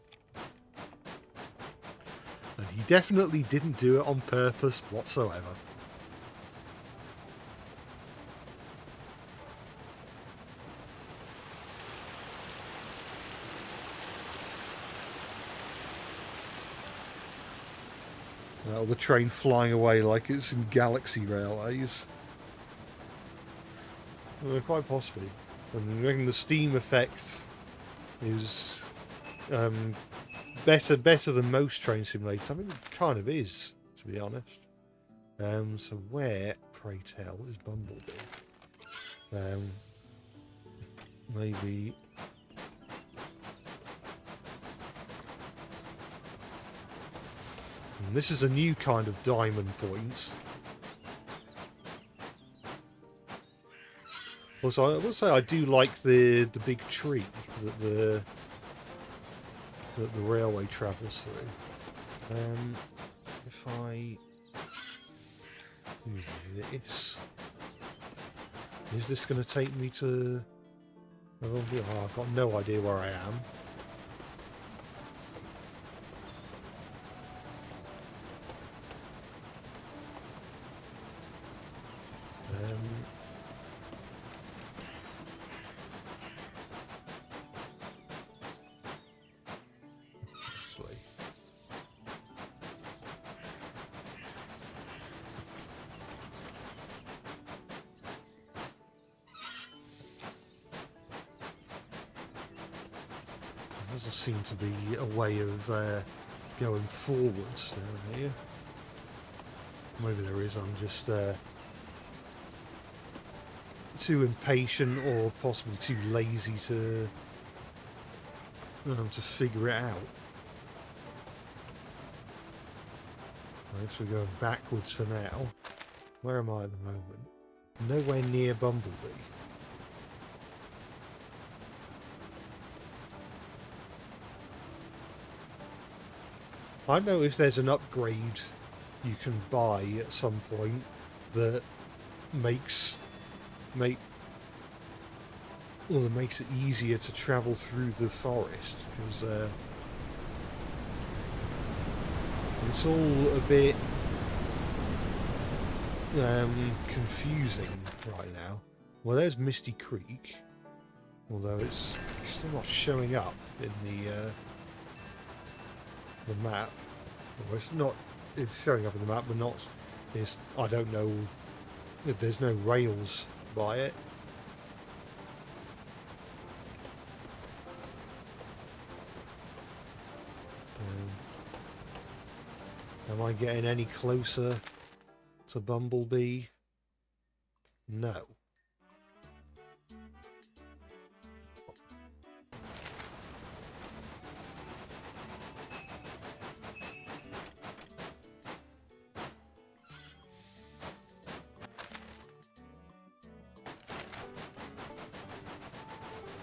[SPEAKER 1] And he definitely didn't do it on purpose whatsoever. Or the train flying away like it's in Galaxy Railways. Quite possibly. And I reckon the steam effect is better than most train simulators. I mean, it kind of is, to be honest. So where, pray tell, is Bumblebee? Maybe... And this is a new kind of diamond point. Also, I will say I do like the big tree that the railway travels through. If I use this, is this going to take me to? Oh, I've got no idea where I am. Doesn't seem to be a way of going forwards down here. Maybe there is. I'm just too impatient, or possibly too lazy to figure it out. I guess we're going backwards for now. Where am I at the moment? Nowhere near Bumblebee. I know if there's an upgrade you can buy at some point that makes it easier to travel through the forest, because it's all a bit confusing right now. Well, there's Misty Creek, although it's still not showing up in the map. Well, it's showing up in the map, but not. I don't know. There's no rails by it. Am I getting any closer to Bumblebee? No.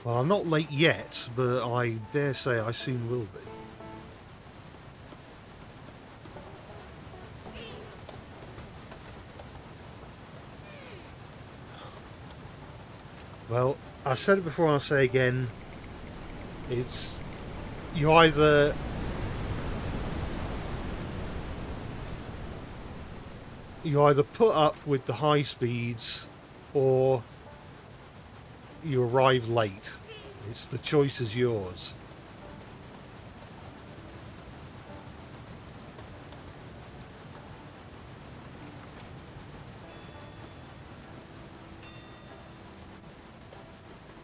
[SPEAKER 1] Well, I'm not late yet, but I dare say I soon will be. Well, I said it before and I'll say again, it's you either put up with the high speeds or you arrive late. The choice is yours.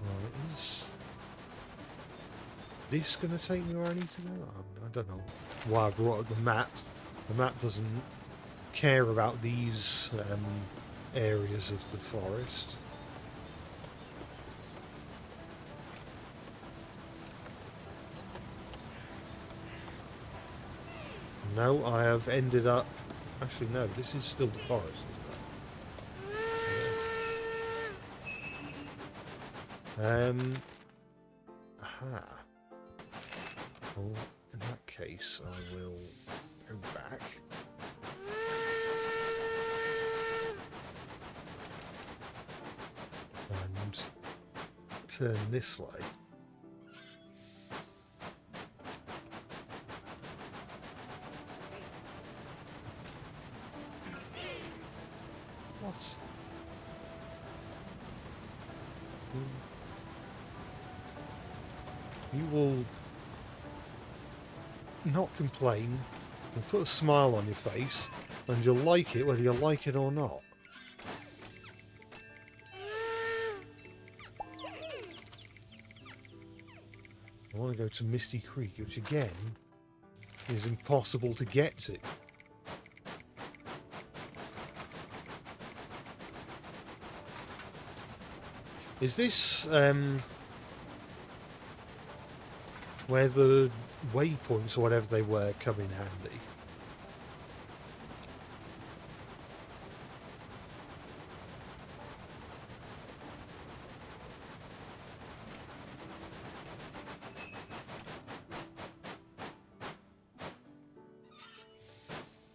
[SPEAKER 1] Right, is this going to take me where I need to go? I don't know why I brought up the maps. The map doesn't care about these areas of the forest. No, I have ended up... Actually, no, this is still the forest, isn't it? Aha. Well, in that case, I will go back. And turn this way. What? You will not complain, you'll put a smile on your face, and you'll like it whether you like it or not. I want to go to Misty Creek, which again is impossible to get to. Is this where the waypoints or whatever they were come in handy?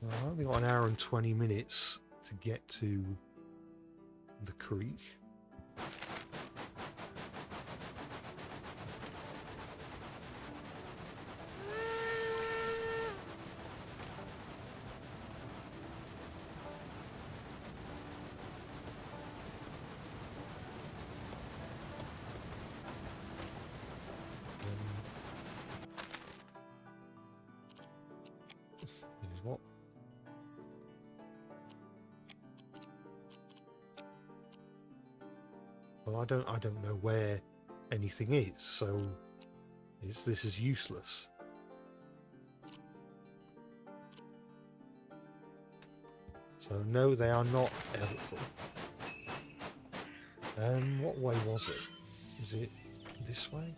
[SPEAKER 1] Well, I've only got an hour and 20 minutes to get to the creek. What? Well, I don't know where anything is, so this is useless. So no, they are not helpful. What way was it? Is it this way?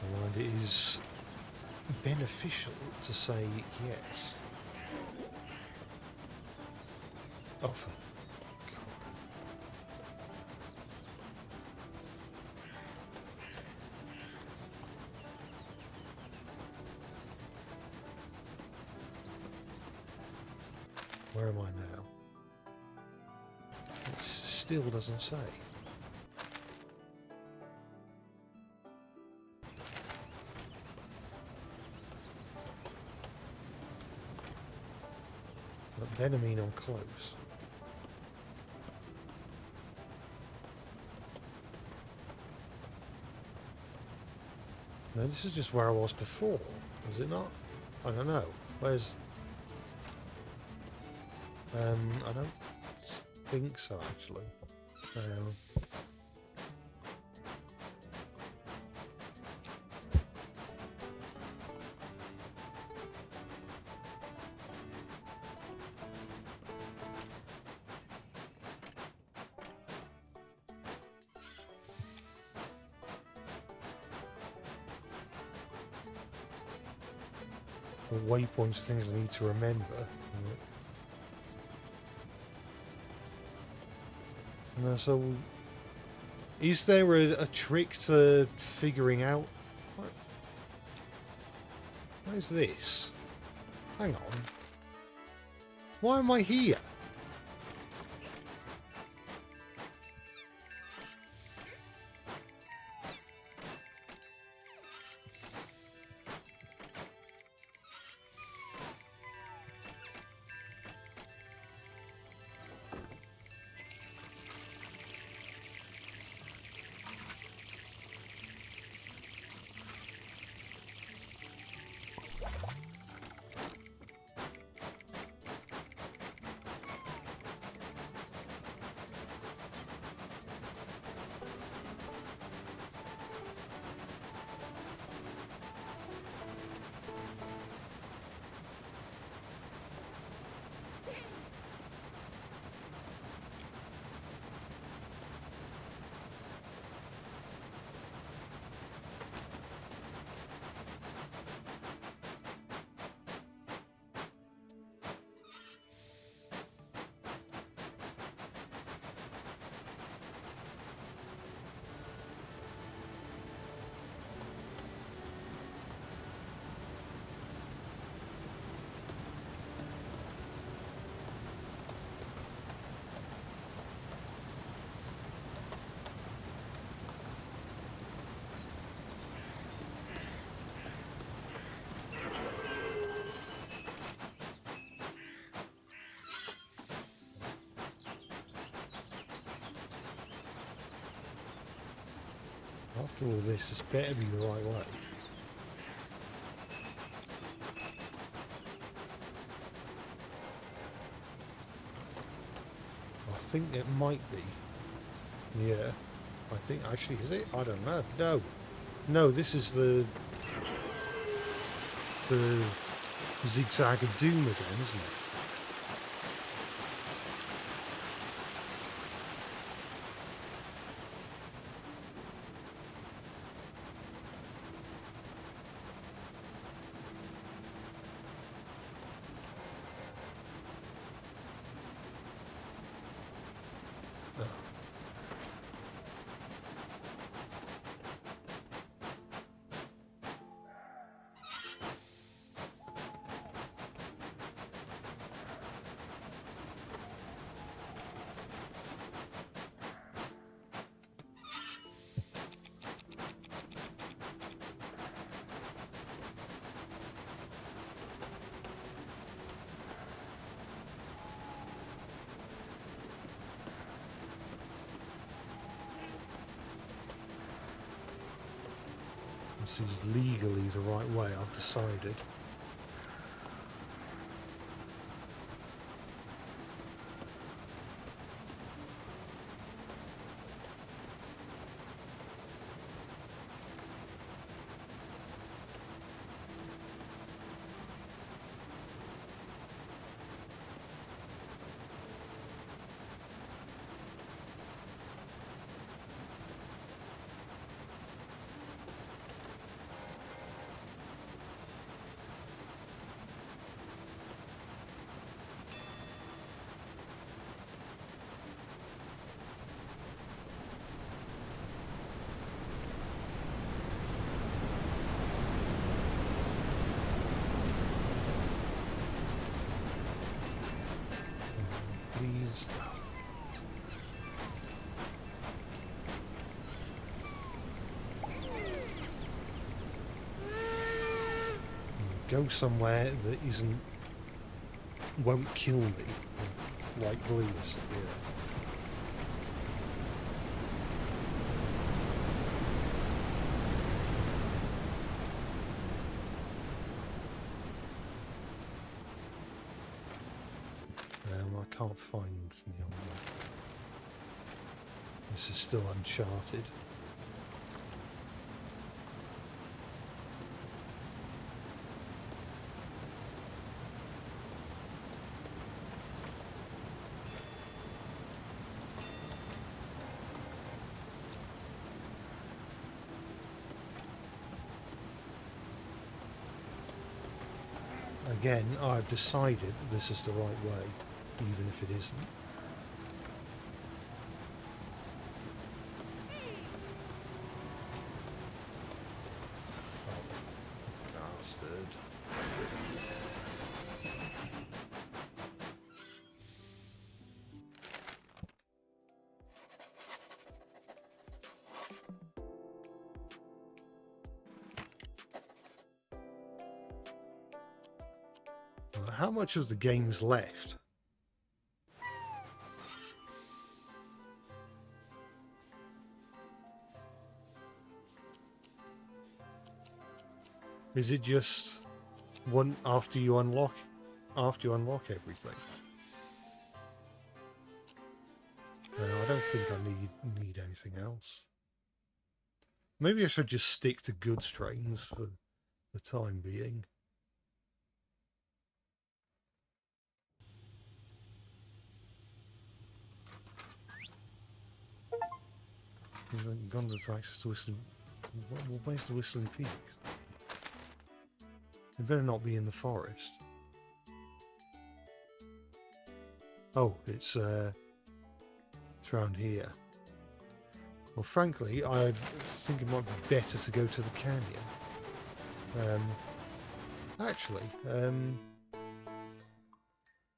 [SPEAKER 1] And it is beneficial to say yes. Oh, for God. Where am I now? It still doesn't say. But then I mean I'm close. No, this is just where I was before, was it not? I don't know. Where's... I don't think so, actually. The waypoints, things I need to remember. No, so is there a trick to figuring out what is this? Hang on. Why am I here? After all this, this better be the right way. I think it might be. Yeah. I think, actually, is it? I don't know. No. No, this is the zigzag of doom again, isn't it? This is legally the right way, I've decided. Please. Go somewhere that won't kill me, like Bleeders. Yeah. I can't find Neil. This is still uncharted. Again, I've decided that this is the right way, even if it isn't. Oh, bastard. How much of the game's left? Is it just one after you unlock everything? No, I don't think I need anything else. Maybe I should just stick to good strains for the time being. Gone with access to Whistling. Where's the Whistling Peaks? It better not be in the forest. Oh, it's around here. Well, frankly, I think it might be better to go to the canyon. Actually,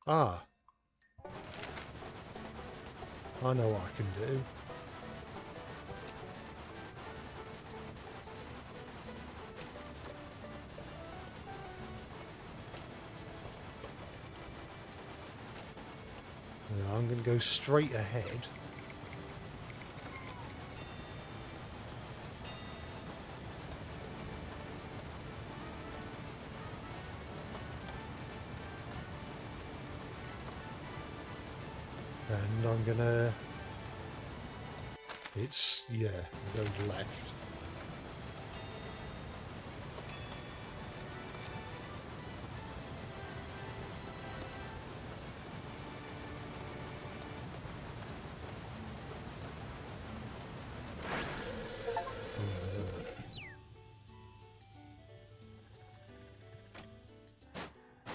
[SPEAKER 1] I know what I can do. I'm going to go straight ahead. And I'm gonna... It's... yeah, go left.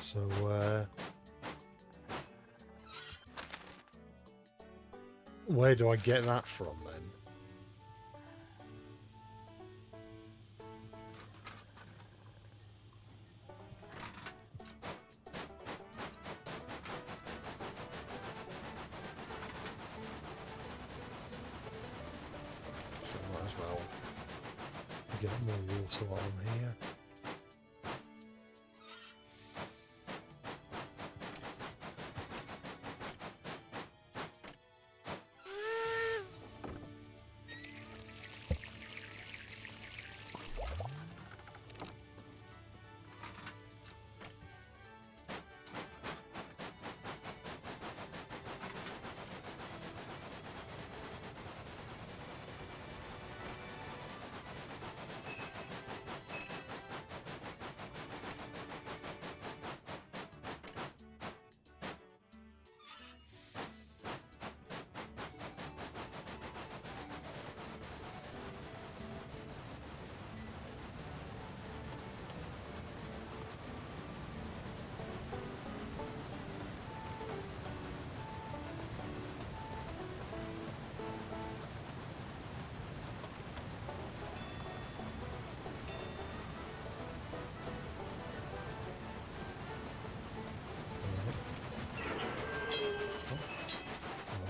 [SPEAKER 1] So, where do I get that from then? So I might as well get more water on here.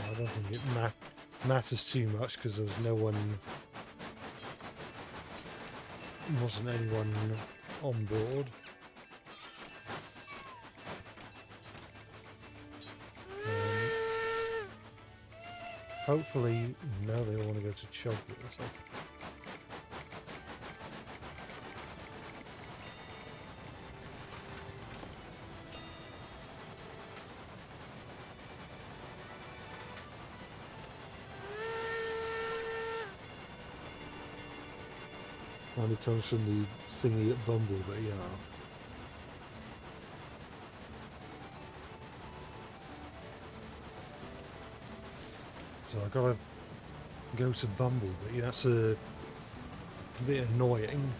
[SPEAKER 1] I don't think it matters too much because there was no one, wasn't anyone on board. Hopefully, no, they all want to go to chocolate. And it comes from the thingy at Bumblebee, yeah. So I've got to go to Bumblebee. That's a bit annoying.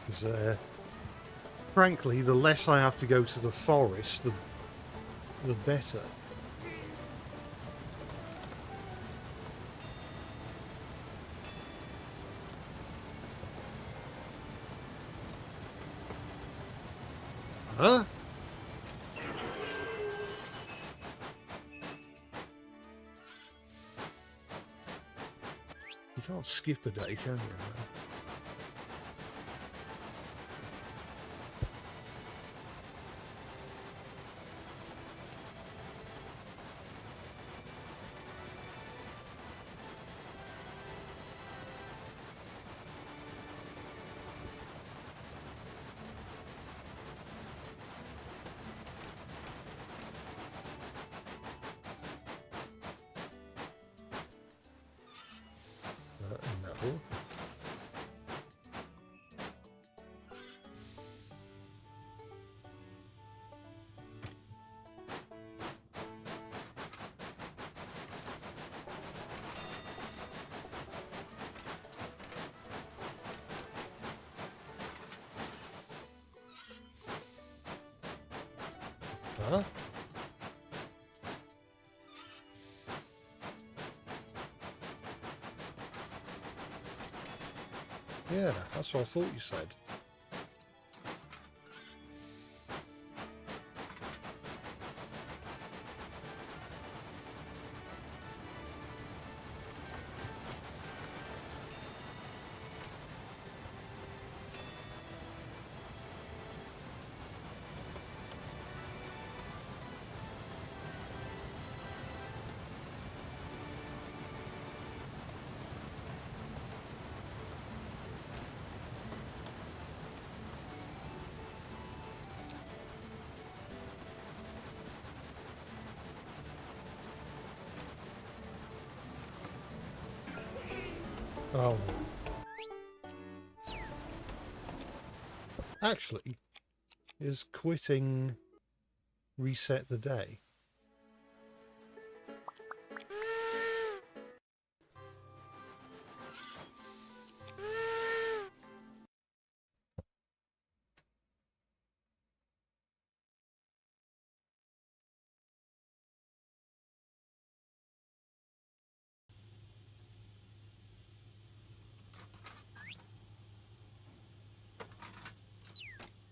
[SPEAKER 1] Because frankly, the less I have to go to the forest, the better. Huh? You can't skip a day, can you? No. Huh? Yeah, that's what I thought you said. Oh. Actually, is quitting reset the day?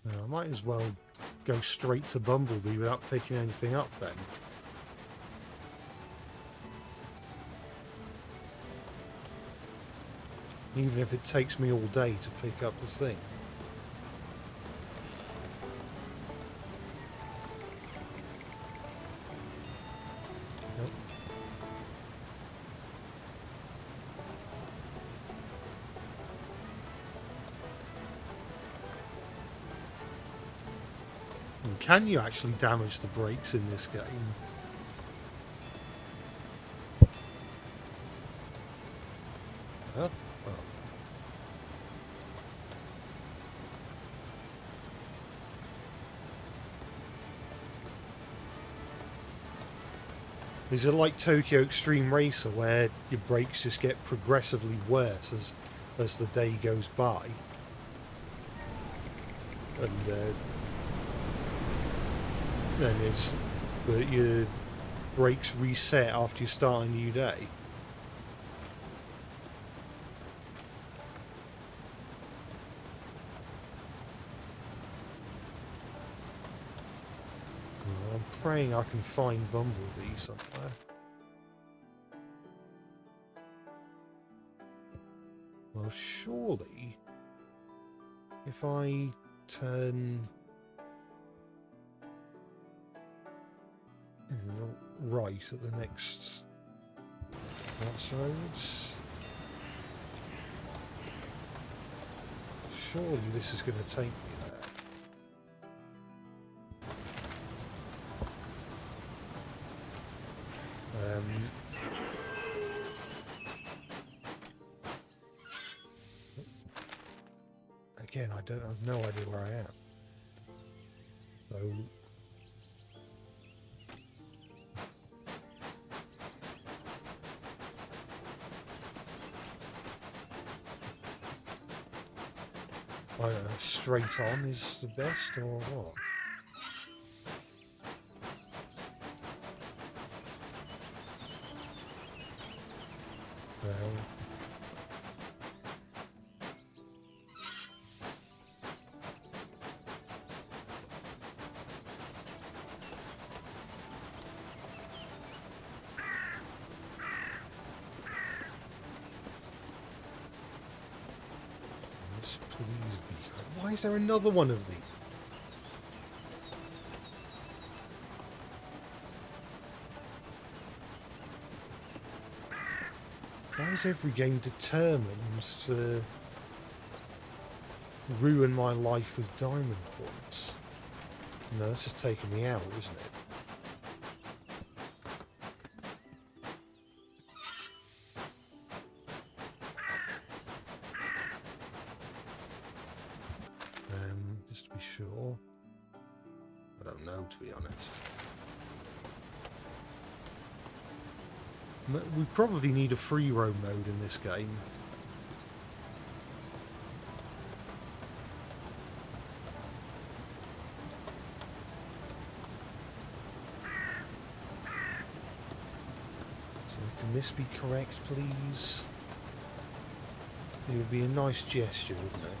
[SPEAKER 1] I might as well go straight to Bumblebee without picking anything up then. Even if it takes me all day to pick up the thing. Nope. And can you actually damage the brakes in this game? Huh? Well. Is it like Tokyo Extreme Racer, where your brakes just get progressively worse as the day goes by? And then it's that your brakes reset after you start a new day. I'm praying I can find Bumblebee somewhere. Well, surely, if I turn right at the next crossroads, surely this is going to take me there. Again, I have no idea where I am. So I don't know, straight on is the best or what? Well, this please be. Why is there another one of these? Why is every game determined to ruin my life with diamond points? No, this is taking me out, isn't it? Just to be sure. I don't know, to be honest. We probably need a free roam mode in this game. So can this be correct, please? It would be a nice gesture, wouldn't it?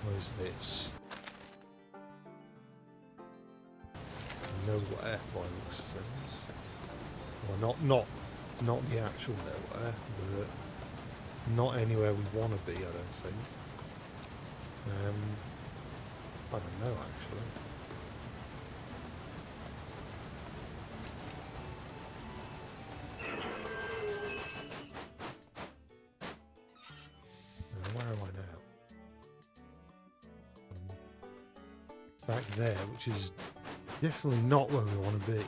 [SPEAKER 1] Where's this? Nowhere by the looks of things. Well, not the actual nowhere, but not anywhere we want to be, I don't think. I don't know actually. Where am I now? back there, which is definitely not where we want to be.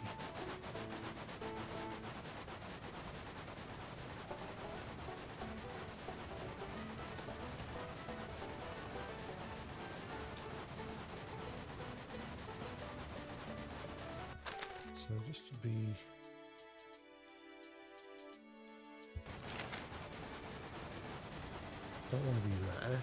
[SPEAKER 1] So just to be... Don't want to be there.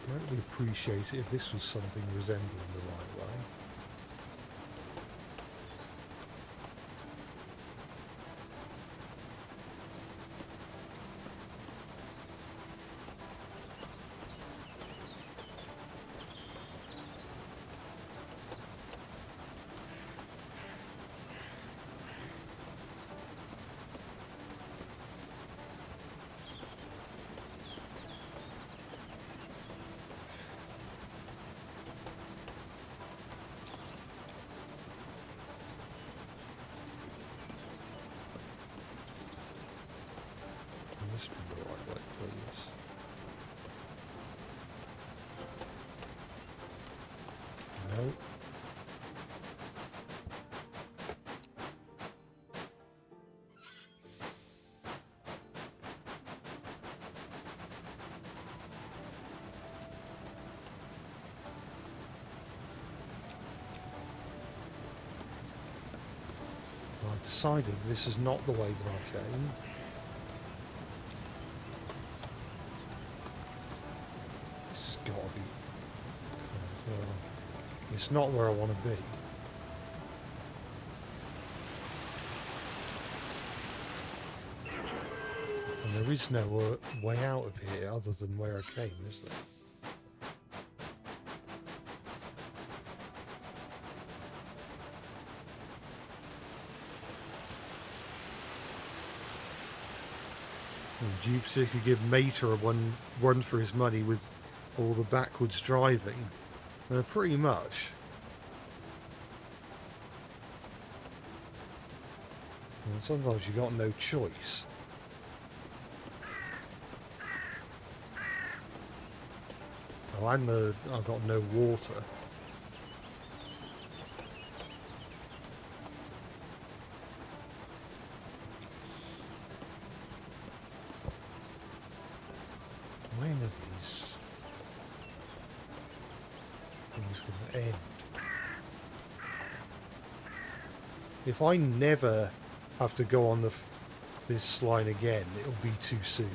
[SPEAKER 1] I'd really appreciate it if this was something resembling the right way. This would be the right way, please. No. I've decided this is not the way that I came. Gotta be. It's not where I want to be. And there is no way out of here other than where I came, is there? Jupiter could give Mater a run for his money with all the backwards driving. Pretty much. And sometimes you got no choice. Oh, and I've got no water. When are these things going to end? If I never have to go on this line again, it'll be too soon.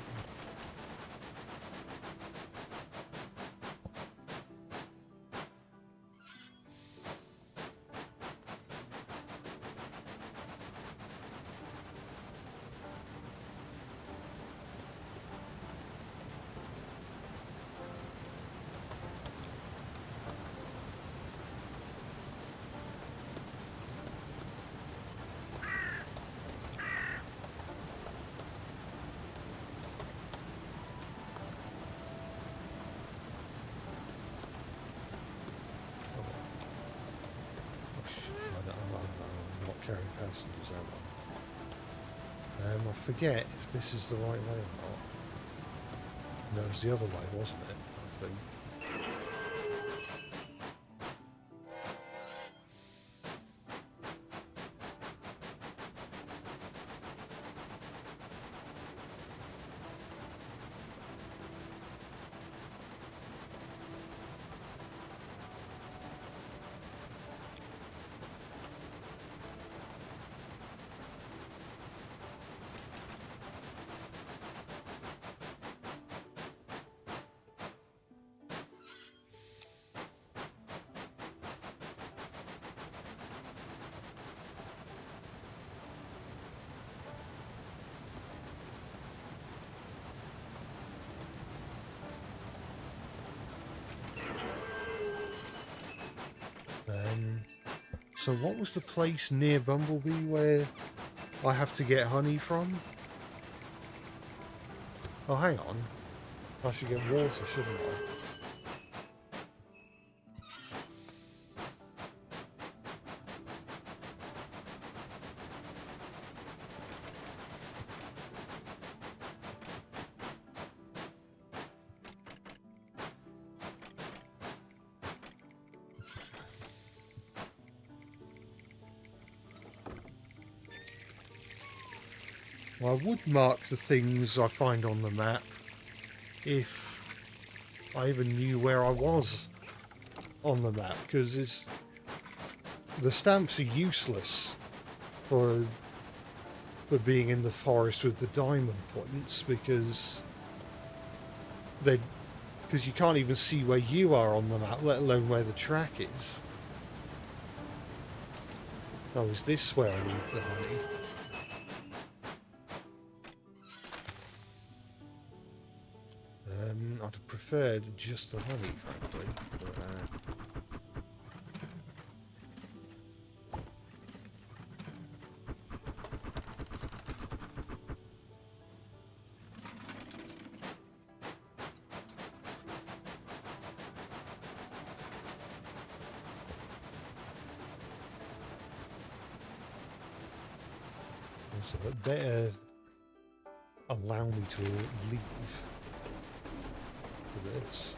[SPEAKER 1] Carrying passengers out. I forget if this is the right way or not. No, it was the other way, wasn't it? I think. So what was the place near Bumblebee where I have to get honey from? Oh, hang on. I should get water, shouldn't I? Well, I would mark the things I find on the map if I even knew where I was on the map, because the stamps are useless for being in the forest with the diamond points, because you can't even see where you are on the map, let alone where the track is. Oh, is this where I need the honey? I'd have preferred just the honey, frankly. But, so it better allow me to leave for this.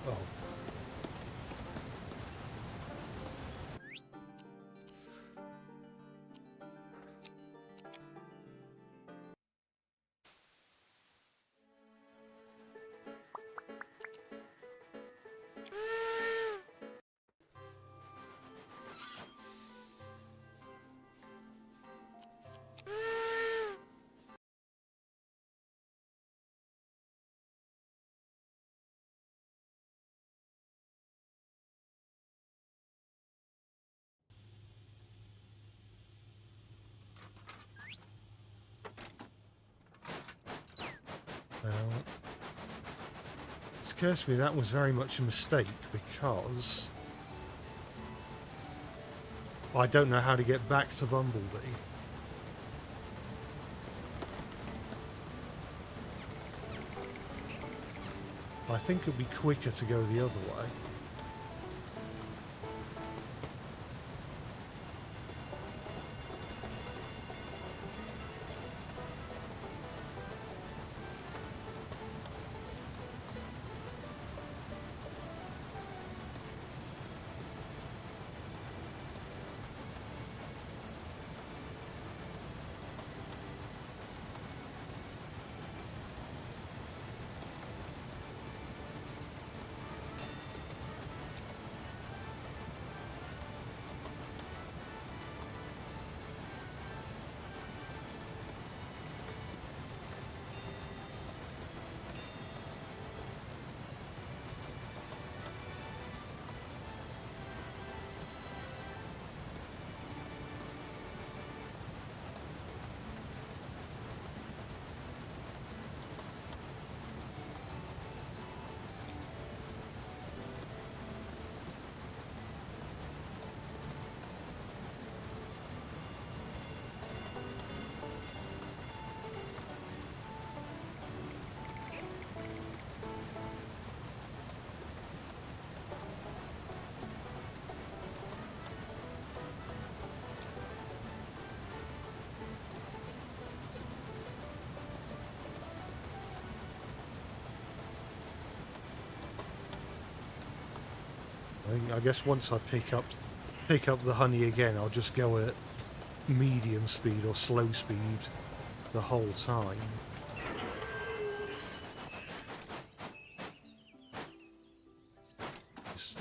[SPEAKER 1] Oh. Now, it occurs to me that was very much a mistake, because I don't know how to get back to Bumblebee. I think it'd be quicker to go the other way. think, I guess once I pick up the honey again, I'll just go at medium speed or slow speed the whole time.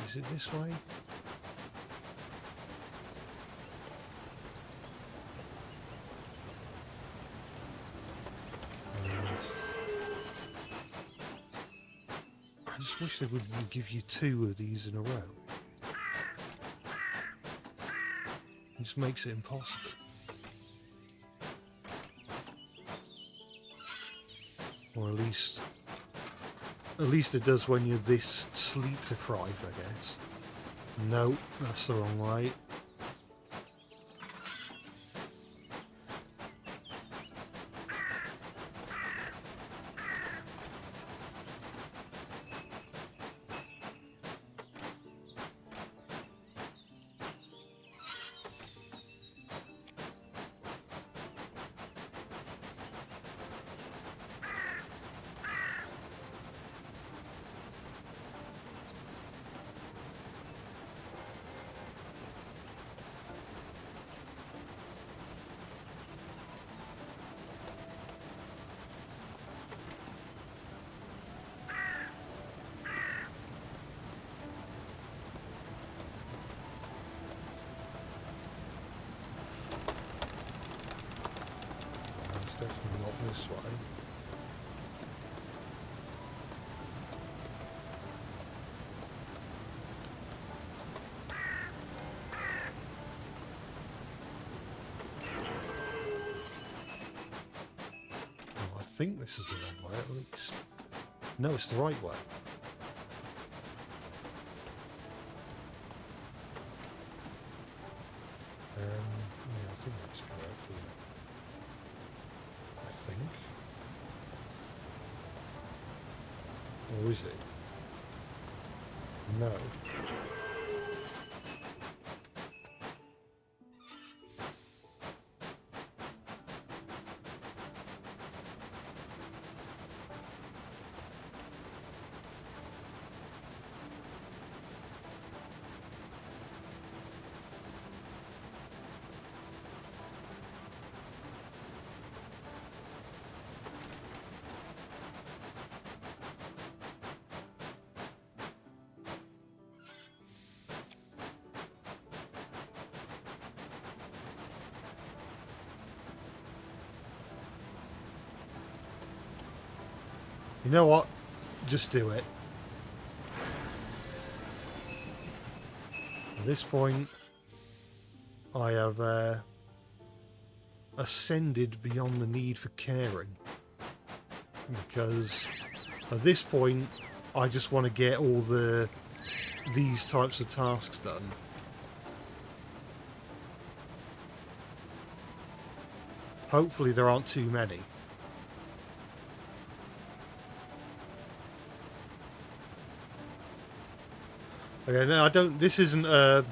[SPEAKER 1] Is it this way? I just wish they would give you 2 of these in a row. It just makes it impossible. Or at least it does when you're this sleep deprived, I guess. No, that's the wrong way. Definitely not this way. Well, I think this is the wrong way at least. No, it's the right way. Yeah, I think that's correct. Yeah. I think. Or is it? No. You know what? Just do it. At this point, I have ascended beyond the need for caring. Because at this point, I just want to get all these types of tasks done. Hopefully there aren't too many. Okay, no, I don't. This isn't a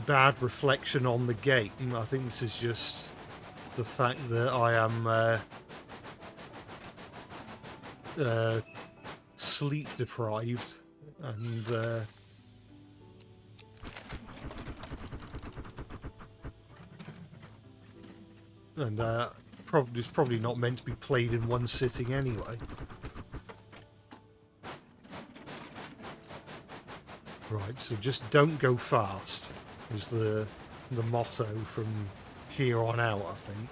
[SPEAKER 1] bad reflection on the game. I think this is just the fact that I am sleep deprived and it's probably not meant to be played in one sitting anyway. Right, so just don't go fast is the motto from here on out, I think.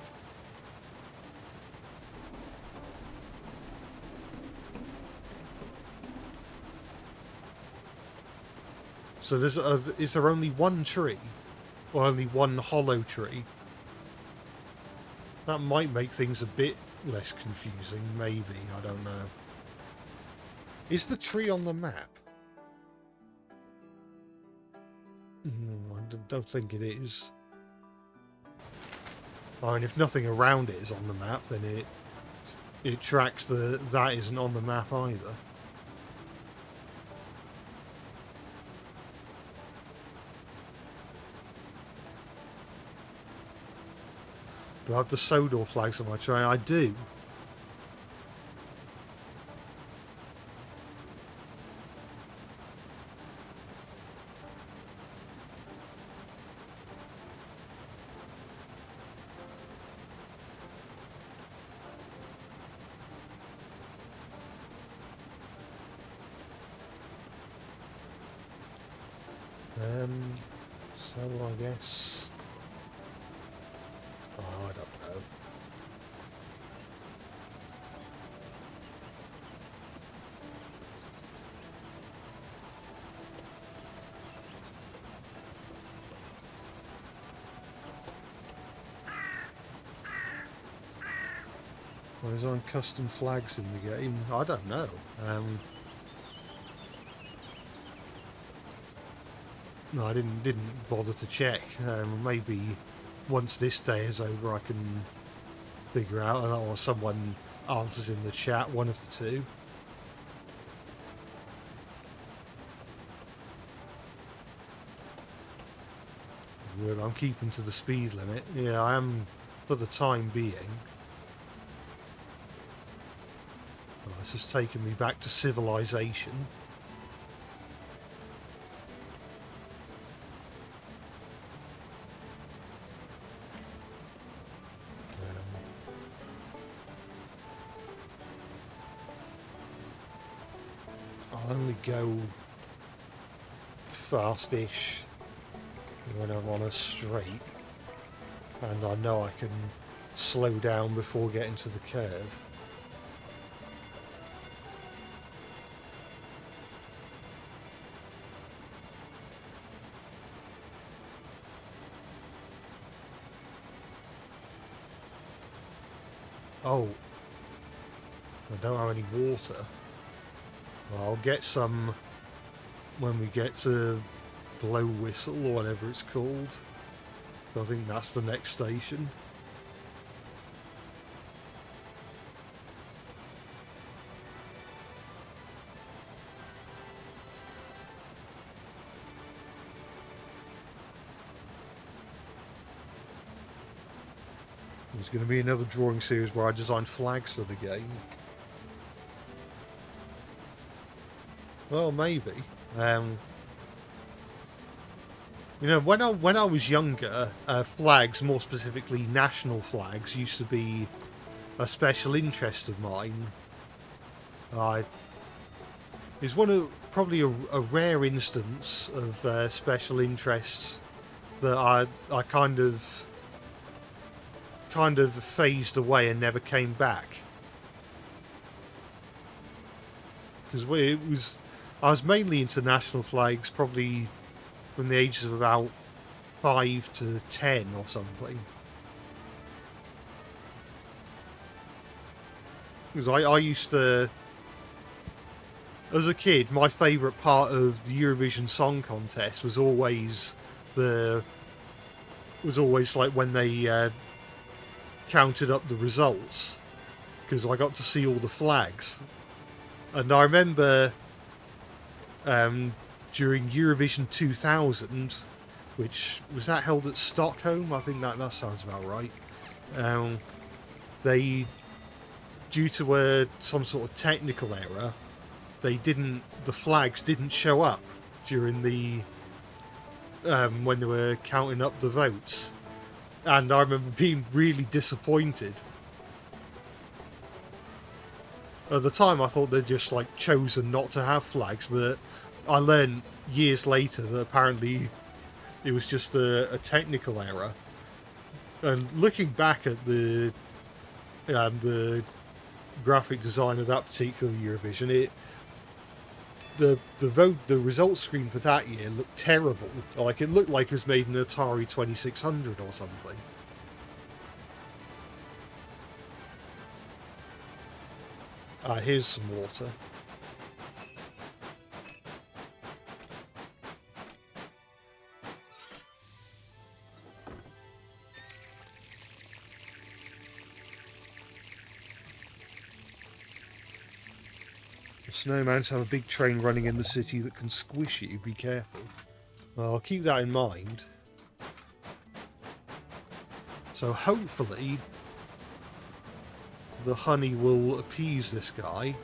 [SPEAKER 1] So is there only one tree? Or only one hollow tree? That might make things a bit less confusing, maybe, I don't know. Is the tree on the map? I don't think it is. I mean, if nothing around it is on the map, then it tracks that isn't on the map either. Do I have the Sodor flags on my train? I do. So I guess... Oh, I don't know. Well, is there on custom flags in the game? I don't know. No, I didn't bother to check. Maybe once this day is over, I can figure out, or someone answers in the chat, one of the two. Good, I'm keeping to the speed limit. Yeah, I am for the time being. Well, it's just taking me back to civilization. I'll only go fast-ish when I'm on a straight, and I know I can slow down before getting to the curve. Oh, I don't have any water. Well, I'll get some when we get to Blow Whistle or whatever it's called. So I think that's the next station. There's going to be another drawing series where I design flags for the game. Well, maybe. You know, when I was younger, flags, more specifically national flags, used to be a special interest of mine. It's probably a rare instance of special interests that I kind of phased away and never came back. Because I was mainly into national flags, probably from the ages of about 5 to 10 or something. Because I used to, as a kid, my favourite part of the Eurovision Song Contest was always like when they counted up the results, because I got to see all the flags. And I remember during Eurovision 2000, which was that held at Stockholm? I think that sounds about right. They, due to some sort of technical error, the flags didn't show up during the when they were counting up the votes, and I remember being really disappointed. At the time, I thought they'd just like chosen not to have flags, but I learned years later that apparently it was just a technical error. And looking back at the graphic design of that particular Eurovision, the results screen for that year looked terrible. Like, it looked like it was made in an Atari 2600 or something. Here's some water. The snowmans have a big train running in the city that can squish you. Be careful. Well, I'll keep that in mind. So hopefully the honey will appease this guy.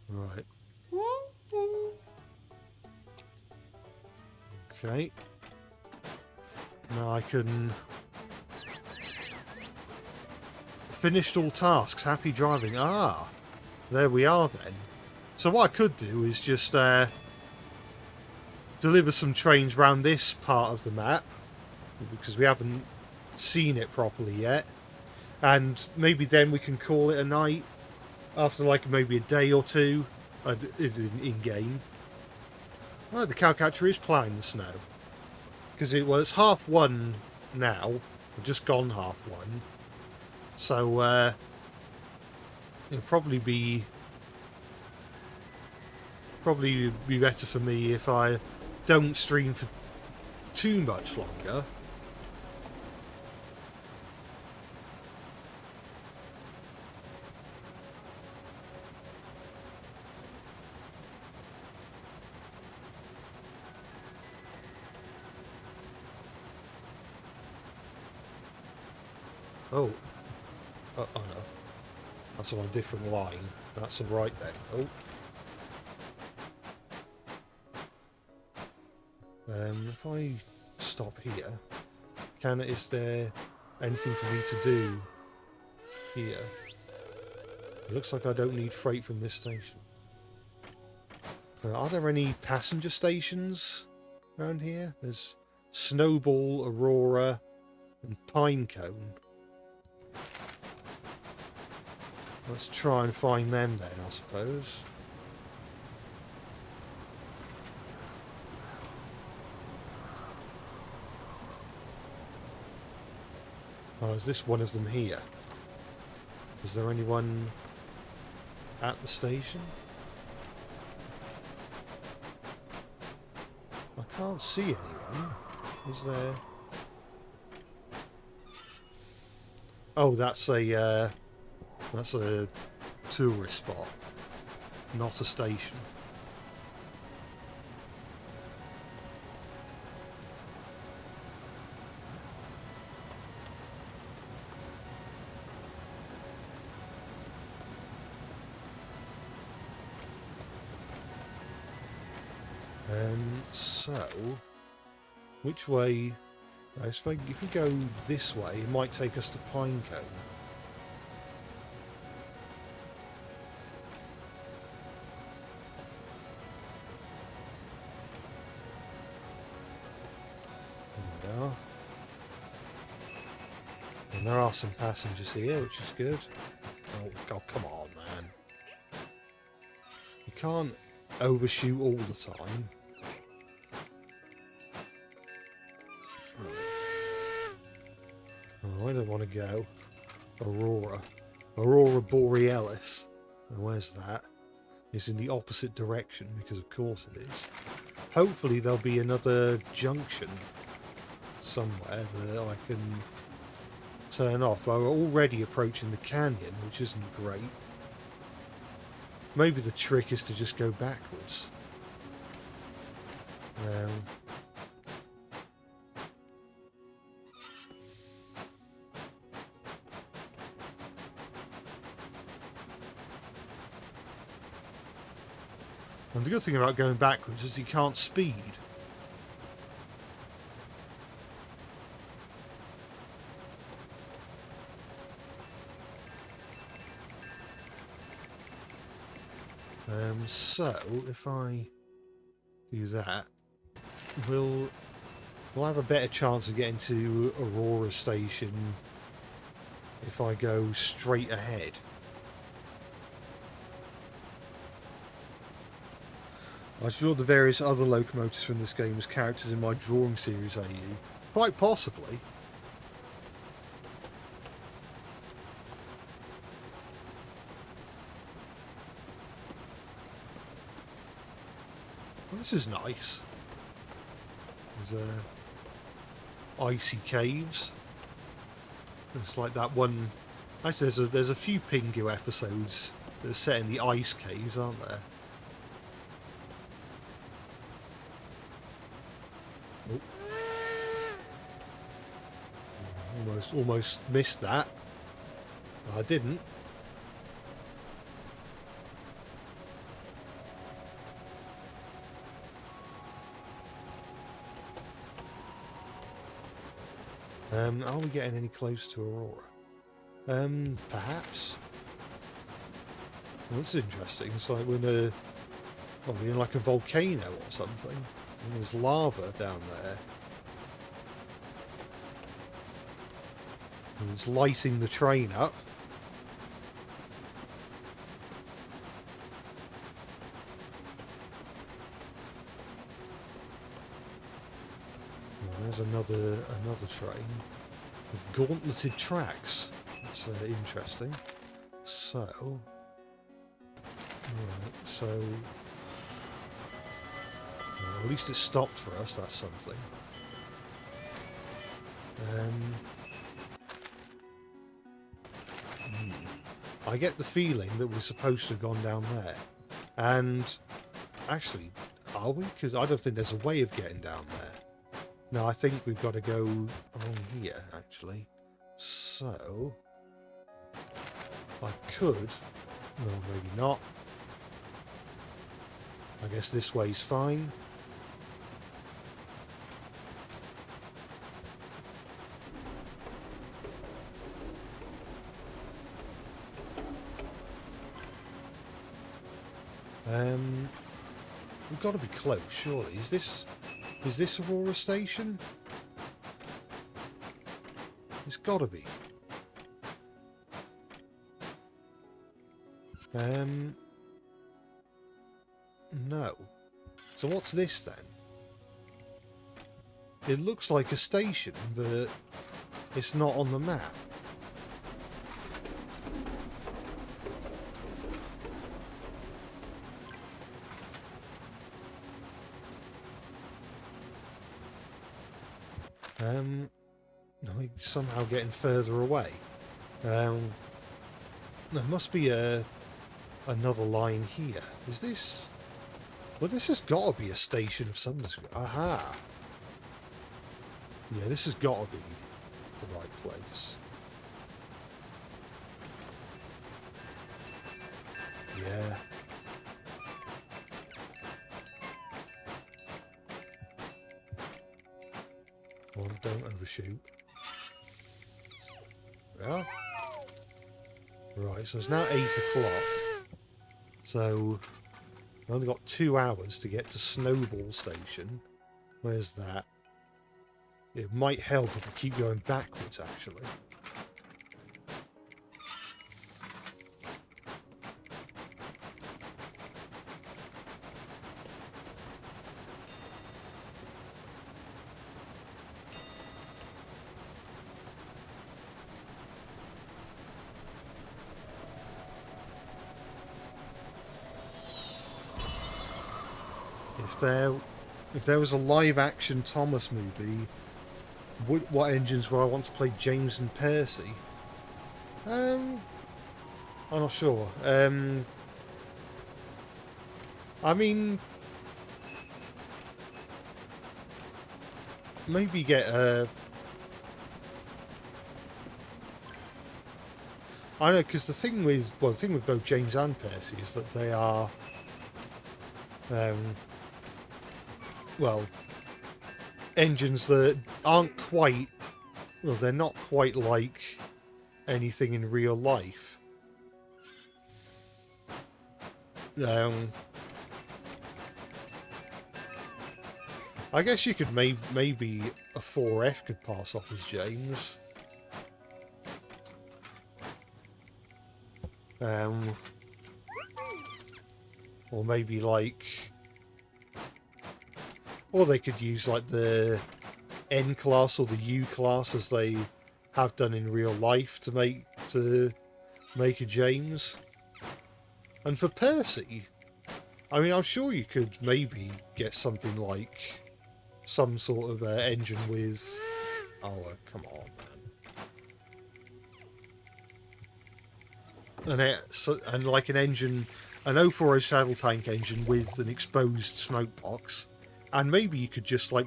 [SPEAKER 1] Right. Okay. Now I can... Finished all tasks. Happy driving. Ah! There we are then. So what I could do is just deliver some trains around this part of the map, because we haven't seen it properly yet, and maybe then we can call it a night after like maybe a day or two in game. Oh, the cowcatcher is ploughing the snow, because it's 1:30 now. We've just gone 1:30, so it'll probably be better for me if I don't stream for too much longer. Oh. Oh no. That's on a different line. That's all right then. Oh. If I stop here, is there anything for me to do here? It looks like I don't need freight from this station. Are there any passenger stations around here? There's Snowball, Aurora, and Pinecone. Let's try and find them then, I suppose. Oh, is this one of them here? Is there anyone at the station? I can't see anyone. Is there? Oh, that's a tourist spot, not a station. So, which way? If we go this way, it might take us to Pinecone. There we are. And there are some passengers here, which is good. Oh, God, come on, man. You can't overshoot all the time. Oh, I don't want to go. Aurora. Aurora Borealis. And where's that? It's in the opposite direction, because of course it is. Hopefully there'll be another junction somewhere that I can turn off. We're already approaching the canyon, which isn't great. Maybe the trick is to just go backwards. And the good thing about going backwards is you can't speed. So if I do that, we'll have a better chance of getting to Aurora Station if I go straight ahead. I draw the various other locomotives from this game as characters in my drawing series, AU. Quite possibly. Well, this is nice. There's icy caves. It's like that one. Actually, there's a few Pingu episodes that are set in the ice caves, aren't there? Oh. Almost missed that. I didn't. Are we getting any close to Aurora? Perhaps. Well, this is interesting. It's like we're in Probably in like a volcano or something. And there's lava down there. And it's lighting the train up. And there's another train with gauntleted tracks. That's interesting. So, right, so well, at least it stopped for us. That's something. I get the feeling that we're supposed to have gone down there, and actually, are we? Because I don't think there's a way of getting down there. No, I think we've got to go along here, actually. So, I could... No, maybe not. I guess this way's fine. We've got to be close, surely. Is this Aurora Station? It's got to be. No. So what's this then? It looks like a station, but it's not on the map. No, somehow getting further away. There must be another line here. Is this... Well, this has got to be a station of some description. Aha! Yeah, this has got to be the right place. Yeah. Well, don't overshoot. Yeah. Right, so it's now 8 o'clock. So, we've only got 2 hours to get to Snowball Station. Where's that? It might help if we keep going backwards, actually. If there was a live-action Thomas movie, what engines would I want to play James and Percy? I'm not sure. I mean, maybe get a... I know, because the thing with both James and Percy is that they are, well, engines that aren't quite, well, they're not quite like anything in real life. I guess you could maybe a 4F could pass off as James. Or maybe like... Or they could use like the N class or the U class as they have done in real life to make a James. And for Percy, I mean, I'm sure you could maybe get something like some sort of engine with... Oh, come on, man. And like an engine, an 040 saddle tank engine with an exposed smoke box. And maybe you could just like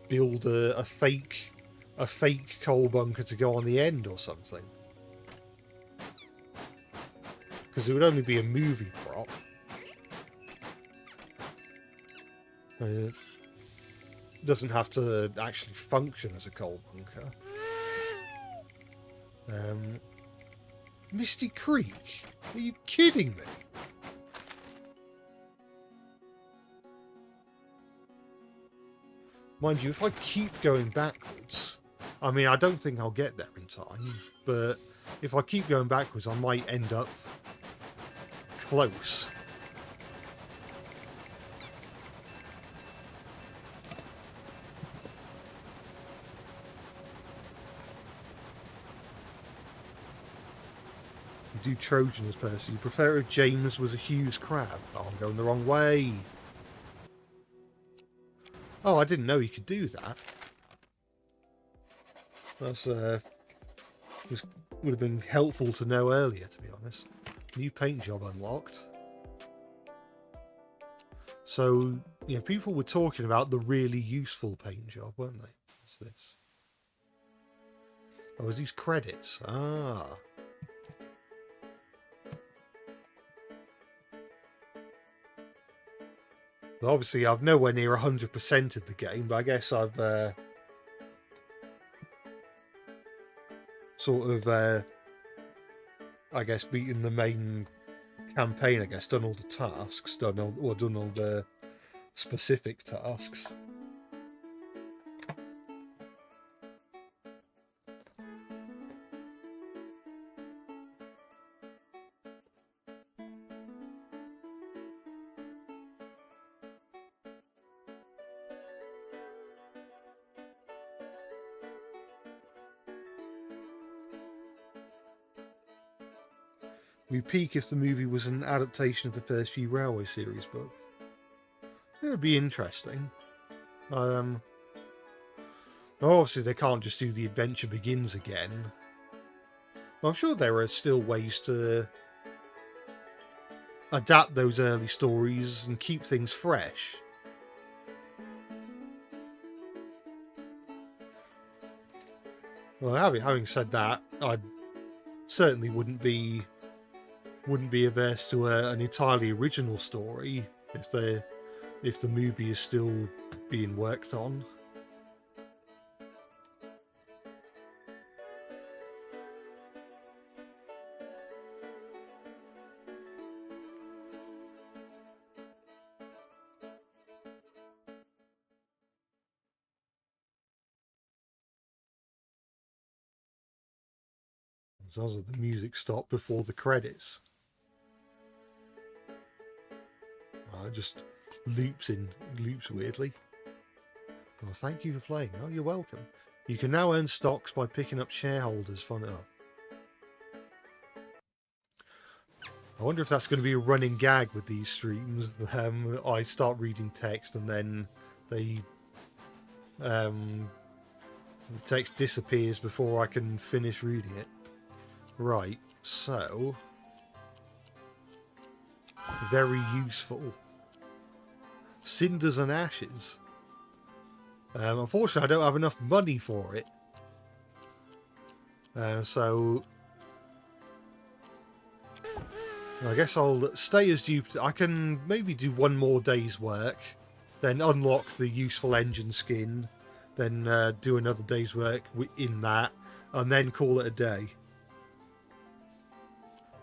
[SPEAKER 1] build a fake coal bunker to go on the end or something. Because it would only be a movie prop. It doesn't have to actually function as a coal bunker. Misty Creek? Are you kidding me? Mind you, if I keep going backwards, I mean, I don't think I'll get there in time, but if I keep going backwards, I might end up close. You do Trojan as Percy. You prefer if James was a Hughes crab. Oh, I'm going the wrong way. Oh, I didn't know you could do that. That's would have been helpful to know earlier, to be honest. New paint job unlocked. So, yeah, people were talking about the really useful paint job, weren't they? What's this? Oh, is these credits? Ah. Well, obviously, I've nowhere near 100%ed the game, but I guess I've sort of, I guess, beaten the main campaign. I guess done all the tasks, done all the specific tasks. We peak if the movie was an adaptation of the first few Railway series book. It would be interesting. Obviously they can't just do The Adventure Begins again. I'm sure there are still ways to adapt those early stories and keep things fresh. Well, having said that, I certainly wouldn't be averse to an entirely original story if the movie is still being worked on. As long as the music stopped before the credits. It just loops weirdly. Well, thank you for playing. Oh, you're welcome. You can now earn stocks by picking up shareholders from it. I wonder if that's going to be a running gag with these streams. I start reading text and then the text disappears before I can finish reading it. Right, so very useful. Cinders and ashes. Unfortunately, I don't have enough money for it. So I guess I'll stay as Jupiter. I can maybe do one more day's work, then unlock the useful engine skin, then do another day's work in that, and then call it a day.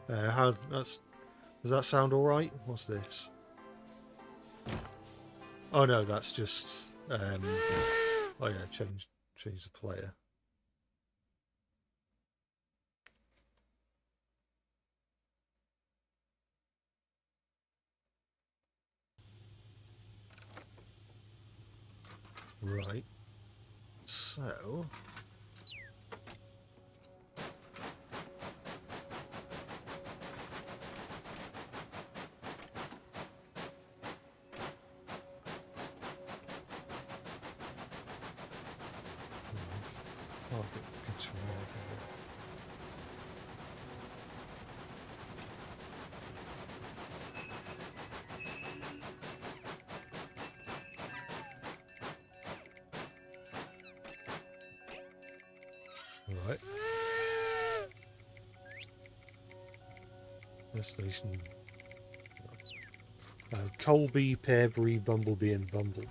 [SPEAKER 1] Does that sound all right? What's this? Oh no, that's just oh yeah, change the player. Right. So right. Destination. Colby, Pearbury, Bumblebee, and Bumblebee.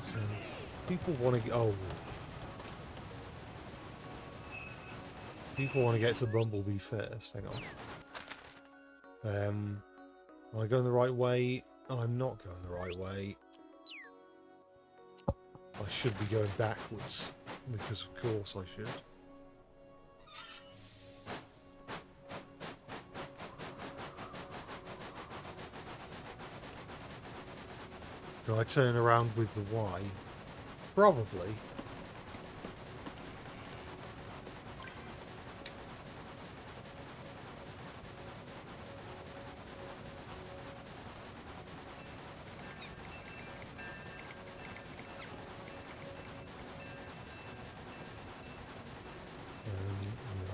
[SPEAKER 1] So, people want to get... Oh. People want to get to Bumblebee first. Hang on. Am I going the right way? I'm not going the right way. I should be going backwards, because of course I should. Do I turn around with the Y? Probably.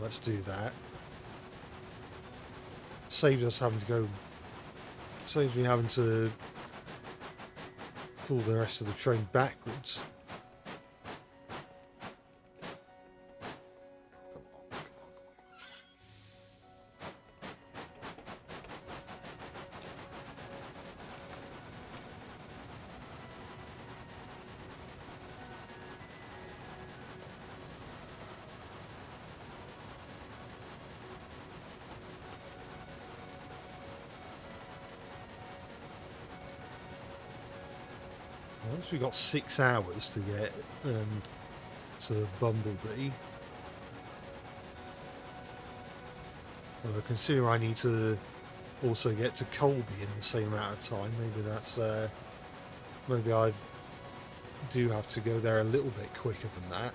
[SPEAKER 1] Let's do that. Saves us having to go. Saves me having to pull the rest of the train backwards. Once we've got 6 hours to get to Bumblebee. Considering I need to also get to Colby in the same amount of time, maybe that's maybe I do have to go there a little bit quicker than that.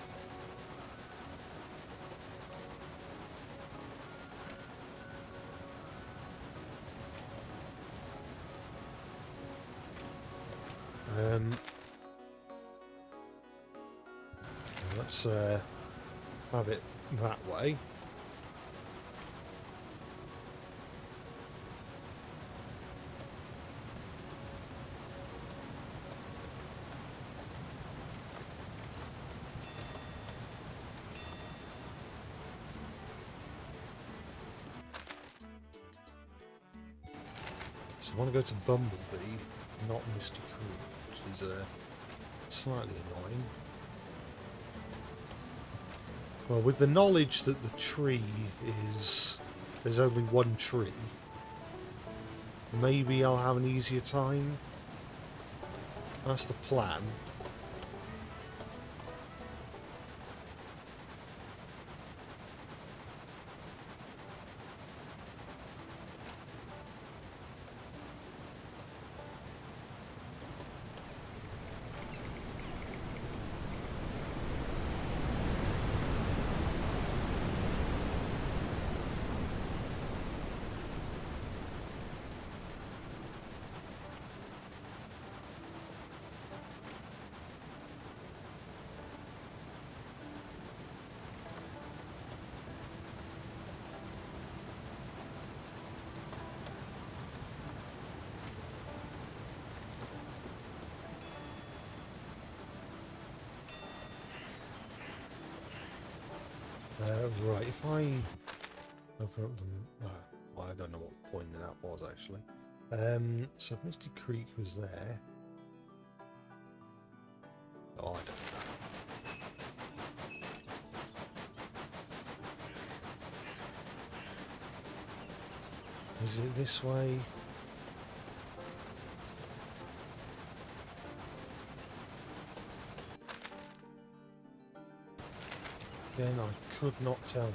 [SPEAKER 1] Let's have it that way. So I want to go to Bumblebee, not Mr. Creek, which is slightly annoying. Well, with the knowledge that the tree is... there's only one tree, maybe I'll have an easier time. That's the plan. Right, if I open up the... well, I don't know what point that was actually. So if Misty Creek was there... oh, I don't know. Is it this way? Again, I could not tell you.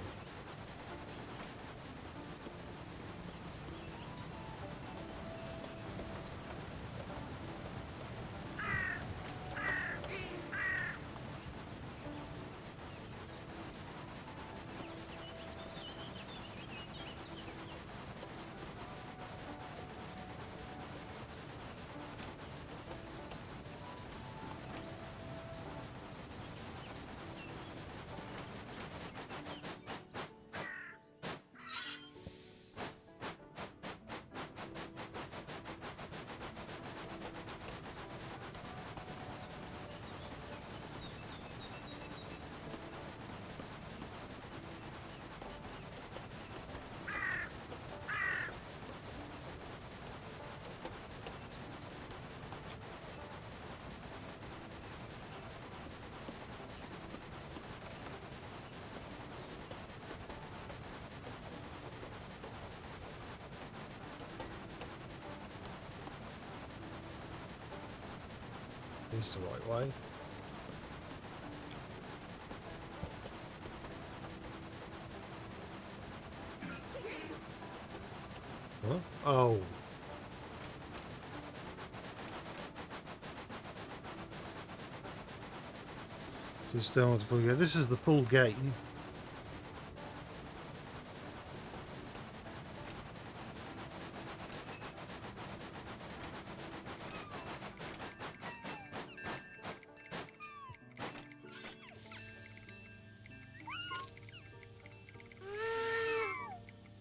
[SPEAKER 1] is the right way. Huh? Oh. Just down to forget. This is the full game.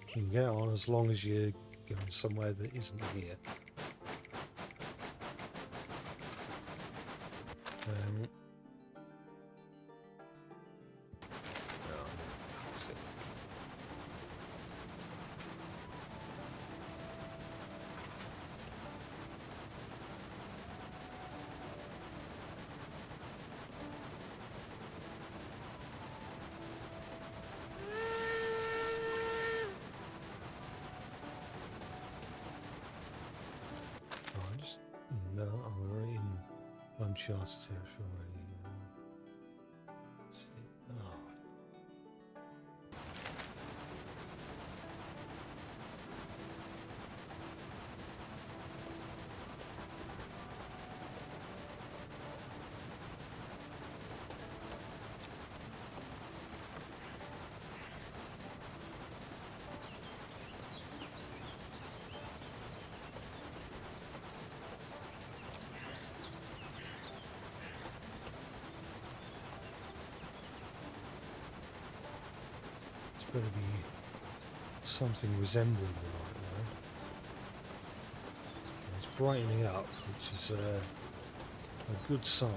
[SPEAKER 1] You can get on as long as you're going somewhere that isn't here. No, I'm already in uncharted territory. Let's see. Oh. It's going to be something resembling the right way. It's brightening up, which is a good sign.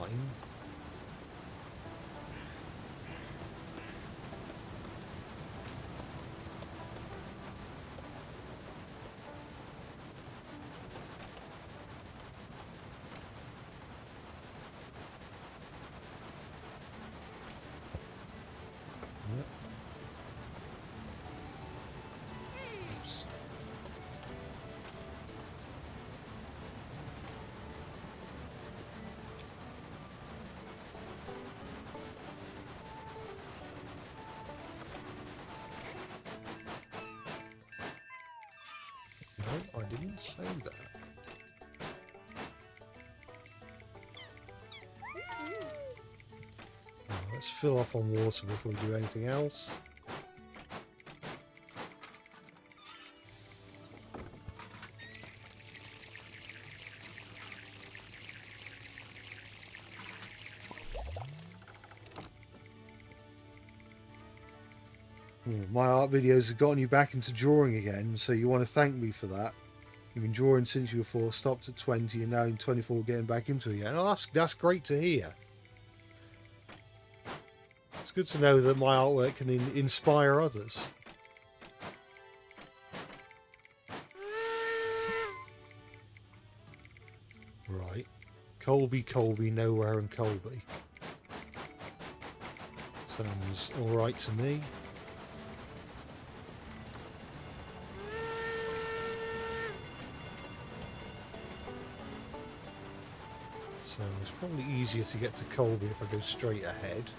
[SPEAKER 1] No, I didn't say that. Now, let's fill off on water before we do anything else. My art videos have gotten you back into drawing again, so you want to thank me for that. You've been drawing since you were 4, stopped at 20, and now in 24 getting back into it again. Oh, that's great to hear. It's good to know that my artwork can inspire others. Right. Colby, nowhere and Colby. Sounds alright to me. So it's probably easier to get to Colby if I go straight ahead.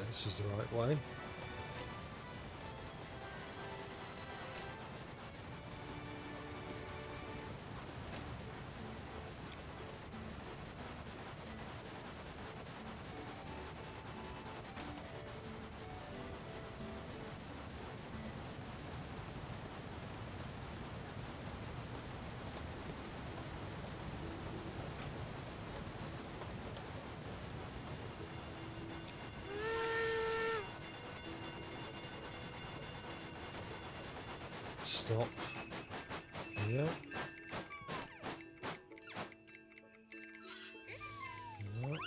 [SPEAKER 1] This is the right way. Stop. Yeah. Yeah.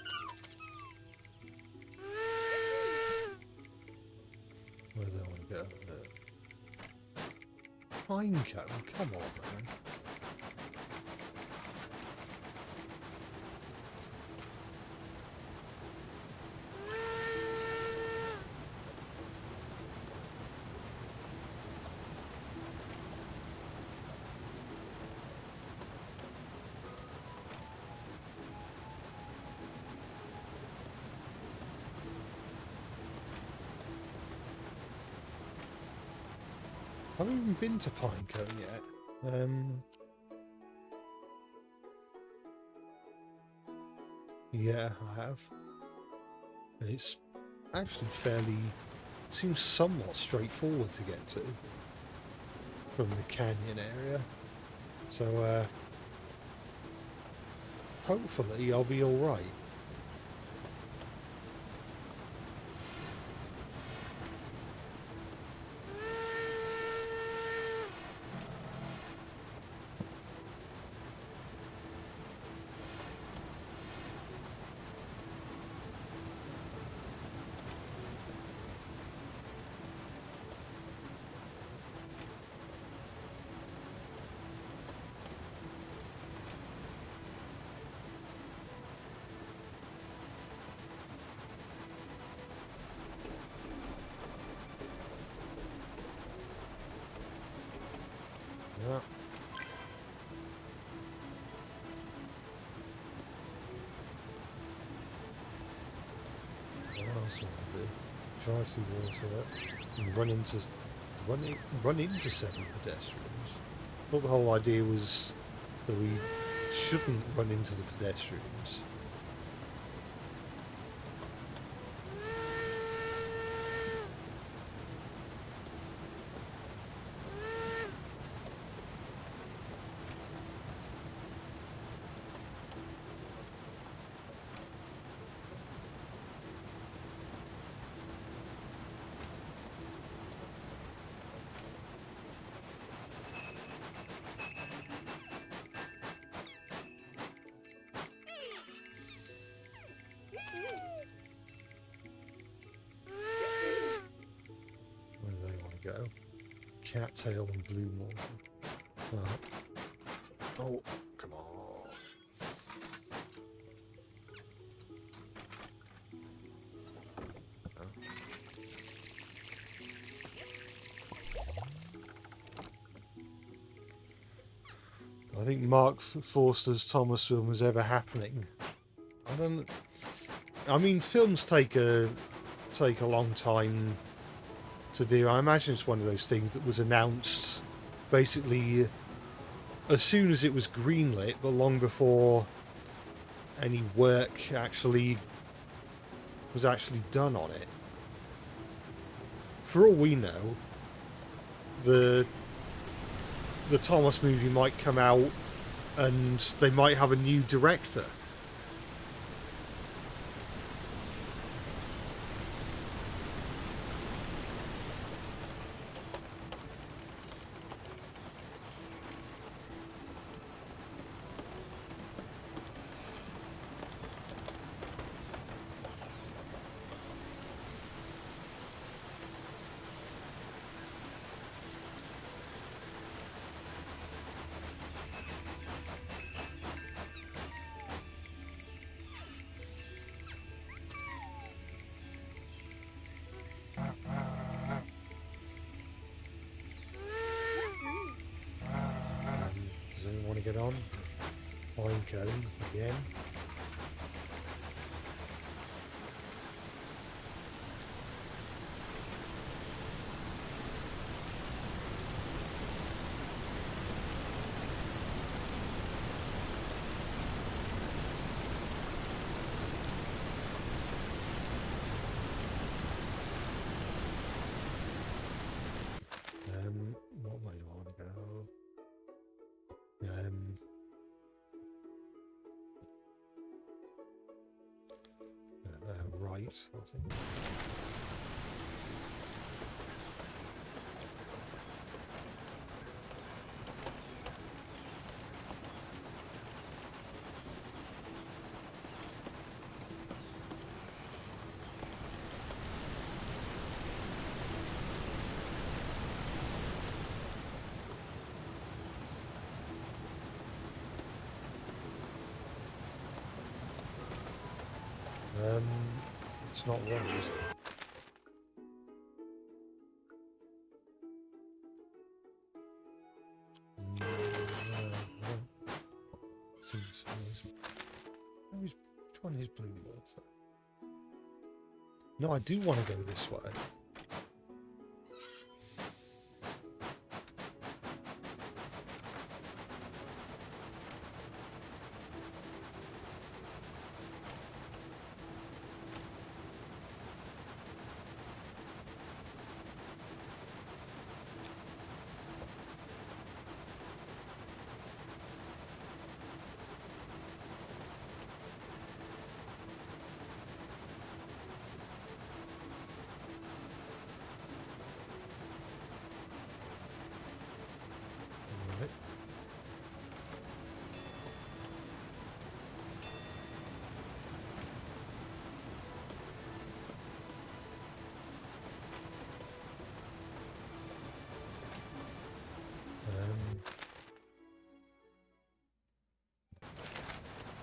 [SPEAKER 1] Where do I want to go? Pine cone? Come on, man. I haven't even been to Pinecone yet. Yeah, I have. And it's actually seems somewhat straightforward to get to from the canyon area. So, hopefully I'll be alright. Yeah. What else do I do? Drive through water and run into 7 pedestrians. I thought the whole idea was that we shouldn't run into the pedestrians. Where do they want to go? Cattail and Blue Morgan. Well, oh, come on. I think Mark Forster's Thomas film was ever happening. I mean, films take a long time to do. I imagine it's one of those things that was announced basically as soon as it was greenlit, but long before any work was actually done on it. For all we know, the Thomas movie might come out and they might have a new director. Does anyone want to get on? Pinecone again. What way do I want to go? Right, I think. It's not one, is it? Which one is blue? No, I do want to go this way. Right.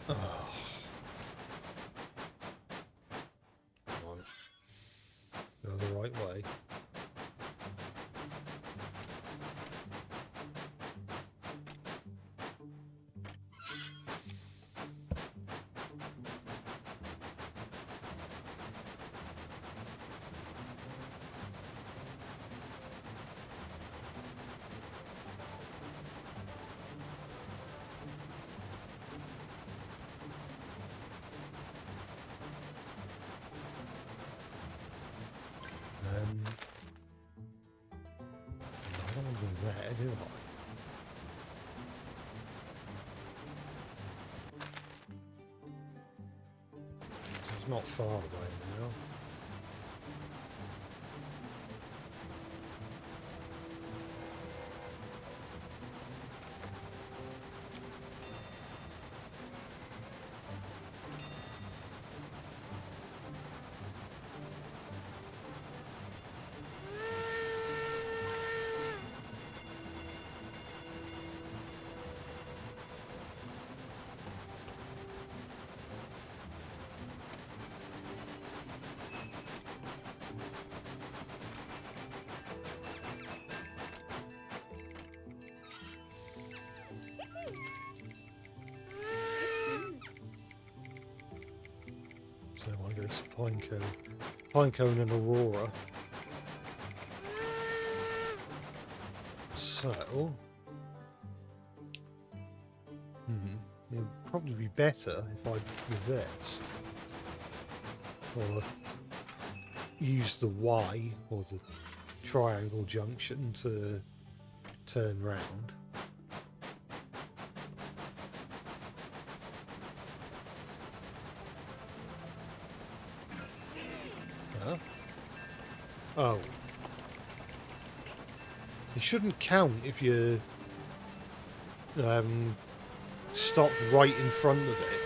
[SPEAKER 1] Oh. Come on. Go the right way. I don't want to go there, do I? It's not far away now. So I want to go to Pinecone and Aurora. So, it would probably be better if I reversed or use the Y or the triangle junction to turn round. Huh? Oh. It shouldn't count if you stopped right in front of it.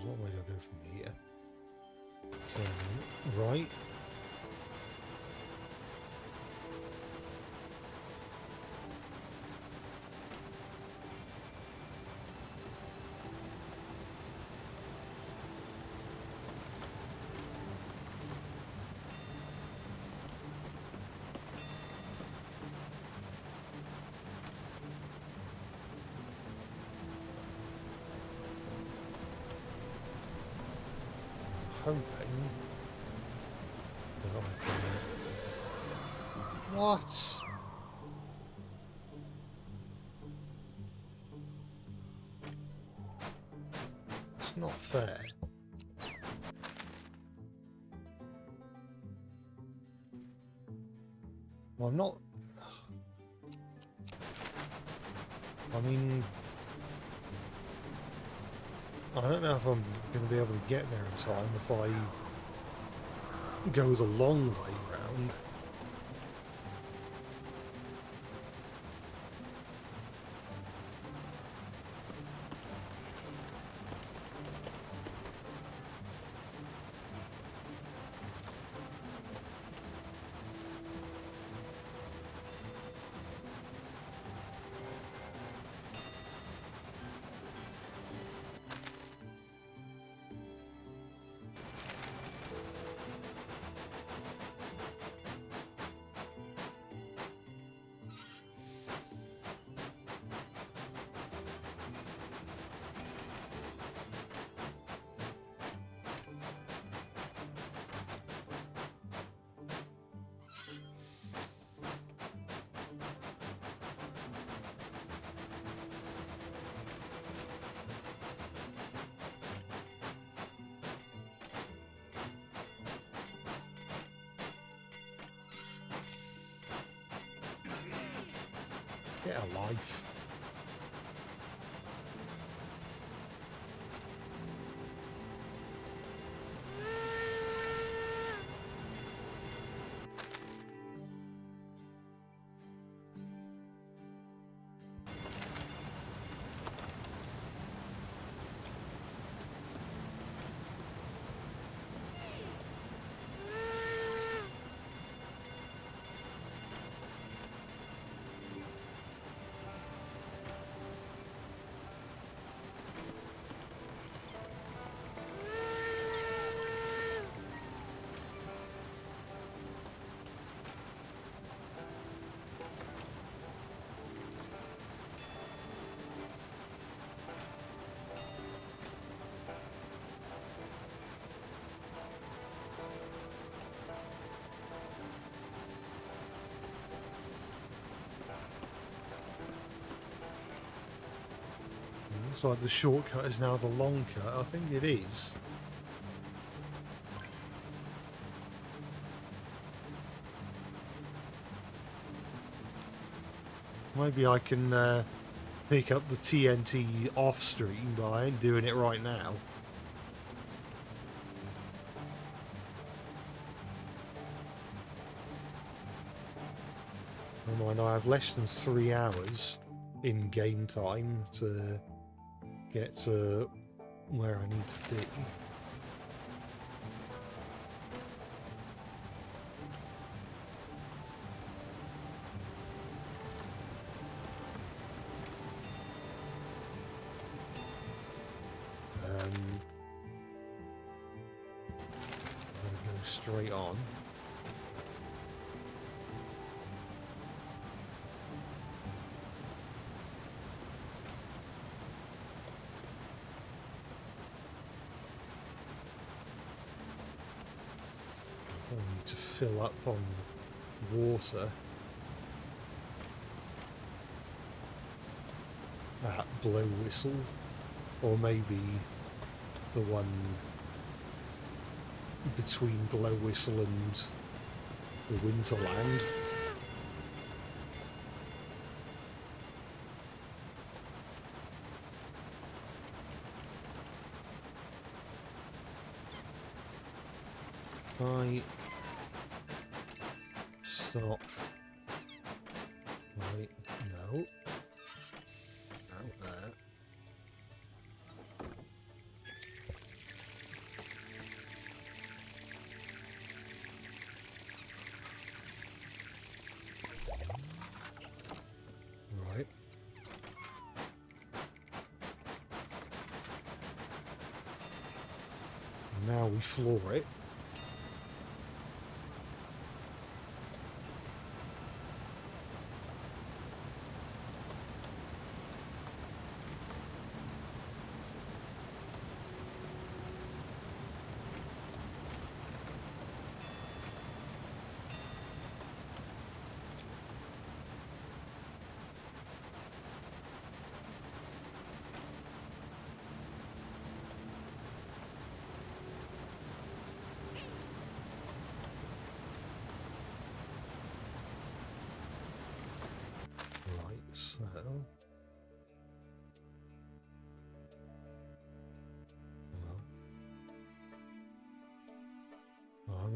[SPEAKER 1] What way do I go from here? Right. Hoping that I can... What? It's not fair. Well, I'm not... I mean... I don't know if I'm going to be able to get there in time if I go the long way round. Get a life. Looks like the shortcut is now the long cut. I think it is. Maybe I can pick up the TNT off stream, but I ain't doing it right now. Never mind, I have less than 3 hours in game time to get to where I need to be. I'm gonna go straight on. I need to fill up on water at Blow Whistle, or maybe the one between Blow Whistle and the Winterland. I stop. Right, no. Out there. Right. Now we floor it.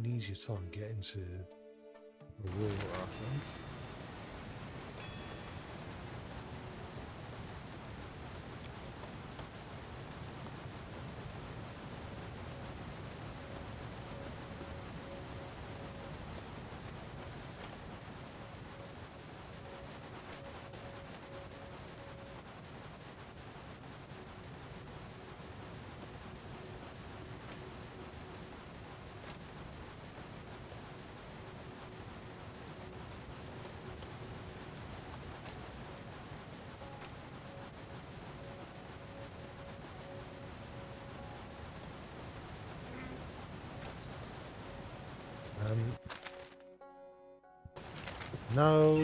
[SPEAKER 1] an easier time getting to Aurora, I think. No.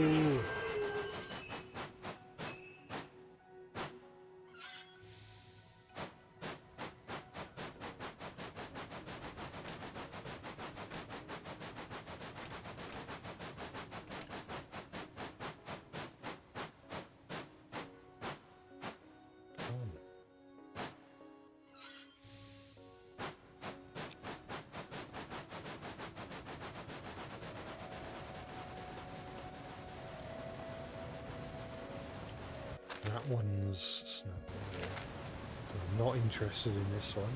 [SPEAKER 1] That one's I'm not interested in this one.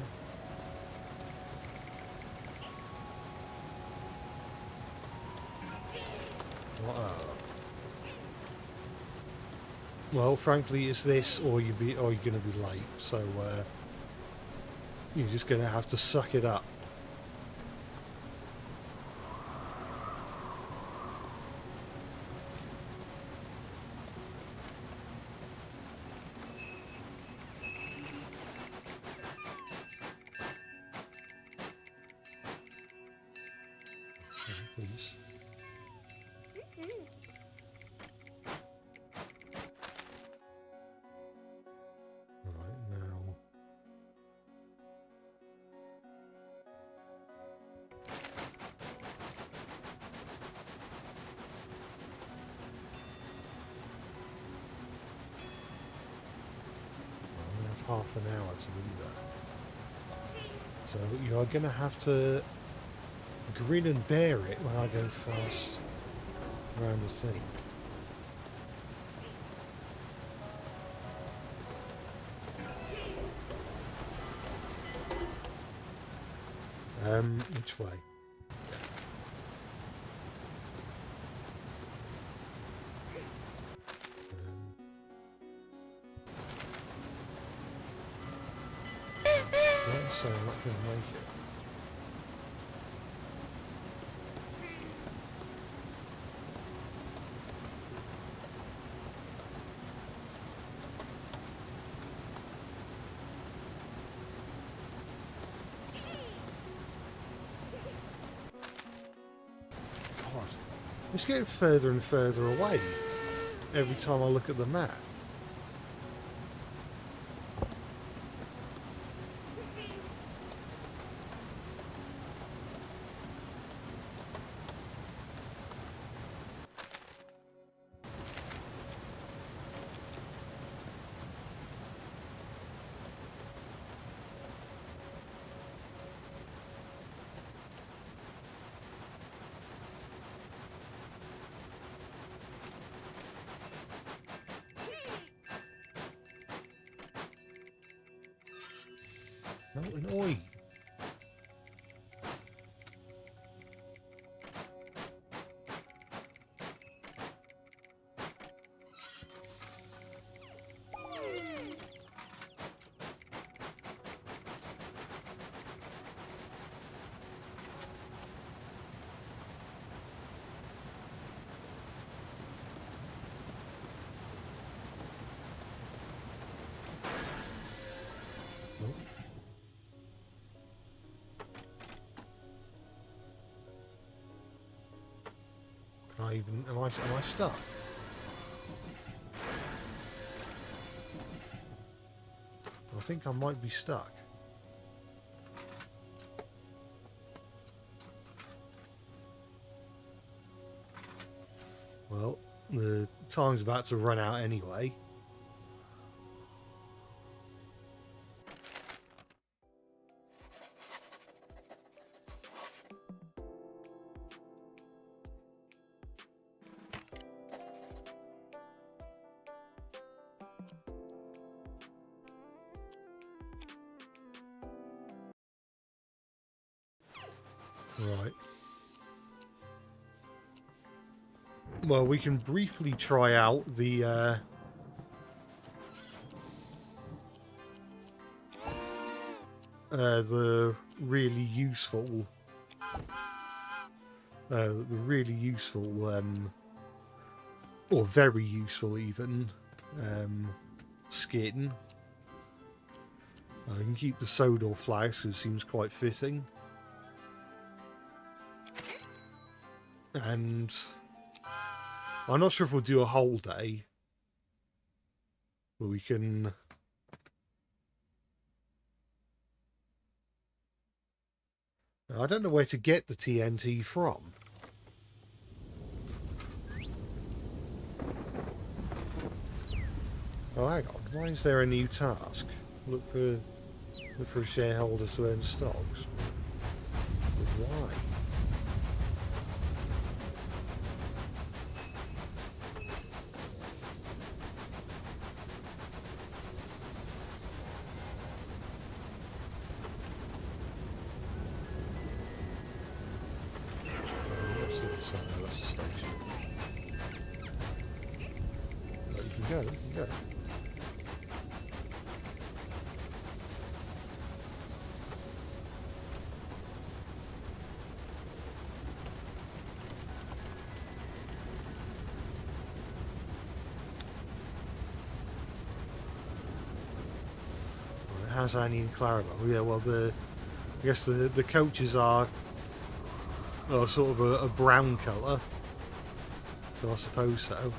[SPEAKER 1] Well, frankly, it's this, or you're going to be late. So you're just going to have to suck it up. Please. Right now. I have half an hour to do that. So you are going to have to grin and bear it when I go fast around the thing. Which way? Don't say I'm not going to make it. It's getting further and further away every time I look at the map. No, annoy. Am I stuck? I think I might be stuck. Well, the time's about to run out anyway. Right. Well, we can briefly try out the really useful, or very useful even, skin. I can keep the Sodor flags because it seems quite fitting. And I'm not sure if we'll do a whole day, but we can... I don't know where to get the TNT from. Oh, hang on. Why is there a new task? Look for a shareholder to earn stocks. But why? What's this? Oh, no, that's the station. Oh, you can go. How's Annie and Clara? Oh, yeah, well, I guess the coaches are sort of a brown colour, so I suppose so.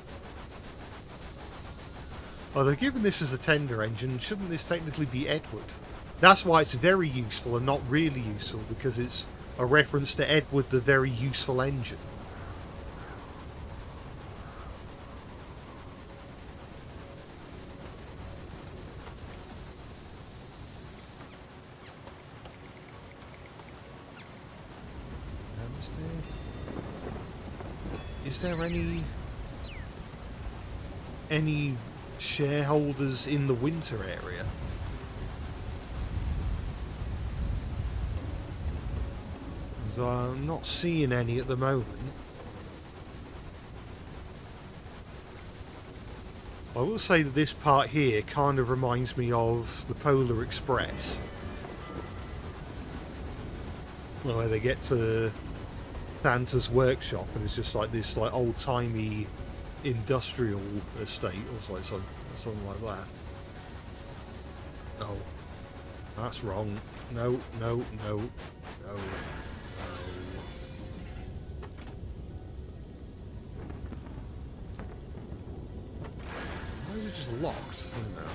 [SPEAKER 1] Oh, they're giving this as a tender engine. Shouldn't this technically be Edward? That's why it's very useful and not really useful, because it's a reference to Edward, the very useful engine. Is there any shareholders in the winter area? Because I'm not seeing any at the moment. I will say that this part here kind of reminds me of the Polar Express, where they get to Santa's workshop and it's just like this like old-timey industrial estate or something like that. Oh, that's wrong. No. Why is it just locked? I don't know.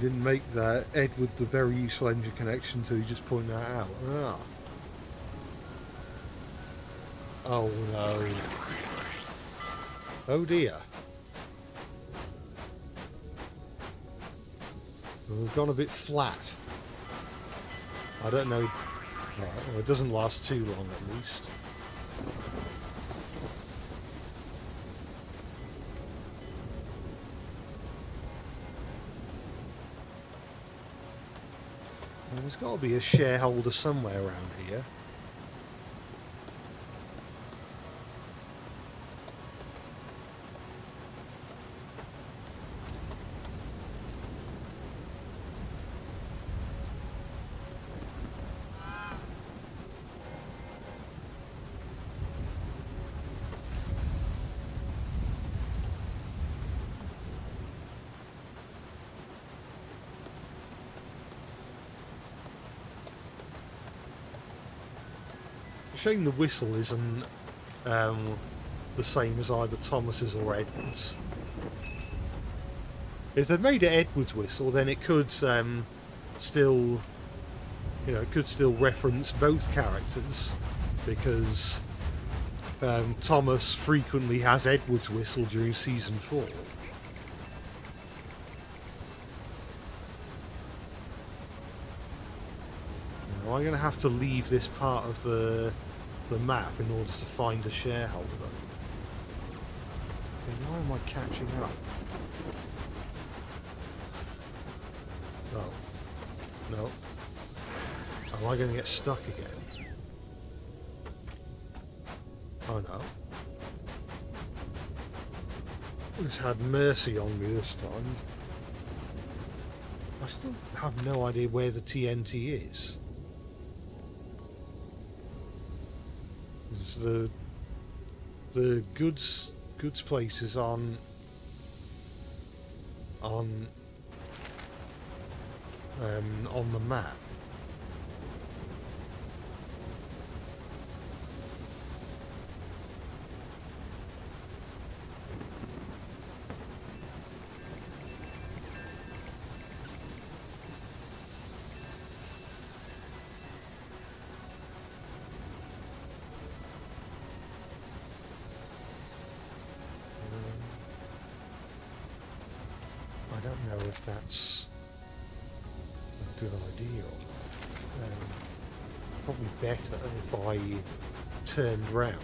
[SPEAKER 1] Didn't make that Edward the very useful engine connection until you just pointed that out. Ah. Oh no. Oh dear. We've gone a bit flat. I don't know. Right, well, it doesn't last too long at least. There's got to be a shareholder somewhere around here. Shame the whistle isn't the same as either Thomas's or Edward's. If they'd made it Edward's whistle, then it could still, it could still reference both characters, because Thomas frequently has Edward's whistle during season 4. I going to have to leave this part of the map in order to find a shareholder? Okay, why am I catching up? Oh. No. Am I going to get stuck again? Oh no. It's had mercy on me this time. I still have no idea where the TNT is. It's the goods place is on the map. I don't know if that's a good idea or not. Probably better if I turned round.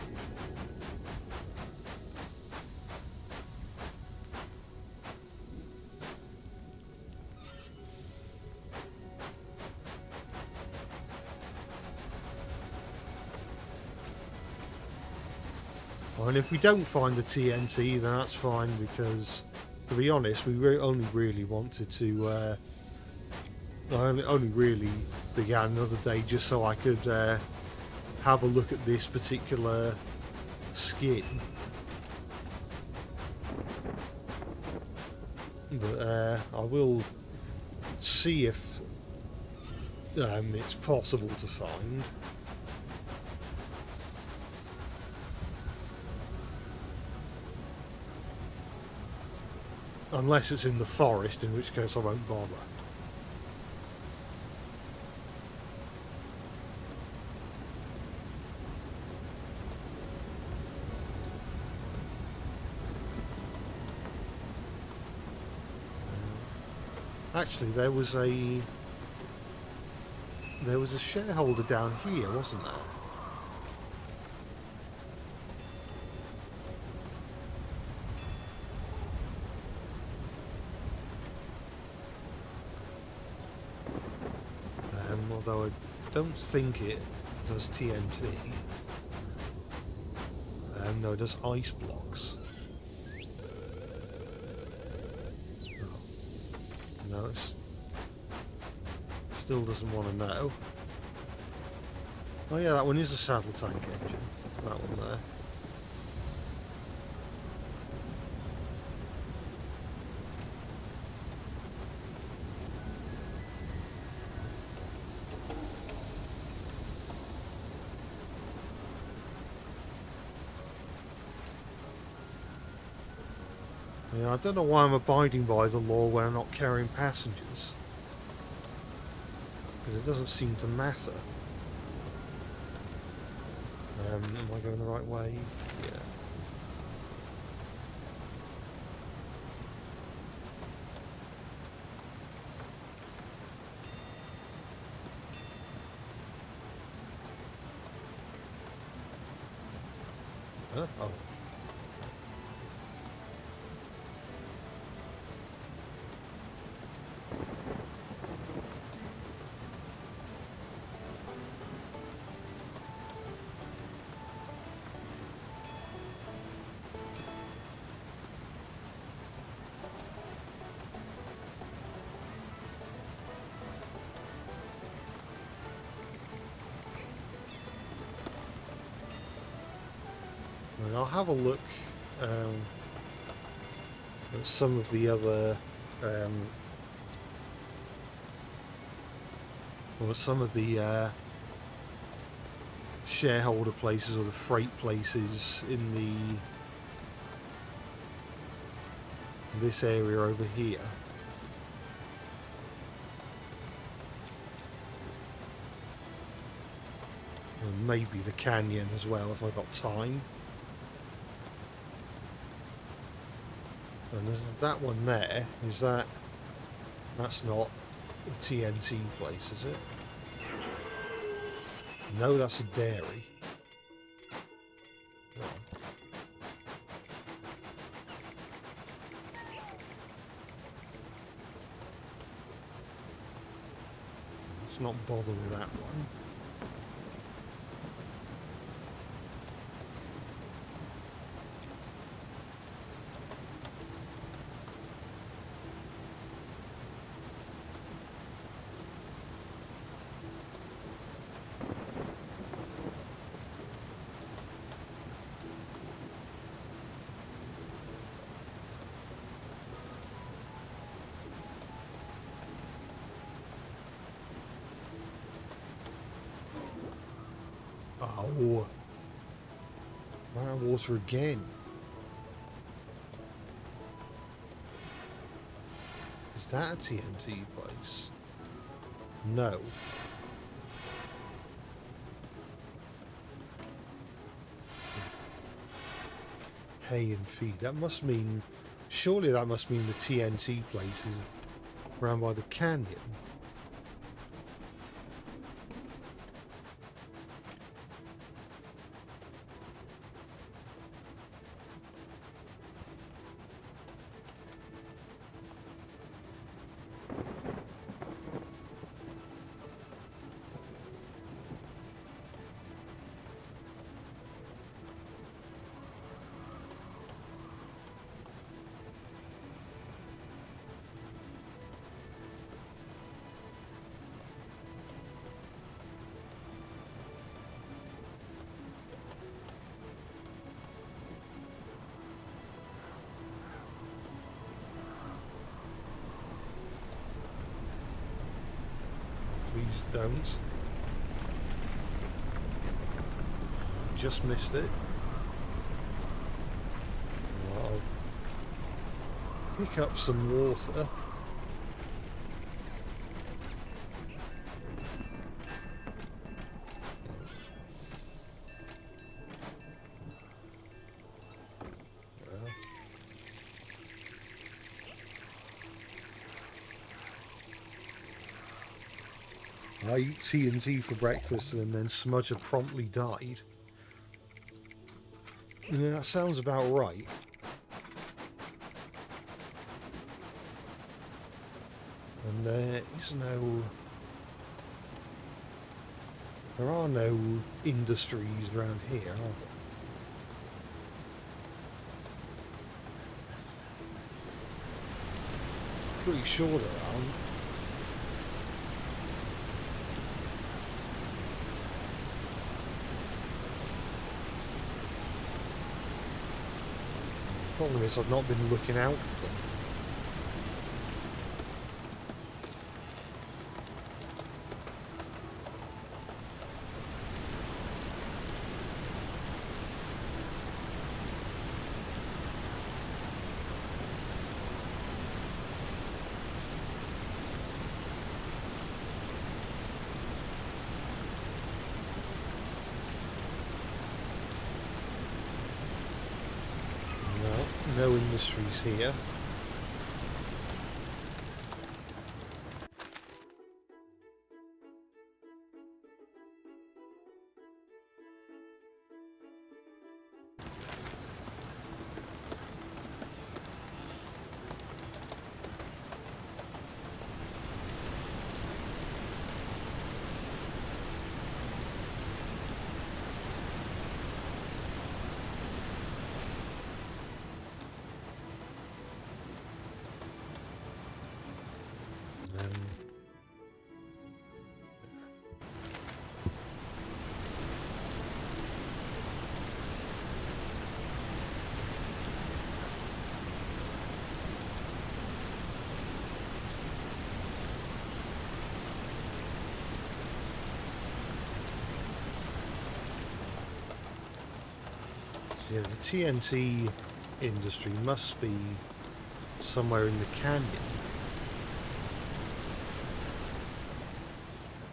[SPEAKER 1] And if we don't find the TNT, then that's fine, because to be honest, we only really wanted to I only really began another day just so I could have a look at this particular skin. But I will see if it's possible to find. Unless it's in the forest, in which case I won't bother. Actually, there was a shareholder down here, wasn't there? Although I don't think it does TNT. No, it does ice blocks. No, it still doesn't want to know. Oh yeah, that one is a saddle tank engine. That one there. Yeah, I don't know why I'm abiding by the law when I'm not carrying passengers. Because it doesn't seem to matter. Am I going the right way? Yeah. Huh? Oh. I'll have a look at some of the other shareholder places or the freight places in this area over here. And maybe the canyon as well if I've got time. And there's that one there. That's not a TNT place, is it? No, that's a dairy. No. Let's not bother with that one. Oh, ran out of water again. Is that a TNT place? No. Hay and feed. That must mean... Surely that must mean the TNT place is around by the canyon. Please don't. Just missed it. Well, I'll pick up some water. I eat TNT for breakfast and then Smudger promptly died. Yeah, that sounds about right. And there is no... There are no industries around here, are there? Pretty sure there aren't. Problem is I've not been looking out for them. No industries here. Yeah, the TNT industry must be somewhere in the canyon.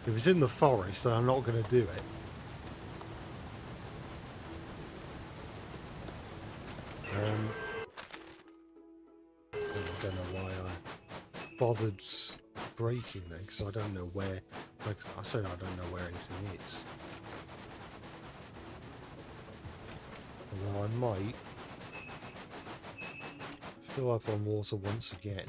[SPEAKER 1] If it's in the forest, then I'm not going to do it. I don't know why I bothered breaking there, because I don't know where, like I said, I don't know where anything is. Although I might fill up on water once again.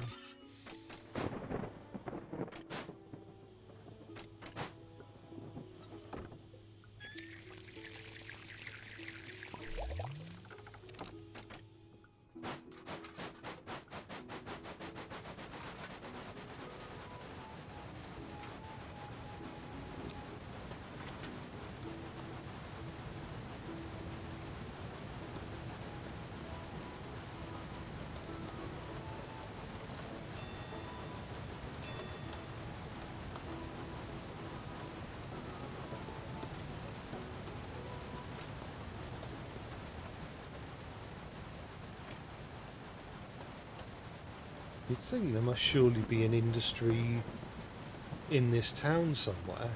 [SPEAKER 1] You'd think there must surely be an industry in this town somewhere.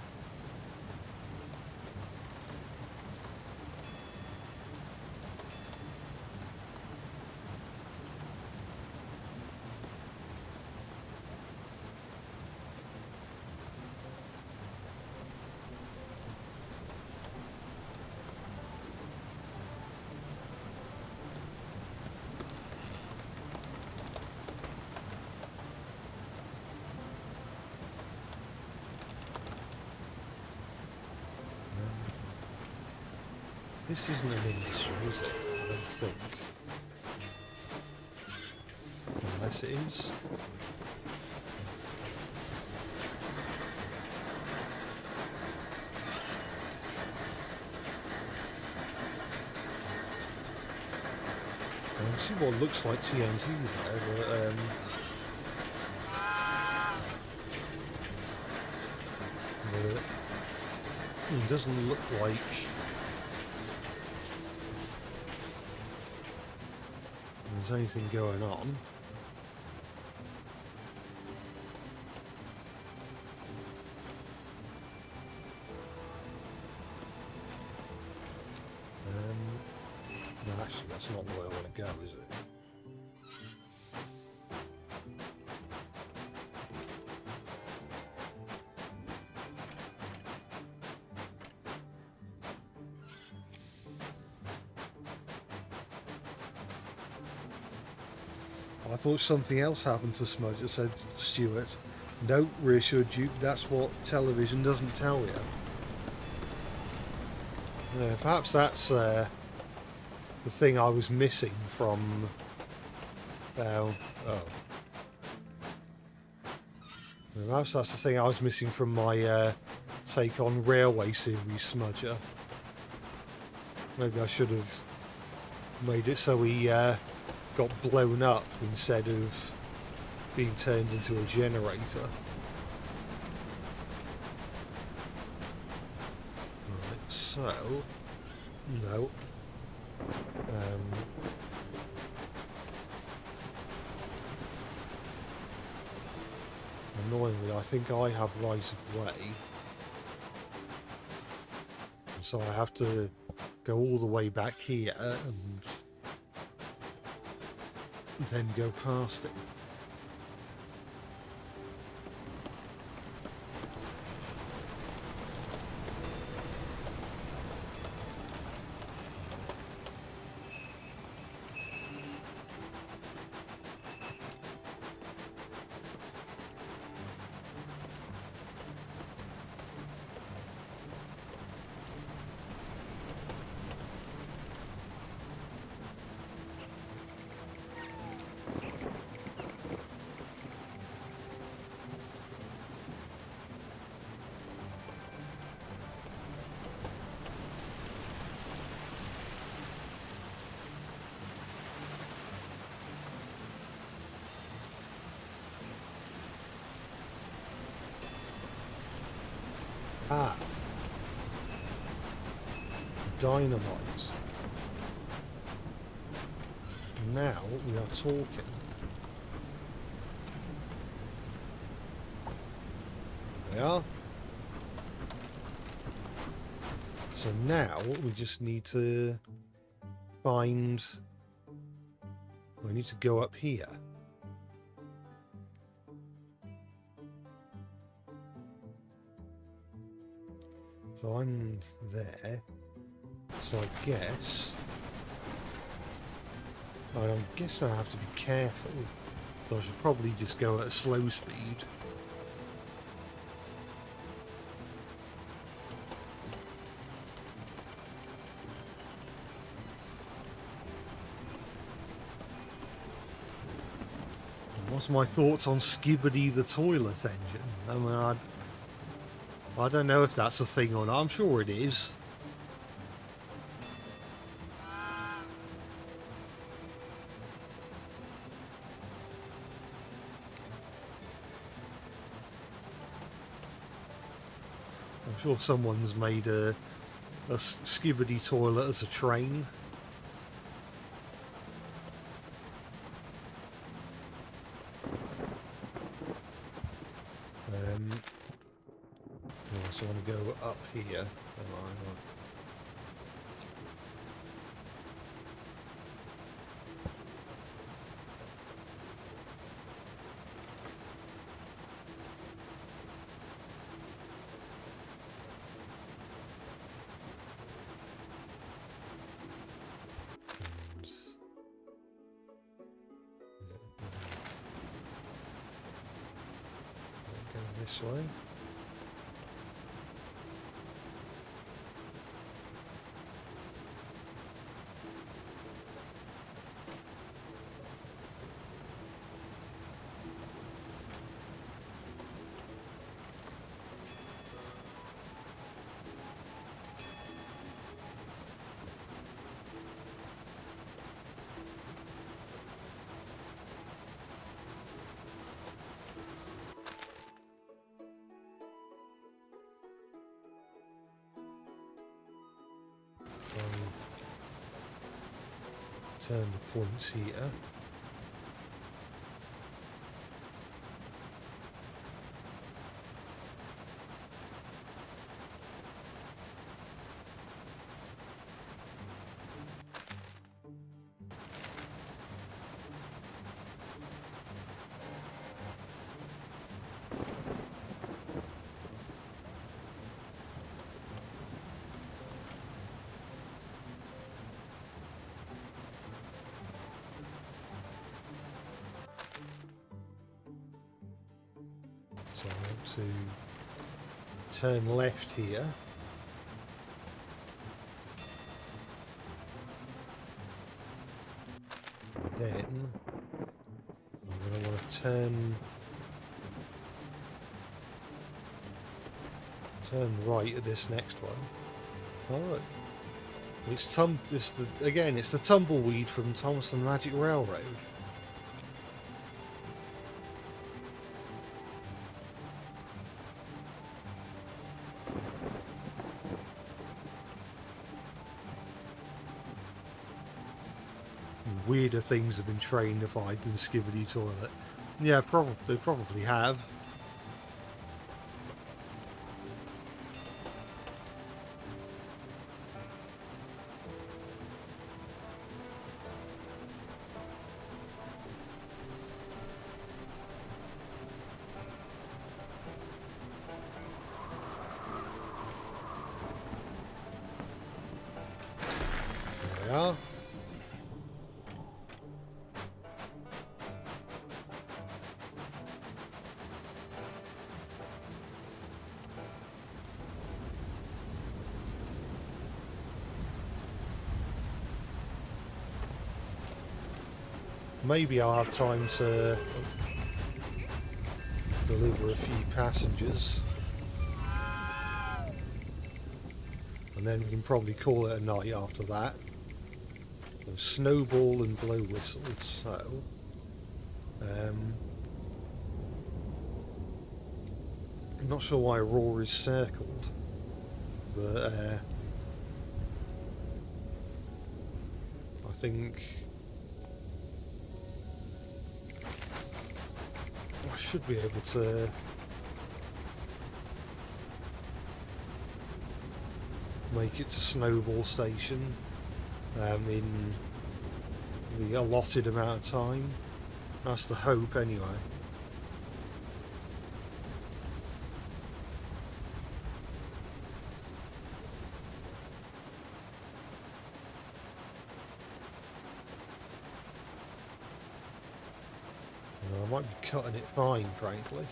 [SPEAKER 1] This isn't an industry, is it? I don't think. Unless it is. I can see what looks like TNT there, but it doesn't look like there's anything going on. No, actually, that's not the way I want to go, is it? I thought something else happened to Smudge, said Stuart. No, reassured Duke, that's what television doesn't tell you. Yeah, perhaps that's the thing I was missing from... oh. Perhaps that's the thing I was missing from my take on Railway Series Smudger. Maybe I should have made it so he got blown up instead of being turned into a generator. Right, so... no. Annoyingly, I think I have right of way. So I have to go all the way back here and then go past it. Ah. Dynamite. Now we are talking. There we are. So now we just need to find... we need to go up here. So I'm there. So I guess I'm guessing I have to be careful. So I should probably just go at a slow speed. What's my thoughts on Skibbity the toilet engine? I mean, I don't know if that's a thing or not. I'm sure it is. I'm sure someone's made a Skibbity toilet as a train. So I want to go up here. Go this way. Turn the points here. So I want to turn left here. Then I'm going to want to turn right at this next one. Oh, look. It's the tumbleweed from Thomas and the Magic Railroad. Weirder things have been trainified than Skibbity Toilet. Yeah, they probably have. There we are. Maybe I'll have time to deliver a few passengers. And then we can probably call it a night after that. So snowball and blow whistle, so... I'm not sure why Roar is circled, but I think I should be able to make it to Snowball Station in the allotted amount of time. That's the hope anyway. I might be cutting it fine, frankly.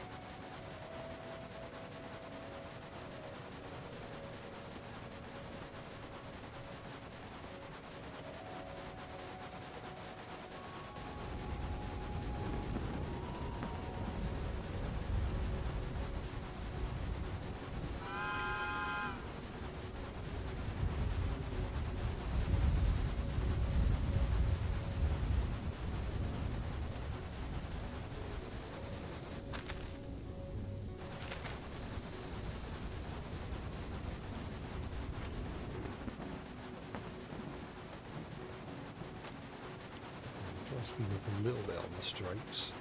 [SPEAKER 1] Try speed up a little bit on the straights.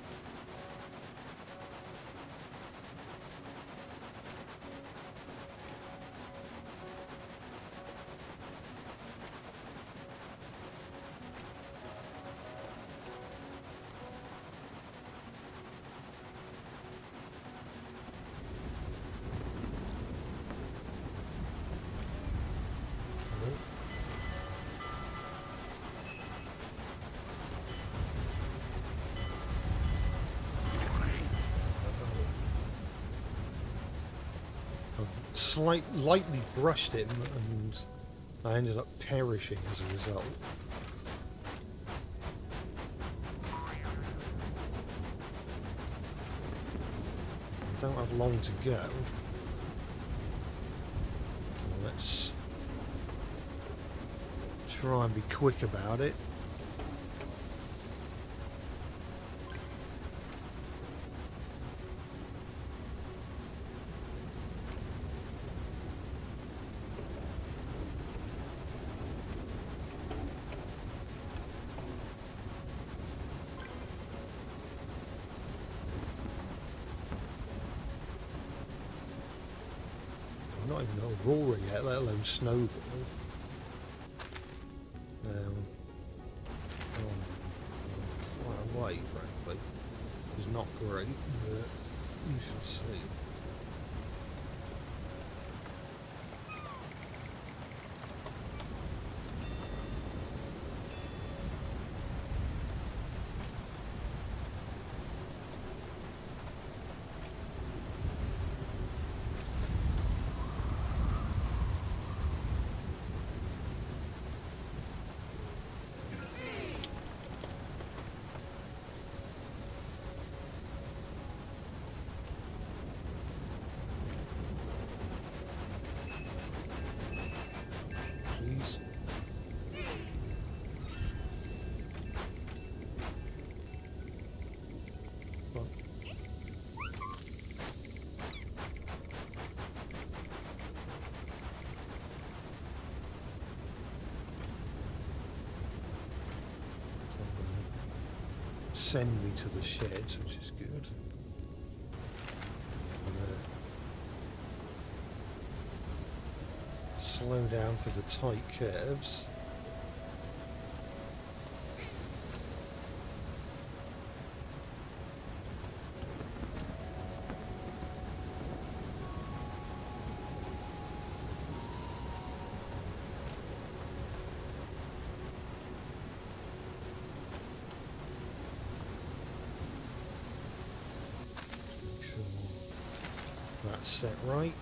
[SPEAKER 1] Lightly brushed him and I ended up perishing as a result. I don't have long to go. Let's try and be quick about it. Not even Aurora yet, let alone Snowball. Quite a way, frankly. It's not great, but you shall see. Please. Send me to the sheds, which is good. Slow down for the tight curves. Just make sure that's set right.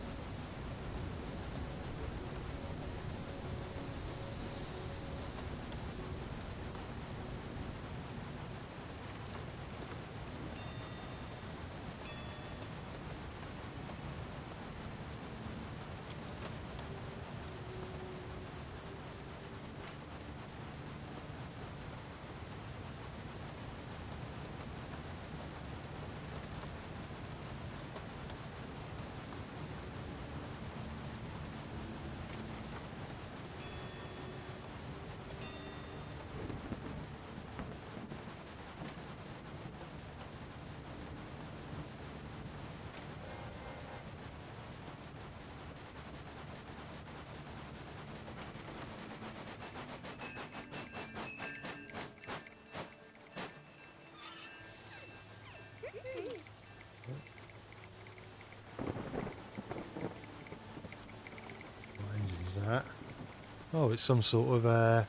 [SPEAKER 1] Oh, it's some sort of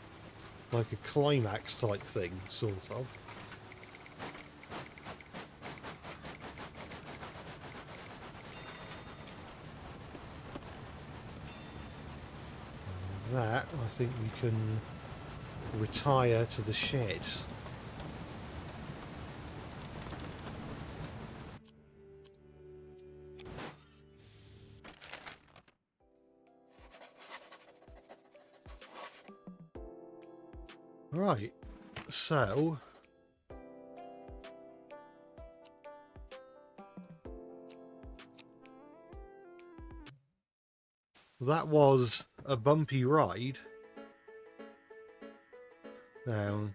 [SPEAKER 1] like a climax type thing, sort of. that, I think we can retire to the shed. Right, so that was a bumpy ride. Now,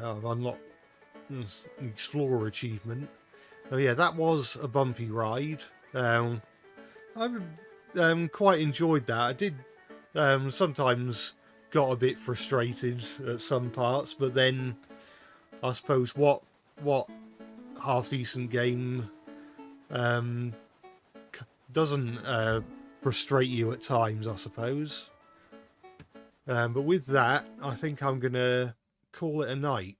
[SPEAKER 1] I've unlocked an Explorer achievement. Oh yeah, that was a bumpy ride. I've quite enjoyed that. I did sometimes got a bit frustrated at some parts, but then I suppose what half decent game doesn't frustrate you at times, I suppose. But with that, I think I'm gonna call it a night.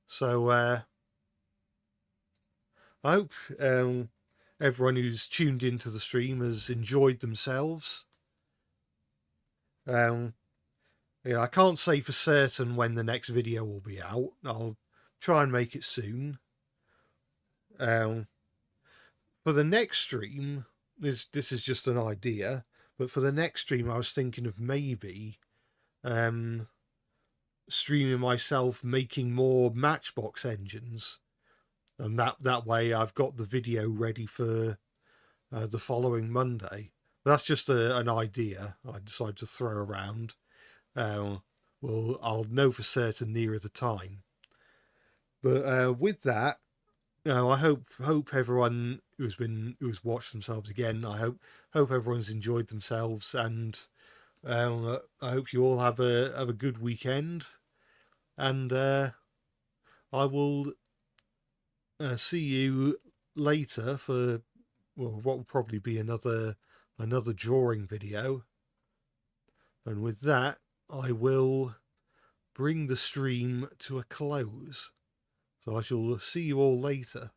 [SPEAKER 1] So I hope everyone who's tuned into the stream has enjoyed themselves. Yeah, I can't say for certain when the next video will be out. I'll try and make it soon. For the next stream, this is just an idea, but for the next stream I was thinking of maybe streaming myself making more Matchbox engines, and that way I've got the video ready for the following Monday. That's just an idea I decided to throw around. Well, I'll know for certain nearer the time. But with that, I hope everyone who's watched themselves again, I hope everyone's enjoyed themselves, and I hope you all have a good weekend, and I will see you later for what will probably be another drawing video. And with that, I will bring the stream to a close. So I shall see you all later.